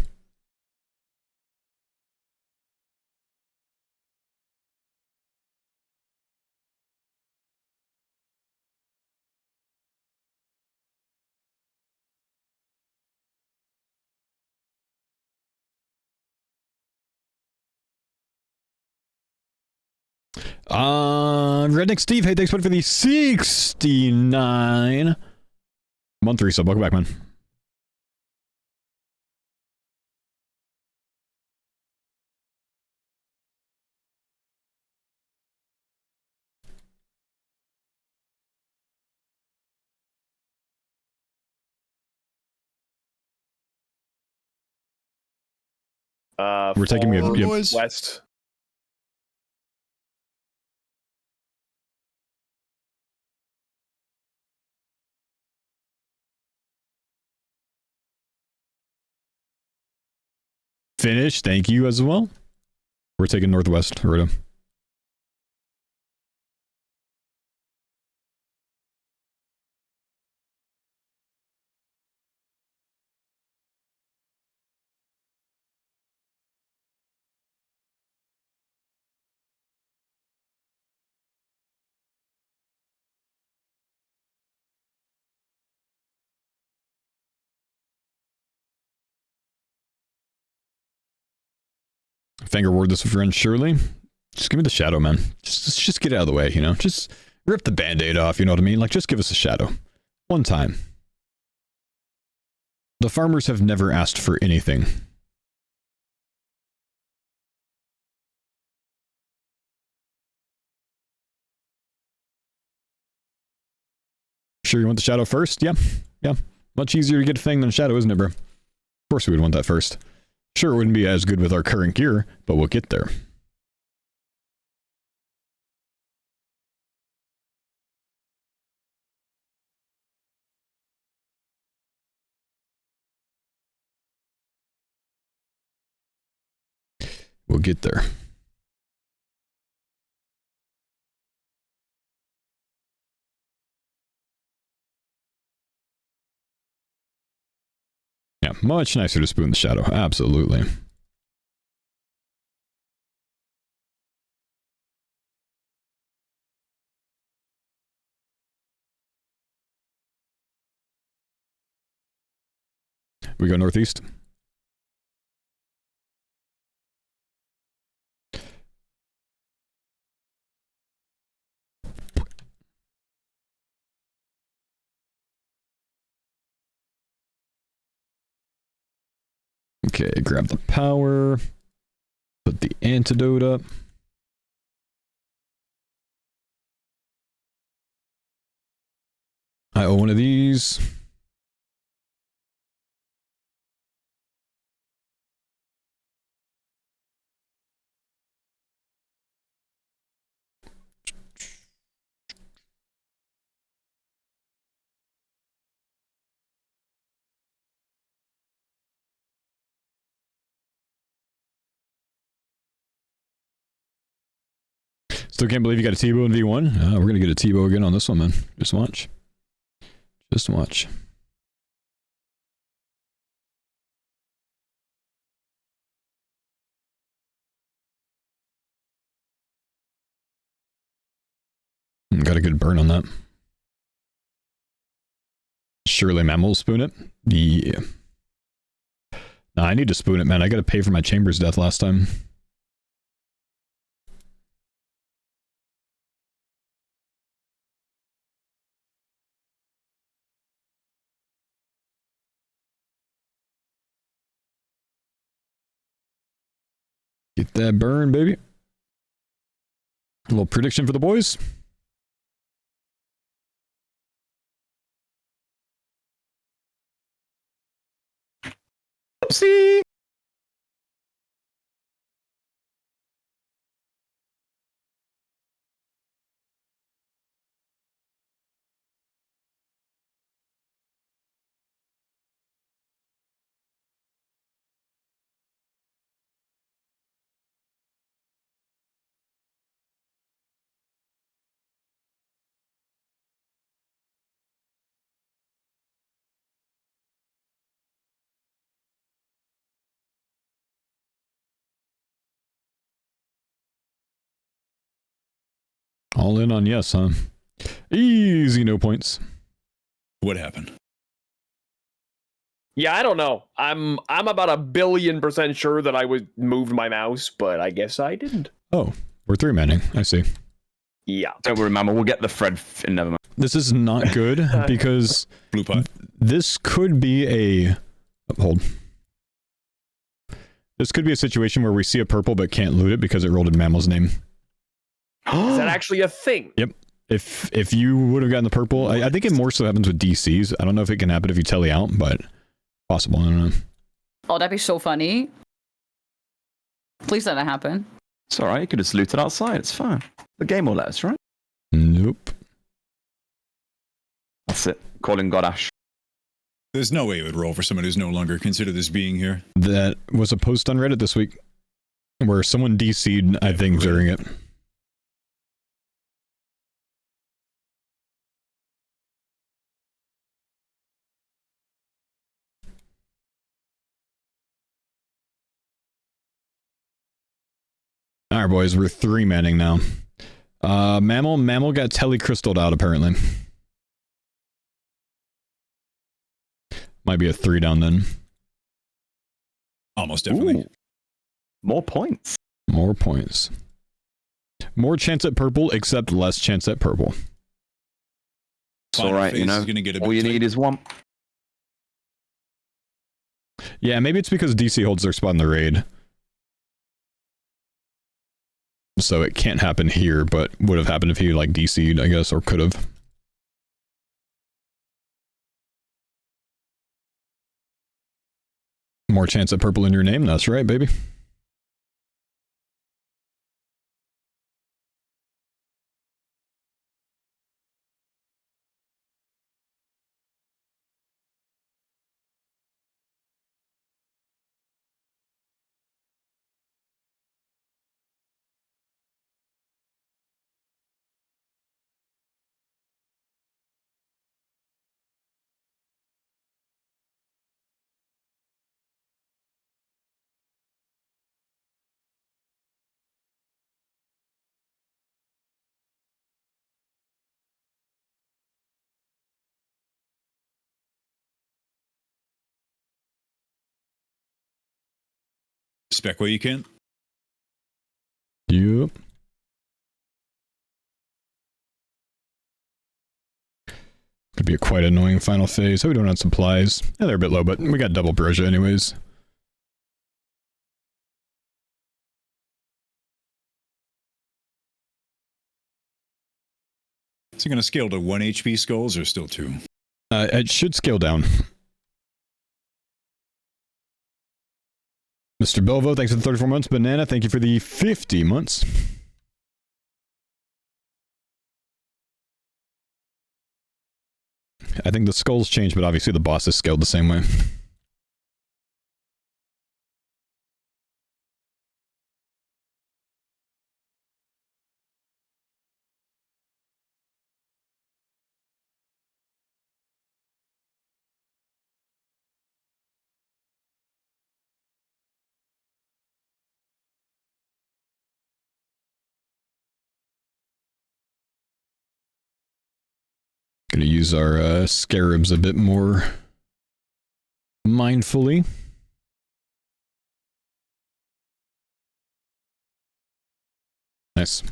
Redneck Steve, hey, thanks for the 69 month resub. Welcome back, man. We're taking
west.
Finish, thank you as well. We're taking northwest, Rita. Finger ward this with friend Shirley. Just give me the shadow, man. Just get out of the way, you know? Just rip the band-aid off, you know what I mean? Like, just give us a shadow. One time. The farmers have never asked for anything. Sure you want the shadow first? Yeah. Yeah. Much easier to get a thing than a shadow, isn't it, bro? Of course we would want that first. Sure, it wouldn't be as good with our current gear, but we'll get there. We'll get there. Yeah, much nicer to spoon the shadow. Absolutely. We go northeast. Okay, grab the power. Put the antidote up. I owe one of these. Still can't believe you got a T-Bow in V1. We're going to get a T-Bow again on this one, man. Just watch. Just watch. Got a good burn on that. Surely Mammal will spoon it. Yeah. Nah, I need to spoon it, man. I got to pay for my Chamber's death last time. Get that burn, baby. A little prediction for the boys. Oopsie. All in on yes, huh? Easy, no points.
What happened?
Yeah, I don't know. I'm about 1,000,000,000% sure that I moved my mouse, but I guess I didn't.
Oh, we're 3-manning. I see.
Yeah.
Don't worry, Mammal. We'll get the thread in never mind.
This is not good because
Blue pot.
this could be a hold. This could be a situation where we see a purple but can't loot it because it rolled in Mammal's name.
Is that actually a thing?
Yep. If you would have gotten the purple, I think it more so happens with DCs. I don't know if it can happen if you telly out, but possible. I don't know.
Oh, that'd be so funny. Please let that happen.
It's all right. You could just loot it outside. It's fine. The game will let us, right?
Nope.
That's it. Calling God Ash.
There's no way it would roll for someone who's no longer considered as being here.
That was a post on Reddit this week where someone DC'd, I think, during it. All right, boys, we're 3-manning now. Mammal got telecrystalled out, apparently. Might be a 3 down then.
Almost definitely.
Ooh. More points.
More points. More chance at purple, except less chance at purple.
It's all right, you know. All you need is one.
Yeah, maybe it's because DC holds their spot in the raid. So it can't happen here, but would have happened if he like DC'd, I guess, or could have. More chance at purple in your name, that's right, baby.
Spec where you can.
Yep. Could be a quite annoying final phase. How we doing on supplies? Yeah, they're a bit low, but we got double Beretta anyways.
Is it going to scale to 1 HP skulls or still 2?
It should scale down. Mr. Belvo, thanks for the 34 months. Banana, thank you for the 50 months. I think the skulls changed, but obviously the boss is scaled the same way. Gonna use our scarabs a bit more mindfully. Nice.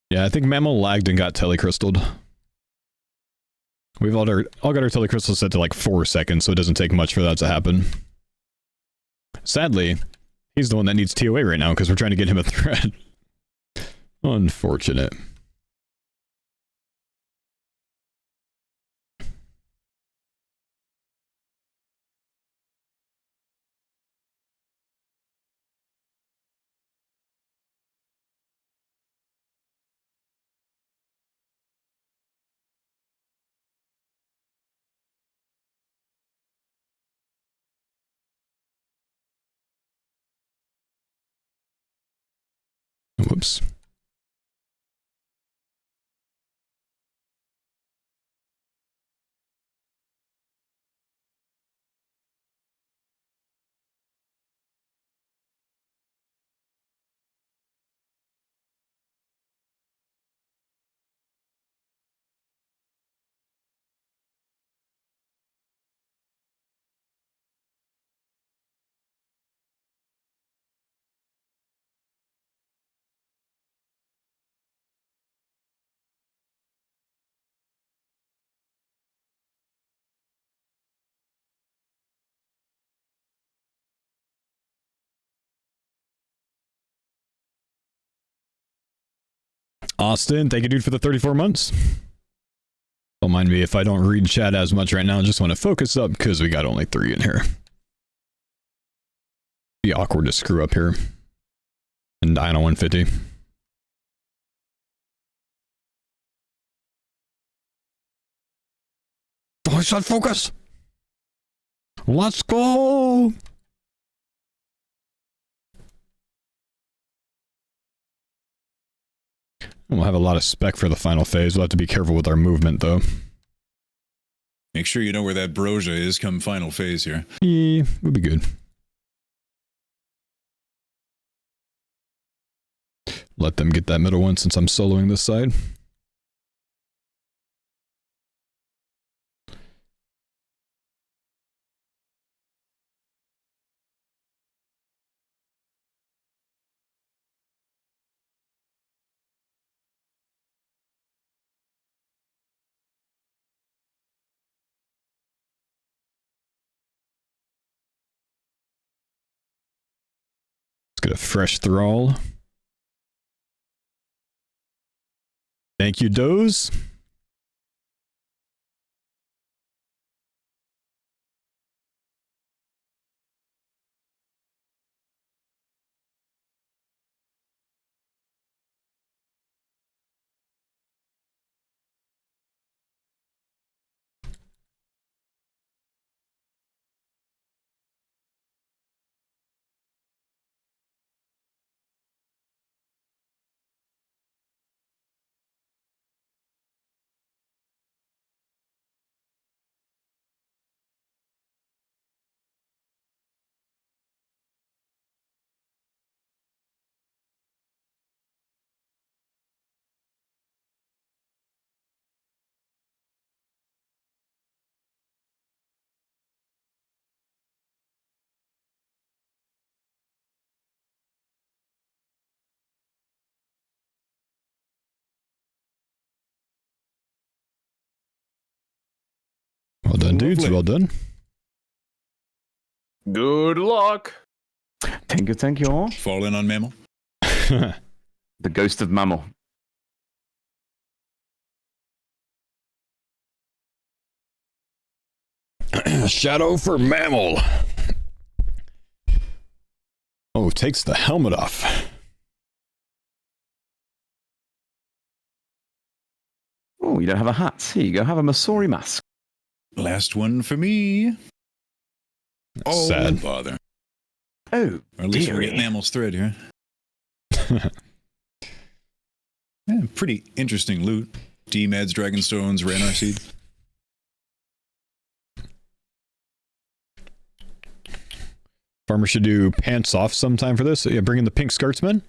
Yeah, I think Mammal lagged and got telecrystalled. We've all got our telecrystal set to like 4 seconds, so it doesn't take much for that to happen. Sadly, he's the one that needs TOA right now because we're trying to get him a thread. Unfortunate. Whoops. Austin, thank you, dude, for the 34 months. Don't mind me if I don't read chat as much right now. I just want to focus up because we got only 3 in here. Be awkward to screw up here. And die on a 150. Oh, I shot focus. Let's go. We'll have a lot of spec for the final phase. We'll have to be careful with our movement, though.
Make sure you know where that Broja is come final phase here.
Yeah, we'll be good. Let them get that middle one since I'm soloing this side. Get a fresh thrall. Thank you, Doze. Well done, dudes. Well done.
Good luck.
Thank you.
Fall in on Mammal.
The ghost of Mammal.
Shadow for Mammal. Oh, takes the helmet off.
Oh, you don't have a hat. Here you go. Have a Masori mask.
Last one for me. Oh,
sad.
Bother.
Oh,
or at least we're getting Mammal's thread here. Yeah, pretty interesting loot. D-Meds, Dragonstones, Ranar Seed.
Farmer should do pants off sometime for this. So yeah, bring in the pink skirts, man.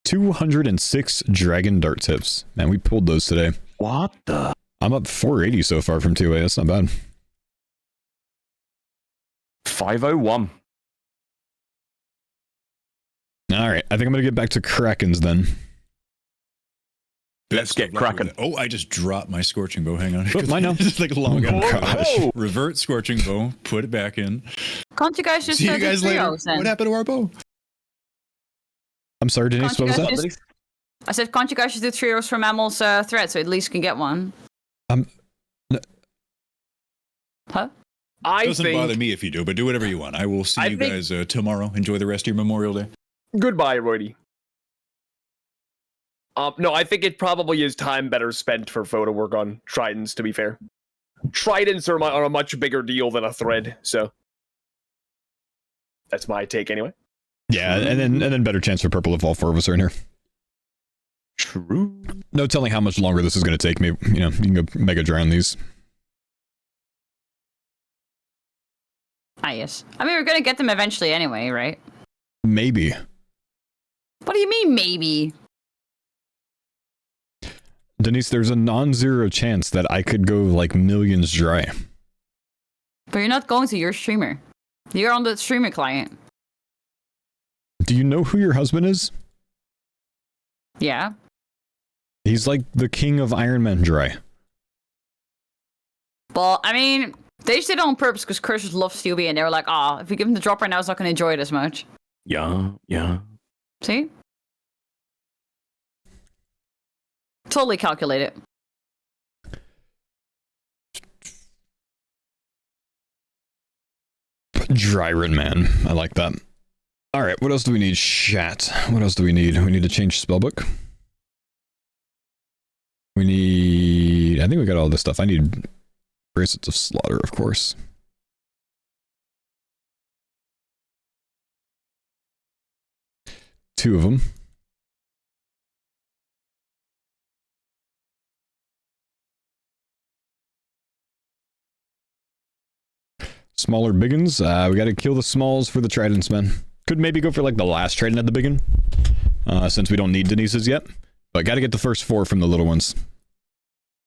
206 dragon dart tips. Man, we pulled those today.
What the?
I'm up 480 so far from 2A. That's not bad.
501.
All right. I think I'm going to get back to Krakens then.
Let's get cracking.
Oh, I just dropped my Scorching Bow. Hang on.
Oh, I know.
It's like a long gun.
Oh, gosh.
Revert Scorching Bow. Put it back in.
Can't you guys just
See you guys later.
trios, then?
What happened to our bow?
I'm sorry, Denise. What was that?
I said, can't you guys just do 3 euros for Mammal's thread so at least you can get one? Huh?
Doesn't bother me if you do, but do whatever you want. I will see you guys tomorrow. Enjoy the rest of your Memorial Day.
Goodbye, Roydy. No, I think it probably is time better spent for Faux to work on Tridents, to be fair. Tridents are a much bigger deal than a thread, so that's my take anyway.
Yeah, and then better chance for purple if all 4 of us are in here.
True.
No telling how much longer this is going to take me. You know, you can go mega drown these.
Ah, yes. I mean, we're going to get them eventually anyway, right?
Maybe.
What do you mean, maybe?
Denise, there's a non-zero chance that I could go like millions dry.
But you're not going to your streamer. You're on the streamer client.
Do you know who your husband is?
Yeah.
He's like the king of Iron Man dry.
Well, I mean, they just did it on purpose because Cursors love Stubby and they were like, ah, if we give him the drop right now, he's not going to enjoy it as much.
Yeah.
See? totally calculate it.
Dryron, man. I like that. Alright, what else do we need? Chat. What else do we need? We need to change spellbook. We need... I think we got all this stuff. I need bracelets of slaughter, of course. Two of them. Smaller biggins. We gotta kill the smalls for the tridents, man. Could maybe go for like the last trident at the biggin. Since we don't need Denise's yet. But gotta get the first 4 from the little ones.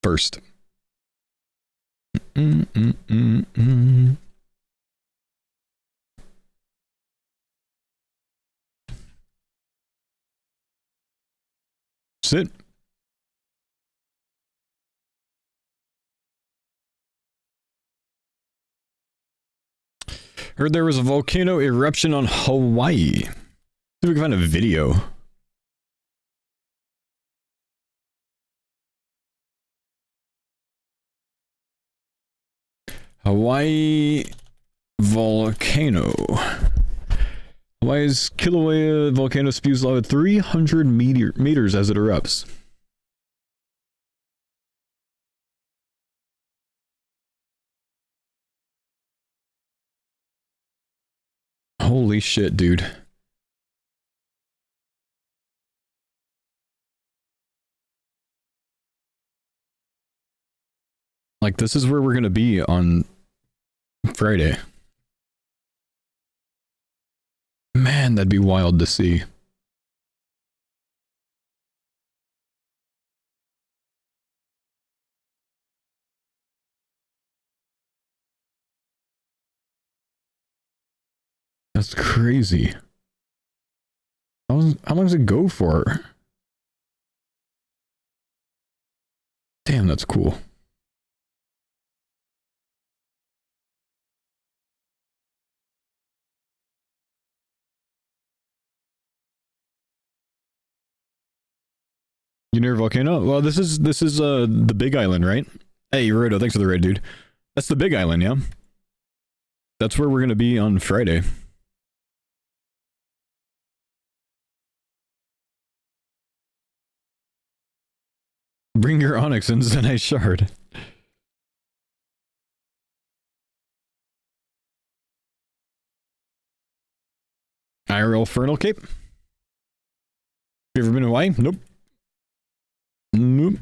First. Sit. Heard there was a volcano eruption on Hawaii. See if we can find a video. Hawaii volcano. Hawaii's Kilauea volcano spews lava 300 meters as it erupts. Holy shit, dude. Like, this is where we're gonna be on Friday. Man, that'd be wild to see. That's crazy. How long does it go for? Damn, that's cool. You near volcano? Well, this is the big island, right? Hey, Roto, thanks for the raid, dude. That's the big island, yeah? That's where we're gonna be on Friday. Bring your Onyx and Zenite Shard. IRL Fernal Cape? Have you ever been to Hawaii? Nope. Nope.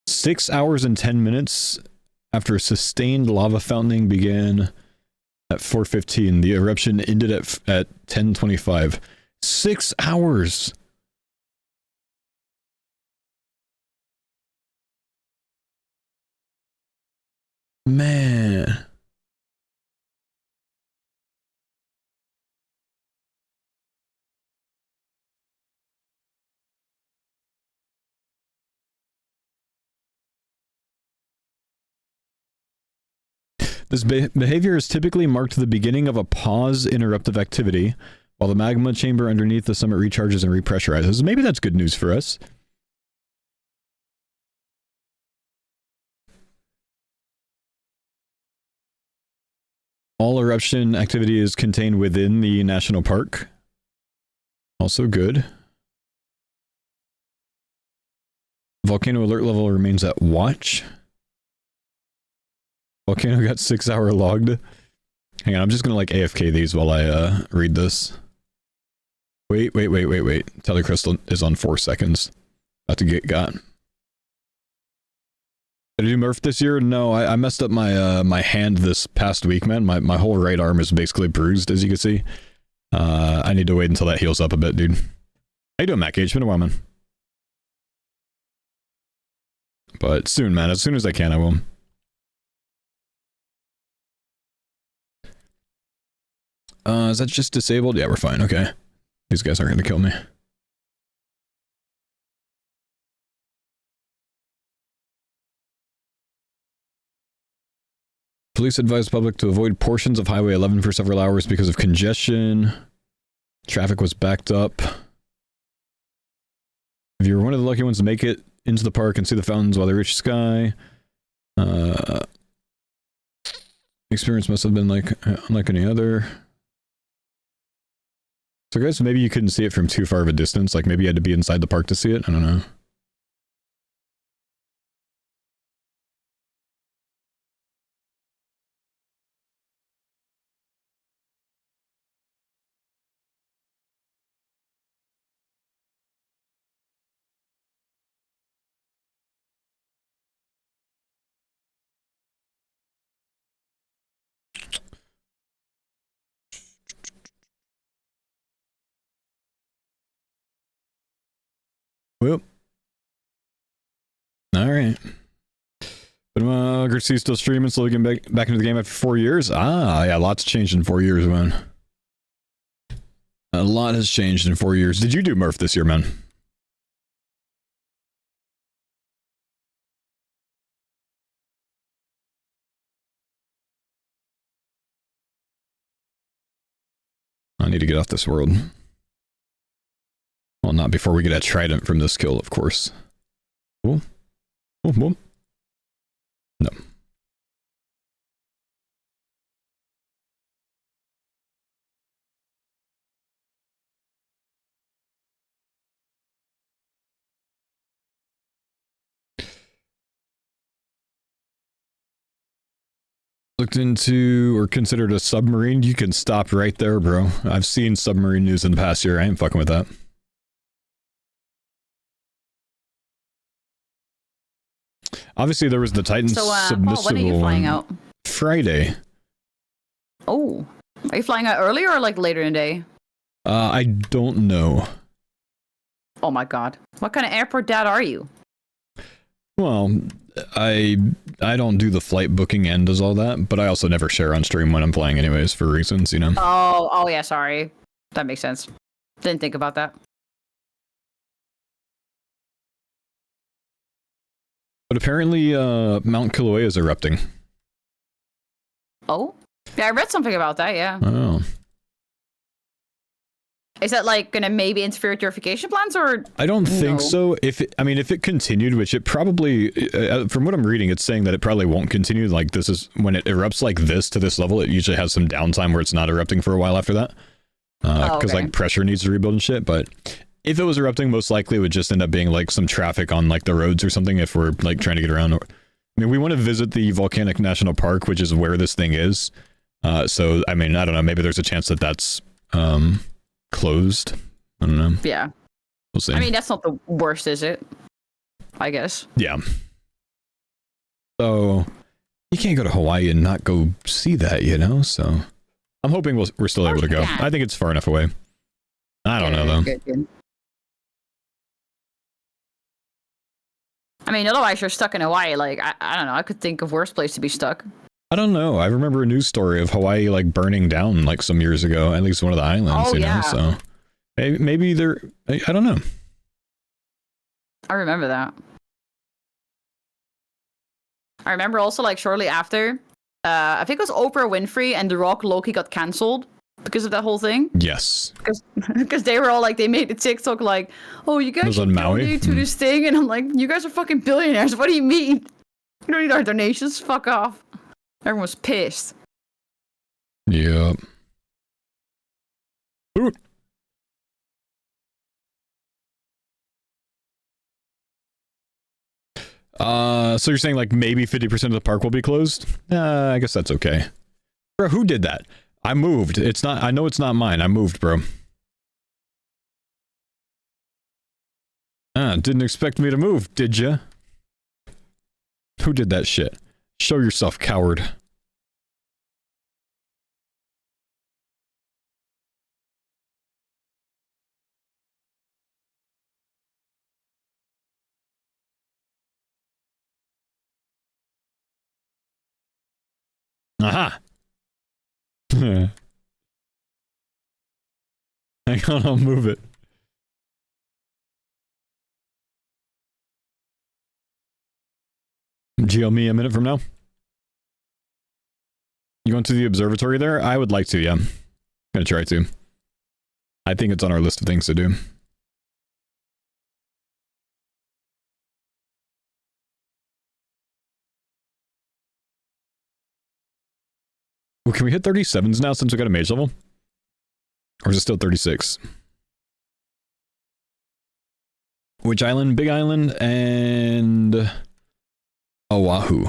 Six hours and 10 minutes after a sustained lava fountaining began at 4:15. The eruption ended at 10:25. 6 hours. Man. This behavior is typically marked the beginning of a pause in eruptive activity, while the magma chamber underneath the summit recharges and repressurizes. Maybe that's good news for us. All eruption activity is contained within the national park. Also good. Volcano alert level remains at watch. Volcano got 6 hour logged. Hang on, I'm just gonna like AFK these while I read this. Wait. Telecrystal is on 4 seconds. About to get got. Did I do Murph this year? No, I messed up my my hand this past week, man. My whole right arm is basically bruised, as you can see. I need to wait until that heals up a bit, dude. How you doing, Mac? It's been a while, man. But soon, man. As soon as I can, I will. Is that just disabled? Yeah, we're fine. Okay. These guys aren't going to kill me. Police advise public to avoid portions of Highway 11 for several hours because of congestion. Traffic was backed up. If you were one of the lucky ones to make it into the park and see the fountains while they reach the sky, experience must have been like unlike any other. So guys, maybe you couldn't see it from too far of a distance. Like maybe you had to be inside the park to see it. I don't know. Well, all right. But Gertie's still streaming, slowly getting back into the game after 4 years. Ah, yeah, lots changed in 4 years, man. A lot has changed in 4 years. Did you do Murph this year, man? I need to get off this world. Well, not before we get a trident from this kill, of course. Oh. Oh, oh. No. Looked into or considered a submarine? You can stop right there, bro. I've seen submarine news in the past year. I ain't fucking with that. Obviously, there was the Titan submissible
when are you flying out?
Friday.
Oh, are you flying out earlier or like later in the day?
I don't know.
Oh my god, what kind of airport dad are you?
Well, I don't do the flight booking and does all that, but I also never share on stream when I'm flying anyways for reasons, you know.
Oh yeah, sorry. That makes sense. Didn't think about that.
But apparently, Mount Kilauea is erupting.
Oh? Yeah, I read something about that, yeah.
Oh.
Is that like gonna maybe interfere with your vacation plans, or?
I don't think so. If it continued, which it probably, from what I'm reading, it's saying that it probably won't continue. Like this is when it erupts like this to this level, it usually has some downtime where it's not erupting for a while after that. Because like pressure needs to rebuild and shit. But if it was erupting, most likely it would just end up being like some traffic on like the roads or something if we're like trying to get around. I mean, we want to visit the Volcanic National Park, which is where this thing is. So, I mean, I don't know. Maybe there's a chance that that's closed. I don't know.
Yeah.
We'll see.
I mean, that's not the worst, is it? I guess.
Yeah. So, you can't go to Hawaii and not go see that, you know? So, I'm hoping we're still able to go. I think it's far enough away. I don't know, though.
Good. I mean, otherwise you're stuck in Hawaii. Like, I don't know. I could think of worse place to be stuck.
I don't know. I remember a news story of Hawaii, like, burning down, like, some years ago. At least one of the islands, you know? So, maybe they're... I don't know.
I remember that. I remember also, like, shortly after, I think it was Oprah Winfrey and The Rock Loki got cancelled because of that whole thing.
Yes.
Because they were all like, they made the TikTok like, oh, you guys should donate to this thing. And I'm like, you guys are fucking billionaires. What do you mean? You don't need our donations. Fuck off. Everyone was pissed.
Yep. Ooh. So you're saying like maybe 50% of the park will be closed? I guess that's okay. Bro, who did that? I moved. It's not, I know it's not mine. I moved, bro. Didn't expect me to move, did ya? Who did that shit? Show yourself, coward. Aha! Hang on, I'll move it. GL me a minute from now. You going to the observatory there? I would like to, yeah. Gonna try to. I think it's on our list of things to do. Well, can we hit 37s now since we got a mage level? Or is it still 36? Which island? Big Island and Oahu.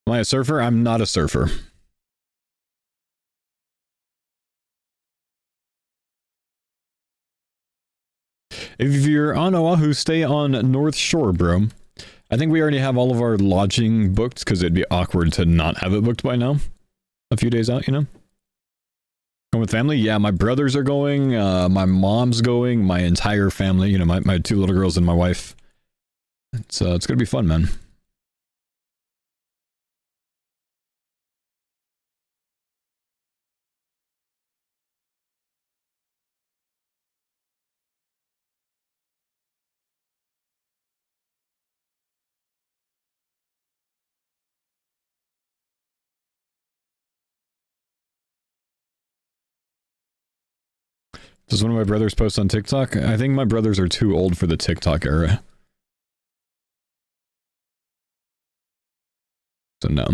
Am I a surfer? I'm not a surfer. If you're on Oahu, stay on North Shore, bro. I think we already have all of our lodging booked because it'd be awkward to not have it booked by now. A few days out, you know? Going with family? Yeah, my brothers are going, my mom's going, my entire family, you know, my 2 little girls and my wife. It's gonna be fun, man. Does one of my brothers post on TikTok? I think my brothers are too old for the TikTok era. So no.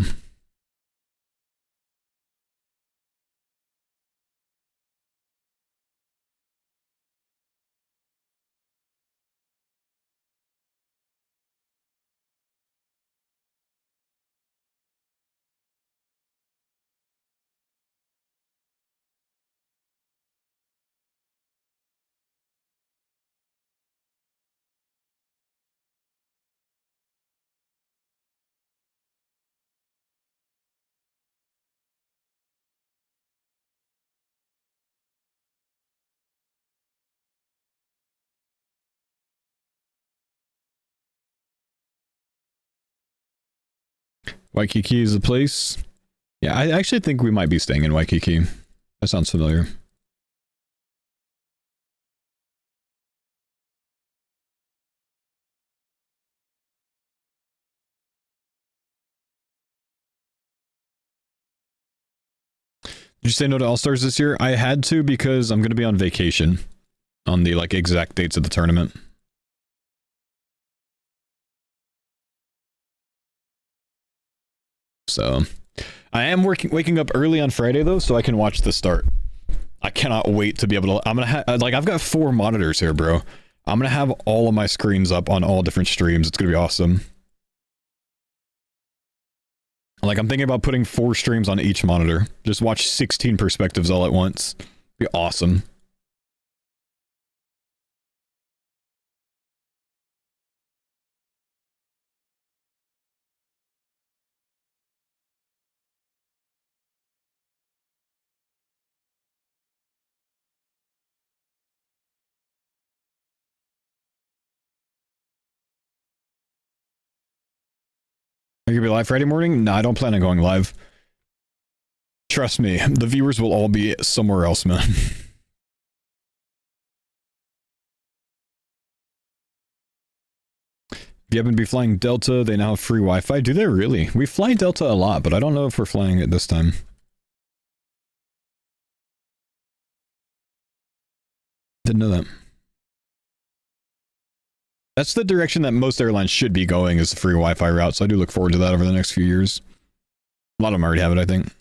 Waikiki is the place. Yeah, I actually think we might be staying in Waikiki. That sounds familiar. Did you say no to Allstars this year? I had to because I'm going to be on vacation on the like exact dates of the tournament. So, I am waking up early on Friday though, so I can watch the start. I cannot wait to be able to. I'm gonna have like I've got 4 monitors here, bro. I'm gonna have all of my screens up on all different streams. It's gonna be awesome. Like I'm thinking about putting 4 streams on each monitor. Just watch 16 perspectives all at once. Be awesome. Are you gonna be live Friday morning? No, I don't plan on going live. Trust me, the viewers will all be somewhere else, man. If you happen to be flying Delta, they now have free Wi-Fi. Do they really? We fly Delta a lot, but I don't know if we're flying it this time. Didn't know that. That's the direction that most airlines should be going, is the free Wi-Fi route, so I do look forward to that over the next few years. A lot of them already have it, I think.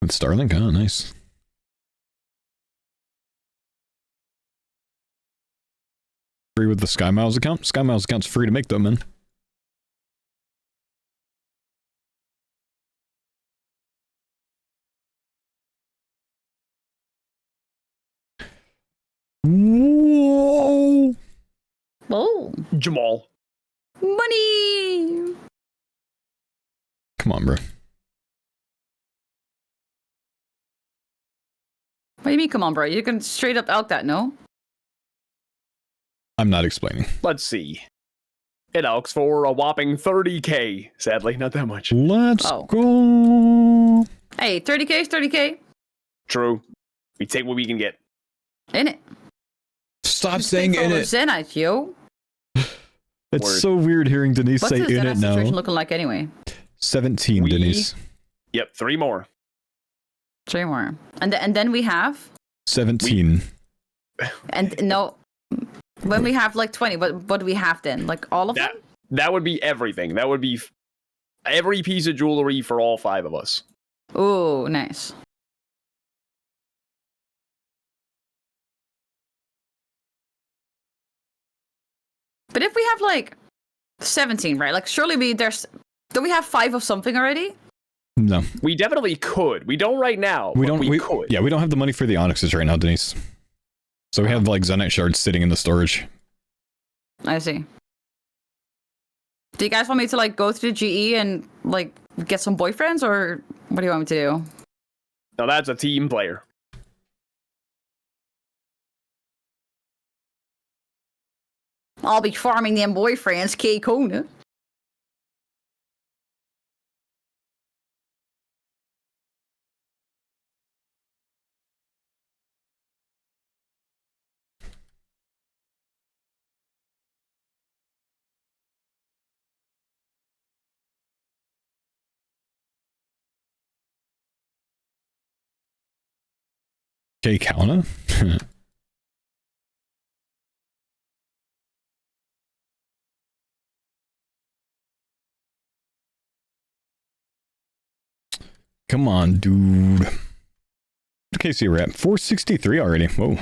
With Starlink? Oh, nice. Free with the SkyMiles account? SkyMiles account's free to make though, man. Whoa!
Whoa.
Jamal.
Money!
Come on, bro.
What do you mean, come on, bro? You can straight up out that, no?
I'm not explaining.
Let's see. It asks for a whopping 30k. Sadly, not that much.
Let's go.
Hey, 30k is 30k.
True. We take what we can get.
In it.
Stop saying in it.
Zenite, yo.
It's so weird hearing Denise say in it now.
What's the situation looking like anyway?
17, Denise.
Yep, 3 more.
3 more. And then we have
17.
And no, when we have like 20, what do we have then? Like all of them?
That would be everything. That would be every piece of jewelry for all 5 of us.
Oh, nice. But if we have like 17, right? Like surely do we have 5 of something already?
No.
We definitely could. We don't right now. We could.
Yeah, we don't have the money for the onyxes right now, Denise. So we have like Zenite shards sitting in the storage.
I see. Do you guys want me to like go to the GE and like get some boyfriends, or what do you want me to do?
Now that's a team player.
I'll be farming them boyfriends, K-Kona.
K-Kona? Come on, dude. Okay, so we're at 463 already. Whoa.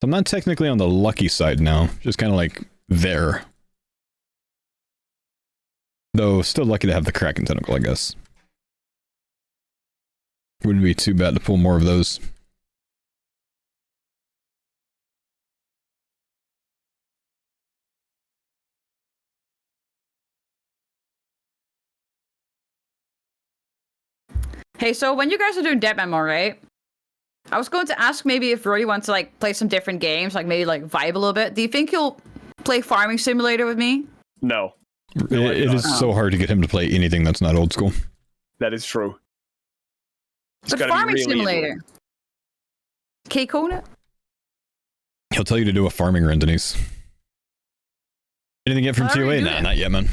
I'm not technically on the lucky side now. Just kind of like there. Though, still lucky to have the Kraken Tentacle, I guess. Wouldn't be too bad to pull more of those.
Hey, so when you guys are doing DMM, right? I was going to ask maybe if Roddy wants to like play some different games, like maybe like vibe a little bit. Do you think he'll play Farming Simulator with me?
No.
It is so hard to get him to play anything that's not old school.
That is true.
But Farming Simulator. K-Kona?
He'll tell you to do a farming run, Denise. Anything yet from TOA? Nah, not yet, man.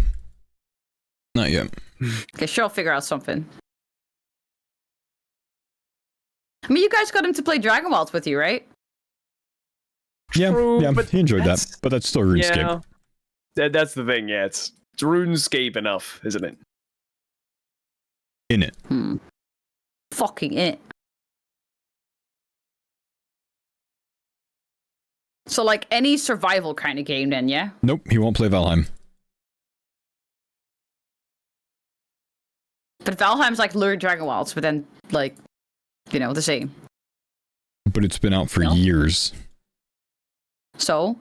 Not yet.
Okay, sure, I'll figure out something. I mean, you guys got him to play Dragon Wilds with you, right?
Yeah,
True,
yeah,
but
he enjoyed that. But that's still RuneScape.
Yeah, that's the thing, yeah. It's RuneScape enough, isn't it?
In it.
Fucking it. So, like, any survival kind of game then, yeah?
Nope, he won't play Valheim.
But Valheim's like Lurid Dragon Wilds, but then, like, you know, the same.
But it's been out for years.
So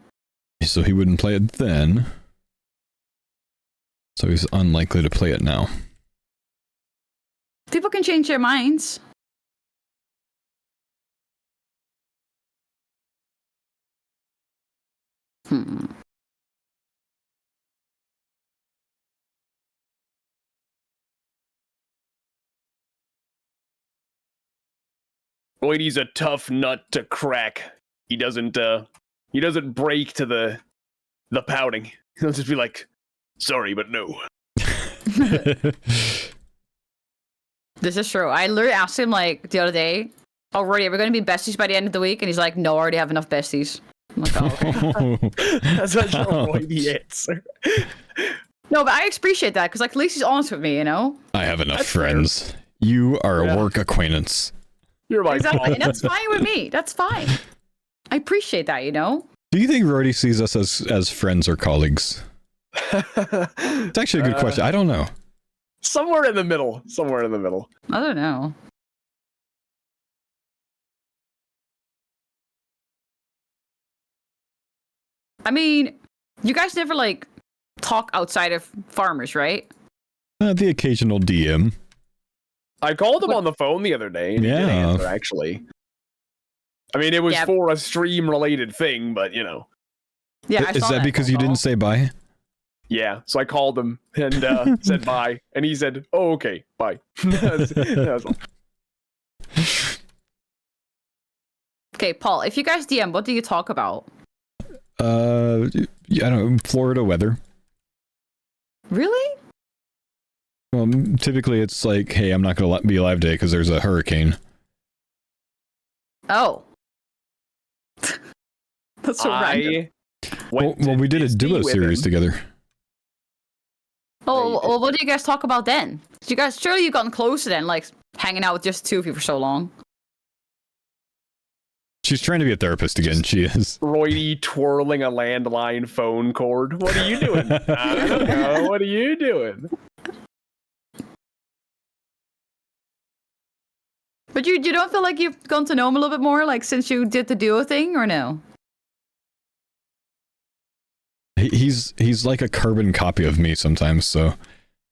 he wouldn't play it then. So he's unlikely to play it now.
People can change their minds.
Roydy's a tough nut to crack. He doesn't break to the pouting. He'll just be like, sorry, but no.
This is true. I literally asked him like the other day, oh, Rory, are we going to be besties by the end of the week? And he's like, no, I already have enough besties. I'm like, oh, okay.
That's such a Roydy answer.
No, but I appreciate that because like at least he's honest with me, you know?
I have enough friends. Fair. You are a work acquaintance.
You're my
exactly, and that's fine with me. That's fine. I appreciate that, you know?
Do you think Rory sees us as friends or colleagues? It's actually a good question. I don't know.
Somewhere in the middle. Somewhere in the middle.
I don't know. I mean, you guys never like talk outside of farmers, right?
The occasional DM.
I called him on the phone the other day. And he did answer, actually. I mean, it was for a stream-related thing, but you know.
Yeah, I
Is
saw
that because you didn't say bye?
Yeah, so I called him and said bye, and he said, "Oh, okay, bye." That was all.
Okay, Paul, if you guys DM, what do you talk about?
I don't know, Florida weather.
Really?
Well, typically it's like, hey, I'm not going to be alive today because there's a hurricane.
Oh. That's so random.
Well, we did a duo series together.
Oh, well, what do you guys talk about then? You guys, surely you've gotten closer then, like hanging out with just two of you for so long.
She's trying to be a therapist again. She is.
Roy twirling a landline phone cord. What are you doing? I don't know. What are you doing?
But you don't feel like you've gone to know him a little bit more, like since you did the duo thing, or no?
He's like a carbon copy of me sometimes, so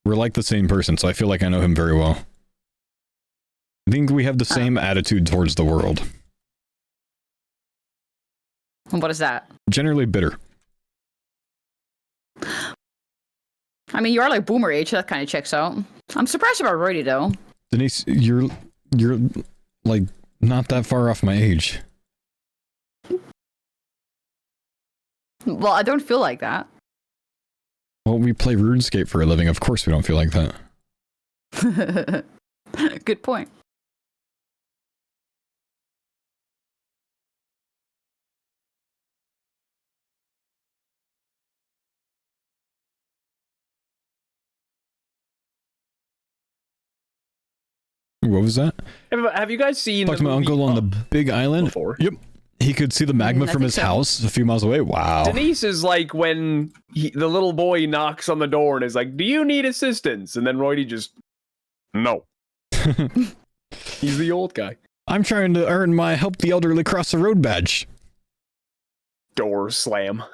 we're like the same person, so I feel like I know him very well. I think we have the same attitude towards the world.
And what is that?
Generally bitter.
I mean, you are like boomer age, so that kind of checks out. I'm surprised about Rory though.
Denise, you're like not that far off my age.
Well, I don't feel like that.
Well, we play RuneScape for a living. Of course we don't feel like that.
Good point.
What was that?
Have you guys seen
Talked to my uncle on the big island
before?
Yep. He could see the magma from his house a few miles away. Wow.
Denise is like when the little boy knocks on the door and is like, "Do you need assistance?" And then Roy just, no. He's the old guy.
I'm trying to earn my help the elderly cross the road badge.
Door slam.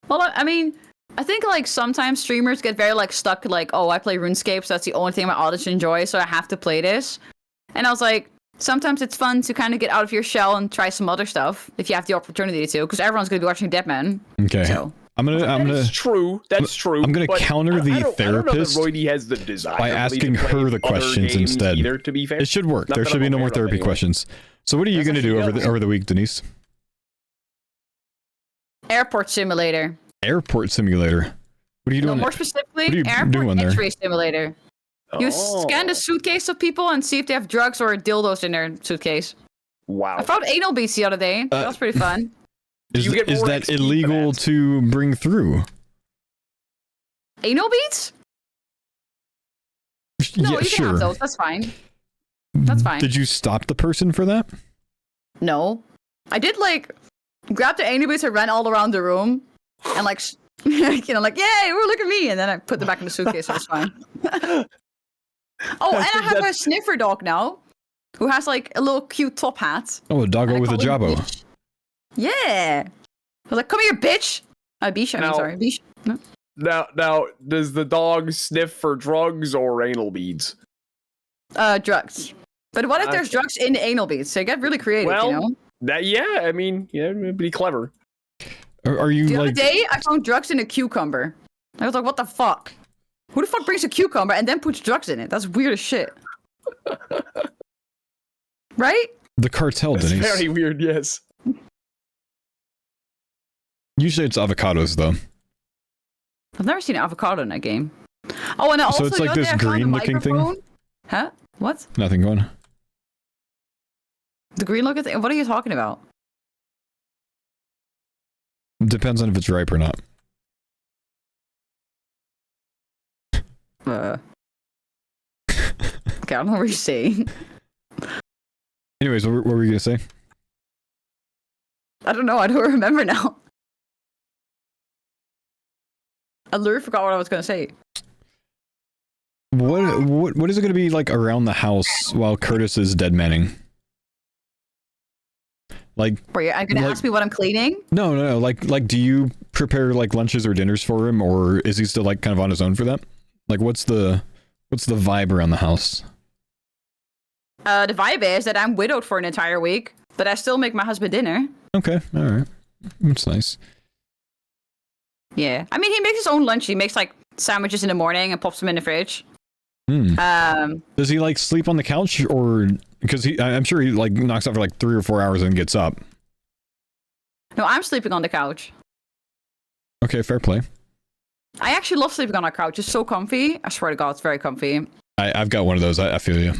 Well, I mean, I think like sometimes streamers get very like stuck like, oh, I play RuneScape, so that's the only thing my audience enjoy, so I have to play this. And I was like, sometimes it's fun to kind of get out of your shell and try some other stuff if you have the opportunity to, because everyone's gonna be watching Deadman.
Okay.
So.
That's true. That's true.
I'm gonna counter the therapist
I don't know that Roy has the desire
by asking her the questions instead.
Either, to be fair.
It should work. There should be no more therapy questions. So what are you gonna do over the week, Denise?
Airport simulator.
Airport simulator. What are you doing?
No, more specifically,
what are you
airport
doing there?
X-ray simulator. You scan the suitcase of people and see if they have drugs or dildos in their suitcase.
Wow.
I found anal beads the other day. That was pretty fun.
Is that illegal to bring through?
Anal beads? No,
yeah,
you can have those. That's fine. That's fine.
Did you stop the person for that?
No. I did like grab the anal beads and ran all around the room and like you know, like, yay, look at me, and then I put them back in the suitcase. So it's fine. Oh, and I have a sniffer dog now, who has like a little cute top hat.
Oh, a doggo with a jabbo.
Yeah. I was like, come here, bitch. Bish, I mean, sorry, Bish. No.
Now, does the dog sniff for drugs or anal beads?
Drugs. But what if there's drugs in the anal beads? So you get really creative,
well,
you know?
I mean, it'd be clever.
Are you
the
like...
other day, I found drugs in a cucumber. I was like, what the fuck? Who the fuck brings a cucumber and then puts drugs in it? That's weird as shit. Right?
The cartel,
That's
Denise.
very weird, yes.
Usually it's avocados, though.
I've never seen an avocado in that game. Oh, and also,
so it's like this green-looking thing?
Huh? What?
Nothing going.
The green-looking thing? What are you talking about?
Depends on if it's ripe or not.
Okay, I don't know what you're saying.
Anyways, what were you gonna say?
I don't know. I don't remember now. I literally forgot what I was gonna say.
What is it gonna be like around the house while Curtis is dead manning? Like,
are you gonna ask me what I'm cleaning?
No. Like, do you prepare like lunches or dinners for him, or is he still like kind of on his own for that? Like, what's the vibe around the house?
The vibe is that I'm widowed for an entire week, but I still make my husband dinner.
Okay, all right. That's nice.
Yeah. I mean, he makes his own lunch. He makes like sandwiches in the morning and pops them in the fridge.
Does he like sleep on the couch, or because I'm sure he like knocks out for like 3 or 4 hours and gets up?
No, I'm sleeping on the couch.
Okay, fair play.
I actually love sleeping on our couch. It's so comfy. I swear to God, it's very comfy.
I've got one of those. I feel you.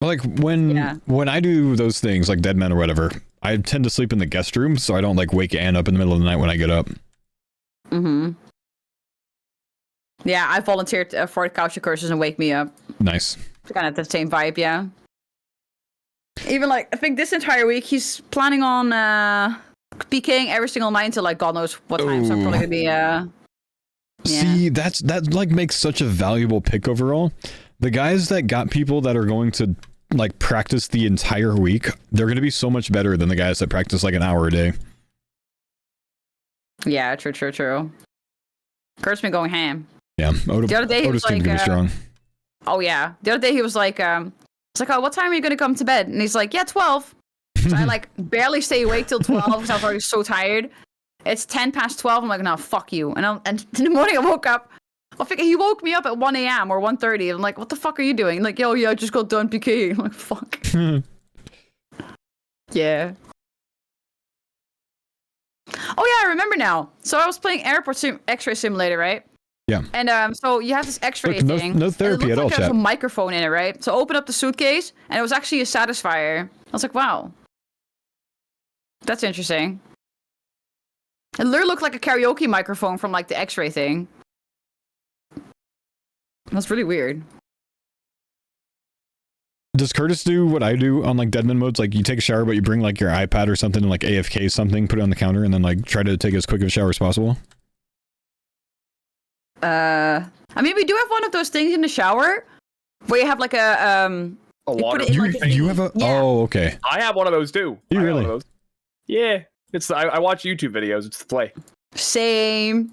Like when I do those things like Dead Men or whatever, I tend to sleep in the guest room so I don't like wake Anne up in the middle of the night when I get up.
Mm-hmm. Yeah, I volunteered for couch courses and wake me up.
Nice.
It's kind of the same vibe, yeah. Even like, I think this entire week he's planning on PKing every single night until like God knows what time. So I'm probably gonna be
See, that like makes such a valuable pick overall. The guys that got people that are going to like practice the entire week, they're going to be so much better than the guys that practice like an hour a day.
Yeah, true. Kurt's been going ham.
Yeah,
the other day he was like,
strong.
Oh yeah, the other day he was like, it's like, oh, what time are you going to come to bed? And he's like, yeah, 12. So I like barely stay awake till 12 because I was already so tired. It's 10 past 12. I'm like, no, fuck you. And in the morning I woke up. I think he woke me up at 1 a.m. or 1:30. I'm like, what the fuck are you doing? Like, yo, yeah, I just got done PK. I'm like, fuck. Yeah. Oh yeah, I remember now. So I was playing Airport X-ray Simulator, right?
Yeah.
And so you have this X-ray thing.
No therapy at all,
chat. There's a microphone in it, right? So I opened up the suitcase, and it was actually a Satisfier. I was like, wow, that's interesting. It literally looked like a karaoke microphone from like the X-ray thing. That's really weird.
Does Curtis do what I do on like Deadman modes? Like you take a shower, but you bring like your iPad or something and like AFK something, put it on the counter, and then like try to take as quick of a shower as possible?
I mean, we do have one of those things in the shower where you have like a
water.
You have a Oh, okay.
I have one of those too.
You really?
Yeah, it's I watch YouTube videos. It's the play.
Same.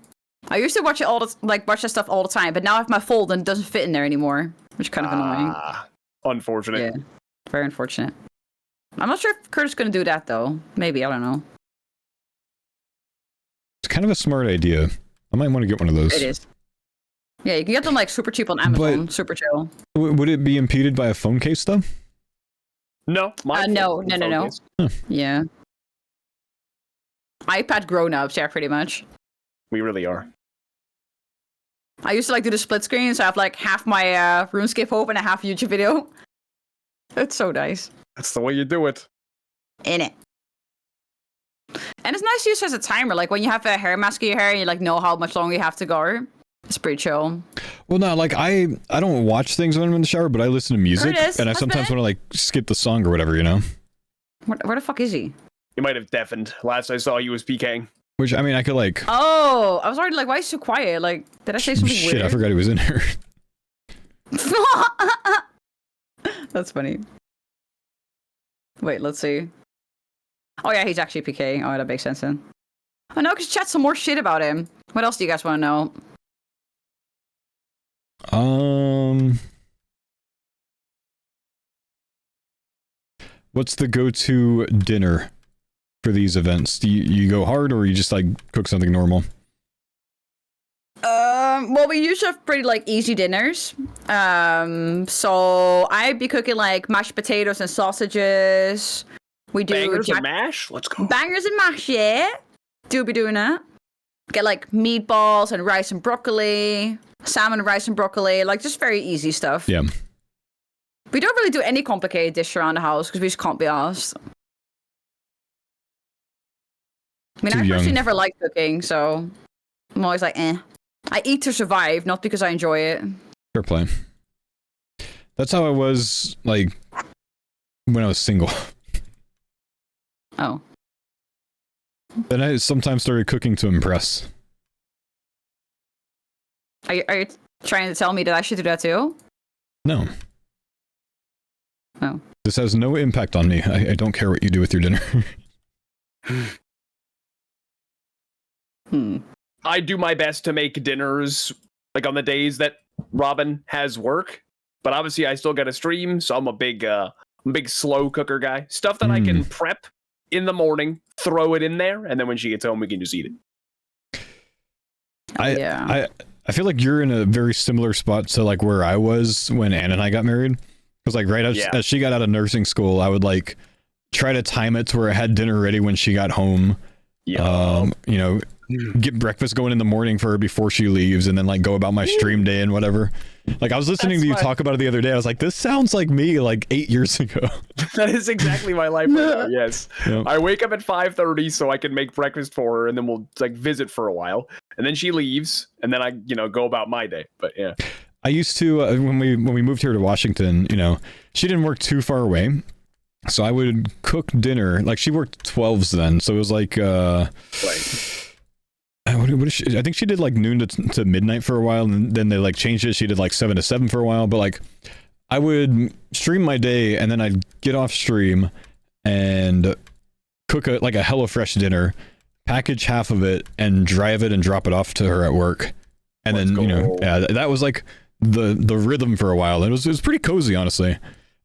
I used to watch it watch that stuff all the time, but now I have my fold and it doesn't fit in there anymore, which is kind of annoying.
Unfortunate.
Yeah, very unfortunate. I'm not sure if Curtis is going to do that though. Maybe, I don't know.
It's kind of a smart idea. I might want to get one of those.
It is. Yeah, you can get them like super cheap on Amazon. Super chill.
Would it be impeded by a phone case though?
No.
No.
Huh.
Yeah. iPad grown-ups, yeah, pretty much.
We really are.
I used to like do the split screen, so I have like half my RuneScape open and half YouTube video. It's so nice.
That's the way you do it.
In it. And it's nice to use as a timer, like when you have a hair mask in your hair and you like know how much longer you have to go. It's pretty chill.
Well, no, like I don't watch things when I'm in the shower, but I listen to music, and I sometimes want to like skip the song or whatever, you know.
Where the fuck is he?
You might have deafened. Last I saw you was PKing.
Which I mean, I could like.
Oh, I was already like, why is he so quiet? Like, did I say something weird?
Shit, I forgot he was in here.
That's funny. Wait, let's see. Oh yeah, he's actually PKing. Oh, that makes sense then. Oh no, because chat some more shit about him. What else do you guys want to know?
What's the go-to dinner for these events? Do you go hard, or you just like cook something normal?
Well, we usually have pretty like easy dinners. So I'd be cooking like mashed potatoes and sausages. We do
bangers and mash. Let's go.
Bangers and mash, yeah. Do be doing that. Get like meatballs and rice and broccoli, salmon, rice and broccoli, like just very easy stuff.
Yeah.
We don't really do any complicated dish around the house because we just can't be asked. I mean, I personally never liked cooking, so I'm always like, eh. I eat to survive, not because I enjoy it.
Fair play. That's how I was, like, when I was single.
Oh.
Then I sometimes started cooking to impress.
Are you trying to tell me that I should do that too?
No.
Oh.
This has no impact on me. I don't care what you do with your dinner.
I do my best to make dinners like on the days that Robin has work. But obviously, I still got to stream, so I'm a big slow cooker guy. Stuff that I can prep in the morning, throw it in there, and then when she gets home, we can just eat it.
I feel like you're in a very similar spot to like where I was when Anna and I got married. Because like right as she got out of nursing school, I would like try to time it to where I had dinner ready when she got home. You know, get breakfast going in the morning for her before she leaves, and then like go about my stream day and whatever. Like I was listening to you talk about it the other day. I was like, this sounds like me like 8 years ago.
That is exactly my life right now. Yes.
Yep.
I wake up at 5:30 so I can make breakfast for her, and then we'll like visit for a while, and then she leaves, and then I go about my day. But yeah.
I used to when we moved here to Washington, you know, she didn't work too far away. So I would cook dinner. Like she worked 12s then, so it was like
Right.
What is she, I think she did like noon to midnight for a while, and then they like changed it. She did like 7 to 7 for a while, but like I would stream my day, and then I'd get off stream and cook a HelloFresh dinner, package half of it, and drive it and drop it off to her at work. And then that was like the rhythm for a while. It was pretty cozy, honestly.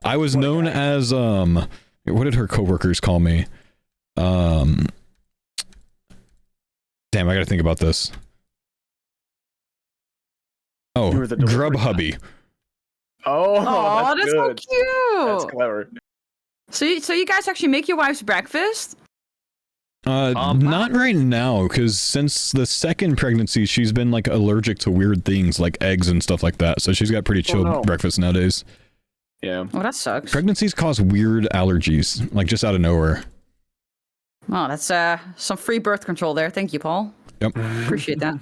I was known as what did her coworkers call me? Damn, I gotta think about this. Oh, Grub Hubby.
Oh,
that's so cute.
That's clever.
So you guys actually make your wife's breakfast?
Not right now, because since the second pregnancy, she's been like allergic to weird things like eggs and stuff like that. So she's got pretty chill breakfast nowadays.
Yeah.
Oh, that sucks.
Pregnancies cause weird allergies, like just out of nowhere.
Oh, that's some free birth control there. Thank you, Paul.
Yep.
Appreciate that.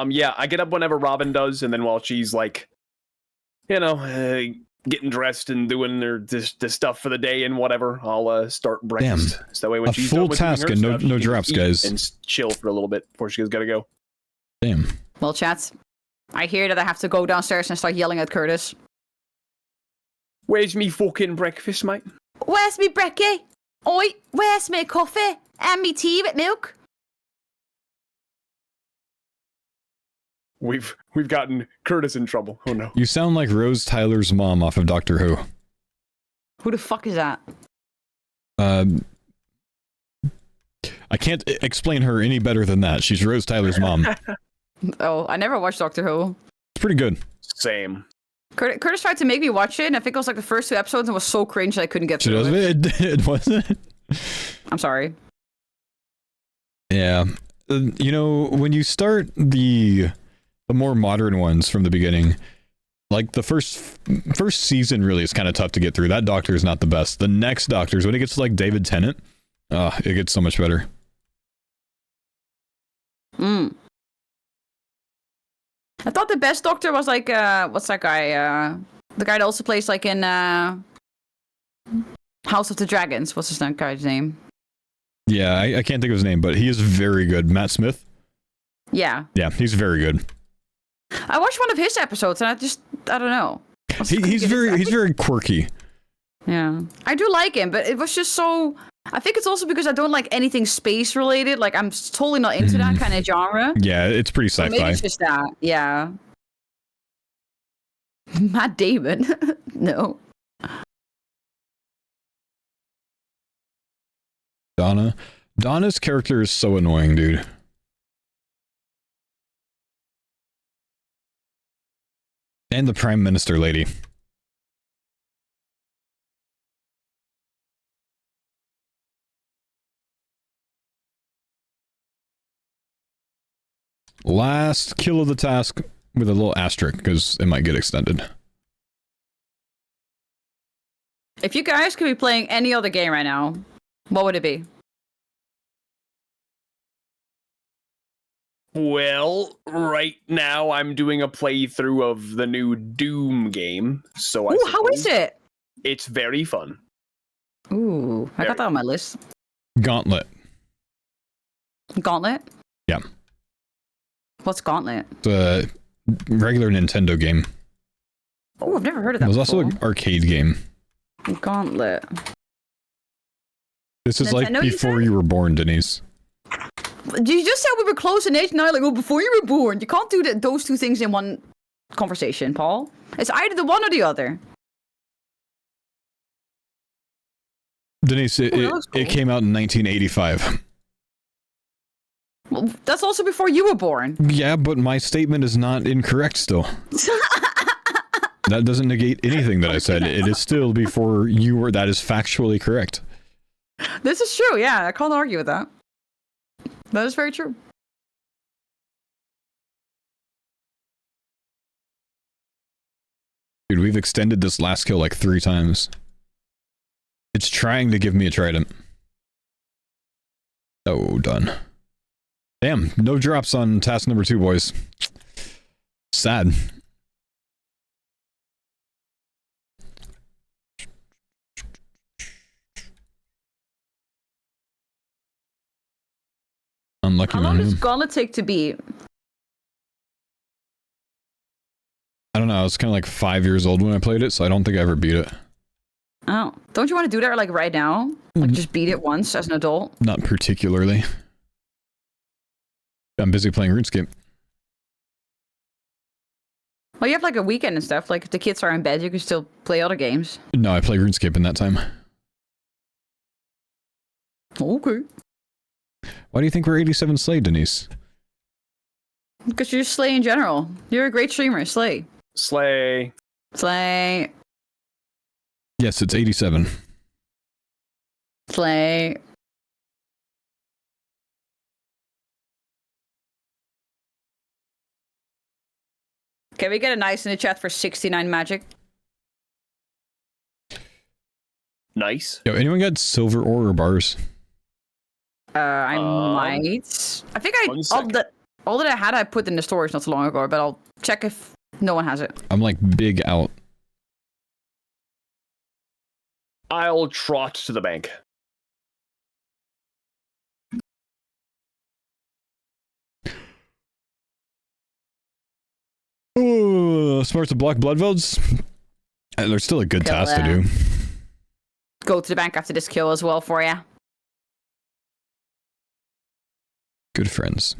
Yeah, I get up whenever Robin does, and then while she's like, getting dressed and doing the stuff for the day and whatever, I'll start breakfast.
Damn.
So that way when she's
full
done with
task
her
and
stuff,
no
she can
drops,
eat
guys.
and chill for a little bit before she's gotta go.
Damn.
Well, chats, I hear that I have to go downstairs and start yelling at Curtis.
Where's me fucking breakfast, mate?
Where's me brekkie? Oi, where's me coffee? And me tea with milk?
We've gotten Curtis in trouble. Oh no.
You sound like Rose Tyler's mom off of Doctor Who.
Who the fuck is that?
I can't explain her any better than that. She's Rose Tyler's mom.
Oh, I never watched Doctor Who.
It's pretty good.
Same.
Curtis tried to make me watch it, and I think it was like the first 2 episodes, and it was so cringe that I couldn't get through it.
It wasn't.
I'm sorry.
Yeah. When you start the more modern ones from the beginning, like the first season really is kind of tough to get through. That Doctor is not the best. The next Doctors, when it gets to like David Tennant, it gets so much better.
I thought the best Doctor was like, what's that guy? The guy that also plays like in House of the Dragons. What's his guy's name?
Yeah, I can't think of his name, but he is very good. Matt Smith?
Yeah.
Yeah, he's very good.
I watched one of his episodes, and I don't know.
He's very quirky.
Yeah. I do like him, but it was just so... I think it's also because I don't like anything space related. Like, I'm totally not into that kind of genre.
Yeah, it's pretty
So
sci-fi.
maybe it's just that. Yeah. Matt Damon. No.
Donna's character is so annoying, dude. And the Prime Minister lady. Last kill of the task with a little asterisk because it might get extended.
If you guys could be playing any other game right now, what would it be?
Well, right now I'm doing a playthrough of the new Doom game. So
how is it?
It's very fun.
Ooh, I got that on my list.
Gauntlet.
Gauntlet?
Yeah.
What's Gauntlet?
It's a regular Nintendo game.
Oh, I've never heard of that.
It was also an arcade game.
Gauntlet.
This is Nintendo, like before you were born, Denise.
You just said we were close in age. Now, like, before you were born. You can't do those two things in one conversation, Paul. It's either the one or the other.
Denise, it
cool.
came out in 1985.
Well, that's also before you were born.
Yeah, but my statement is not incorrect still. That doesn't negate anything that I said. It is still before you were. That is factually correct.
This is true, yeah. I can't argue with that. That is very true.
Dude, we've extended this last kill like 3 times. It's trying to give me a trident. Oh, done. Damn, no drops on task number 2, boys. Sad. Unlucky.
How long does Gauntlet take to beat?
I don't know. I was kind of like 5 years old when I played it, so I don't think I ever beat it.
Oh, don't you want to do that like right now? Like just beat it once as an adult?
Not particularly. I'm busy playing RuneScape.
Well, you have like a weekend and stuff. Like if the kids are in bed, you can still play other games.
No, I play RuneScape in that time.
Okay.
Why do you think we're 87 Slay, Denise?
Because you're Slay in general. You're a great streamer, Slay.
Slay.
Slay.
Yes, it's 87.
Slay. Can we get a nice in the chat for 69 magic?
Nice.
Yo, anyone got silver ore or bars?
I might. I think all that I had I put in the storage not so long ago, but I'll check if no one has it.
I'm like big out.
I'll trot to the bank.
Oh, smart to block blood VODs. There's still a good task to do.
Go to the bank after this kill as well for you.
Good friends.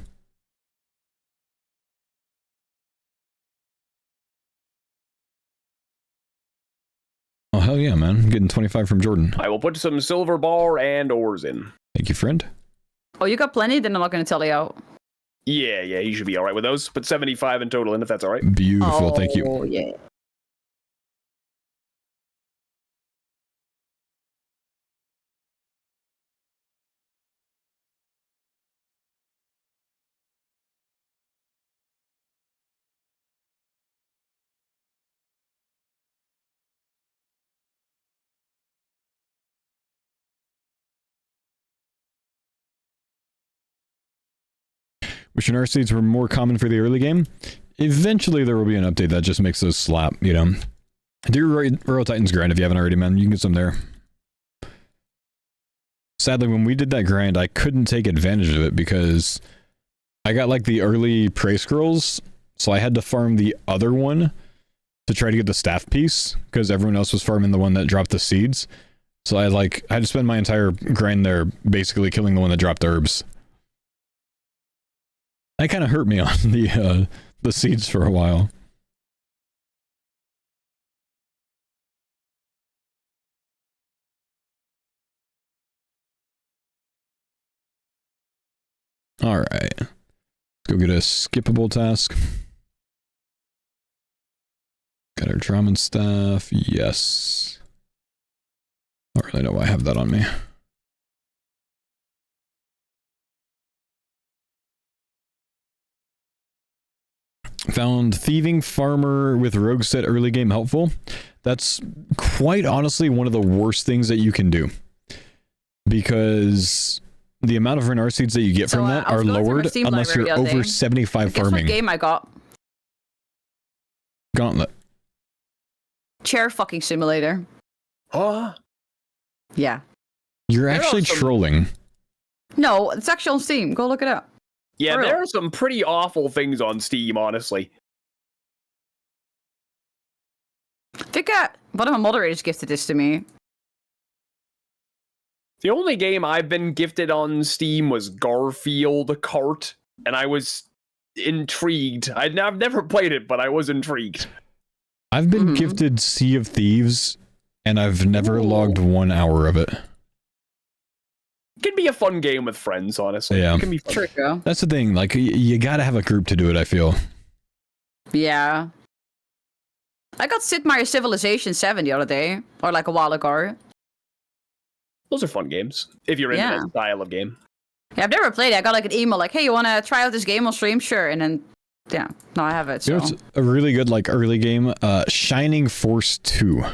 Oh, hell yeah, man. I'm getting 25 from Jordan.
I will put some silver bar and ores in.
Thank you, friend.
Oh, you got plenty? Then I'm not going to tell you out.
Yeah, he should be all right with those. Put 75 in total in if that's all right.
Beautiful, thank you.
Oh, yeah.
Wish Nurse seeds were more common for the early game. Eventually there will be an update that just makes those slap, you know. Do Royal Titans grind if you haven't already, man. You can get some there. Sadly, when we did that grind, I couldn't take advantage of it because I got like the early prey scrolls, so I had to farm the other one to try to get the staff piece because everyone else was farming the one that dropped the seeds. So I had to spend my entire grind there basically killing the one that dropped the herbs. That kind of hurt me on the seeds for a while. All right, let's go get a skippable task. Got our Draman staff. Yes. I don't really know why I have that on me. Found thieving farmer with rogue set early game helpful. That's quite honestly one of the worst things that you can do, because the amount of Renar seeds that you get from that are lowered unless you're over 75 farming.
Guess what game I got?
Gauntlet.
Chair fucking simulator.
Huh?
Yeah.
You're actually trolling.
No, it's actually on Steam. Go look it up.
Yeah, there are some pretty awful things on Steam, honestly.
I think one of my moderators gifted this to me.
The only game I've been gifted on Steam was Garfield Kart, and I was intrigued. I've never played it, but I was intrigued.
I've been gifted Sea of Thieves, and I've never logged 1 hour of it.
It can be a fun game with friends, honestly.
Yeah.
It can be fun.
True.
That's the thing. Like, you gotta have a group to do it, I feel.
Yeah. I got Sid Meier's Civilization 7 the other day, or like a while ago.
Those are fun games, if you're into
Yeah.
that style of game.
Yeah, I've never played it. I got like an email like, hey, you want to try out this game on stream? Sure. And then, yeah, no, I have it. So.
You know, it's a really good, like, early game. Shining Force 2.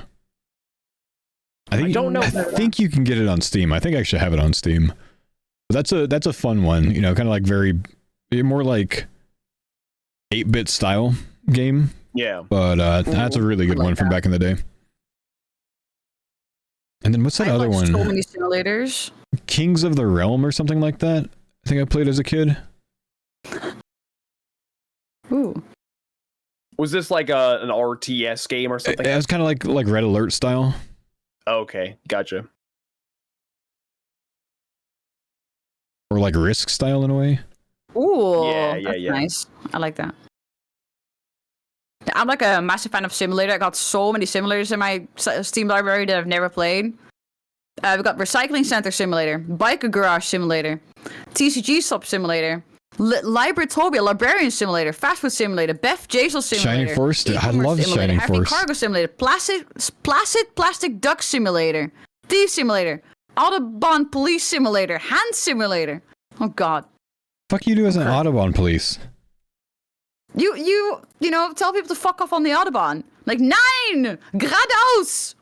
I
don't know
I think you can get it on Steam. I think I actually have it on Steam. But that's a fun one. You know, kind of like more like 8-bit style game.
Yeah.
But that's a really good one from back in the day. And then what's that other one?
So many simulators.
Kings of the Realm or something like that. I think I played as a kid.
Ooh.
Was this like an RTS game or something?
It was kind of like Red Alert style.
Okay, gotcha.
Or like Risk style in a way.
Ooh.
Yeah,
that's
yeah.
nice. I like that. I'm like a massive fan of simulator. I got so many simulators in my Steam library that I've never played. We've got Recycling Center Simulator, Biker Garage Simulator, TCG Stop Simulator, Librotopia Librarian Simulator, Fast Food Simulator, Beth Jaisel Simulator,
Shining Force? I love Shining
Heavy
Force.
Cargo Simulator, Placid Plastic Duck Simulator, Thief Simulator, Autobahn Police Simulator, Hand Simulator. Oh god.
Fuck you do as an Autobahn police.
You know, tell people to fuck off on the Autobahn. Like, 9! Geradeaus!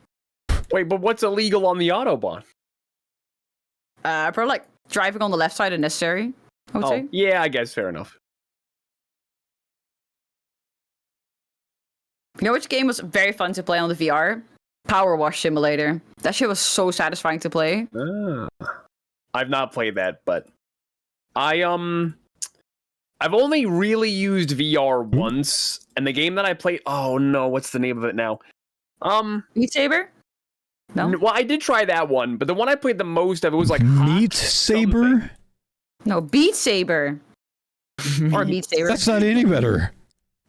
Wait, but what's illegal on the Autobahn?
Probably like driving on the left side unnecessary, I would say.
Yeah, I guess fair enough.
You know which game was very fun to play on the VR? Power Wash Simulator. That shit was so satisfying to play.
I've not played that, but I've only really used VR once, and the game that I played, oh no, what's the name of it now?
Beat Saber? No.
Well, I did try that one, but the one I played the most of, it was like
Meat Saber?
No, Beat Saber. Or Beat Saber.
That's not any better.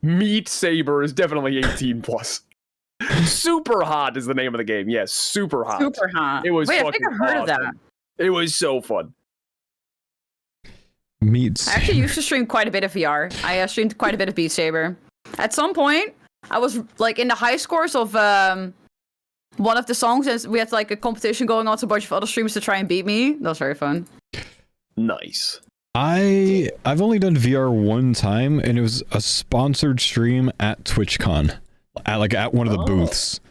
Meat Saber is definitely 18 plus. Super Hot is the name of the game. Yes, Super Hot.
Super hot.
It was
Wait, I
fucking
think I've heard of that.
awesome. It was so fun.
Meat
I actually
Saber.
used to stream quite a bit of VR. I streamed quite a bit of Beat Saber. At some point, I was like in the high scores of one of the songs, and we had like a competition going on to a bunch of other streamers to try and beat me. That was very fun.
Nice.
I've only done VR one time, and it was a sponsored stream at TwitchCon, at one of the booths.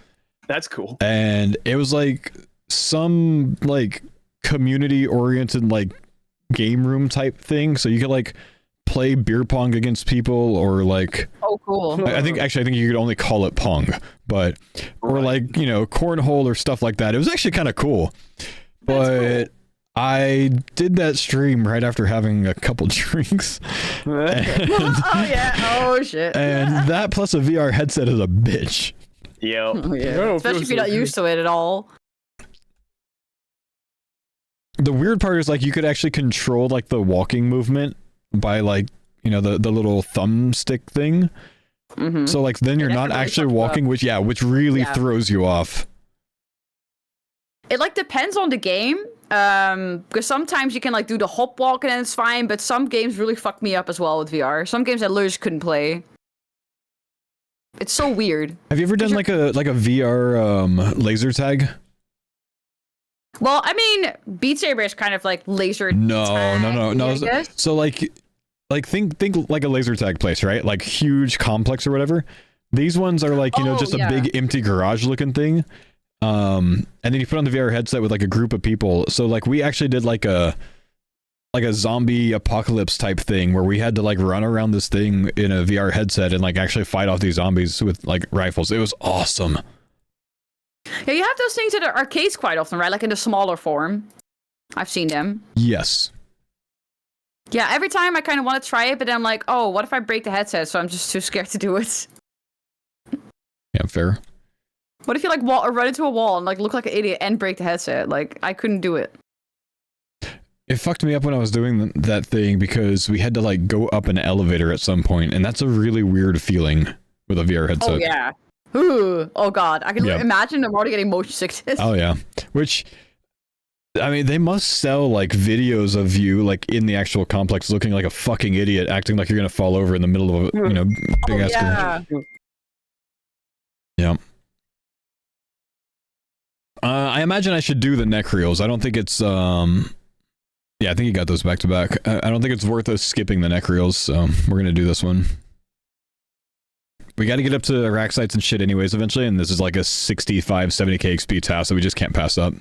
That's cool.
And it was like some like community oriented like game room type thing, so you could like play beer pong against people, or like
cool.
I think you could only call it pong, but or like, you know, cornhole or stuff like that. It was actually kind of cool. But cool. I did that stream right after having a couple drinks.
Oh shit.
And that plus a VR headset is a bitch.
Yeah.
Especially if you're not used to it at all.
The weird part is like you could actually control like the walking movement by like, you know, the little thumbstick thing. Mm-hmm. So like then you're not actually walking, which really throws you off.
It like depends on the game. Because sometimes you can like do the hop walk and it's fine, but some games really fuck me up as well with VR. Some games I literally just couldn't play. It's so weird.
Have you ever done like a VR laser tag?
Well, I mean, Beat Saber is kind of like laser tag.
No. So like think like a laser tag place, right? Like huge complex or whatever. These ones are like, you know, just a big empty garage looking thing. And then you put on the VR headset with like a group of people. So like we actually did like a zombie apocalypse type thing where we had to like run around this thing in a VR headset and like actually fight off these zombies with like rifles. It was awesome.
Yeah, you have those things at arcades quite often, right? Like in the smaller form. I've seen them.
Yes.
Yeah, every time I kind of want to try it, but then I'm like, oh, what if I break the headset? So I'm just too scared to do it.
Yeah, fair.
What if you like run into a wall and like look like an idiot and break the headset? Like I couldn't do it.
It fucked me up when I was doing that thing because we had to like go up an elevator at some point, and that's a really weird feeling with a VR headset.
Oh yeah. Ooh. Oh god. I can imagine I'm already getting motion sickness.
Oh yeah. Which, I mean, they must sell like videos of you like in the actual complex looking like a fucking idiot, acting like you're gonna fall over in the middle of a big ass.
Yeah.
Yeah. I imagine I should do the neck reels. I don't think it's yeah, I think you got those back to back. I don't think it's worth us skipping the neck reels, so we're gonna do this one. We got to get up to rack sites and shit anyways eventually, and this is like a 65, 70k XP task that we just can't pass up.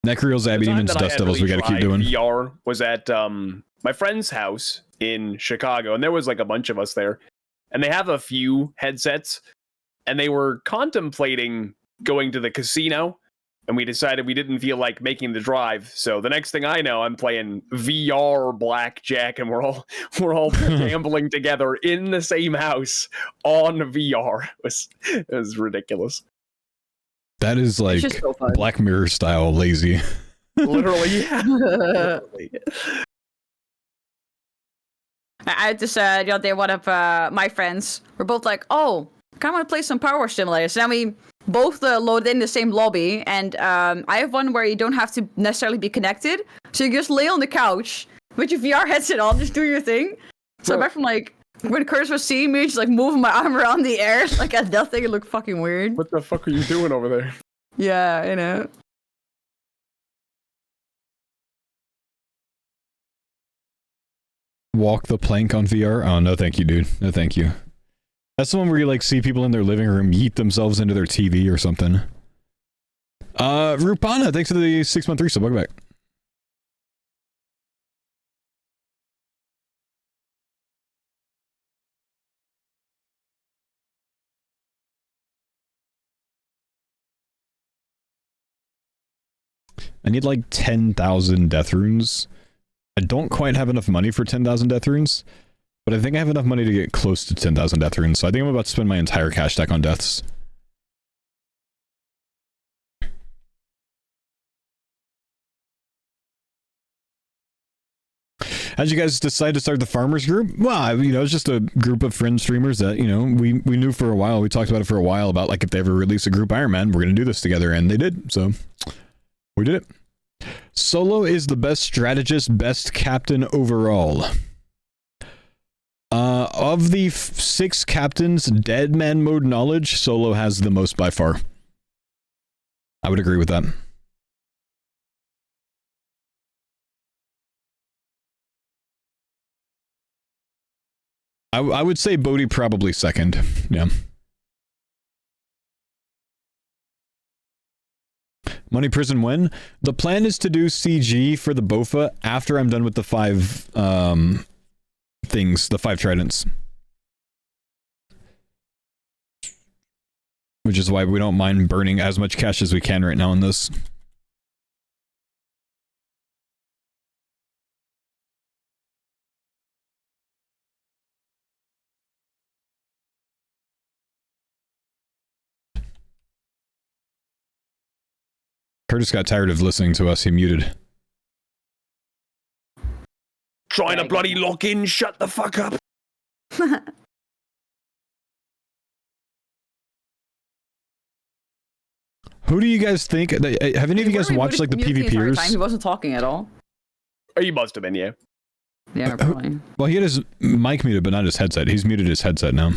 Neck reels, Abby Demons, Dust Devils, we got to keep doing.
VR was at my friend's house in Chicago, and there was like a bunch of us there, and they have a few headsets, and they were contemplating going to the casino, and we decided we didn't feel like making the drive. So the next thing I know, I'm playing VR blackjack, and we're all gambling together in the same house on VR. It was ridiculous.
That is like so Black Mirror style lazy.
Literally. Literally.
I just the other day, one of my friends were both like, "Oh, I kind of want to play some Power Simulators." And we both loaded in the same lobby, and I have one where you don't have to necessarily be connected, so you just lay on the couch with your VR headset on, just do your thing. So I'm from like when Curtis was seeing me, just like moving my arm around the air, like at nothing. It looked fucking weird.
What the fuck are you doing over there?
Yeah, you know.
Walk the plank on VR? Oh, no thank you, dude. No thank you. That's the one where you like see people in their living room yeet themselves into their TV or something. Rupana, thanks for the 6-month resub. Welcome back. I need like 10,000 death runes. I don't quite have enough money for 10,000 death runes, but I think I have enough money to get close to 10,000 death runes, so I think I'm about to spend my entire cash stack on deaths. How'd you guys decide to start the farmers group? Well, you know, it's just a group of friend streamers that, you know, we knew for a while. We talked about it for a while about like if they ever release a group Iron Man, we're going to do this together, and they did, so we did it. Solo is the best strategist, best captain overall. Of the 6 captains, dead man mode knowledge, Solo has the most by far. I would agree with that. I would say Bodhi probably second. Yeah. Money Prison when? The plan is to do CG for the BOFA after I'm done with the 5 things, the 5 tridents. Which is why we don't mind burning as much cash as we can right now on this. Curtis got tired of listening to us, he muted.
Trying to bloody lock in, shut the fuck up.
Who do you guys think? Have any of you guys watched like the PvPers?
He wasn't talking at all.
Oh, he must have been, yeah.
Yeah, probably.
Well, he had his mic muted, but not his headset. He's muted his headset now.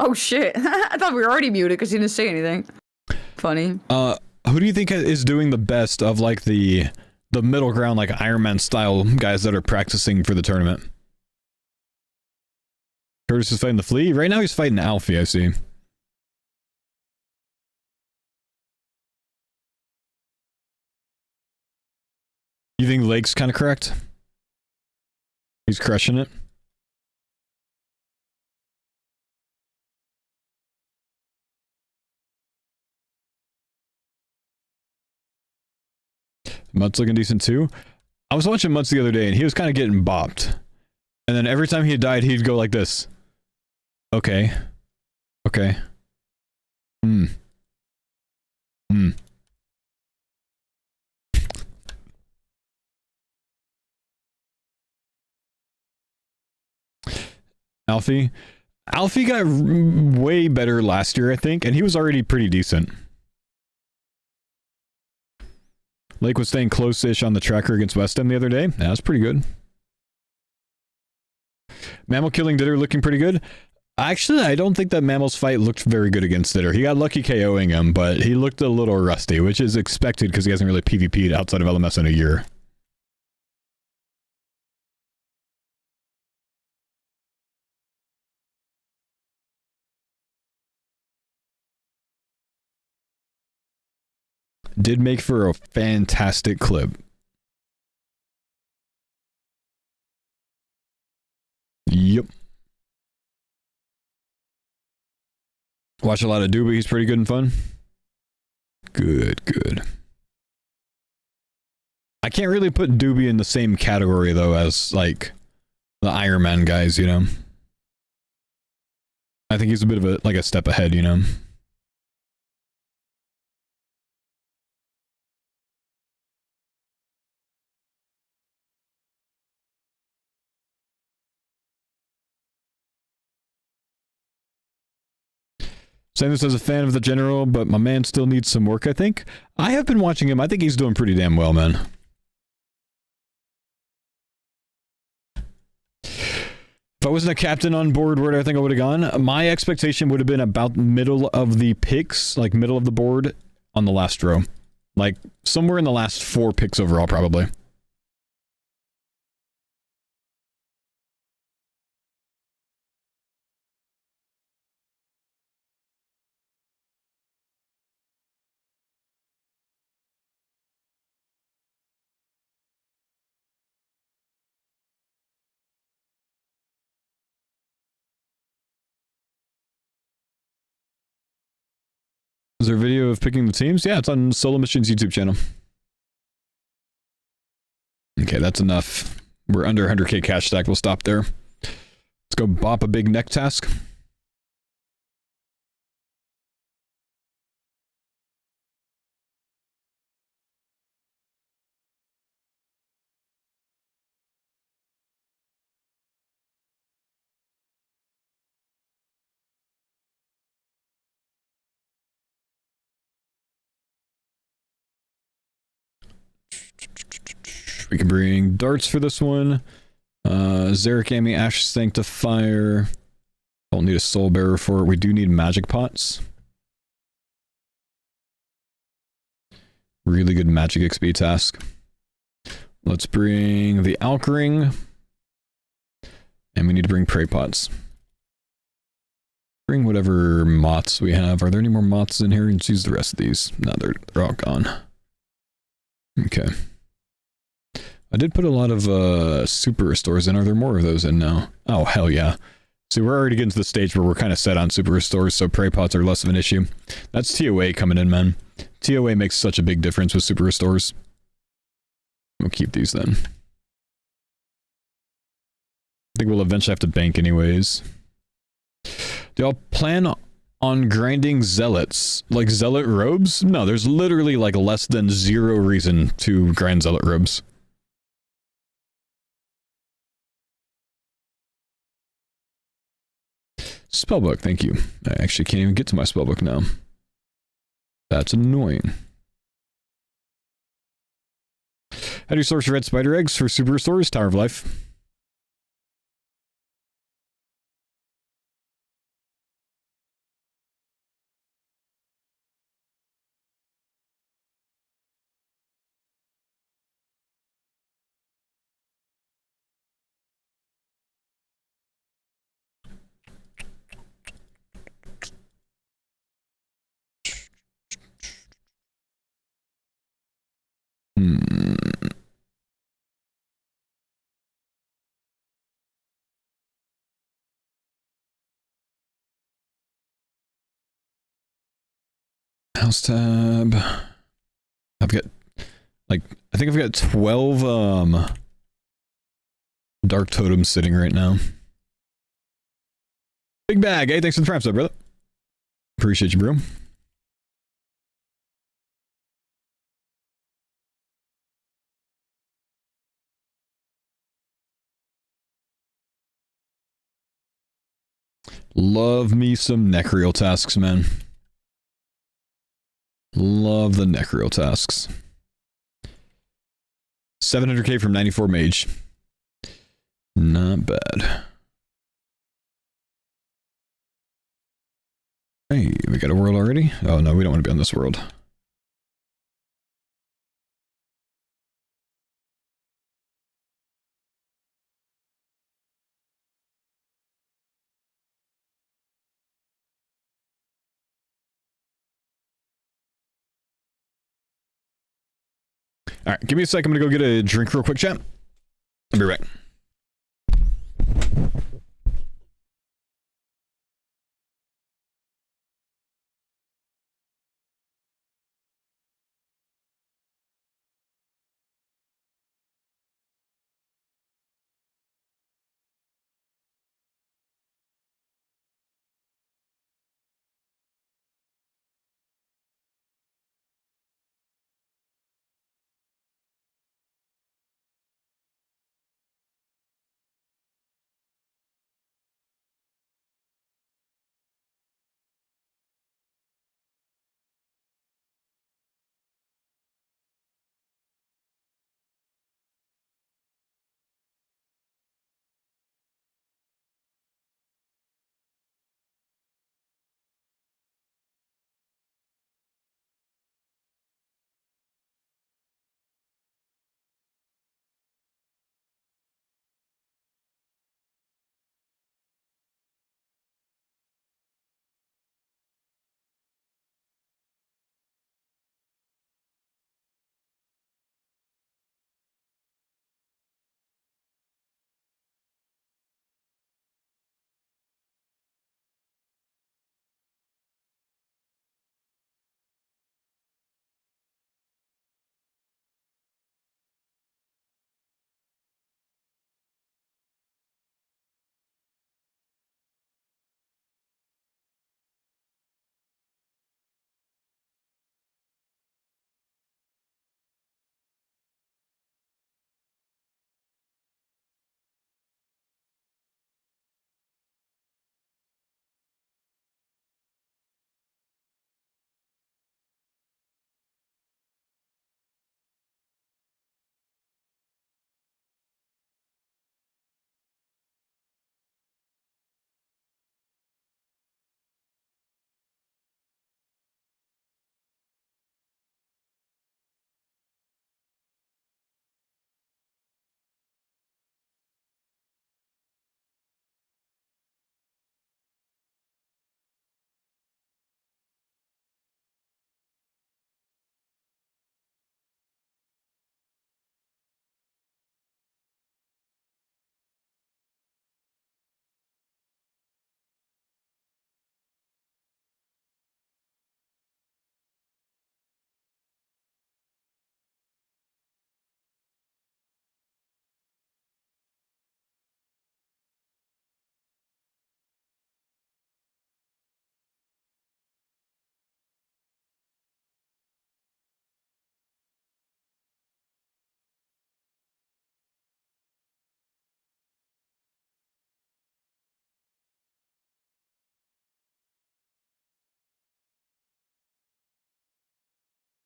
Oh shit! I thought we were already muted because he didn't say anything. Funny.
Who do you think is doing the best of like the middle ground, like Iron Man style guys that are practicing for the tournament? Curtis is fighting the Flea. Right now he's fighting Alfie, I see. You think Lake's kind of correct? He's crushing it. Mutt's looking decent too. I was watching Mutts the other day and he was kind of getting bopped. And then every time he died, he'd go like this. Okay. Okay. Alfie. Alfie got way better last year, I think, and he was already pretty decent. Lake was staying close-ish on the tracker against West End the other day. That was pretty good. Mammal killing Ditter looking pretty good. Actually, I don't think that Mammal's fight looked very good against Ditter. He got lucky KOing him, but he looked a little rusty, which is expected because he hasn't really PvP'd outside of LMS in a year. Did make for a fantastic clip. Yep. Watch a lot of Doobie. He's pretty good and fun. Good, good. I can't really put Doobie in the same category, though, as, like, the Iron Man guys, you know? I think he's a bit of a, like, a step ahead, you know? Saying this as a fan of the general, but my man still needs some work, I think. I have been watching him. I think he's doing pretty damn well, man. If I wasn't a captain on board, where do I think I would have gone? My expectation would have been about middle of the picks, like middle of the board on the last row. Like somewhere in the last 4 picks overall, probably. Is there a video of picking the teams? Yeah, it's on Solo Mission's YouTube channel. Okay, that's enough. We're under 100k cash stack. We'll stop there. Let's go bop a big neck task. We can bring darts for this one. Zarek Ami, Ash Sanctifier. Don't need a soul bearer for it. We do need magic pots. Really good magic XP task. Let's bring the Alk Ring. And we need to bring prey pots. Bring whatever moths we have. Are there any more moths in here? Let's use the rest of these. No, they're all gone. Okay. I did put a lot of super restores in. Are there more of those in now? Oh, hell yeah. See, we're already getting to the stage where we're kind of set on super restores, so prey pots are less of an issue. That's TOA coming in, man. TOA makes such a big difference with super restores. We'll keep these then. I think we'll eventually have to bank anyways. Do y'all plan on grinding zealots? Like zealot robes? No, there's literally like less than 0 reason to grind zealot robes. Spellbook, thank you. I actually can't even get to my spellbook now. That's annoying. How do you source red spider eggs for super restores? Tower of Life. House tab. I've got like I think I've got 12 dark totems sitting right now. Big bag. Hey, thanks for the prime sub, brother. Appreciate you, bro. Love me some Necreal tasks, man. Love the Necreal tasks. 700k from 94 mage. Not bad. Hey, we got a world already? Oh no, we don't want to be on this world. All right, give me a sec. I'm gonna go get a drink real quick, chat. I'll be right back.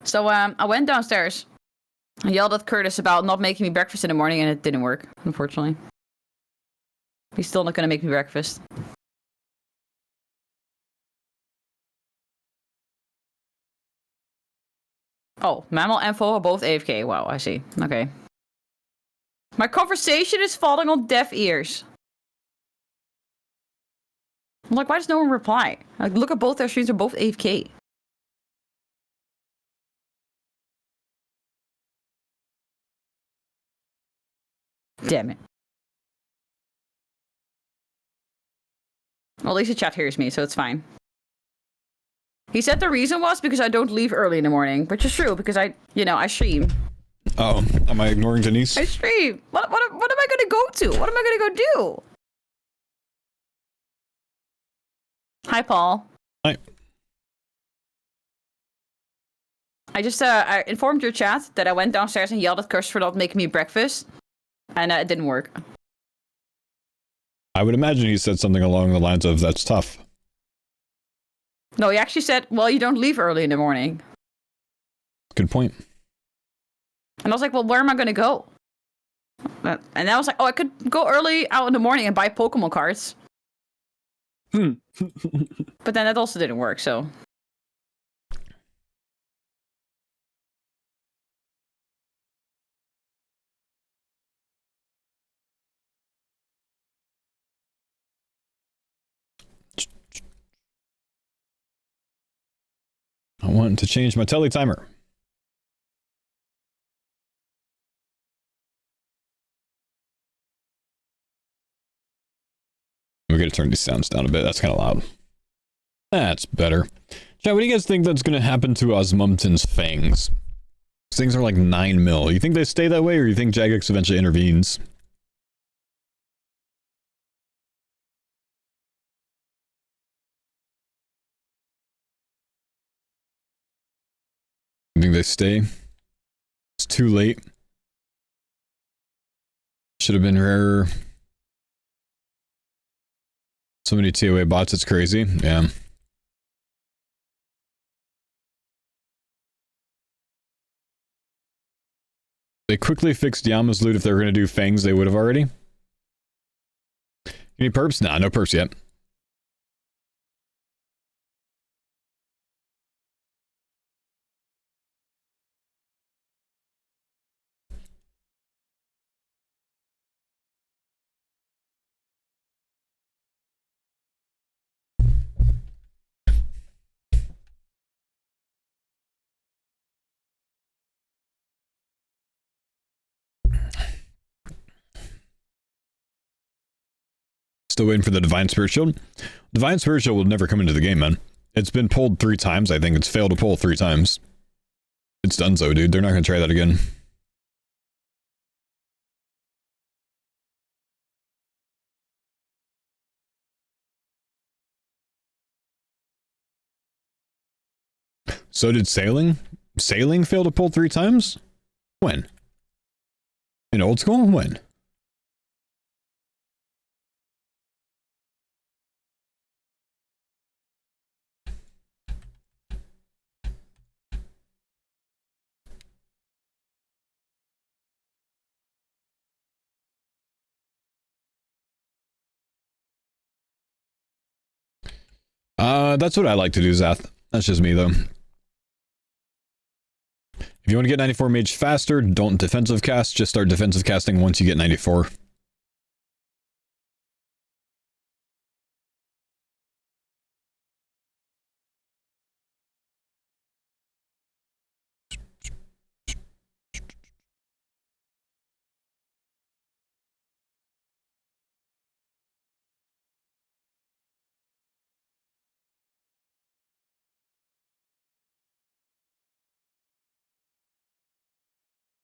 So I went downstairs. I yelled at Curtis about not making me breakfast in the morning, and it didn't work, unfortunately. He's still not gonna make me breakfast. Oh, Mammal and Faux are both AFK. Wow, I see. Okay. My conversation is falling on deaf ears. I'm like, why does no one reply? Like, look at both their streams, are both AFK. Damn it. Well, at least the chat hears me, so it's fine. He said the reason was because I don't leave early in the morning, which is true because I stream.
Oh, am I ignoring Denise?
I stream. What am I gonna go to? What am I gonna go do? Hi, Paul.
Hi.
I just I informed your chat that I went downstairs and yelled at Curse for not making me breakfast, and it didn't work.
I would imagine he said something along the lines of, that's tough.
No, he actually said, well, you don't leave early in the morning.
Good point.
And I was like, well, where am I going to go? And I was like, oh, I could go early out in the morning and buy Pokemon cards. But then that also didn't work, so.
I want to change my telly timer. We're going to turn these sounds down a bit. That's kind of loud. That's better. Chat, what do you guys think that's going to happen to Osmumten's fangs? These things are like 9 mil. You think they stay that way, or you think Jagex eventually intervenes? You think they stay? It's too late. Should have been rarer. So many TOA bots, it's crazy. Yeah. They quickly fixed Yama's loot. If they were going to do fangs, they would have already. Any perps? Nah, no perps yet. Still waiting for the Divine Spirit Shield. Divine Spirit Shield will never come into the game, man. It's been pulled 3 times. I think it's failed to pull 3 times. It's done so, dude. They're not going to try that again. So did Sailing? Sailing fail to pull 3 times? When? In old school? When? That's what I like to do, Zath. That's just me, though. If you want to get 94 mage faster, don't defensive cast. Just start defensive casting once you get 94.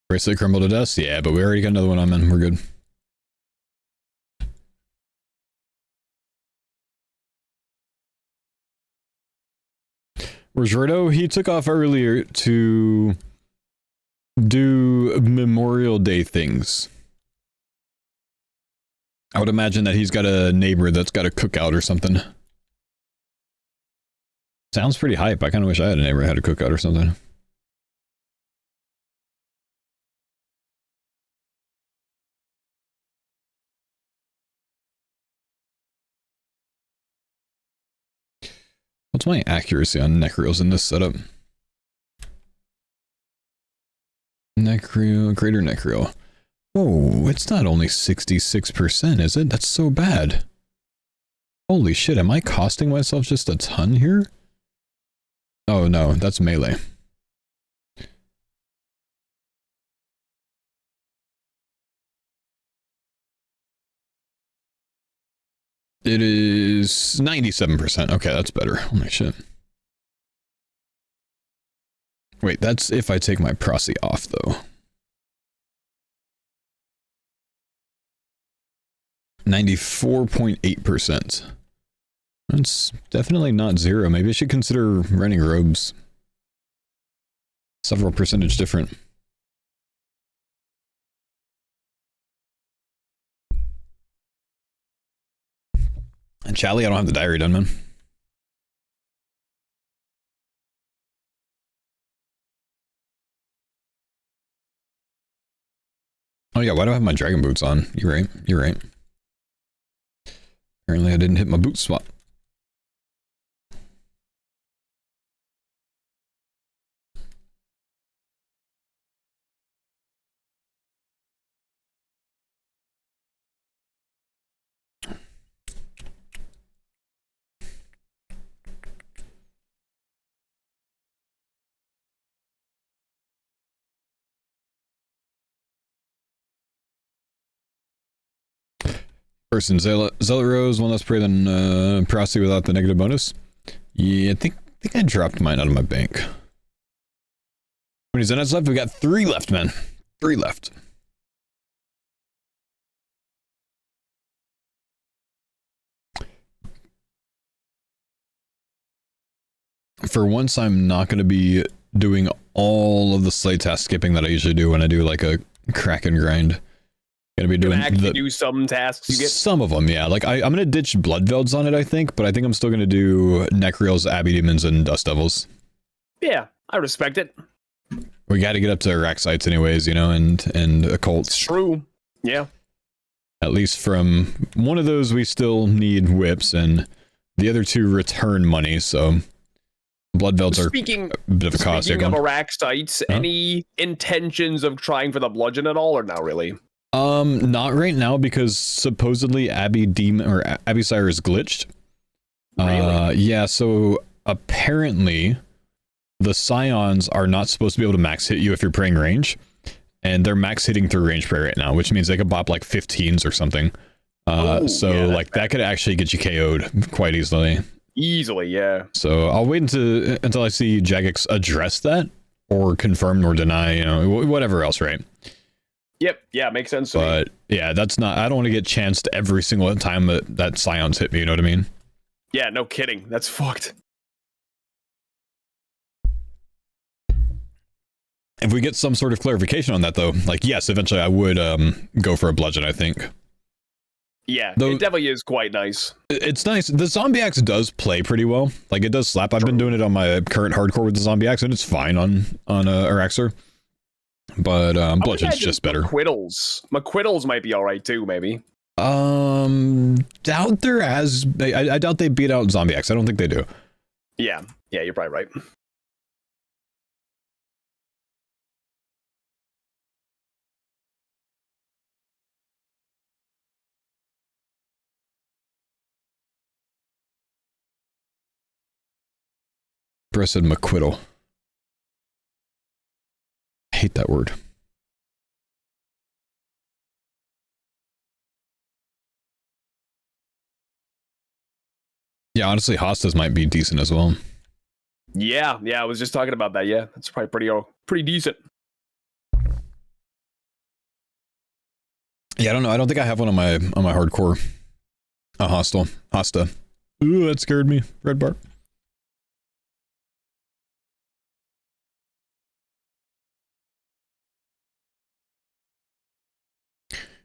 Bracelet crumbled to dust? Yeah, but we already got another one on, man. We're good. Where's Roto? He took off earlier to do Memorial Day things. I would imagine that he's got a neighbor that's got a cookout or something. Sounds pretty hype. I kind of wish I had a neighbor that had a cookout or something. What's my accuracy on Necreals in this setup? Necreo, greater Necreo. Whoa, it's not only 66%, is it? That's so bad. Holy shit, am I costing myself just a ton here? Oh no, that's melee. It is 97%. Okay, that's better. Holy shit. Wait, that's if I take my Prosy off, though. 94.8%. That's definitely not zero. Maybe I should consider renting robes. Several percentage different. And Chally, I don't have the diary done, man. Oh yeah, why do I have my dragon boots on? You're right. You're right. Apparently I didn't hit my boot spot. Person Zealot Rose, one less prayer than Prosty without the negative bonus. Yeah, I think I dropped mine out of my bank. How many Zealots left? We got 3 left, man. 3 left. For once, I'm not going to be doing all of the slay task skipping that I usually do when I do like a Kraken grind. Gonna be doing
do some tasks you get.
Some of them, yeah. Like I'm gonna ditch Bloodvelds on it, I think, but I think I'm still gonna do Necreals, Abbey Demons, and Dust Devils.
Yeah, I respect it.
We got to get up to rack sites anyways, you know, and occults.
It's true. Yeah.
At least from one of those, we still need whips, and the other 2 return money. So Bloodvelds are a bit of a cost.
Speaking of rack sites, any intentions of trying for the bludgeon at all, or not really?
Not right now, because supposedly Abbey Sire is glitched.
Really?
Yeah, so apparently the Scions are not supposed to be able to max hit you if you're praying range, and they're max hitting through range pray right now, which means they could bop like 15s or something. Like that could actually get you KO'd quite easily.
Easily, yeah.
So I'll wait until I see Jagex address that, or confirm or deny, you know, whatever else, right?
Yep, yeah, makes sense.
But yeah, that's not. I don't want to get chanced every single time that Scions hit me. You know what I mean?
Yeah, no kidding. That's fucked.
If we get some sort of clarification on that, though, like yes, eventually I would go for a bludgeon. I think.
Yeah, it definitely is quite nice.
It's nice. The zombie axe does play pretty well. Like it does slap. I've been doing it on my current hardcore with the zombie axe, and it's fine on Araxer. But bludgeon's just better.
McQuiddles might be all right too, maybe.
Doubt they're as. I doubt they beat out zombie axe. I don't think they do.
Yeah, you're probably right.
Breast said McQuiddle. I hate that word. Yeah, honestly, hostas might be decent as well.
Yeah, I was just talking about that. Yeah, that's probably pretty decent.
Yeah, I don't know. I don't think I have one on my hardcore. A hosta. Ooh, that scared me. Red bar.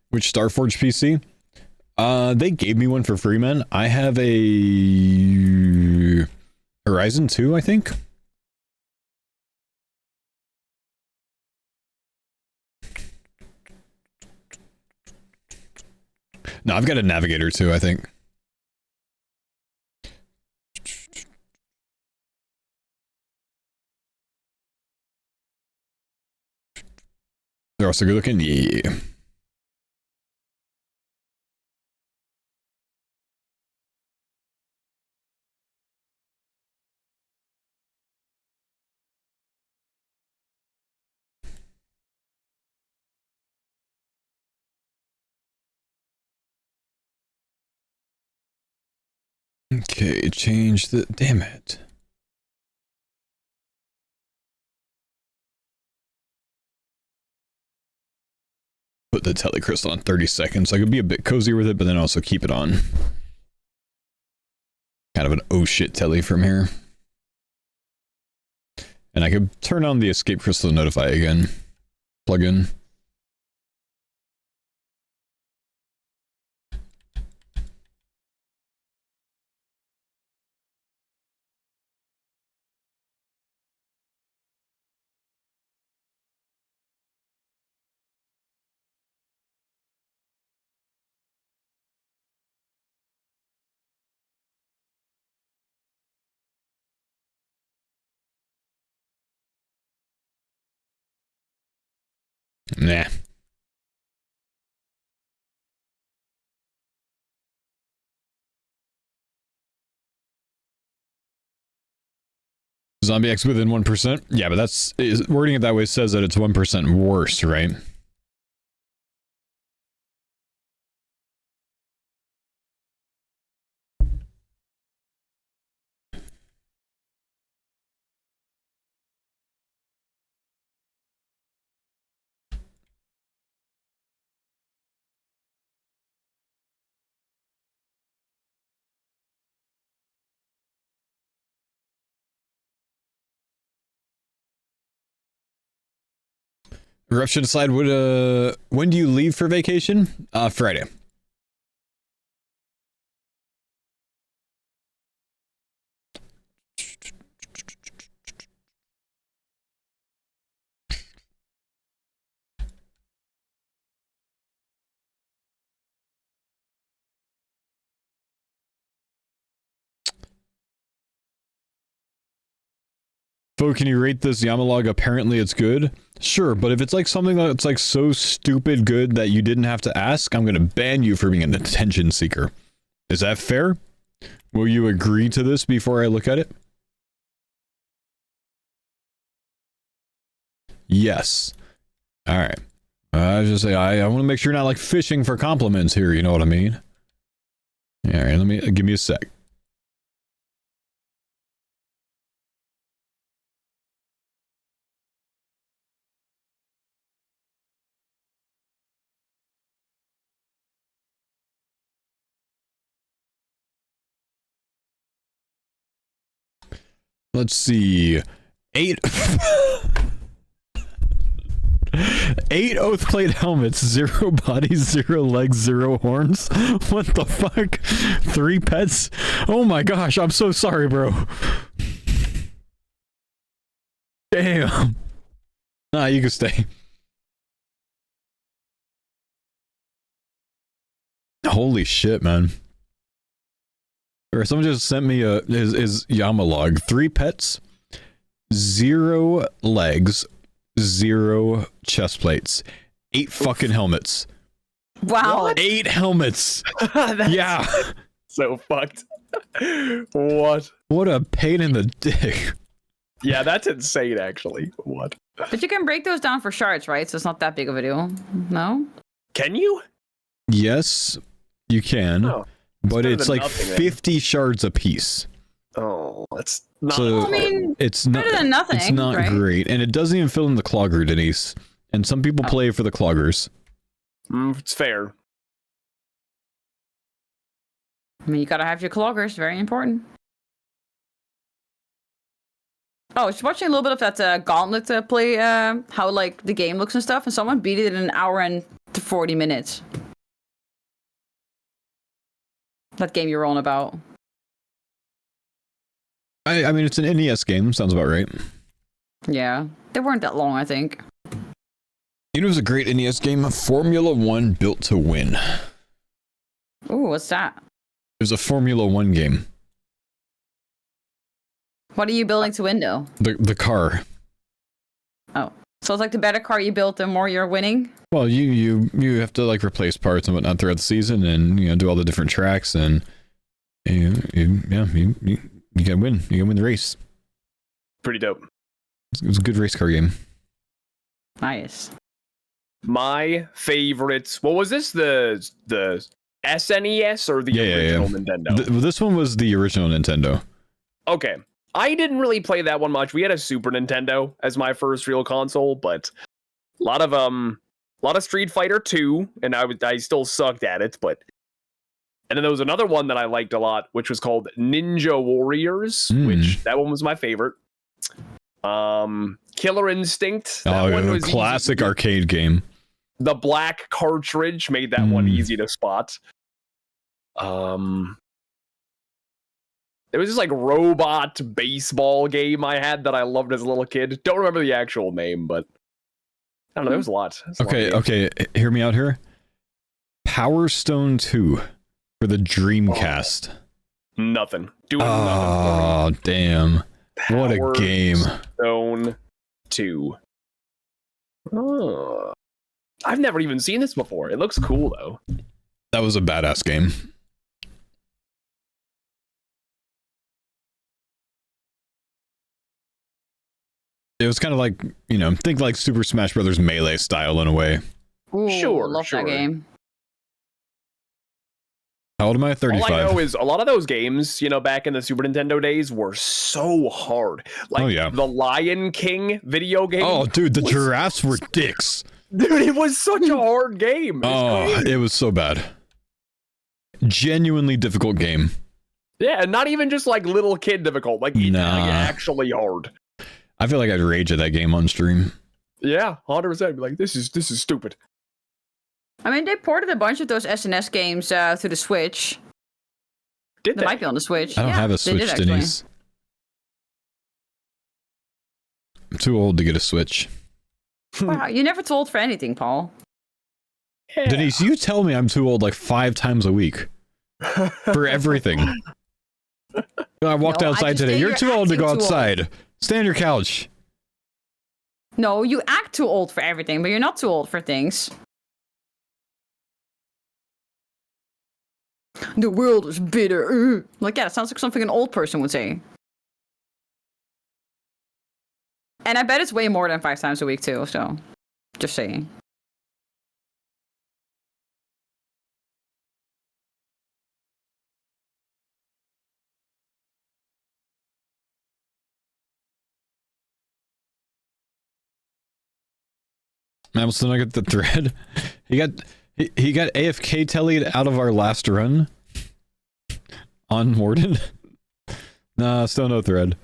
Which Starforge PC? They gave me one for free, man. I have a Horizon 2, I think. No, I've got a Navigator too, I think. They're also good looking? Yeah. Okay, change the... Damn it. Put the telecrystal on 30 seconds. So I could be a bit cozier with it, but then also keep it on. Kind of an oh shit telly from here. And I could turn on the escape crystal notify again. Plug in. Nah. Zombie X within 1%? Yeah, but wording it that way says that it's 1% worse, right? Eruption aside, when do you leave for vacation? Friday. Faux, can you rate this Yamalog? Apparently it's good. Sure, but if it's like something that's like so stupid good that you didn't have to ask, I'm gonna ban you for being an attention seeker. Is that fair? Will you agree to this before I look at it? Yes. Alright. I was just saying, I want to make sure you're not like fishing for compliments here, you know what I mean? Alright, give me a sec. Let's see. 8 Oathblade helmets, 0 bodies, 0 legs, 0 horns. What the fuck? 3 pets? Oh my gosh, I'm so sorry, bro. Damn. Nah, you can stay. Holy shit, man. Or someone just sent me his Yamalog. 3 pets, 0 legs, 0 chest plates, 8 fucking helmets.
Wow.
What?
8 helmets. Yeah.
So fucked. What?
What a pain in the dick.
Yeah, that's insane, actually. What?
But you can break those down for shards, right? So it's not that big of a deal. No?
Can you?
Yes, you can.
Oh,
but it's like
nothing,
50 shards a piece.
Oh, that's not.
So
I mean,
it's not
better than nothing.
It's not
right?
great, and it doesn't even fill in the clogger, Denise. And some people play for the cloggers.
It's fair.
I mean, you gotta have your cloggers. Very important. Oh, I was watching a little bit of that Gauntlet to play, how like the game looks and stuff, and someone beat it in an hour and 40 minutes. That game you're on about.
I mean, it's an NES game. Sounds about right.
Yeah, they weren't that long, I think.
You know, it was a great NES game, Formula 1 Built to Win.
Ooh, what's that?
It was a Formula 1 game.
What are you building to win, though?
The car.
Oh, so it's like the better car you build, the more you're winning?
Well, you have to like replace parts and whatnot throughout the season, and do all the different tracks, and you gotta win. You gotta win the race.
Pretty dope.
It was a good race car game.
Nice.
My favorites. What was this? The SNES or the original Nintendo?
This one was the original Nintendo.
Okay. I didn't really play that one much. We had a Super Nintendo as my first real console, but a lot of Street Fighter 2, and I still sucked at it, but and then there was another one that I liked a lot, which was called Ninja Warriors, which that one was my favorite. Killer Instinct. That one was
classic arcade game.
The black cartridge made that one easy to spot. There was this like robot baseball game I had that I loved as a little kid. Don't remember the actual name, but I don't know. There was a lot.
Okay. Hear me out here. Power Stone 2 for the Dreamcast.
Nothing. Doing
nothing. Oh, damn. What a game.
Stone 2. Oh. I've never even seen this before. It looks cool though.
That was a badass game. It was kind of like, you know, think like Super Smash Brothers Melee style in a way.
Ooh,
Sure,
love
sure.
that game.
How old am I? 35.
All I know is a lot of those games, you know, back in the Super Nintendo days were so hard. Like
Oh, yeah.
the Lion King video game.
Oh, dude, the
was-
giraffes were dicks.
Dude, it was such a hard game. It's
Oh,
crazy.
it was so bad. Genuinely difficult game.
Yeah, and not even just like little kid difficult, like,
Nah.
like actually hard.
I feel like I'd rage at that game on stream.
Yeah, 100%. Be like, this is stupid.
I mean, they ported a bunch of those SNS games to the Switch.
Did
They
they?
might be on the Switch.
I don't
Yeah,
have a
they did
Switch,
actually.
Denise. I'm too old to get a Switch.
Wow, you never told for anything, Paul.
Yeah.
Denise, you tell me I'm too old like 5 times a week for everything. I walked
No, I
outside
just
today.
say
You're
you're
too old to
acting
go
too old.
outside. Stay on your couch.
No, you act too old for everything, but you're not too old for things. The world is bitter. Like, yeah, it sounds like something an old person would say. And I bet it's way more than 5 times a week, too, so just saying.
I'm still not get the thread. He got AFK tellied out of our last run on Warden. Nah, still no thread.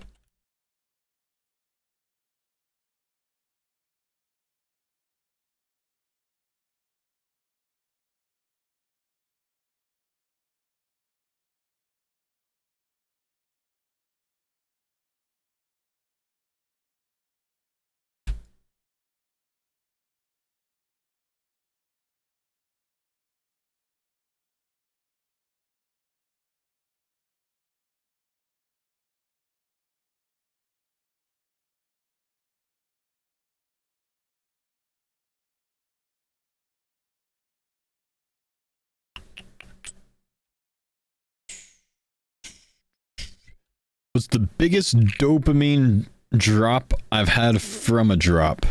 What's the biggest dopamine drop I've had from a drop?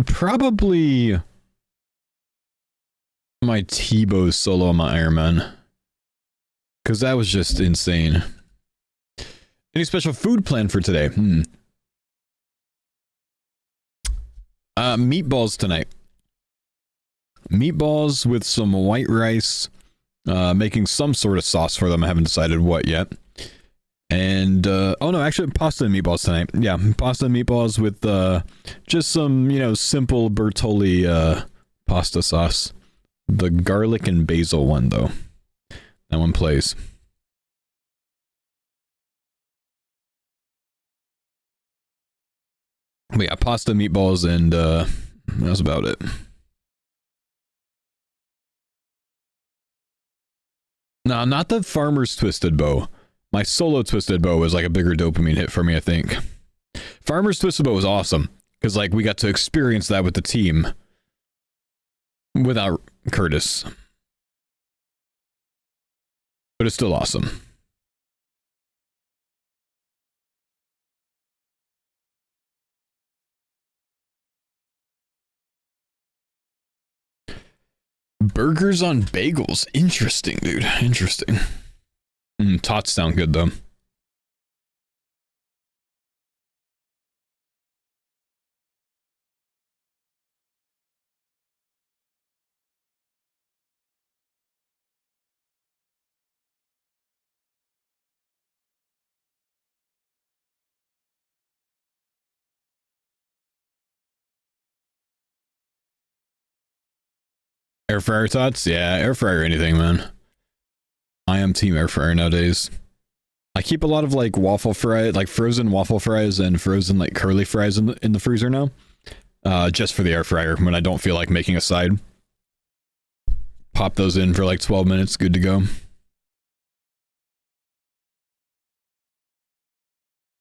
Probably my Tebow solo on my Iron Man. Because that was just insane. Any special food plan for today? Meatballs tonight. Meatballs with some white rice. Making some sort of sauce for them. I haven't decided what yet. And, oh no, actually pasta and meatballs tonight. Yeah, pasta and meatballs with, just some, you know, simple Bertolli, pasta sauce. The garlic and basil one, though. That one plays. But yeah, pasta, meatballs, and, that's about it. No, not the Farmer's Twisted Bow. My solo Twisted Bow was like a bigger dopamine hit for me, I think. Farmer's Twisted Bow was awesome, because like we got to experience that with the team. Without Curtis. But it's still awesome. Burgers on bagels. Interesting, dude. Interesting. Tots sound good, though. Air fryer tots? Yeah, air fryer anything, man. I am team air fryer nowadays. I keep a lot of like waffle fry, like frozen waffle fries and frozen like curly fries in the freezer now. Just for the air fryer when I don't feel like making a side. Pop those in for like 12 minutes, good to go.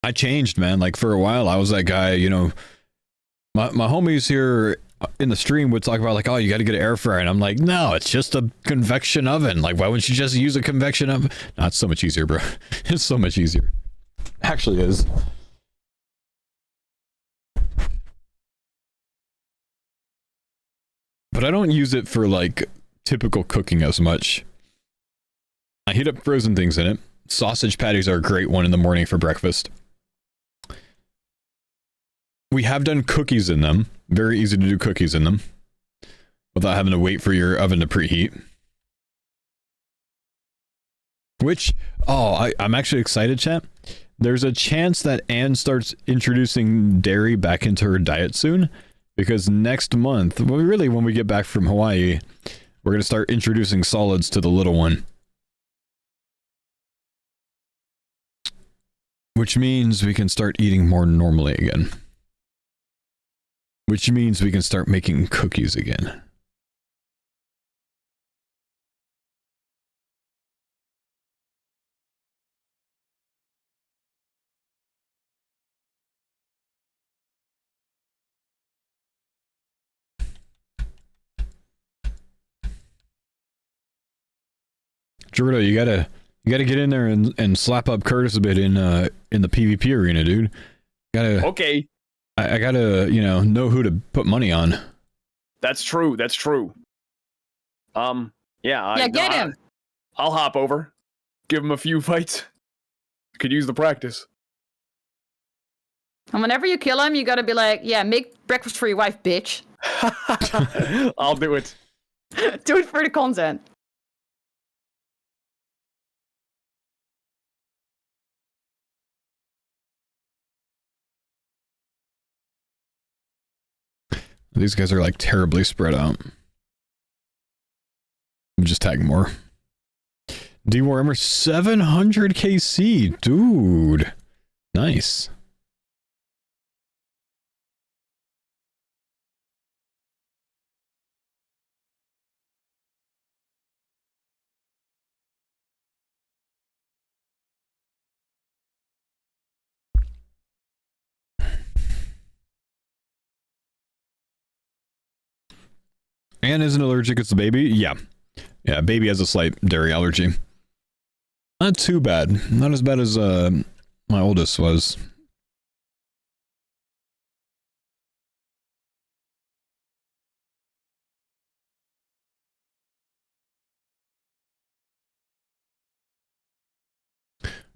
I changed, man. Like for a while, I was that guy, you know, My homies here in the stream would talk about like, oh, you got to get an air fryer, and I'm like, no, it's just a convection oven. Like, why wouldn't you just use a convection oven? No, it's so much easier, bro. It's so much easier. Actually is. But I don't use it for like typical cooking as much. I heat up frozen things in it. Sausage patties are a great one in the morning for breakfast. We have done cookies in them. Very easy to do cookies in them without having to wait for your oven to preheat. Which, oh, I'm actually excited, chat. There's a chance that Anne starts introducing dairy back into her diet soon, because next month, well, really when we get back from Hawaii, we're going to start introducing solids to the little one. Which means we can start eating more normally again. Which means we can start making cookies again. Jordo, you gotta get in there and slap up Curtis a bit in the PvP arena, dude.
Okay.
I gotta, know who to put money on.
That's true. That's true. Yeah,
get him.
I'll hop over. Give him a few fights. Could use the practice.
And whenever you kill him, you gotta be like, yeah, make breakfast for your wife, bitch.
I'll do it.
Do it for the content.
These guys are like terribly spread out. I'm just tagging more. D-Warhammer 700 KC, dude. Nice. Anne isn't allergic, it's the baby? Yeah. Yeah, baby has a slight dairy allergy. Not too bad. Not as bad as my oldest was.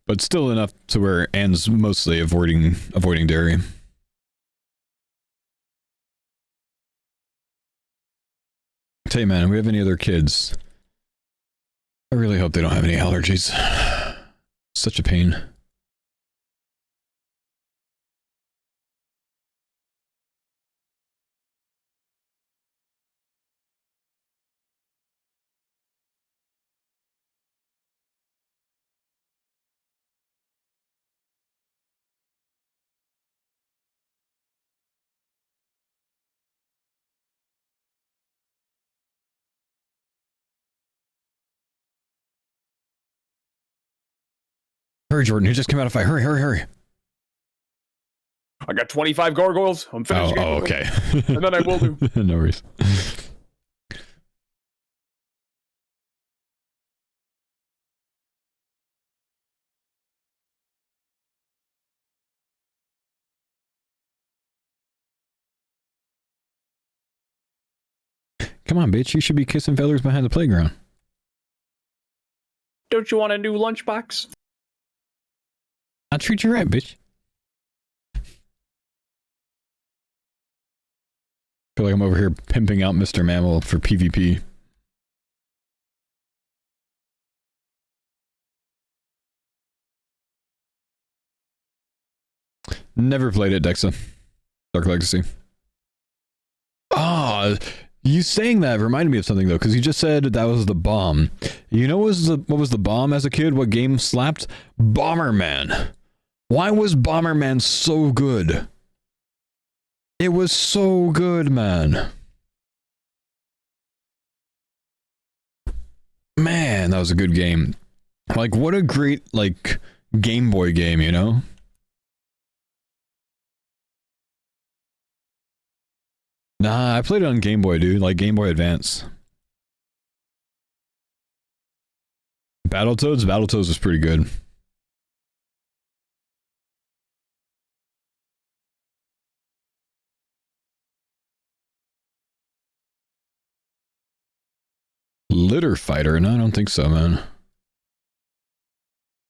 But still enough to where Anne's mostly avoiding dairy. Tell you, man, if we have any other kids, I really hope they don't have any allergies. Such a pain. Hurry, Jordan, you just came out of fight. Hurry, hurry, hurry.
I got 25 gargoyles. I'm finishing.
Oh, okay.
And then I will do.
No worries. Come on, bitch. You should be kissing fellers behind the playground.
Don't you want a new lunchbox?
I'll treat you right, bitch. Feel like I'm over here pimping out Mr. Mammal for PvP. Never played it, Dexa. Dark Legacy. Ah, you saying that reminded me of something though, because you just said that was the bomb. You know what was the bomb as a kid? What game slapped? Bomberman. Why was Bomberman so good? It was so good, man. Man, that was a good game. Like, what a great, like, Game Boy game, you know? Nah, I played it on Game Boy, dude. Like Game Boy Advance. Battletoads was pretty good. Litter Fighter? No, I don't think so, man. What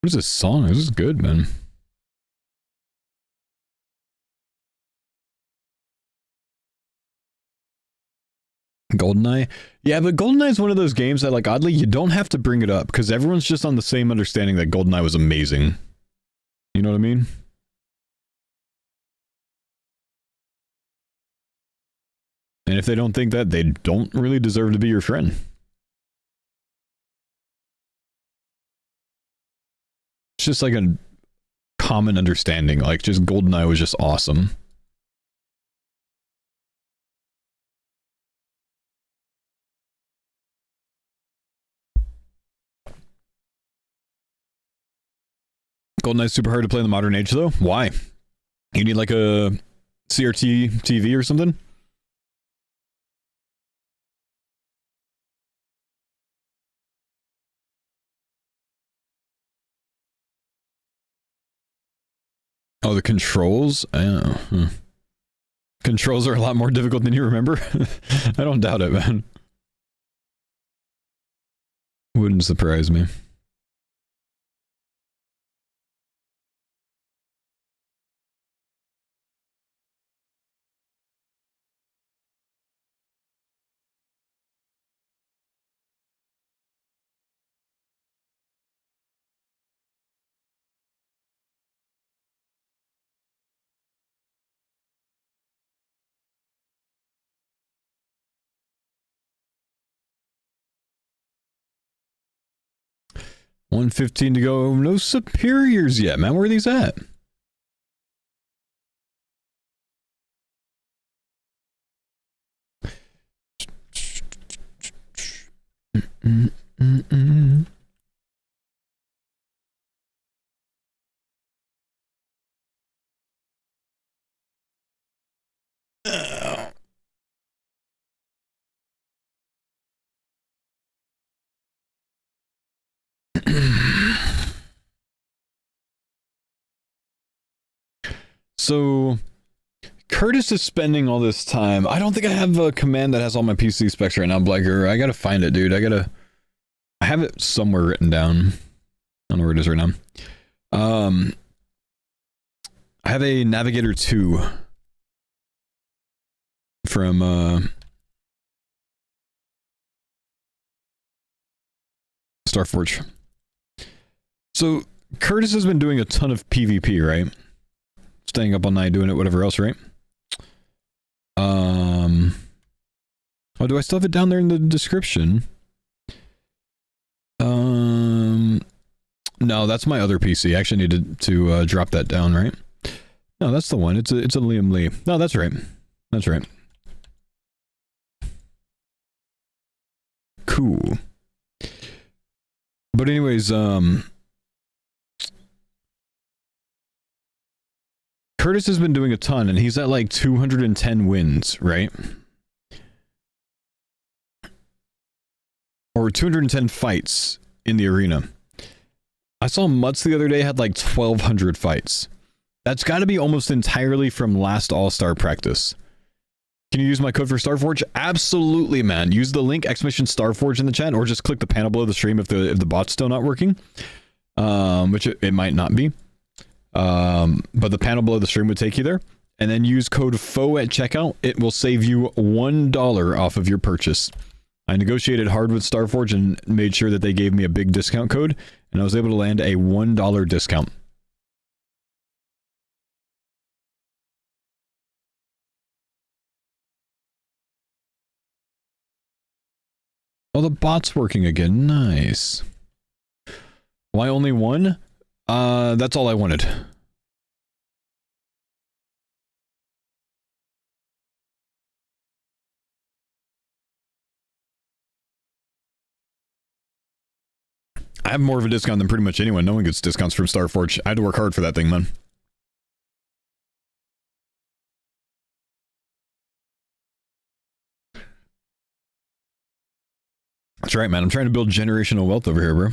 is this song? This is good, man. GoldenEye? Yeah, but GoldenEye is one of those games that, like, oddly, you don't have to bring it up, because everyone's just on the same understanding that GoldenEye was amazing. You know what I mean? And if they don't think that, they don't really deserve to be your friend. It's just like a common understanding. Like, just GoldenEye was just awesome. GoldenEye's super hard to play in the modern age, though. Why? You need like a CRT TV or something? Oh, the controls? Controls are a lot more difficult than you remember. I don't doubt it, man. Wouldn't surprise me. $115 to go. No superiors yet, man. Where are these at? So Curtis is spending all this time. I don't think I have a command that has all my PC specs right now, Blagger. I gotta find it, dude. I have it somewhere written down. I don't know where it is right now. I have a Navigator 2 from Starforge. So Curtis has been doing a ton of PvP, right? Staying up all night doing it, whatever else, right? Oh, do I still have it down there in the description? No, that's my other PC. I actually needed to drop that down, right? No, that's the one. It's a Liam Lee. No, that's right. That's right. Cool. But anyways, Curtis has been doing a ton, and he's at like 210 wins, right? Or 210 fights in the arena. I saw Mutz the other day had like 1,200 fights. That's got to be almost entirely from last All-Star practice. Can you use my code for Starforge? Absolutely, man. Use the link !Starforge in the chat, or just click the panel below the stream if the bot's still not working, which it might not be. But the panel below the stream would take you there, and then use code Faux at checkout. It will save you $1 off of your purchase. I negotiated hard with Starforge and made sure that they gave me a big discount code, and I was able to land a $1 discount. Oh, the bot's working again. Nice. Why only one? That's all I wanted. I have more of a discount than pretty much anyone. No one gets discounts from Starforge. I had to work hard for that thing, man. That's right, man. I'm trying to build generational wealth over here, bro.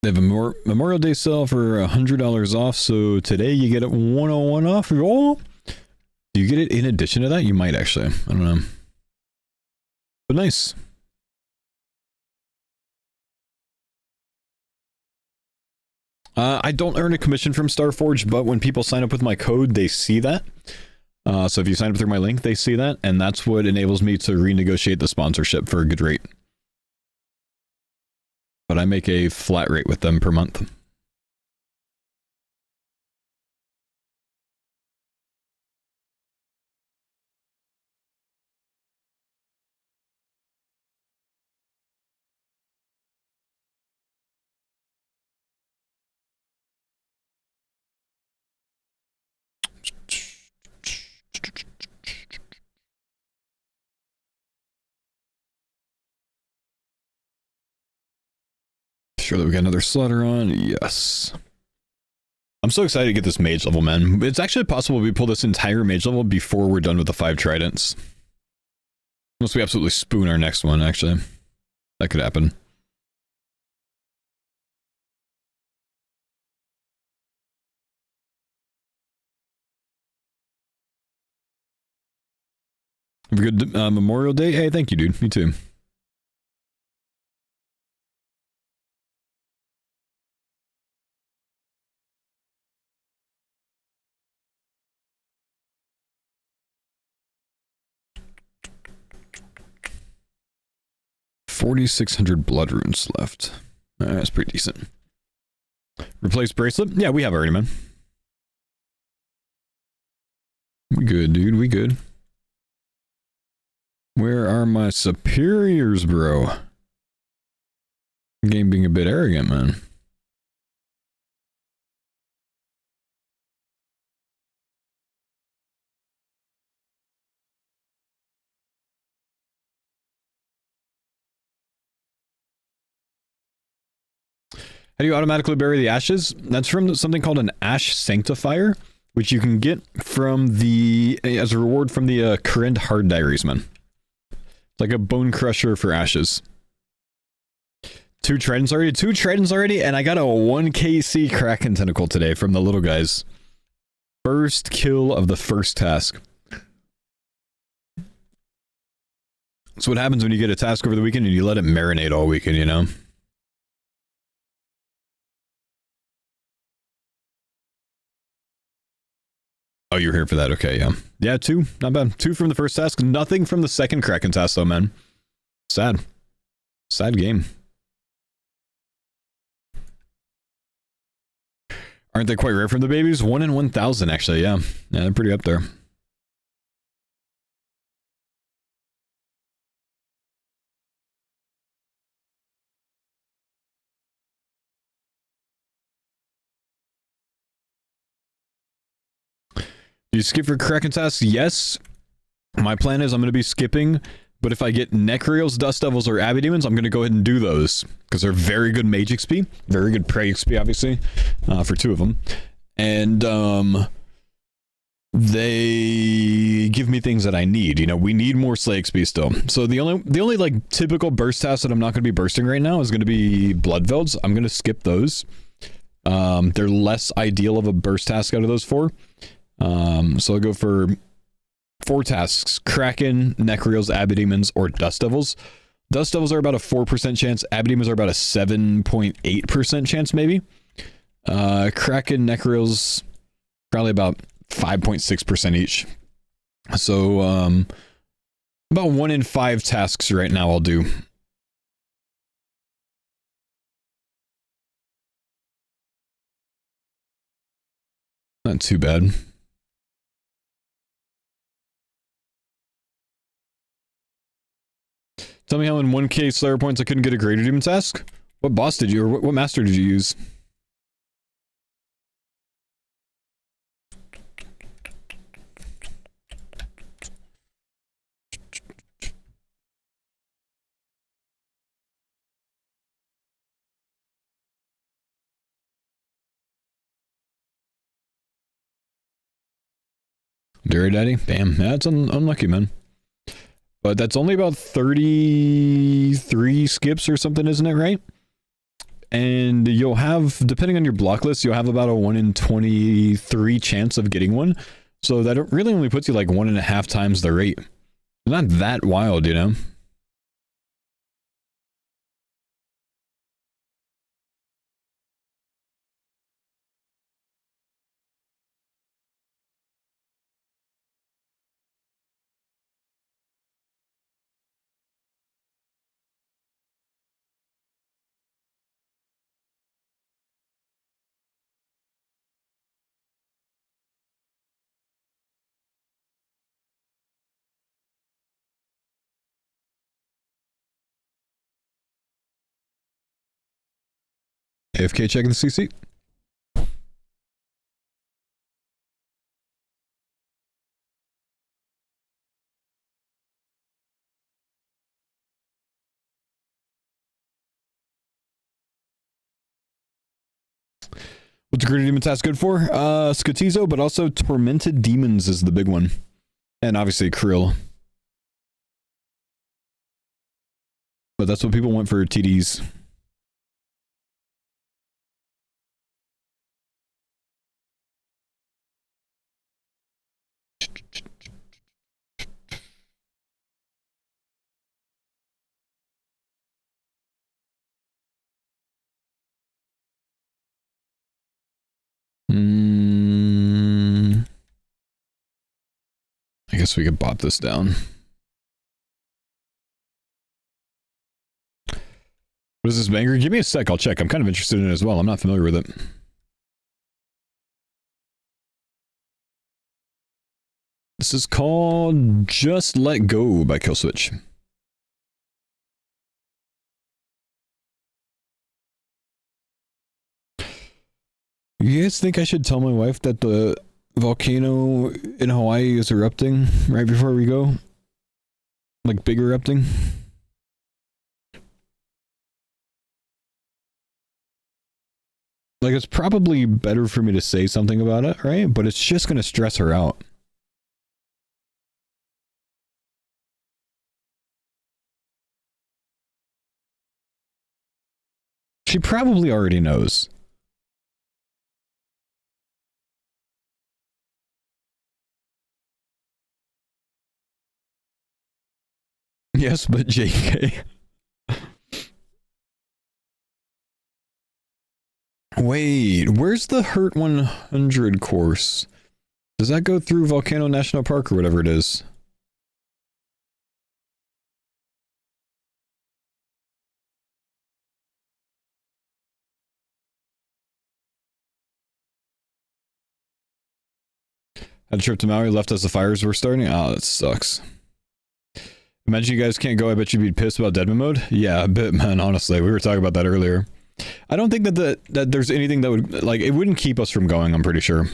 They have a Memorial Day sale for $100 off, so today you get it 101 off. Oh, do you get it in addition to that? You might actually. I don't know. But nice. I don't earn a commission from Starforge, but when people sign up with my code, they see that. So if you sign up through my link, they see that, and that's what enables me to renegotiate the sponsorship for a good rate. But I make a flat rate with them per month. Sure that we got another slaughter on. Yes. I'm so excited to get this mage level, man. It's actually possible we pull this entire mage level before we're done with the 5 tridents. Unless we absolutely spoon our next one, actually. That could happen. Have a good Memorial Day? Hey, thank you, dude. Me too. $4,600 blood runes left. That's pretty decent. Replace bracelet? Yeah, we have already, man. We good, dude. We good. Where are my superiors, bro? Game being a bit arrogant, man. How do you automatically bury the ashes? That's from something called an ash sanctifier, which you can get from the as a reward from the Corinth Hard Diaries, man. It's like a bone crusher for ashes. 2 tridents already, and I got a 1kc Kraken tentacle today from the little guys. First kill of the first task. That's what happens when you get a task over the weekend and you let it marinate all weekend, you know? Oh, you're here for that. Okay, yeah. Yeah, 2. Not bad. 2 from the first task. Nothing from the second Kraken task, though, man. Sad. Sad game. Aren't they quite rare from the babies? 1 in 1,000, actually, yeah. Yeah, they're pretty up there. Do you skip for Kraken tasks? Yes. My plan is I'm going to be skipping, but if I get Necreals, Dust Devils, or Abbey Demons, I'm going to go ahead and do those, because they're very good Mage XP, very good Prey XP, obviously, for 2 of them. And they give me things that I need. You know, we need more Slay XP still. So the only like typical burst tasks that I'm not going to be bursting right now is going to be Blood Velds. I'm going to skip those. They're less ideal of a burst task out of those 4. So I'll go for 4 tasks: Kraken, Necreals, Abbey Demons, or Dust Devils. Dust Devils are about a 4% chance. Abbey Demons are about a 7.8% chance, maybe. Kraken, Necreals, probably about 5.6% each. So, about 1 in 5 tasks right now I'll do. Not too bad. Tell me how in 1k Slayer points I couldn't get a greater demon task? What boss did you, or what master did you use? Dairy Daddy? Damn, that's unlucky, man. But that's only about 33 skips or something, isn't it, right? And you'll have, depending on your block list, you'll have about a 1 in 23 chance of getting one. So that really only puts you like 1.5 times the rate. Not that wild, you know? AFK checking the CC. What's the greater demon task good for? Skotizo, but also Tormented Demons is the big one. And obviously Krill. But that's what people want for TDs. I guess we could bot this down. What is this banger? Give me a sec, I'll check. I'm kind of interested in it as well. I'm not familiar with it. This is called Just Let Go by Killswitch. You guys think I should tell my wife that the volcano in Hawaii is erupting right before we go? Like big erupting? Like, it's probably better for me to say something about it, right? But it's just going to stress her out. She probably already knows. Yes, but JK. Wait, where's the Hurt 100 course? Does that go through Volcano National Park or whatever it is? Had a trip to Maui, left as the fires were starting? Oh, that sucks. Imagine you guys can't go, I bet you'd be pissed about Deadman mode? Yeah, a bit, man, honestly. We were talking about that earlier. I don't think that that there's anything that would, like, it wouldn't keep us from going, I'm pretty sure.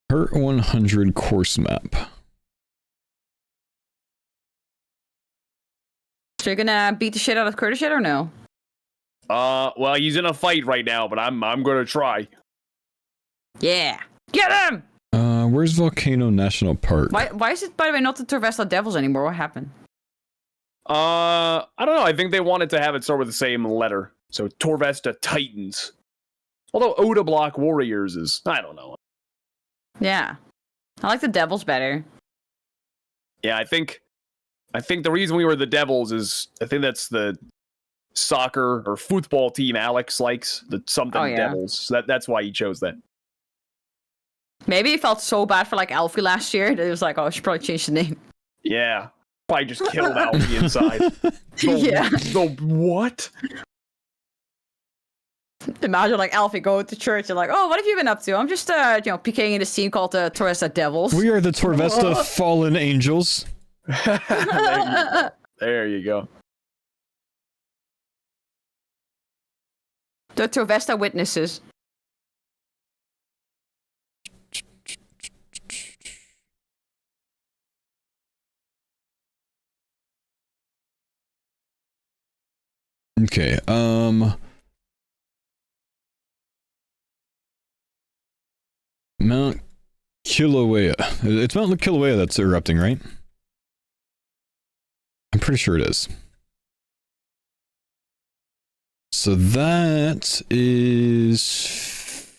Hurt 100 course map.
So you're gonna beat the shit out of Curtis yet or no?
Well, he's in a fight right now, but I'm gonna try.
Yeah. Get him!
Where's Volcano National Park?
Why is it, by the way, not the Torvesta Devils anymore? What happened?
I don't know. I think they wanted to have it start with the same letter. So Torvesta Titans. Although Oda Block Warriors is, I don't know.
Yeah. I like the Devils better.
Yeah, I think the reason we were the Devils is, I think that's the soccer or football team Alex likes, the something Devils. So that's why he chose that.
Maybe he felt so bad for like Alfie last year that he was like, oh, I should probably change the name.
Yeah. Probably just killed Alfie inside.
Yeah.
The what?
Imagine like Alfie going to church and like, oh, what have you been up to? I'm just PKing in this team called the Torvesta Devils.
We are the Torvesta Fallen Angels.
There you go.
The Torvesta Witnesses.
Okay, Mount Kilauea. It's Mount Kilauea that's erupting, right? I'm pretty sure it is. So that is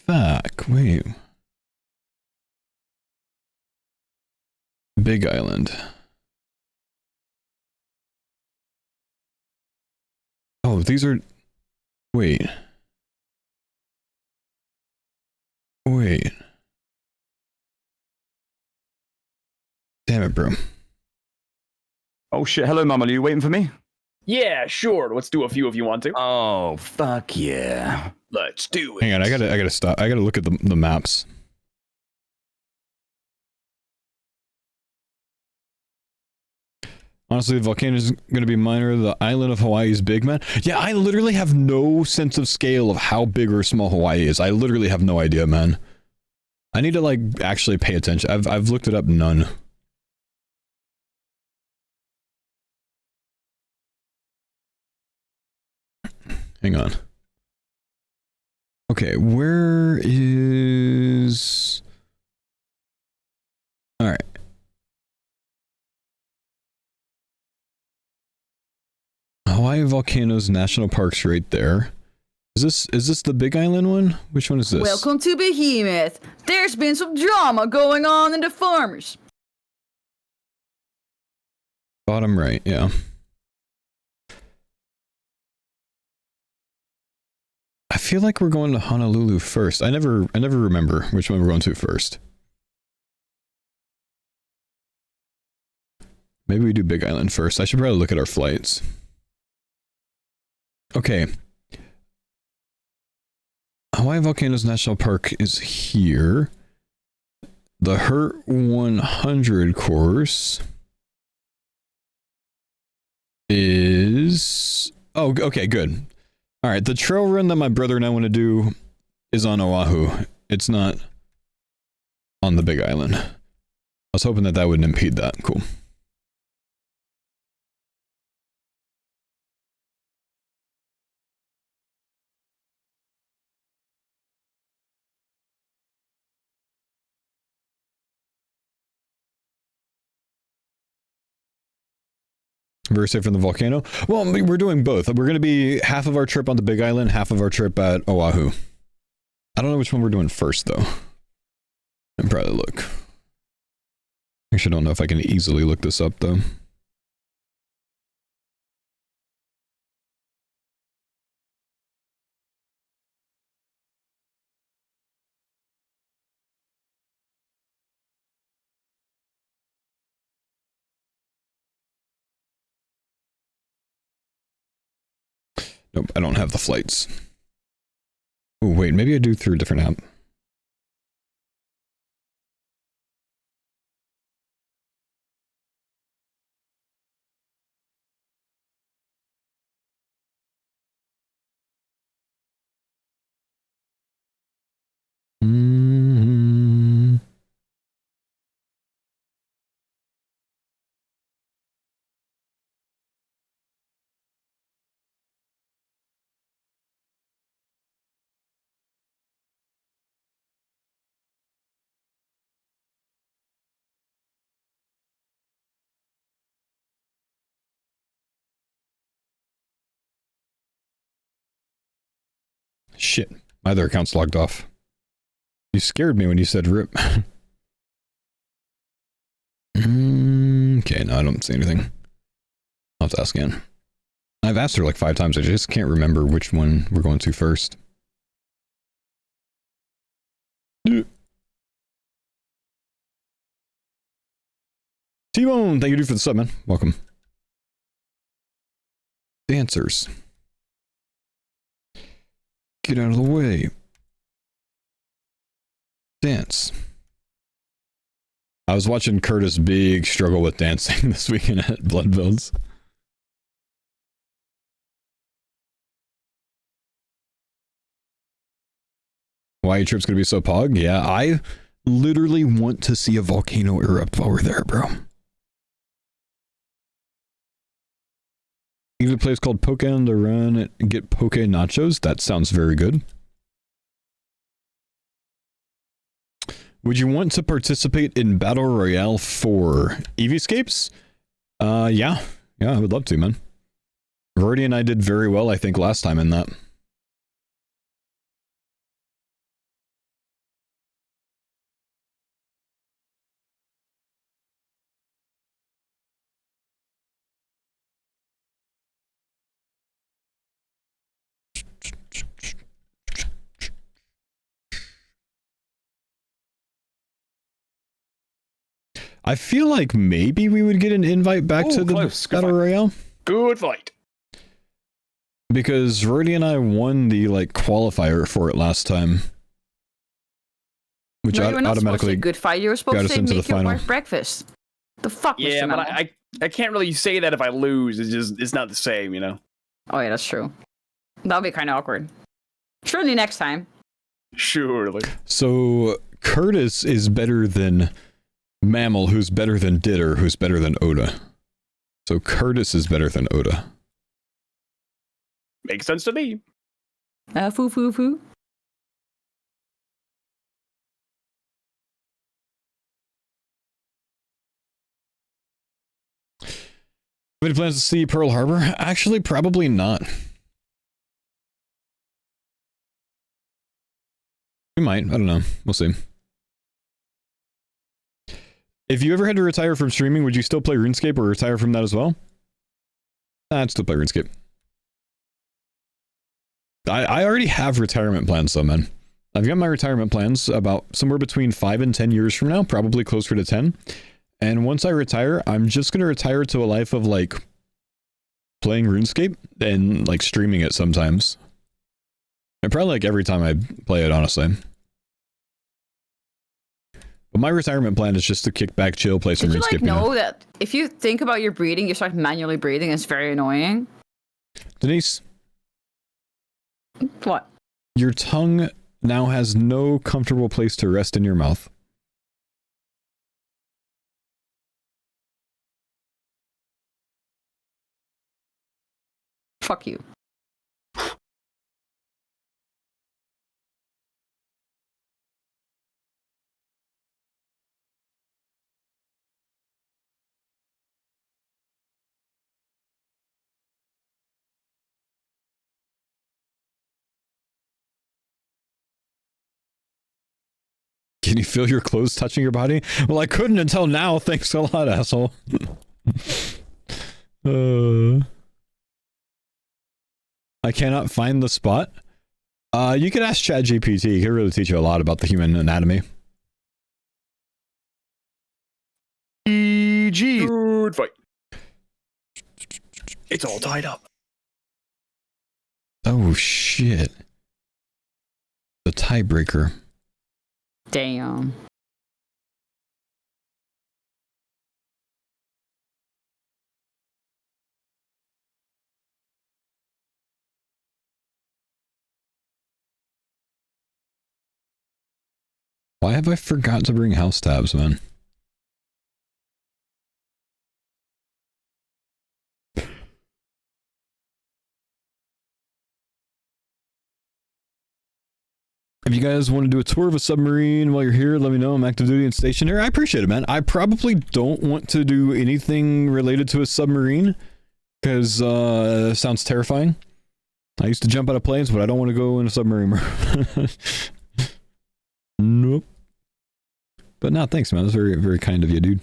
fuck. Wait. Big Island. Oh, these are... Wait. Wait. Damn it, bro.
Oh shit, hello Mama, are you waiting for me?
Yeah, sure. Let's do a few if you want to.
Oh, fuck yeah.
Let's do it.
Hang on, I gotta stop. I gotta look at the maps. Honestly, the volcano is going to be minor. The island of Hawaii is big, man. Yeah, I literally have no sense of scale of how big or small Hawaii is. I literally have no idea, man. I need to, like, actually pay attention. I've looked it up, none. Hang on. Okay, where is... Alright. Hawaii Volcanoes National Park's right there. Is this the Big Island one? Which one is this?
Welcome to Behemoth. There's been some drama going on in the farmers.
Bottom right, yeah. I feel like we're going to Honolulu first. I never remember which one we're going to first. Maybe we do Big Island first. I should probably look at our flights. Okay. Hawaii Volcanoes National Park is here. The Hurt 100 course is... Oh, okay, good. All right, the trail run that my brother and I want to do is on Oahu. It's not on the Big Island. I was hoping that wouldn't impede that. Cool. Very safe from the volcano. Well, we're doing both. We're going to be half of our trip on the Big Island, half of our trip at Oahu. I don't know which one we're doing first, though. I'll probably look. Actually, I don't know if I can easily look this up, though. Nope, I don't have the flights. Oh, wait, maybe I do through a different app. Shit, my other account's logged off. You scared me when you said rip. Okay, no, I don't see anything. I'll have to ask again. I've asked her like 5 times, I just can't remember which one we're going to first. T-Bone, thank you for the sub, man. Welcome. Dancers. Get out of the way. Dance. I was watching Curtis big struggle with dancing this weekend at Blood Builds. Why your trip's gonna be so pog? Yeah, I literally want to see a volcano erupt while we're there, bro. Even a place called Poke on the Run and get Poke Nachos. That sounds very good. Would you want to participate in Battle Royale for Eevescapes? Yeah. Yeah, I would love to, man. Verdi and I did very well, I think, last time in that. I feel like maybe we would get an invite back to the Battle Royale.
Good fight.
Because Rody and I won the like qualifier for it last time. Which
no, you were not
automatically
supposed to good fight. You were supposed
got
to
us into the
make your
final.
wife breakfast. The fuck,
Yeah,
Mr.
but
Memo?
I can't really say that if I lose. It's not the same, you know.
Oh yeah, that's true. That'll be kind of awkward. Surely next time.
Surely.
So Curtis is better than Mammal, who's better than Ditter, who's better than Oda. So Curtis is better than Oda.
Makes sense to me.
Foo foo foo.
Any plans to see Pearl Harbor? Actually, probably not. We might. I don't know. We'll see. If you ever had to retire from streaming, would you still play RuneScape or retire from that as well? I'd still play RuneScape. I already have retirement plans though, man. I've got my retirement plans about somewhere between 5 and 10 years from now, probably closer to 10. And once I retire, I'm just going to retire to a life of like playing RuneScape and like streaming it sometimes. And probably like every time I play it, honestly. But my retirement plan is just to kick back, chill, play some
Did you
RuneScape.
like know that if you think about your breathing, you start manually breathing? It's very annoying.
Denise,
What?
your tongue now has no comfortable place to rest in your mouth.
Fuck you.
Can you feel your clothes touching your body? Well, I couldn't until now. Thanks a lot, asshole. I cannot find the spot. You could ask ChatGPT. He can really teach you a lot about the human anatomy.
EG.
Good fight. It's all tied up.
Oh, shit. The tiebreaker.
Damn.
Why have I forgot to bring house tabs, man? If you guys want to do a tour of a submarine while you're here, let me know. I'm active duty and stationary. I appreciate it, man. I probably don't want to do anything related to a submarine because it sounds terrifying. I used to jump out of planes, but I don't want to go in a submarine. Nope. But no, thanks, man. That's very, very kind of you, dude.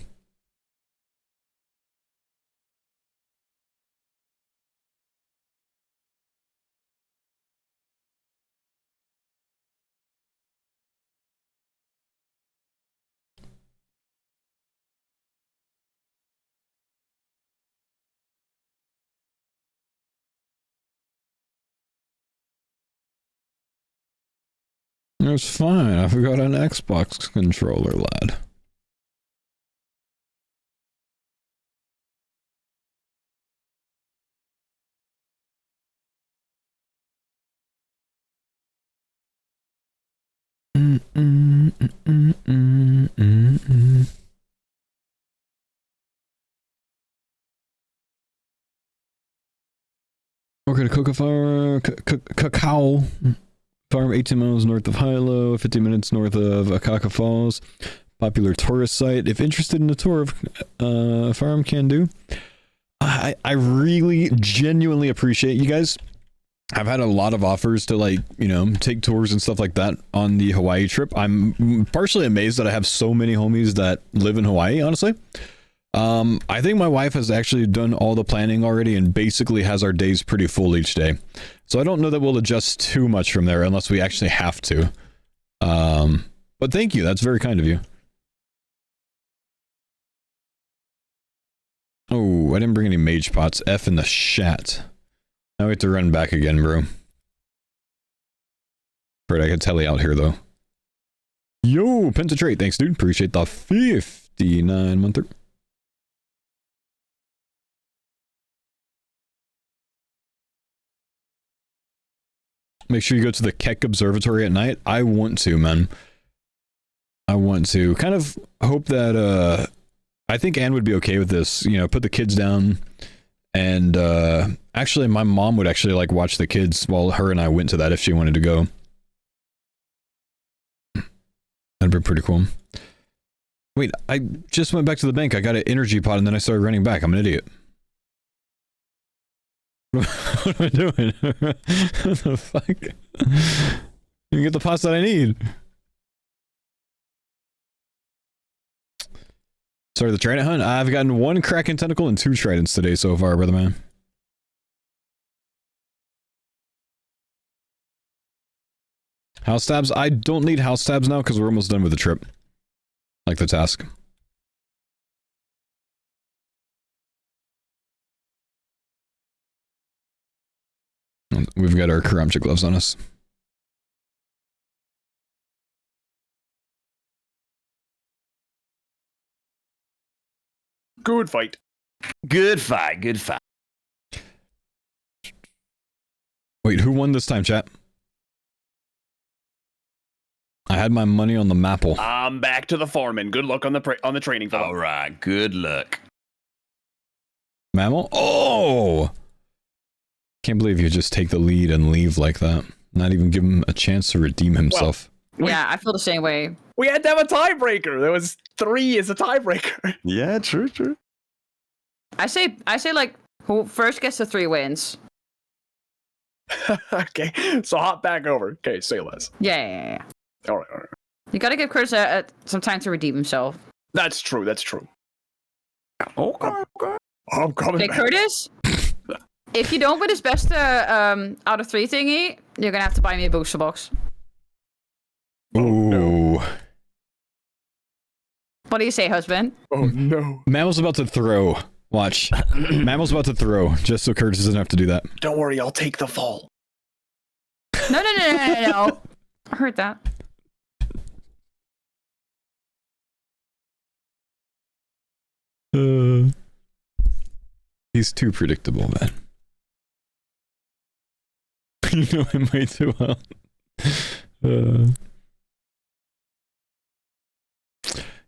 It's fine. I forgot an Xbox controller, lad. We're gonna cook a fire, cacao farm 18 miles north of Hilo, 50 minutes north of Akaka Falls. Popular tourist site. If interested in a tour of farm, can do. I really genuinely appreciate you guys. I've had a lot of offers to, like, you know, take tours and stuff like that on the Hawaii trip. I'm partially amazed that I have so many homies that live in Hawaii, honestly. I think my wife has actually done all the planning already and basically has our days pretty full each day. So I don't know that we'll adjust too much from there unless we actually have to. But thank you. That's very kind of you. Oh, I didn't bring any mage pots. F in the chat. Now we have to run back again, bro. Right, I can tele out here, though. Yo, Pentatrate. Thanks, dude. Appreciate the 59-monther. Make sure you go to the Keck Observatory at night. I want to, man. I want to. Kind of hope that, I think Anne would be okay with this. You know, put the kids down. And, actually, my mom would actually, like, watch the kids while her and I went to that if she wanted to go. That'd be pretty cool. Wait, I just went back to the bank. I got an energy pot and then I started running back. I'm an idiot. What am I doing? What the fuck? You get the pots that I need. Sorry, the trident hunt? I've gotten 1 Kraken Tentacle and 2 tridents today so far, brother man. House tabs? I don't need house tabs now because we're almost done with the trip. Like the task. We've got our Karamcha gloves on us.
Good fight.
Good fight, good fight.
Wait, who won this time, chat? I had my money on the Maple.
I'm back to the foreman. Good luck on the training field.
All right, good luck.
Mammal? Oh! Can't believe you just take the lead and leave like that. Not even give him a chance to redeem himself.
Well, yeah, I feel the same way.
We had to have a tiebreaker. There was 3 as a tiebreaker.
Yeah, true, true.
I say like who first gets the 3 wins.
Okay, so hop back over. Okay, say less.
Yeah.
All right.
You gotta give Curtis some time to redeem himself.
That's true.
Okay.
I'm coming
Okay,
back.
Curtis. If you don't win his best out of 3 thingy, you're gonna have to buy me a booster box.
Ooh.
no.
What do you say, husband?
Oh no.
Mammal's about to throw. Watch. Mammal's about to throw, just so Curtis doesn't have to do that.
Don't worry, I'll take the fall.
No. I heard that.
He's too predictable, man. You know him way too well.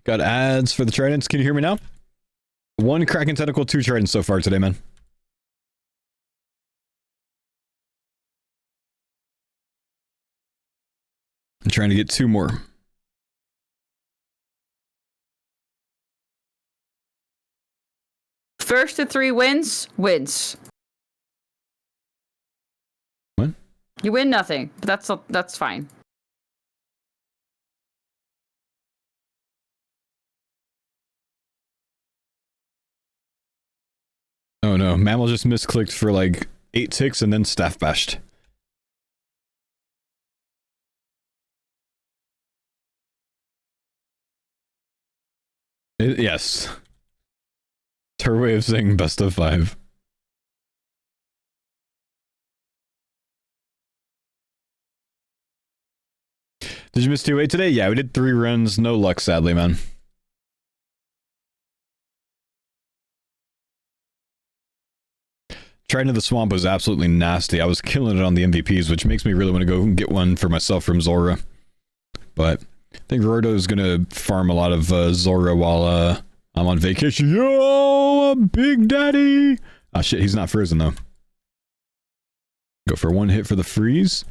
Got ads for the tridents. Can you hear me now? 1 Kraken Tentacle, 2 tridents so far today, man. I'm trying to get 2 more.
First to 3 wins.
What?
You win nothing, but that's fine.
Oh no, Mammal just misclicked for like 8 ticks and then staff bashed. Yes. It's her way of saying best of 5. Did you miss 2-8 today? Yeah, we did 3 runs. No luck, sadly, man. Trident of the Swamp was absolutely nasty. I was killing it on the MVPs, which makes me really want to go and get one for myself from Zora. But I think Rordo is going to farm a lot of Zora while I'm on vacation. Yo, Big Daddy! Ah, shit, he's not frozen, though. Go for 1 hit for the freeze.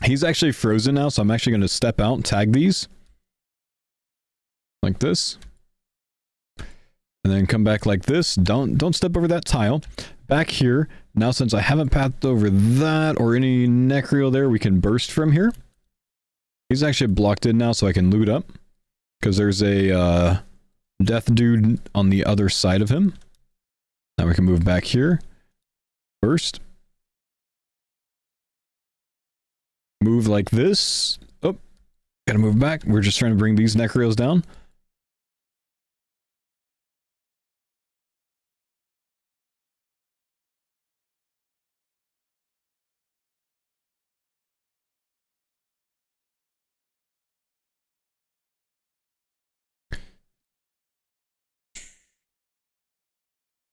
He's actually frozen now, so I'm actually going to step out, tag these. Like this. And then come back like this. Don't step over that tile. Back here. Now, since I haven't pathed over that or any Necreel there, we can burst from here. He's actually blocked in now, so I can loot up. Because there's a death dude on the other side of him. Now we can move back here. Burst. Move like this. Oh, gotta move back. We're just trying to bring these Necreals down.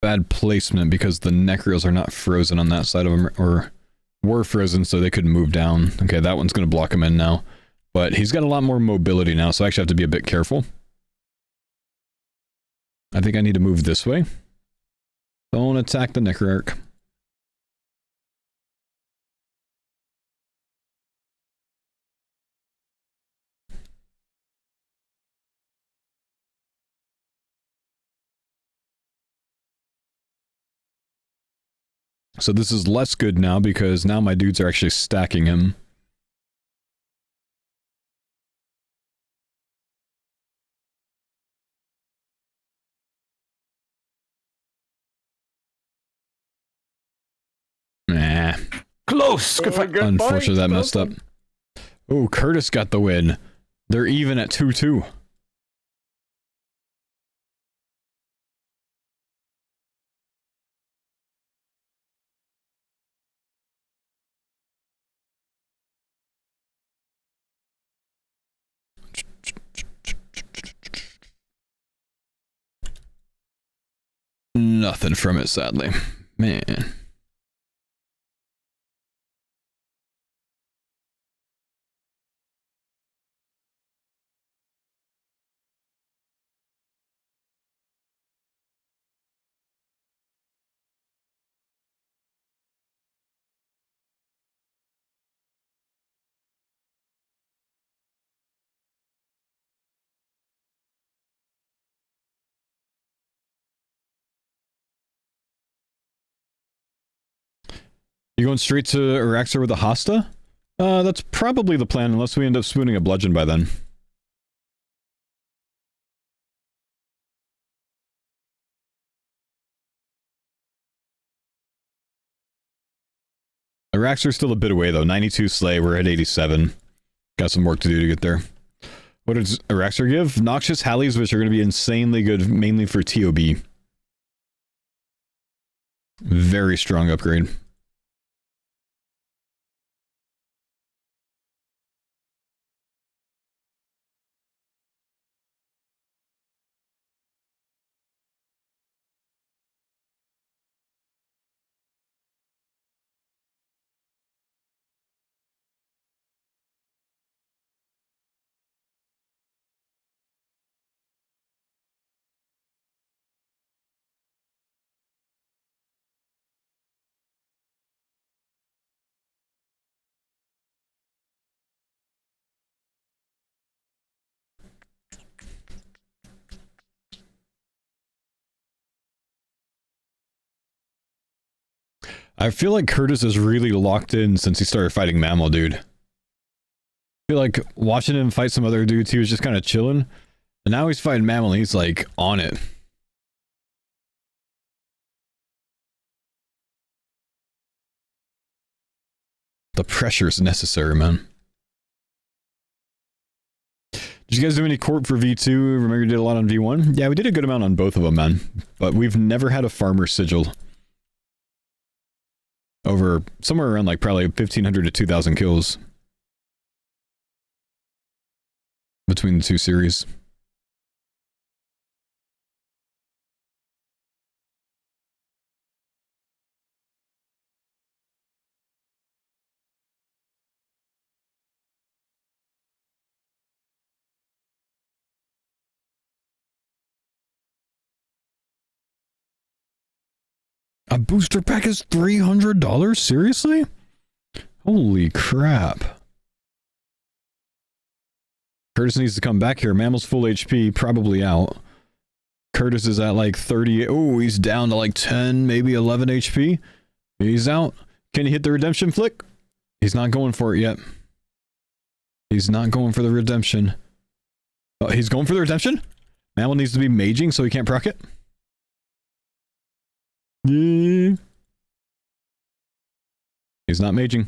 Bad placement because the Necreals are not frozen on that side of them, or were frozen so they couldn't move down. Okay, that one's going to block him in now. But he's got a lot more mobility now, so I actually have to be a bit careful. I think I need to move this way. Don't attack the Necroarch. So this is less good now because now my dudes are actually stacking him. Nah.
Close! Good fight.
Unfortunately, that messed up. Oh, Curtis got the win. They're even at 2-2. Nothing from it, sadly. Man. You going straight to Araxor with a Hasta? That's probably the plan, unless we end up spooning a bludgeon by then. Araxor's still a bit away, though. 92 Slay, we're at 87. Got some work to do to get there. What does Araxor give? Noxious Hallies, which are going to be insanely good, mainly for TOB. Very strong upgrade. I feel like Curtis is really locked in since he started fighting Mammal Dude. I feel like watching him fight some other dudes, he was just kind of chilling. And now he's fighting Mammal and he's like on it. The pressure is necessary, man. Did you guys do any corp for V2? Remember you did a lot on V1? Yeah, we did a good amount on both of them, man. But we've never had a farmer sigil. Over somewhere around like probably 1,500 to 2,000 kills. between the two series. A booster pack is $300? Seriously? Holy crap. Curtis needs to come back here. Mammal's full HP, probably out. Curtis is at like 30. Oh, he's down to like 10, maybe 11 HP. He's out. Can he hit the redemption flick? He's not going for it yet. He's not going for the redemption. Oh, he's going for the redemption? Mammal needs to be maging so he can't proc it. Yeah. He's not maging.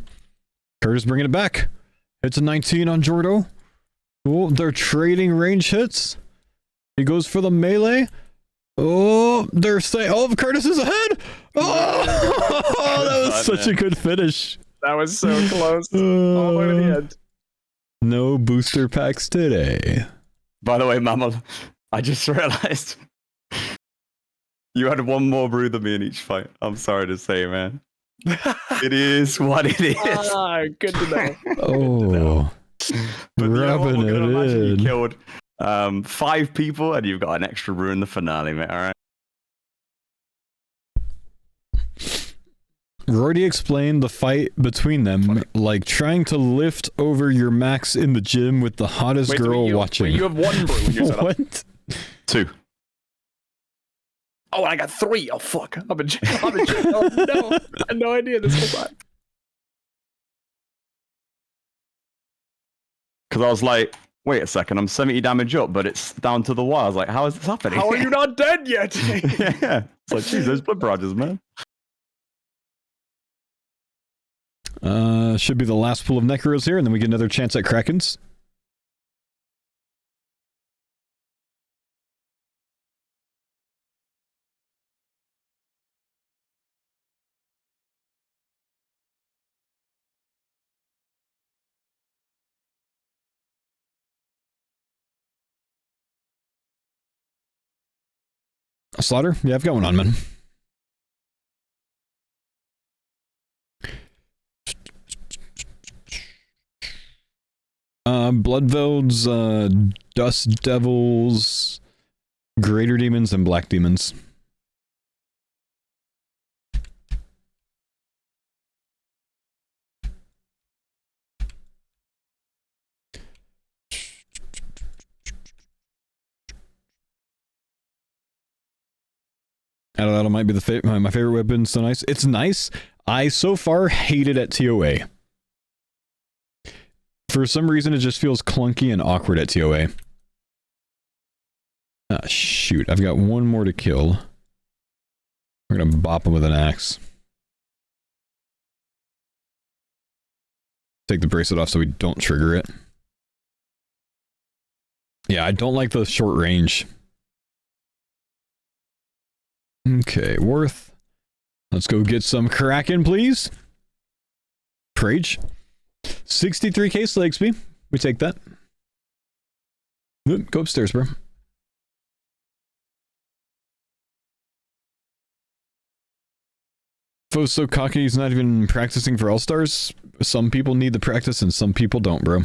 Curtis bringing it back. Hits a 19 on Jordo. Oh, they're trading range hits. He goes for the melee. Oh, they're saying, oh, Curtis is ahead. Oh, that was such a good finish.
That was so close. All the way to the end.
No booster packs today.
By the way, Mammal, I just realized you had one more brew than me in each fight. I'm sorry to say, man. It is what it is.
Ah, good to know.
Oh,
but you know what?
rubbing
We're gonna
it
imagine you
in.
killed 5 people and you've got an extra brew in the finale, mate. All right.
Roydy explained the fight between them, like trying to lift over your max in the gym with the hottest
Wait,
girl
you,
watching.
You have 1 brew in your setup.
What?
2.
Oh, I got 3. Oh, fuck. I'm in jail. I'm in jail. Oh, no. I had no idea this whole time.
Because I was like, wait a second, I'm 70 damage up, but it's down to the wire. I was like, how is this happening?
How are you not dead yet?
Yeah. It's like, geez, those blood barrages, man.
Should be the last pool of Necros here, and then we get another chance at Krakens. Slaughter? Yeah, I've got one on, man. Bloodvelds, Dust Devils, Greater Demons, and Black Demons. That might be my favorite weapon. So nice. It's nice. I so far hate it at TOA. For some reason, it just feels clunky and awkward at TOA. Ah, shoot. I've got one more to kill. We're gonna bop him with an axe. Take the bracelet off so we don't trigger it. Yeah, I don't like the short range. Okay, Worth. Let's go get some Kraken, please. Prage. 63k slag XP. We take that. Go upstairs, bro. Faux so cocky he's not even practicing for Allstars. Some people need the practice and some people don't, bro.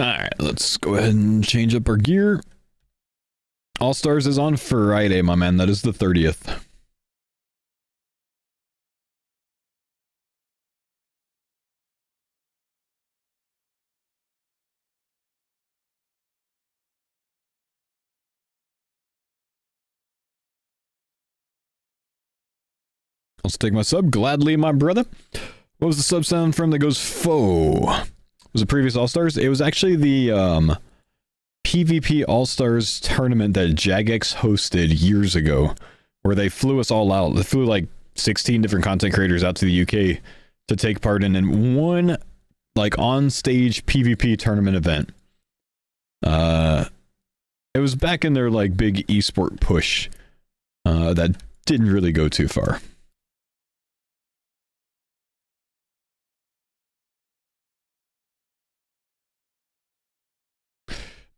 Alright, let's go ahead and change up our gear. Allstars is on Friday, my man. That is the 30th. I'll take my sub gladly, my brother. What was the sub sound from that goes faux? Was it previous All-Stars? It was actually the PvP All-Stars tournament that Jagex hosted years ago, where they flew us all out. They flew like 16 different content creators out to the UK to take part in one like on-stage PvP tournament event. It was back in their like big esport push that didn't really go too far.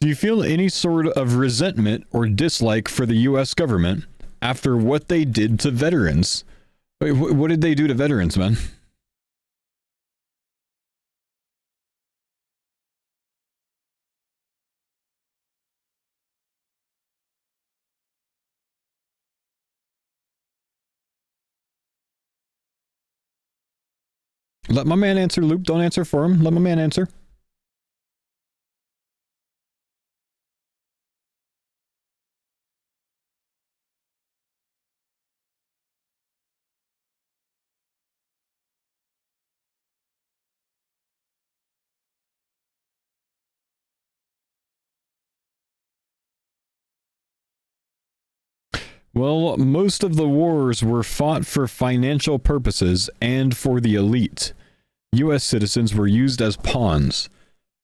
Do you feel any sort of resentment or dislike for the US government after what they did to veterans? Wait, what did they do to veterans, man? Let my man answer, Loop. Don't answer for him. Let my man answer. Well, most of the wars were fought for financial purposes and for the elite. US citizens were used as pawns.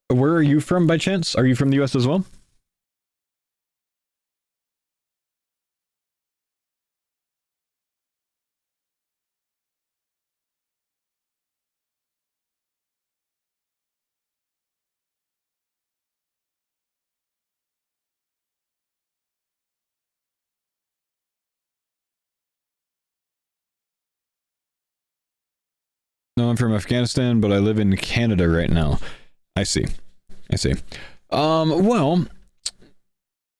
Where are you from by chance? Are you from the US as well? No, I'm from Afghanistan, but I live in Canada right now. I see. Well,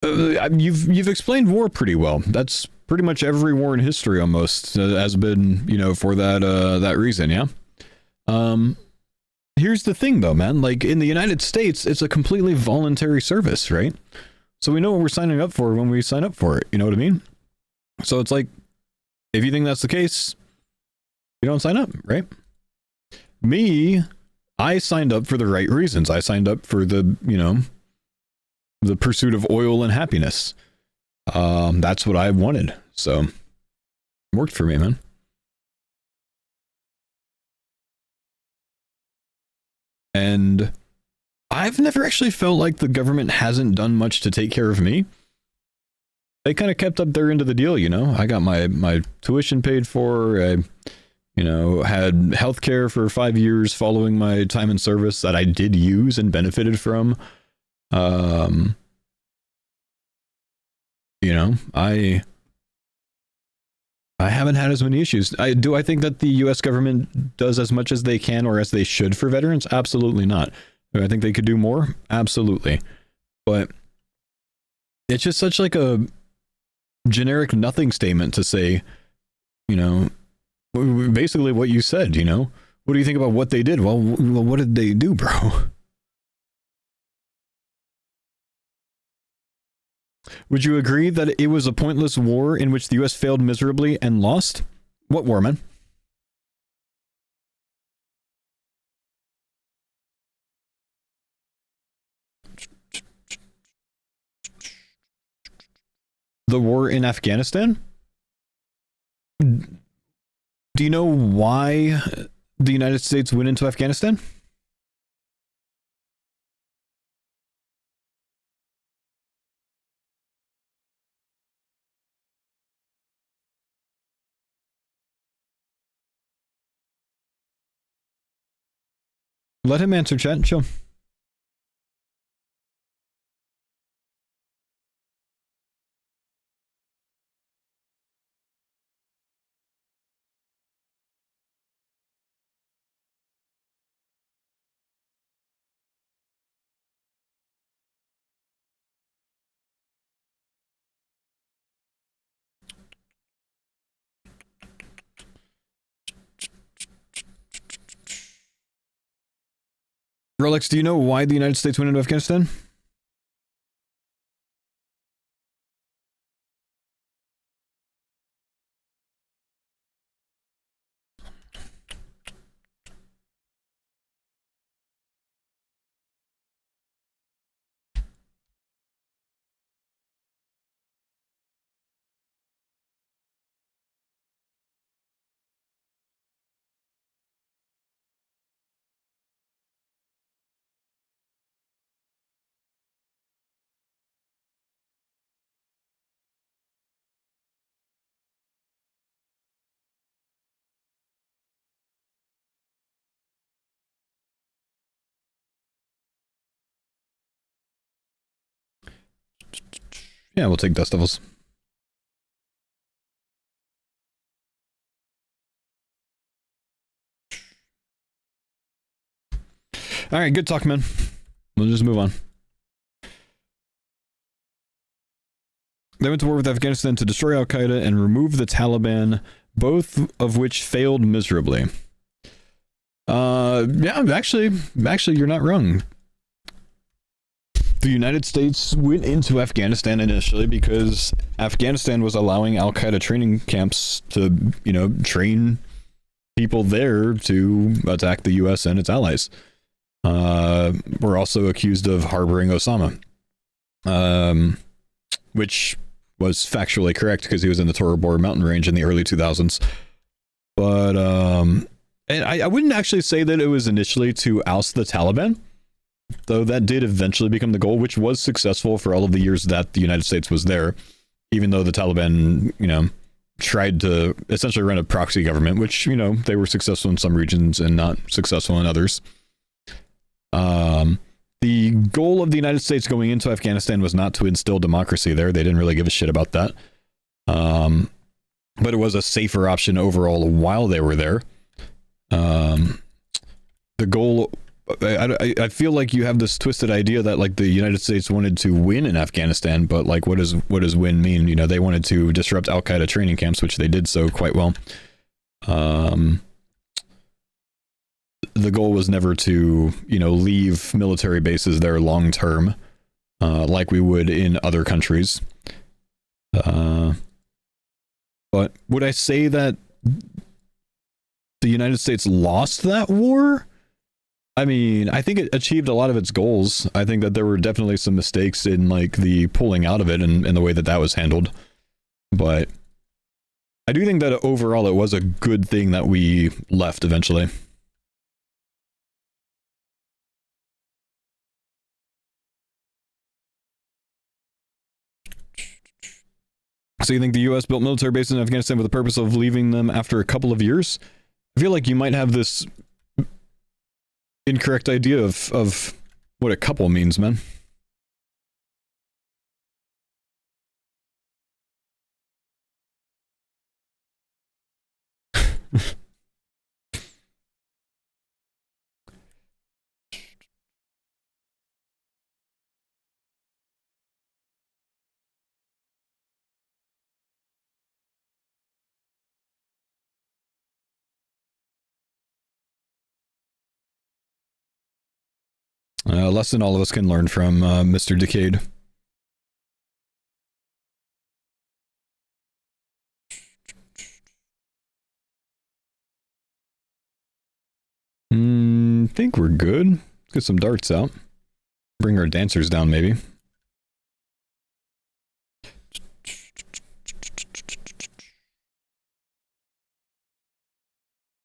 you've explained war pretty well. That's pretty much every war in history almost has been, for that reason, yeah? Here's the thing though, man. Like in the United States, it's a completely voluntary service, right? So we know what we're signing up for when we sign up for it. You know what I mean? So it's like, if you think that's the case, you don't sign up, right? Me, I signed up for the right reasons. I signed up for the pursuit of oil and happiness. That's what I wanted. So it worked for me, man. And I've never actually felt like the government hasn't done much to take care of me. They kind of kept up their end of the deal, I got my tuition paid for. I had healthcare for 5 years following my time in service that I did use and benefited from. I haven't had as many issues. I think that the US government does as much as they can or as they should for veterans? Absolutely not. Do I think they could do more? Absolutely. But it's just such like a generic nothing statement to say, basically what you said, what do you think about what they did? Well, what did they do, bro? Would you agree that it was a pointless war in which the US failed miserably and lost? What war, man? The war in Afghanistan? Do you know why the United States went into Afghanistan? Let him answer, chat. Chill. Rolex, do you know why the United States went into Afghanistan? Yeah, we'll take Dust Devils. All right, good talk, man. We'll just move on. They went to war with Afghanistan to destroy Al-Qaeda and remove the Taliban, both of which failed miserably. Yeah, actually, you're not wrong. The United States went into Afghanistan initially because Afghanistan was allowing Al-Qaeda training camps to, train people there to attack the U.S. and its allies. We're also accused of harboring Osama, which was factually correct because he was in the Tora Bora mountain range in the early 2000s. But and I wouldn't actually say that it was initially to oust the Taliban, though that did eventually become the goal, which was successful for all of the years that the United States was there, even though the Taliban, tried to essentially run a proxy government, which, they were successful in some regions and not successful in others. The goal of the United States going into Afghanistan was not to instill democracy there. They didn't really give a shit about that. But it was a safer option overall while they were there. The goal, I feel like you have this twisted idea that like the United States wanted to win in Afghanistan, but like what does win mean? They wanted to disrupt Al-Qaeda training camps, which they did so quite well. The goal was never to, leave military bases there long term, like we would in other countries. But would I say that the United States lost that war? I mean, I think it achieved a lot of its goals. I think that there were definitely some mistakes in like the pulling out of it and the way that was handled. But I do think that overall it was a good thing that we left eventually. So you think the U.S. built military bases in Afghanistan with the purpose of leaving them after a couple of years? I feel like you might have this incorrect idea of what a couple means, man. Lesson all of us can learn from Mr. Decade. Think we're good. Let's get some darts out. Bring our dancers down, maybe.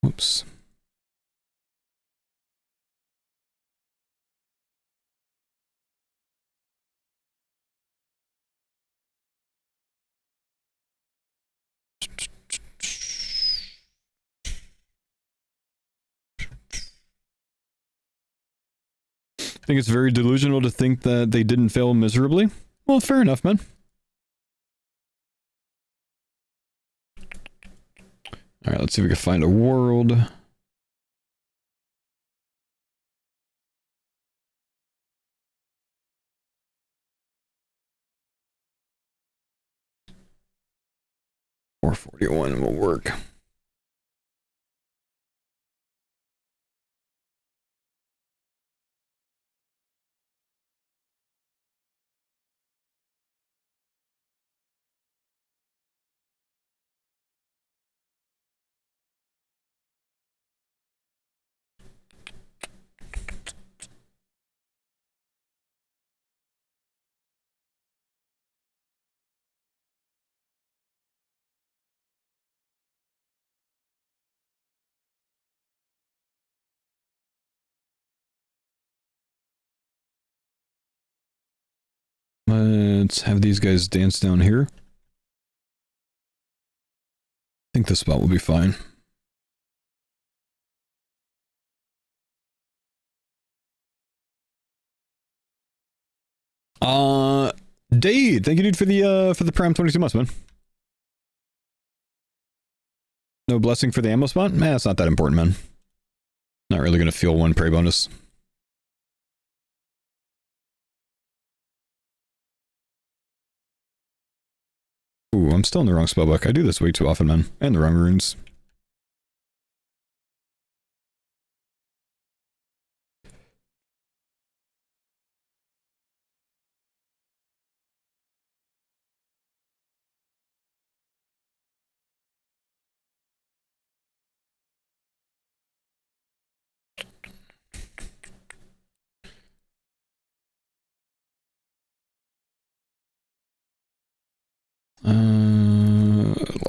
Whoops. I think it's very delusional to think that they didn't fail miserably. Well, fair enough, man. All right, let's see if we can find a world. $441 will work. Let's have these guys dance down here. I think this spot will be fine. Dade, thank you, dude, for the Prime 22 months, man. No blessing for the ammo spot? Man, it's not that important, man. Not really gonna feel one prey bonus. Ooh, I'm still in the wrong spellbook. I do this way too often, man. And the wrong runes.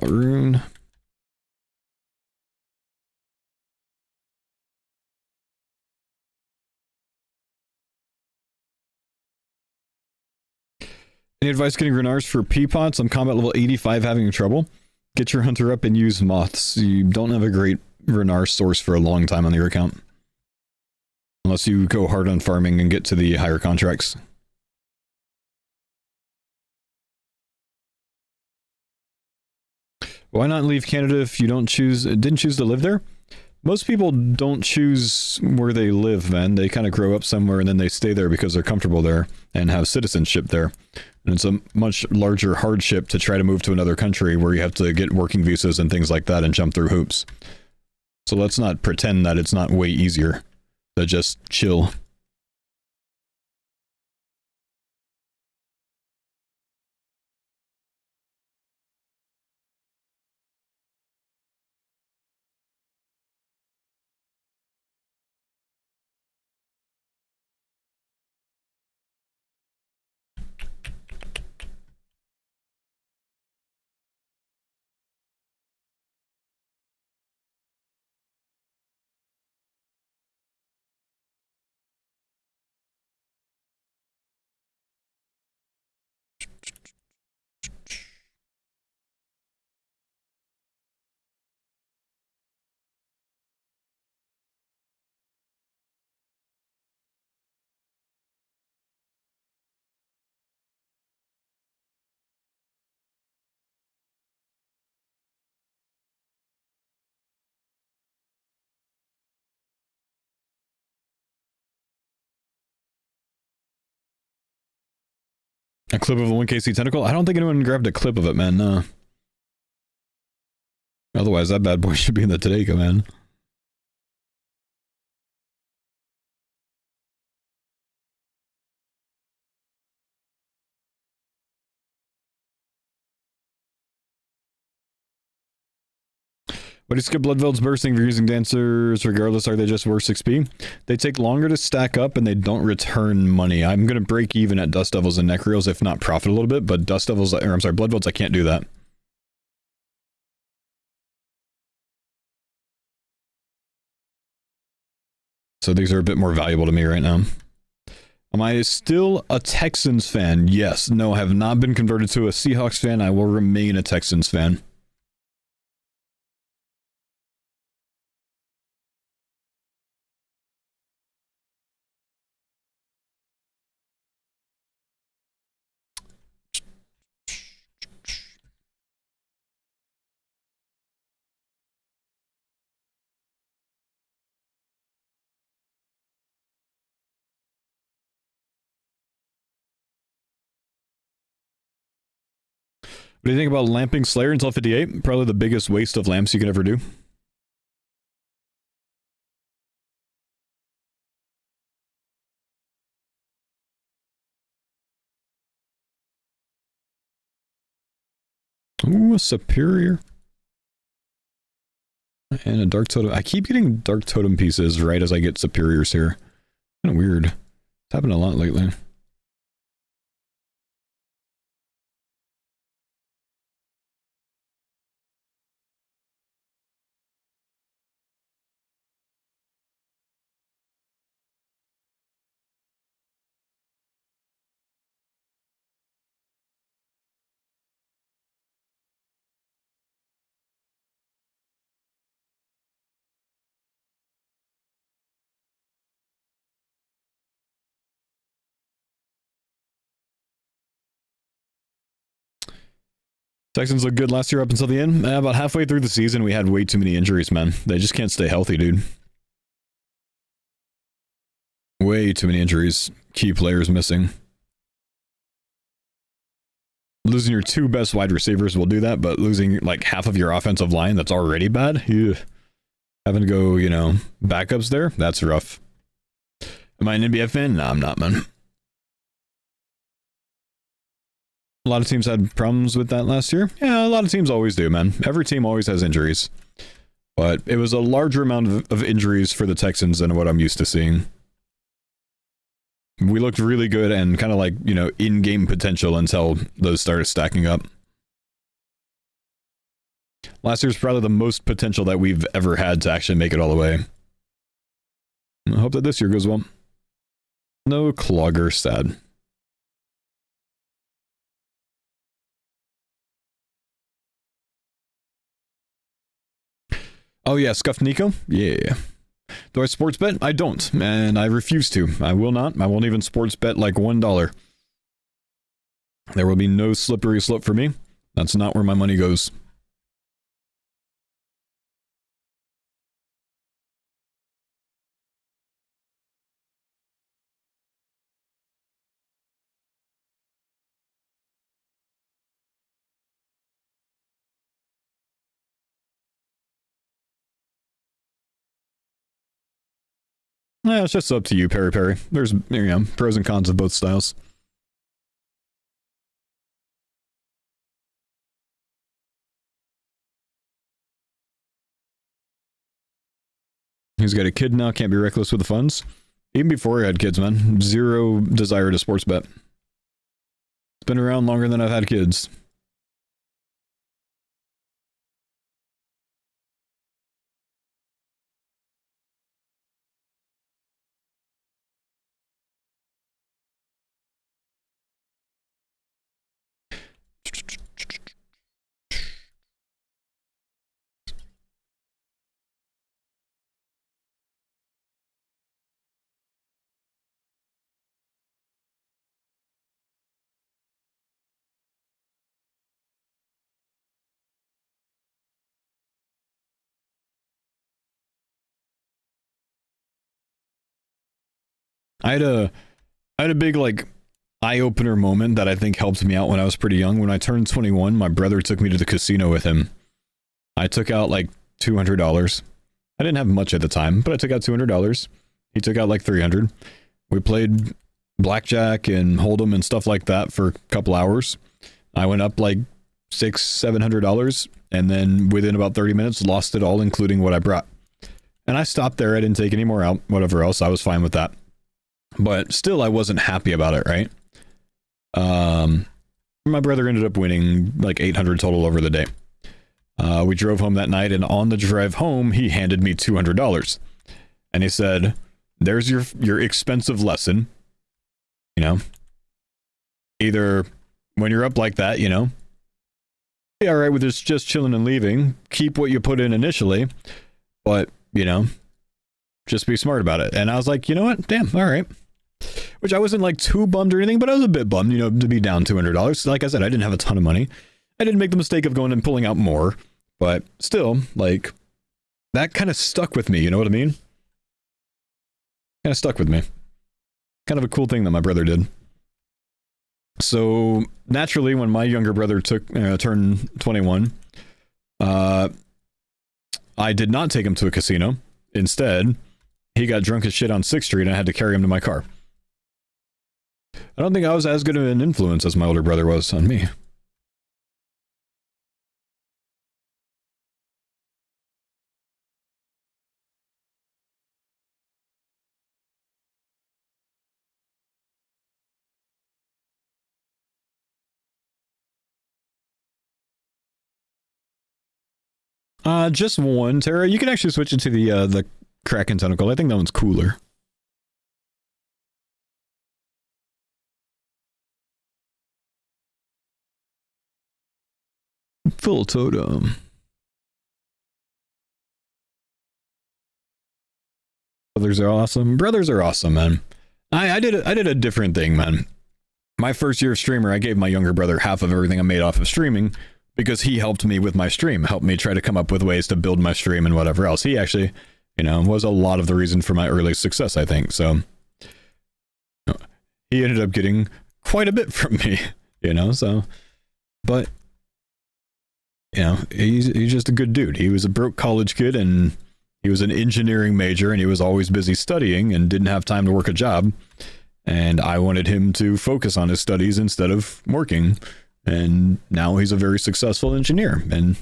Rune. Any advice getting Renars for Peapots? I'm combat level 85 having trouble. Get your hunter up and use moths. You don't have a great Renar source for a long time on your account. Unless you go hard on farming and get to the higher contracts. Why not leave Canada if you didn't choose to live there? Most people don't choose where they live, man. They kind of grow up somewhere and then they stay there because they're comfortable there and have citizenship there. And it's a much larger hardship to try to move to another country where you have to get working visas and things like that and jump through hoops. So let's not pretend that it's not way easier to just chill. A clip of the 1KC tentacle? I don't think anyone grabbed a clip of it, man. No. Otherwise, that bad boy should be in the Tadeka, man. But you skip Bloodveld's bursting if you're using dancers, regardless, are they just worse XP? They take longer to stack up and they don't return money. I'm going to break even at Dust Devils and Necreals, if not profit a little bit, but Dust Devils, or I'm sorry, Bloodvelds, I can't do that. So these are a bit more valuable to me right now. Am I still a Texans fan? Yes. No, I have not been converted to a Seahawks fan. I will remain a Texans fan. What do you think about lamping Slayer until 58? Probably the biggest waste of lamps you could ever do. Ooh, a superior. And a dark totem. I keep getting dark totem pieces right as I get superiors here. Kind of weird. It's happened a lot lately. Texans looked good last year up until the end. About halfway through the season, we had way too many injuries, man. They just can't stay healthy, dude. Way too many injuries. Key players missing. Losing your 2 best wide receivers will do that, but losing like half of your offensive line that's already bad, having to go, you know, backups there, that's rough. Am I an NBA fan? No, I'm not, man. A lot of teams had problems with that last year. Yeah, a lot of teams always do, man. Every team always has injuries. But it was a larger amount of injuries for the Texans than what I'm used to seeing. We looked really good and kind of like, you know, in-game potential until those started stacking up. Last year's probably the most potential that we've ever had to actually make it all the way. I hope that this year goes well. No Clogger, sad. Oh yeah, Scuffed Nico? Yeah. Do I sports bet? I don't, and I refuse to. I will not. I won't even sports bet like $1. There will be no slippery slope for me. That's not where my money goes. Yeah, it's just up to you, Perry Perry. There's, you know, pros and cons of both styles. He's got a kid now, can't be reckless with the funds. Even before he had kids, man. Zero desire to sports bet. It's been around longer than I've had kids. I had a big like eye-opener moment that I think helped me out when I was pretty young. When I turned 21, my brother took me to the casino with him. I took out like $200. I didn't have much at the time, but I took out $200. He took out like $300. We played blackjack and hold'em and stuff like that for a couple hours. I went up like $600-700, and then within about 30 minutes lost it all, including what I brought. And I stopped there. I didn't take any more out. Whatever else, I was fine with that. But still, I wasn't happy about it, right? My brother ended up winning like 800 total over the day. We drove home that night, and on the drive home, he handed me $200. And he said, there's your expensive lesson. You know, either when you're up like that, you know, be all right with just chilling and leaving. Keep what you put in initially, but, you know, just be smart about it. And I was like, you know what? Damn, all right. Which I wasn't like too bummed or anything, but I was a bit bummed, you know, to be down $200. Like I said, I didn't have a ton of money. I didn't make the mistake of going and pulling out more, but still, like, that kind of stuck with me, you know what I mean? Kind of stuck with me. Kind of a cool thing that my brother did. So, naturally, when my younger brother turned 21, I did not take him to a casino. Instead, he got drunk as shit on 6th Street and I had to carry him to my car. I don't think I was as good of an influence as my older brother was on me. Just one, Tara. You can actually switch it to the Kraken Tentacle. I think that one's cooler. Full totem. Brothers are awesome. Brothers are awesome, man. I did a different thing, man. My first year of streamer, I gave my younger brother half of everything I made off of streaming, because he helped me with my stream, helped me try to come up with ways to build my stream and whatever else. He actually, was a lot of the reason for my early success, I think. So he ended up getting quite a bit from me, so, but, he's just a good dude. He was a broke college kid, and he was an engineering major, and he was always busy studying and didn't have time to work a job. And I wanted him to focus on his studies instead of working. And now he's a very successful engineer. And,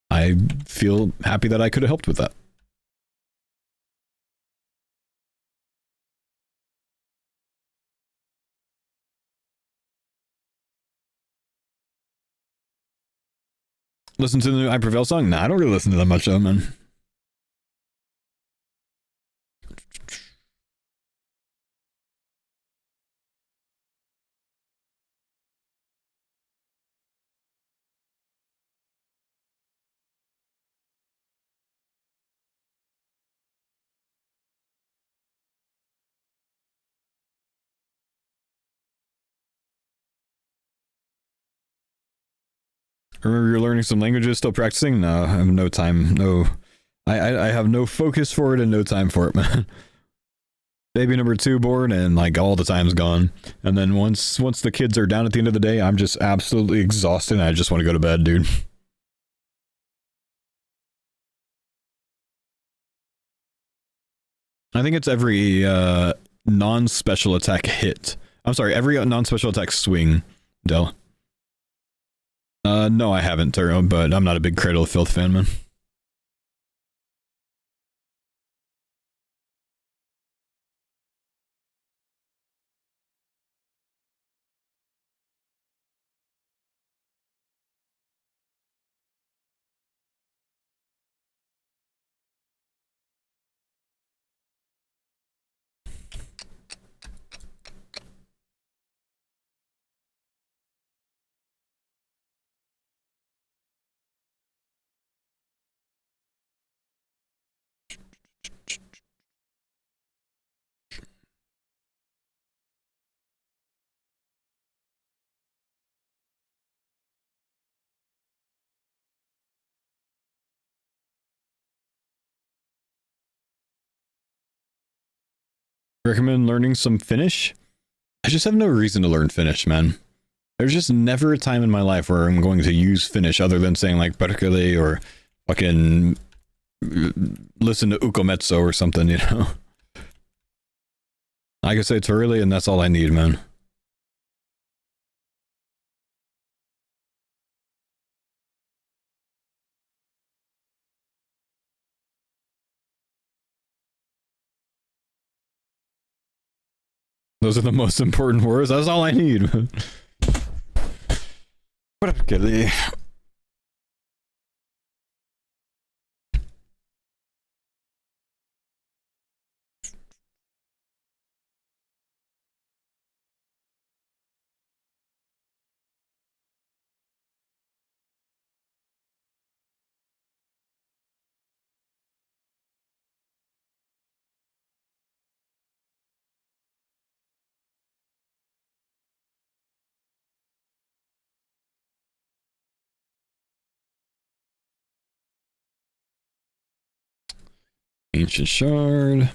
I feel happy that I could have helped with that. Listen to the new I Prevail song? Nah, I don't really listen to that much though, man. Remember you're learning some languages, still practicing? No, I have no time. No, I have no focus for it and no time for it, man. Baby number 2 born and like all the time's gone. And then once the kids are down at the end of the day, I'm just absolutely exhausted and I just want to go to bed, dude. I think it's every non-special attack hit. I'm sorry, every non-special attack swing, Del. No, I haven't, Turo, but I'm not a big Cradle of Filth fan, man. Recommend learning some Finnish? I just have no reason to learn Finnish, man. There's just never a time in my life where I'm going to use Finnish other than saying like perkele or fucking listen to Ukometso or something, I can say Torili and that's all I need, man. Those are the most important words. That's all I need. Perkele. Ancient Shard.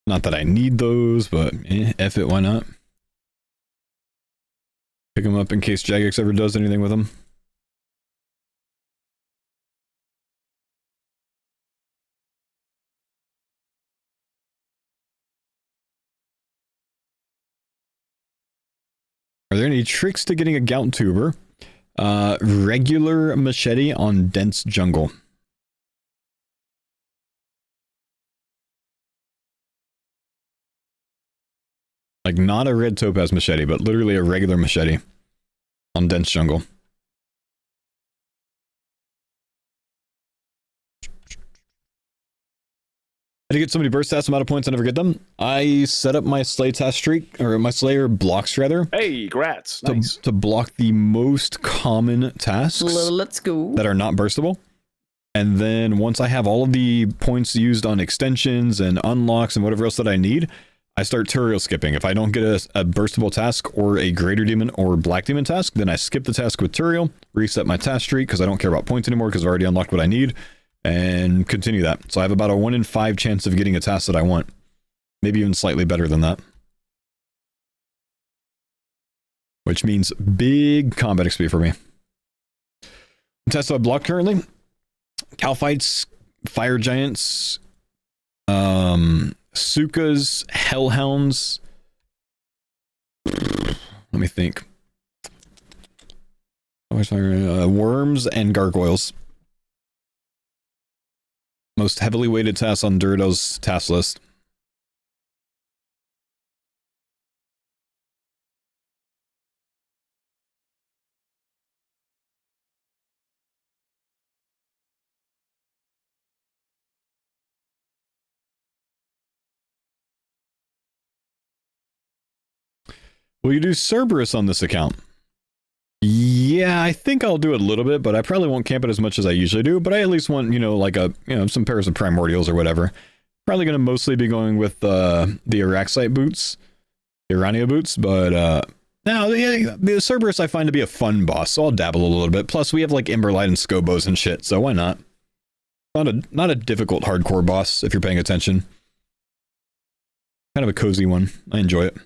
Not that I need those, but F it, why not? Pick them up in case Jagex ever does anything with them. Are there any tricks to getting a Gout Tuber? Regular machete on dense jungle. Like not a red topaz machete, but literally a regular machete on dense jungle. I did get so many burst stats, I'm out of points, I never get them. I set up my Slay task streak, or my Slayer blocks rather.
Hey, grats. Nice.
To block the most common tasks.
Let's go.
That are not burstable. And then once I have all of the points used on extensions and unlocks and whatever else that I need, I start tutorial skipping. If I don't get a burstable task or a greater demon or black demon task, then I skip the task with tutorial, reset my task tree because I don't care about points anymore because I've already unlocked what I need, and continue that. So I have about a 1 in 5 chance of getting a task that I want. Maybe even slightly better than that. Which means big combat XP for me. Tests I blocked currently. Calfights, Fire Giants, Sukas, Hellhounds. Let me think. Worms and Gargoyles. Most heavily weighted tasks on Durido's task list. Will you do Cerberus on this account? Yeah, I think I'll do it a little bit, but I probably won't camp it as much as I usually do. But I at least want, like some pairs of Primordials or whatever. Probably going to mostly be going with the Araxite boots, the Irania boots. But no, the Cerberus I find to be a fun boss, so I'll dabble a little bit. Plus, we have like Emberlight and Scobos and shit, so why not? Not a difficult hardcore boss if you're paying attention. Kind of a cozy one. I enjoy it.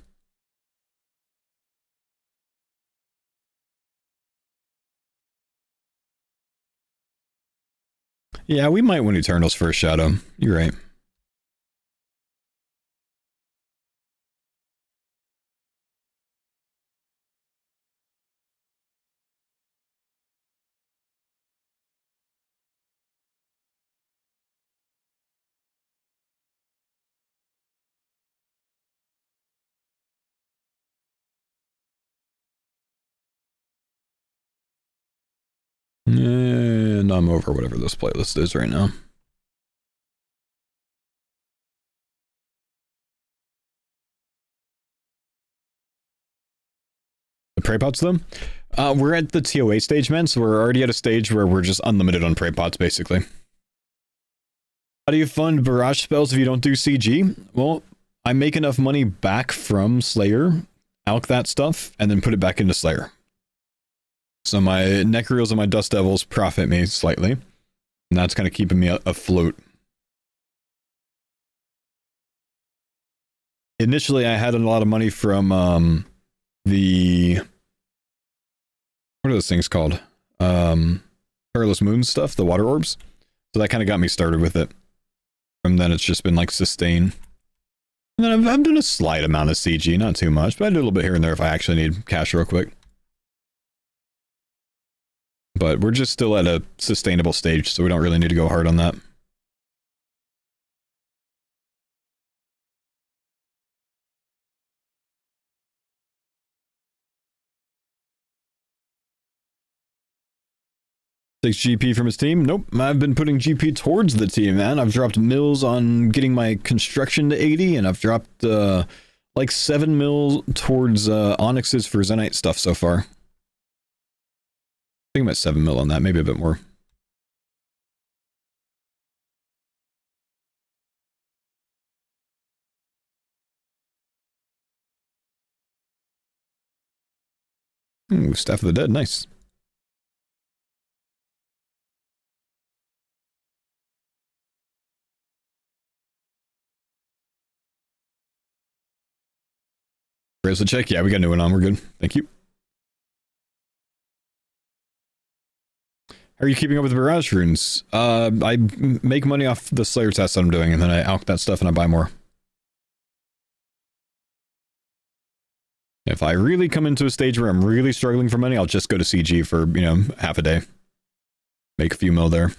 Yeah, we might win Eternals for a Shadow. You're right. And I'm over whatever this playlist is right now. The prey pots, though? We're at the TOA stage, man, so we're already at a stage where we're just unlimited on prey pots, basically. How do you fund barrage spells if you don't do CG? Well, I make enough money back from Slayer, alch that stuff, and then put it back into Slayer. So my Necreals and my Dust Devils profit me slightly. And that's kind of keeping me afloat. Initially, I had a lot of money from the... What are those things called? Perilous Moon stuff, the water orbs. So that kind of got me started with it. From then, it's just been like sustain. And then I'm doing a slight amount of CG, not too much, but I do a little bit here and there if I actually need cash real quick. But we're just still at a sustainable stage, so we don't really need to go hard on that. Takes GP from his team? Nope. I've been putting GP towards the team, man. I've dropped mils on getting my construction to 80, and I've dropped like 7 mil towards Onyxes for Zenite stuff so far. I think I'm at 7 mil on that, maybe a bit more. Ooh, Staff of the Dead, nice. Raise the check. Yeah, we got a new one on. We're good. Thank you. How are you keeping up with the barrage runes? I make money off the Slayer test that I'm doing, and then I alch that stuff and I buy more. If I really come into a stage where I'm really struggling for money, I'll just go to CG for, half a day. Make a few mil there.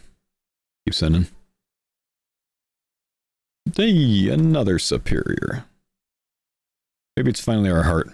Keep sending. Hey, another superior. Maybe it's finally our heart.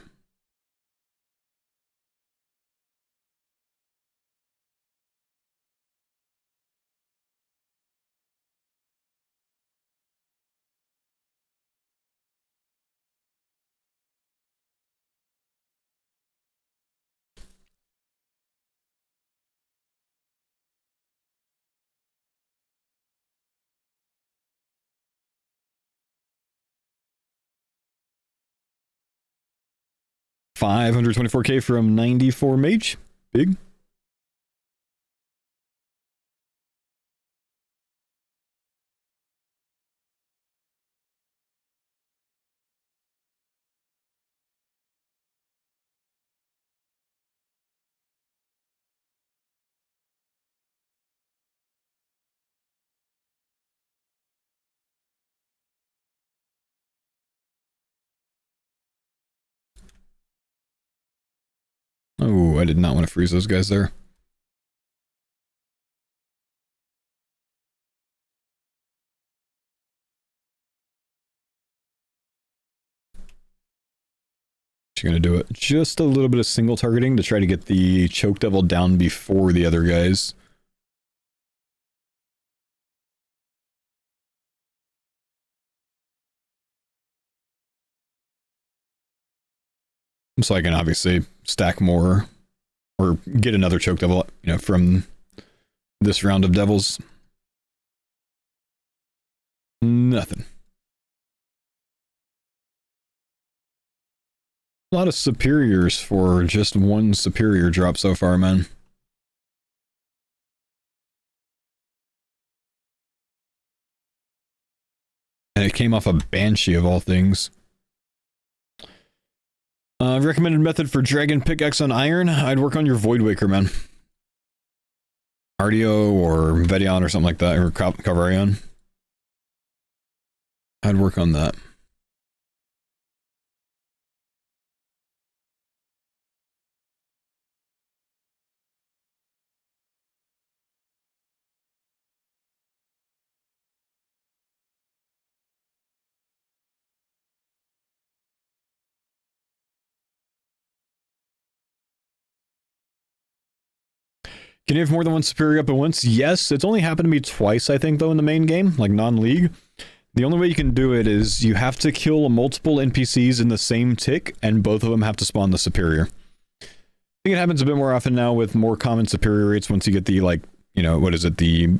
524k from 94 mage. Big. Oh, I did not want to freeze those guys there. She's going to do it. Just a little bit of single targeting to try to get the Choke Devil down before the other guys. So I can obviously stack more or get another Choke Devil, you know, from this round of Devils. Nothing. A lot of superiors for just one superior drop so far, man. And it came off a Banshee of all things. Recommended method for Dragon Pickaxe on Iron? I'd work on your Void Waker, man. Ardio or Vedion or something like that, or Kavarion. I'd work on that. Can you have more than one superior up at once? Yes, it's only happened to me twice, I think, though, in the main game, like non-league. The only way you can do it is you have to kill multiple NPCs in the same tick, and both of them have to spawn the superior. I think it happens a bit more often now with more common superior rates once you get the, like, you know, what is it, the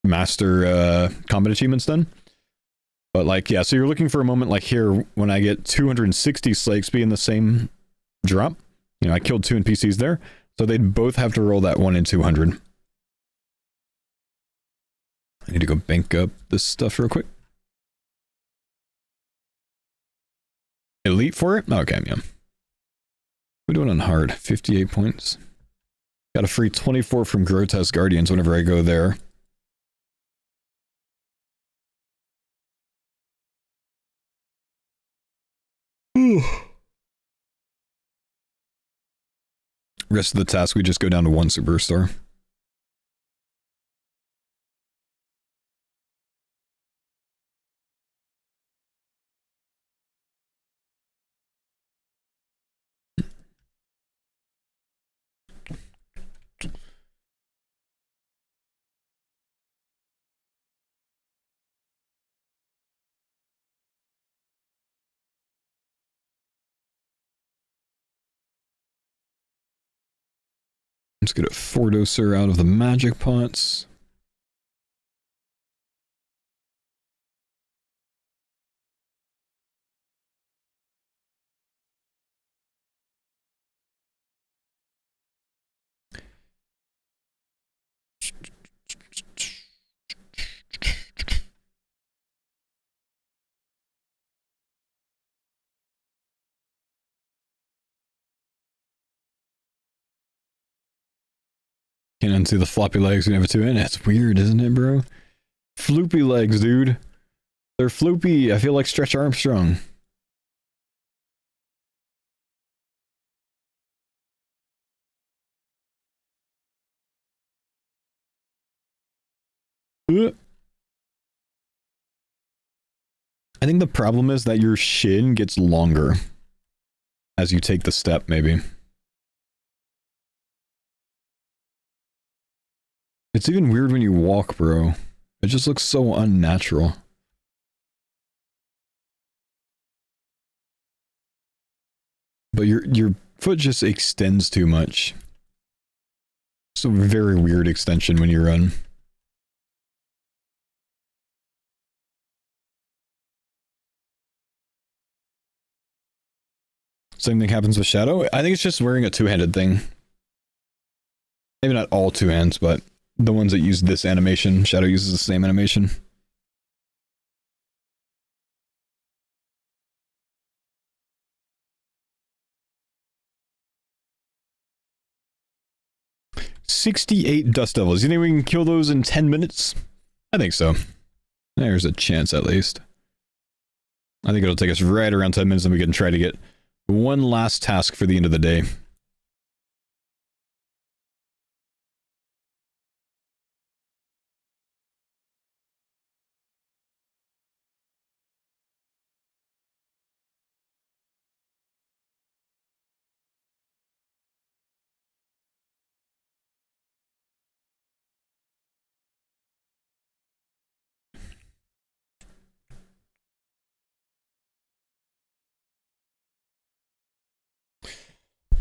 master combat achievements done. But, like, yeah, so you're looking for a moment like here, when I get 260 Slay XP in the same drop. You know, I killed 2 NPCs there. So they'd both have to roll that 1 in 200. I need to go bank up this stuff real quick. Elite for it? Okay, yeah. We're doing on hard. 58 points. Got a free 24 from Grotesque Guardians whenever I go there. Rest of the task, we just go down to 1 superstar. Let's get a 4-doser out of the magic pots. Can't unsee the floppy legs we have 2 in. It's weird, isn't it, bro? Floopy legs, dude. They're floopy. I feel like Stretch Armstrong. I think the problem is that your shin gets longer as you take the step, maybe. It's even weird when you walk, bro. It just looks so unnatural. But your foot just extends too much. It's a very weird extension when you run. Same thing happens with Shadow. I think it's just wearing a two-handed thing. Maybe not all two hands, but the ones that use this animation, Shadow uses the same animation. $68 Dust Devils. You think we can kill those in 10 minutes? I think so. There's a chance at least. I think it'll take us right around 10 minutes and we can try to get one last task for the end of the day.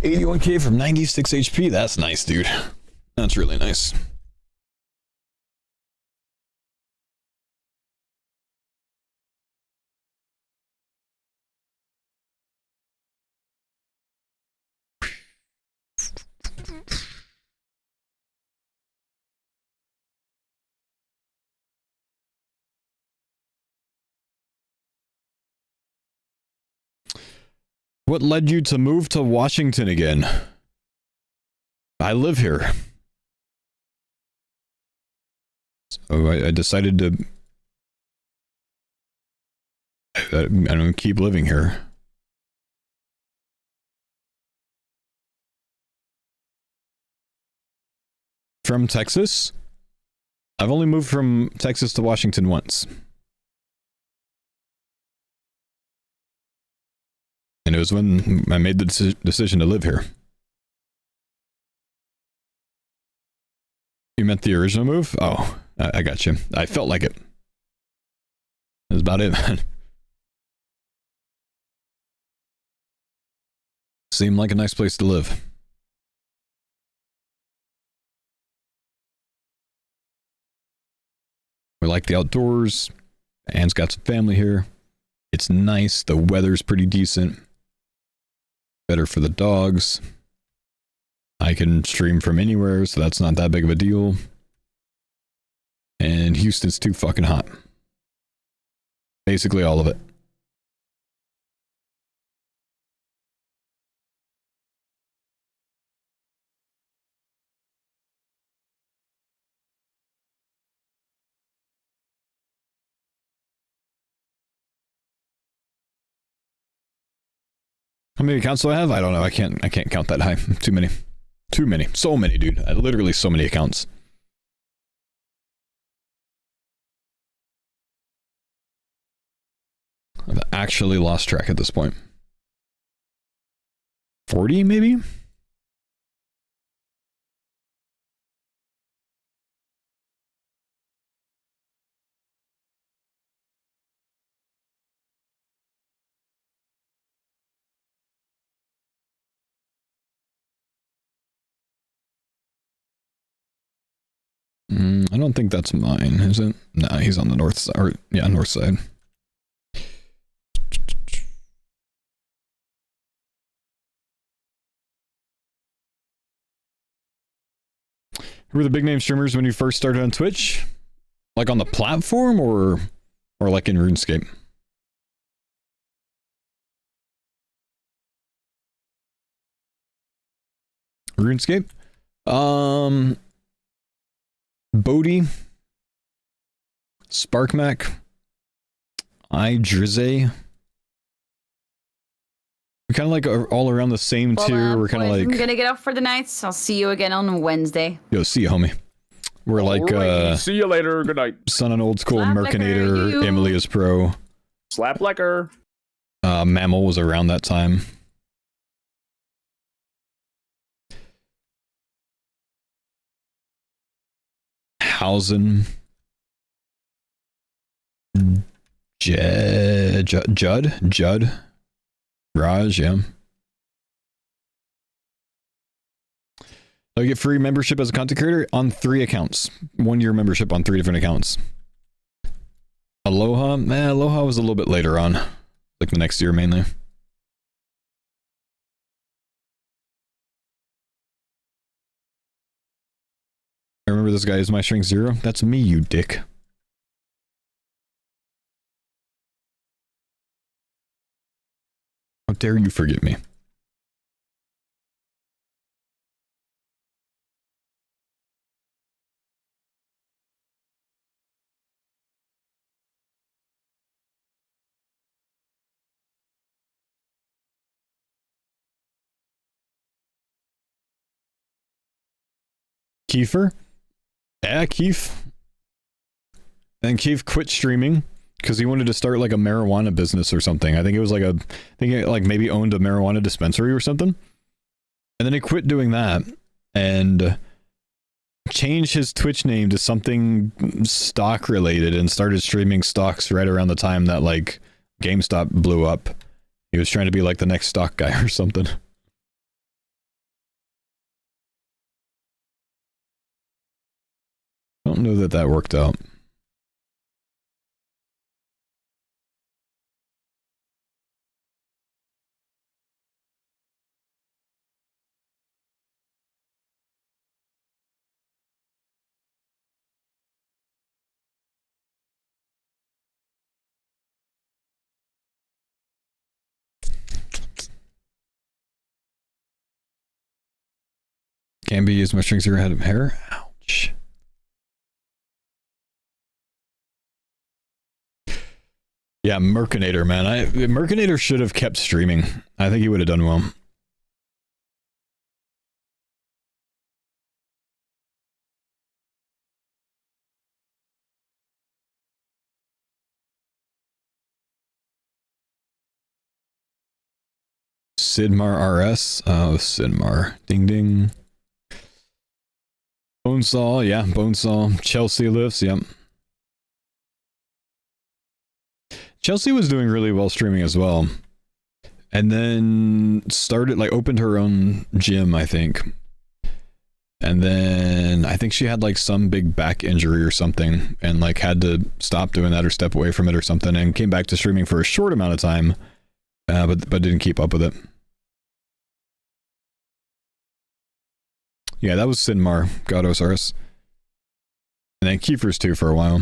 $81K from 96 HP. That's nice, dude. That's really nice. What led you to move to Washington again? I live here. So I decided to... I don't keep living here. From Texas? I've only moved from Texas to Washington once. And it was when I made the decision to live here. You meant the original move? Oh, I got you. I felt like it. That's about it, man. Seemed like a nice place to live. We like the outdoors. Anne's got some family here. It's nice. The weather's pretty decent. Better for the dogs. I can stream from anywhere, so that's not that big of a deal. And Houston's too fucking hot. Basically all of it. How many accounts do I have? I don't know. I can't count that high. Too many. Too many. So many, dude. Literally so many accounts. I've actually lost track at this point. 40 maybe? I don't think that's mine, is it? Nah, he's on the north side. Or, yeah, north side. Who were the big name streamers when you first started on Twitch? Like on the platform or like in RuneScape? RuneScape? Bodhi, Sparkmac, Drizzy. We kind of like are all around the same tier. We're kind of like.
I'm gonna get up for the night. I'll see you again on Wednesday.
Yo, see you, homie. We're like.
See you later. Good night.
Son and Old School, Mercinator, Emily is Pro.
Slap Lecker.
Mammal was around that time. Hausen, Judd, Raj, yeah. I get free membership as a content creator on 3 accounts. 1-year membership on 3 different accounts. Aloha, Aloha was a little bit later on, like the next year mainly. remember this guy is my strength 0? That's me, you dick. How dare you forget me? Kiefer? Yeah, Keith. And Keith quit streaming because he wanted to start like a marijuana business or something. I think it was like I think he like maybe owned a marijuana dispensary or something. And then he quit doing that and changed his Twitch name to something stock related and started streaming stocks right around the time that like GameStop blew up. He was trying to be like the next stock guy or something. I don't know that that worked out. Can be used my strings here head of hair. Ouch. Yeah, Mercinator, man. Mercinator should have kept streaming. I think he would have done well. Sidmar RS. Oh, Sidmar. Ding ding. Bonesaw, yeah, Bonesaw. Chelsea lifts, yep. Chelsea was doing really well streaming as well. And then started, like, opened her own gym, I think. And then I think she had, like, some big back injury or something and, like, had to stop doing that or step away from it or something and came back to streaming for a short amount of time, but didn't keep up with it. Yeah, that was Sinmar, Godosaurus. And then Kiefer's too for a while.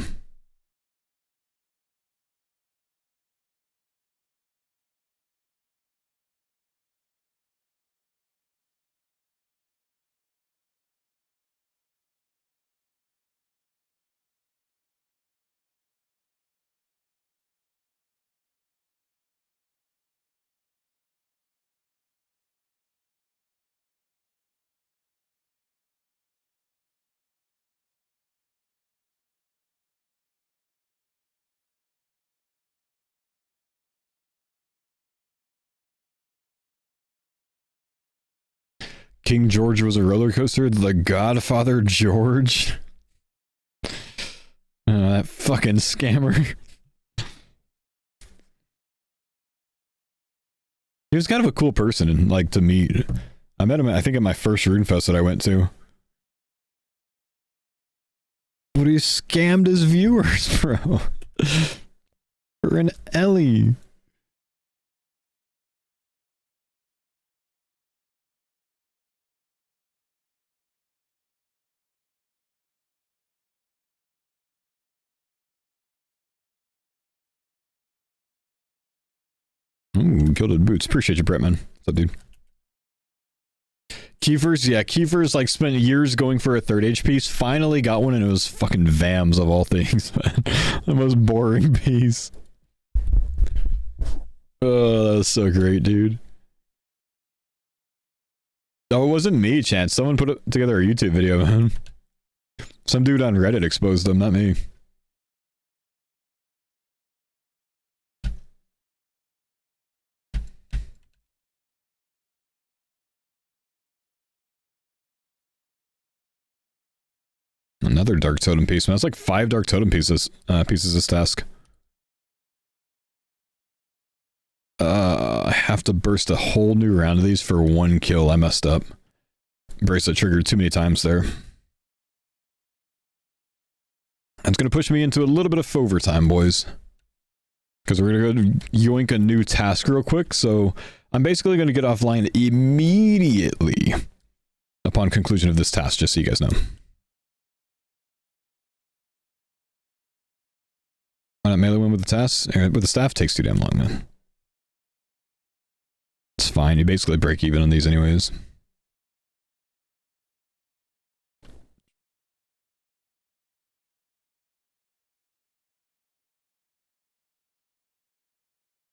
King George was a roller coaster. The Godfather George. That fucking scammer. He was kind of a cool person, like, to meet. I met him, I think, at my first RuneFest that I went to. But he scammed his viewers, bro. For an Ellie. Ooh, Gilded Boots. Appreciate you, Bretman. What's up, dude? Kiefer's, yeah, Kiefer's like spent years going for a third age piece. Finally got one, and it was fucking Vams of all things, man. The most boring piece. Oh, that was so great, dude. Oh, it wasn't me, Chance. Someone put together a YouTube video, man. Some dude on Reddit exposed them, not me. Another Dark Totem piece, man. That's like 5 Dark Totem pieces this task. I have to burst a whole new round of these for 1 kill. I messed up. Bracelet triggered too many times there. That's gonna push me into a little bit of overtime, boys. Because we're gonna go yoink a new task real quick, so I'm basically gonna get offline immediately upon conclusion of this task, just so you guys know. Why not melee win with the task? With the staff takes too damn long, man. It's fine. You basically break even on these anyways.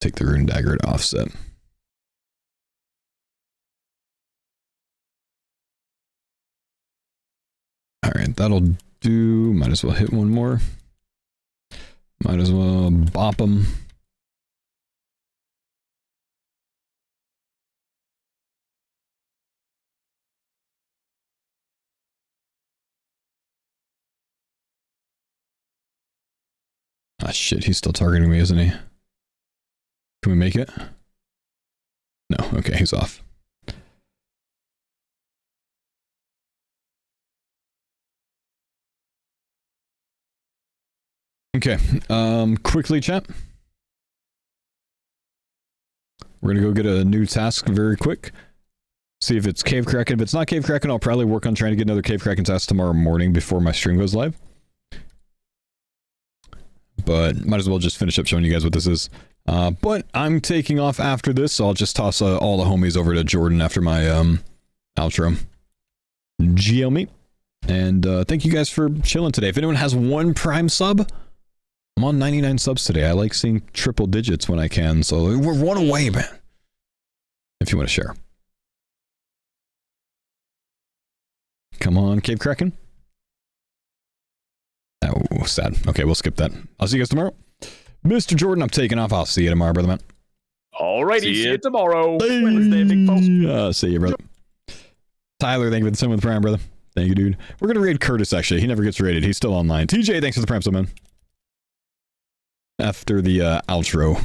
Take the rune dagger to offset. Alright, that'll do. Might as well hit one more. Might as well bop him. Ah shit, he's still targeting me, isn't he? Can we make it? No, okay, he's off. Okay, quickly chat. We're gonna go get a new task very quick. See if it's Cave Kraken. If it's not Cave Kraken, I'll probably work on trying to get another Cave Kraken task tomorrow morning before my stream goes live. But might as well just finish up showing you guys what this is. But I'm taking off after this, so I'll just toss all the homies over to Jordan after my outro. GL me. And thank you guys for chilling today. If anyone has one Prime sub, I'm on 99 subs today. I like seeing triple digits when I can, so we're one away, man. If you want to share. Come on, Cave Kraken. Oh, sad. Okay, we'll skip that. I'll see you guys tomorrow. Mr. Jordan, I'm taking off. I'll see you tomorrow, brother man.
Alrighty, see you tomorrow.
Wednesday, big folks. See you, brother. Tyler, thank you for the 7th Prime, brother. Thank you, dude. We're gonna raid Curtis, actually. He never gets raided. He's still online. TJ, thanks for the Prime, so man. After the outro.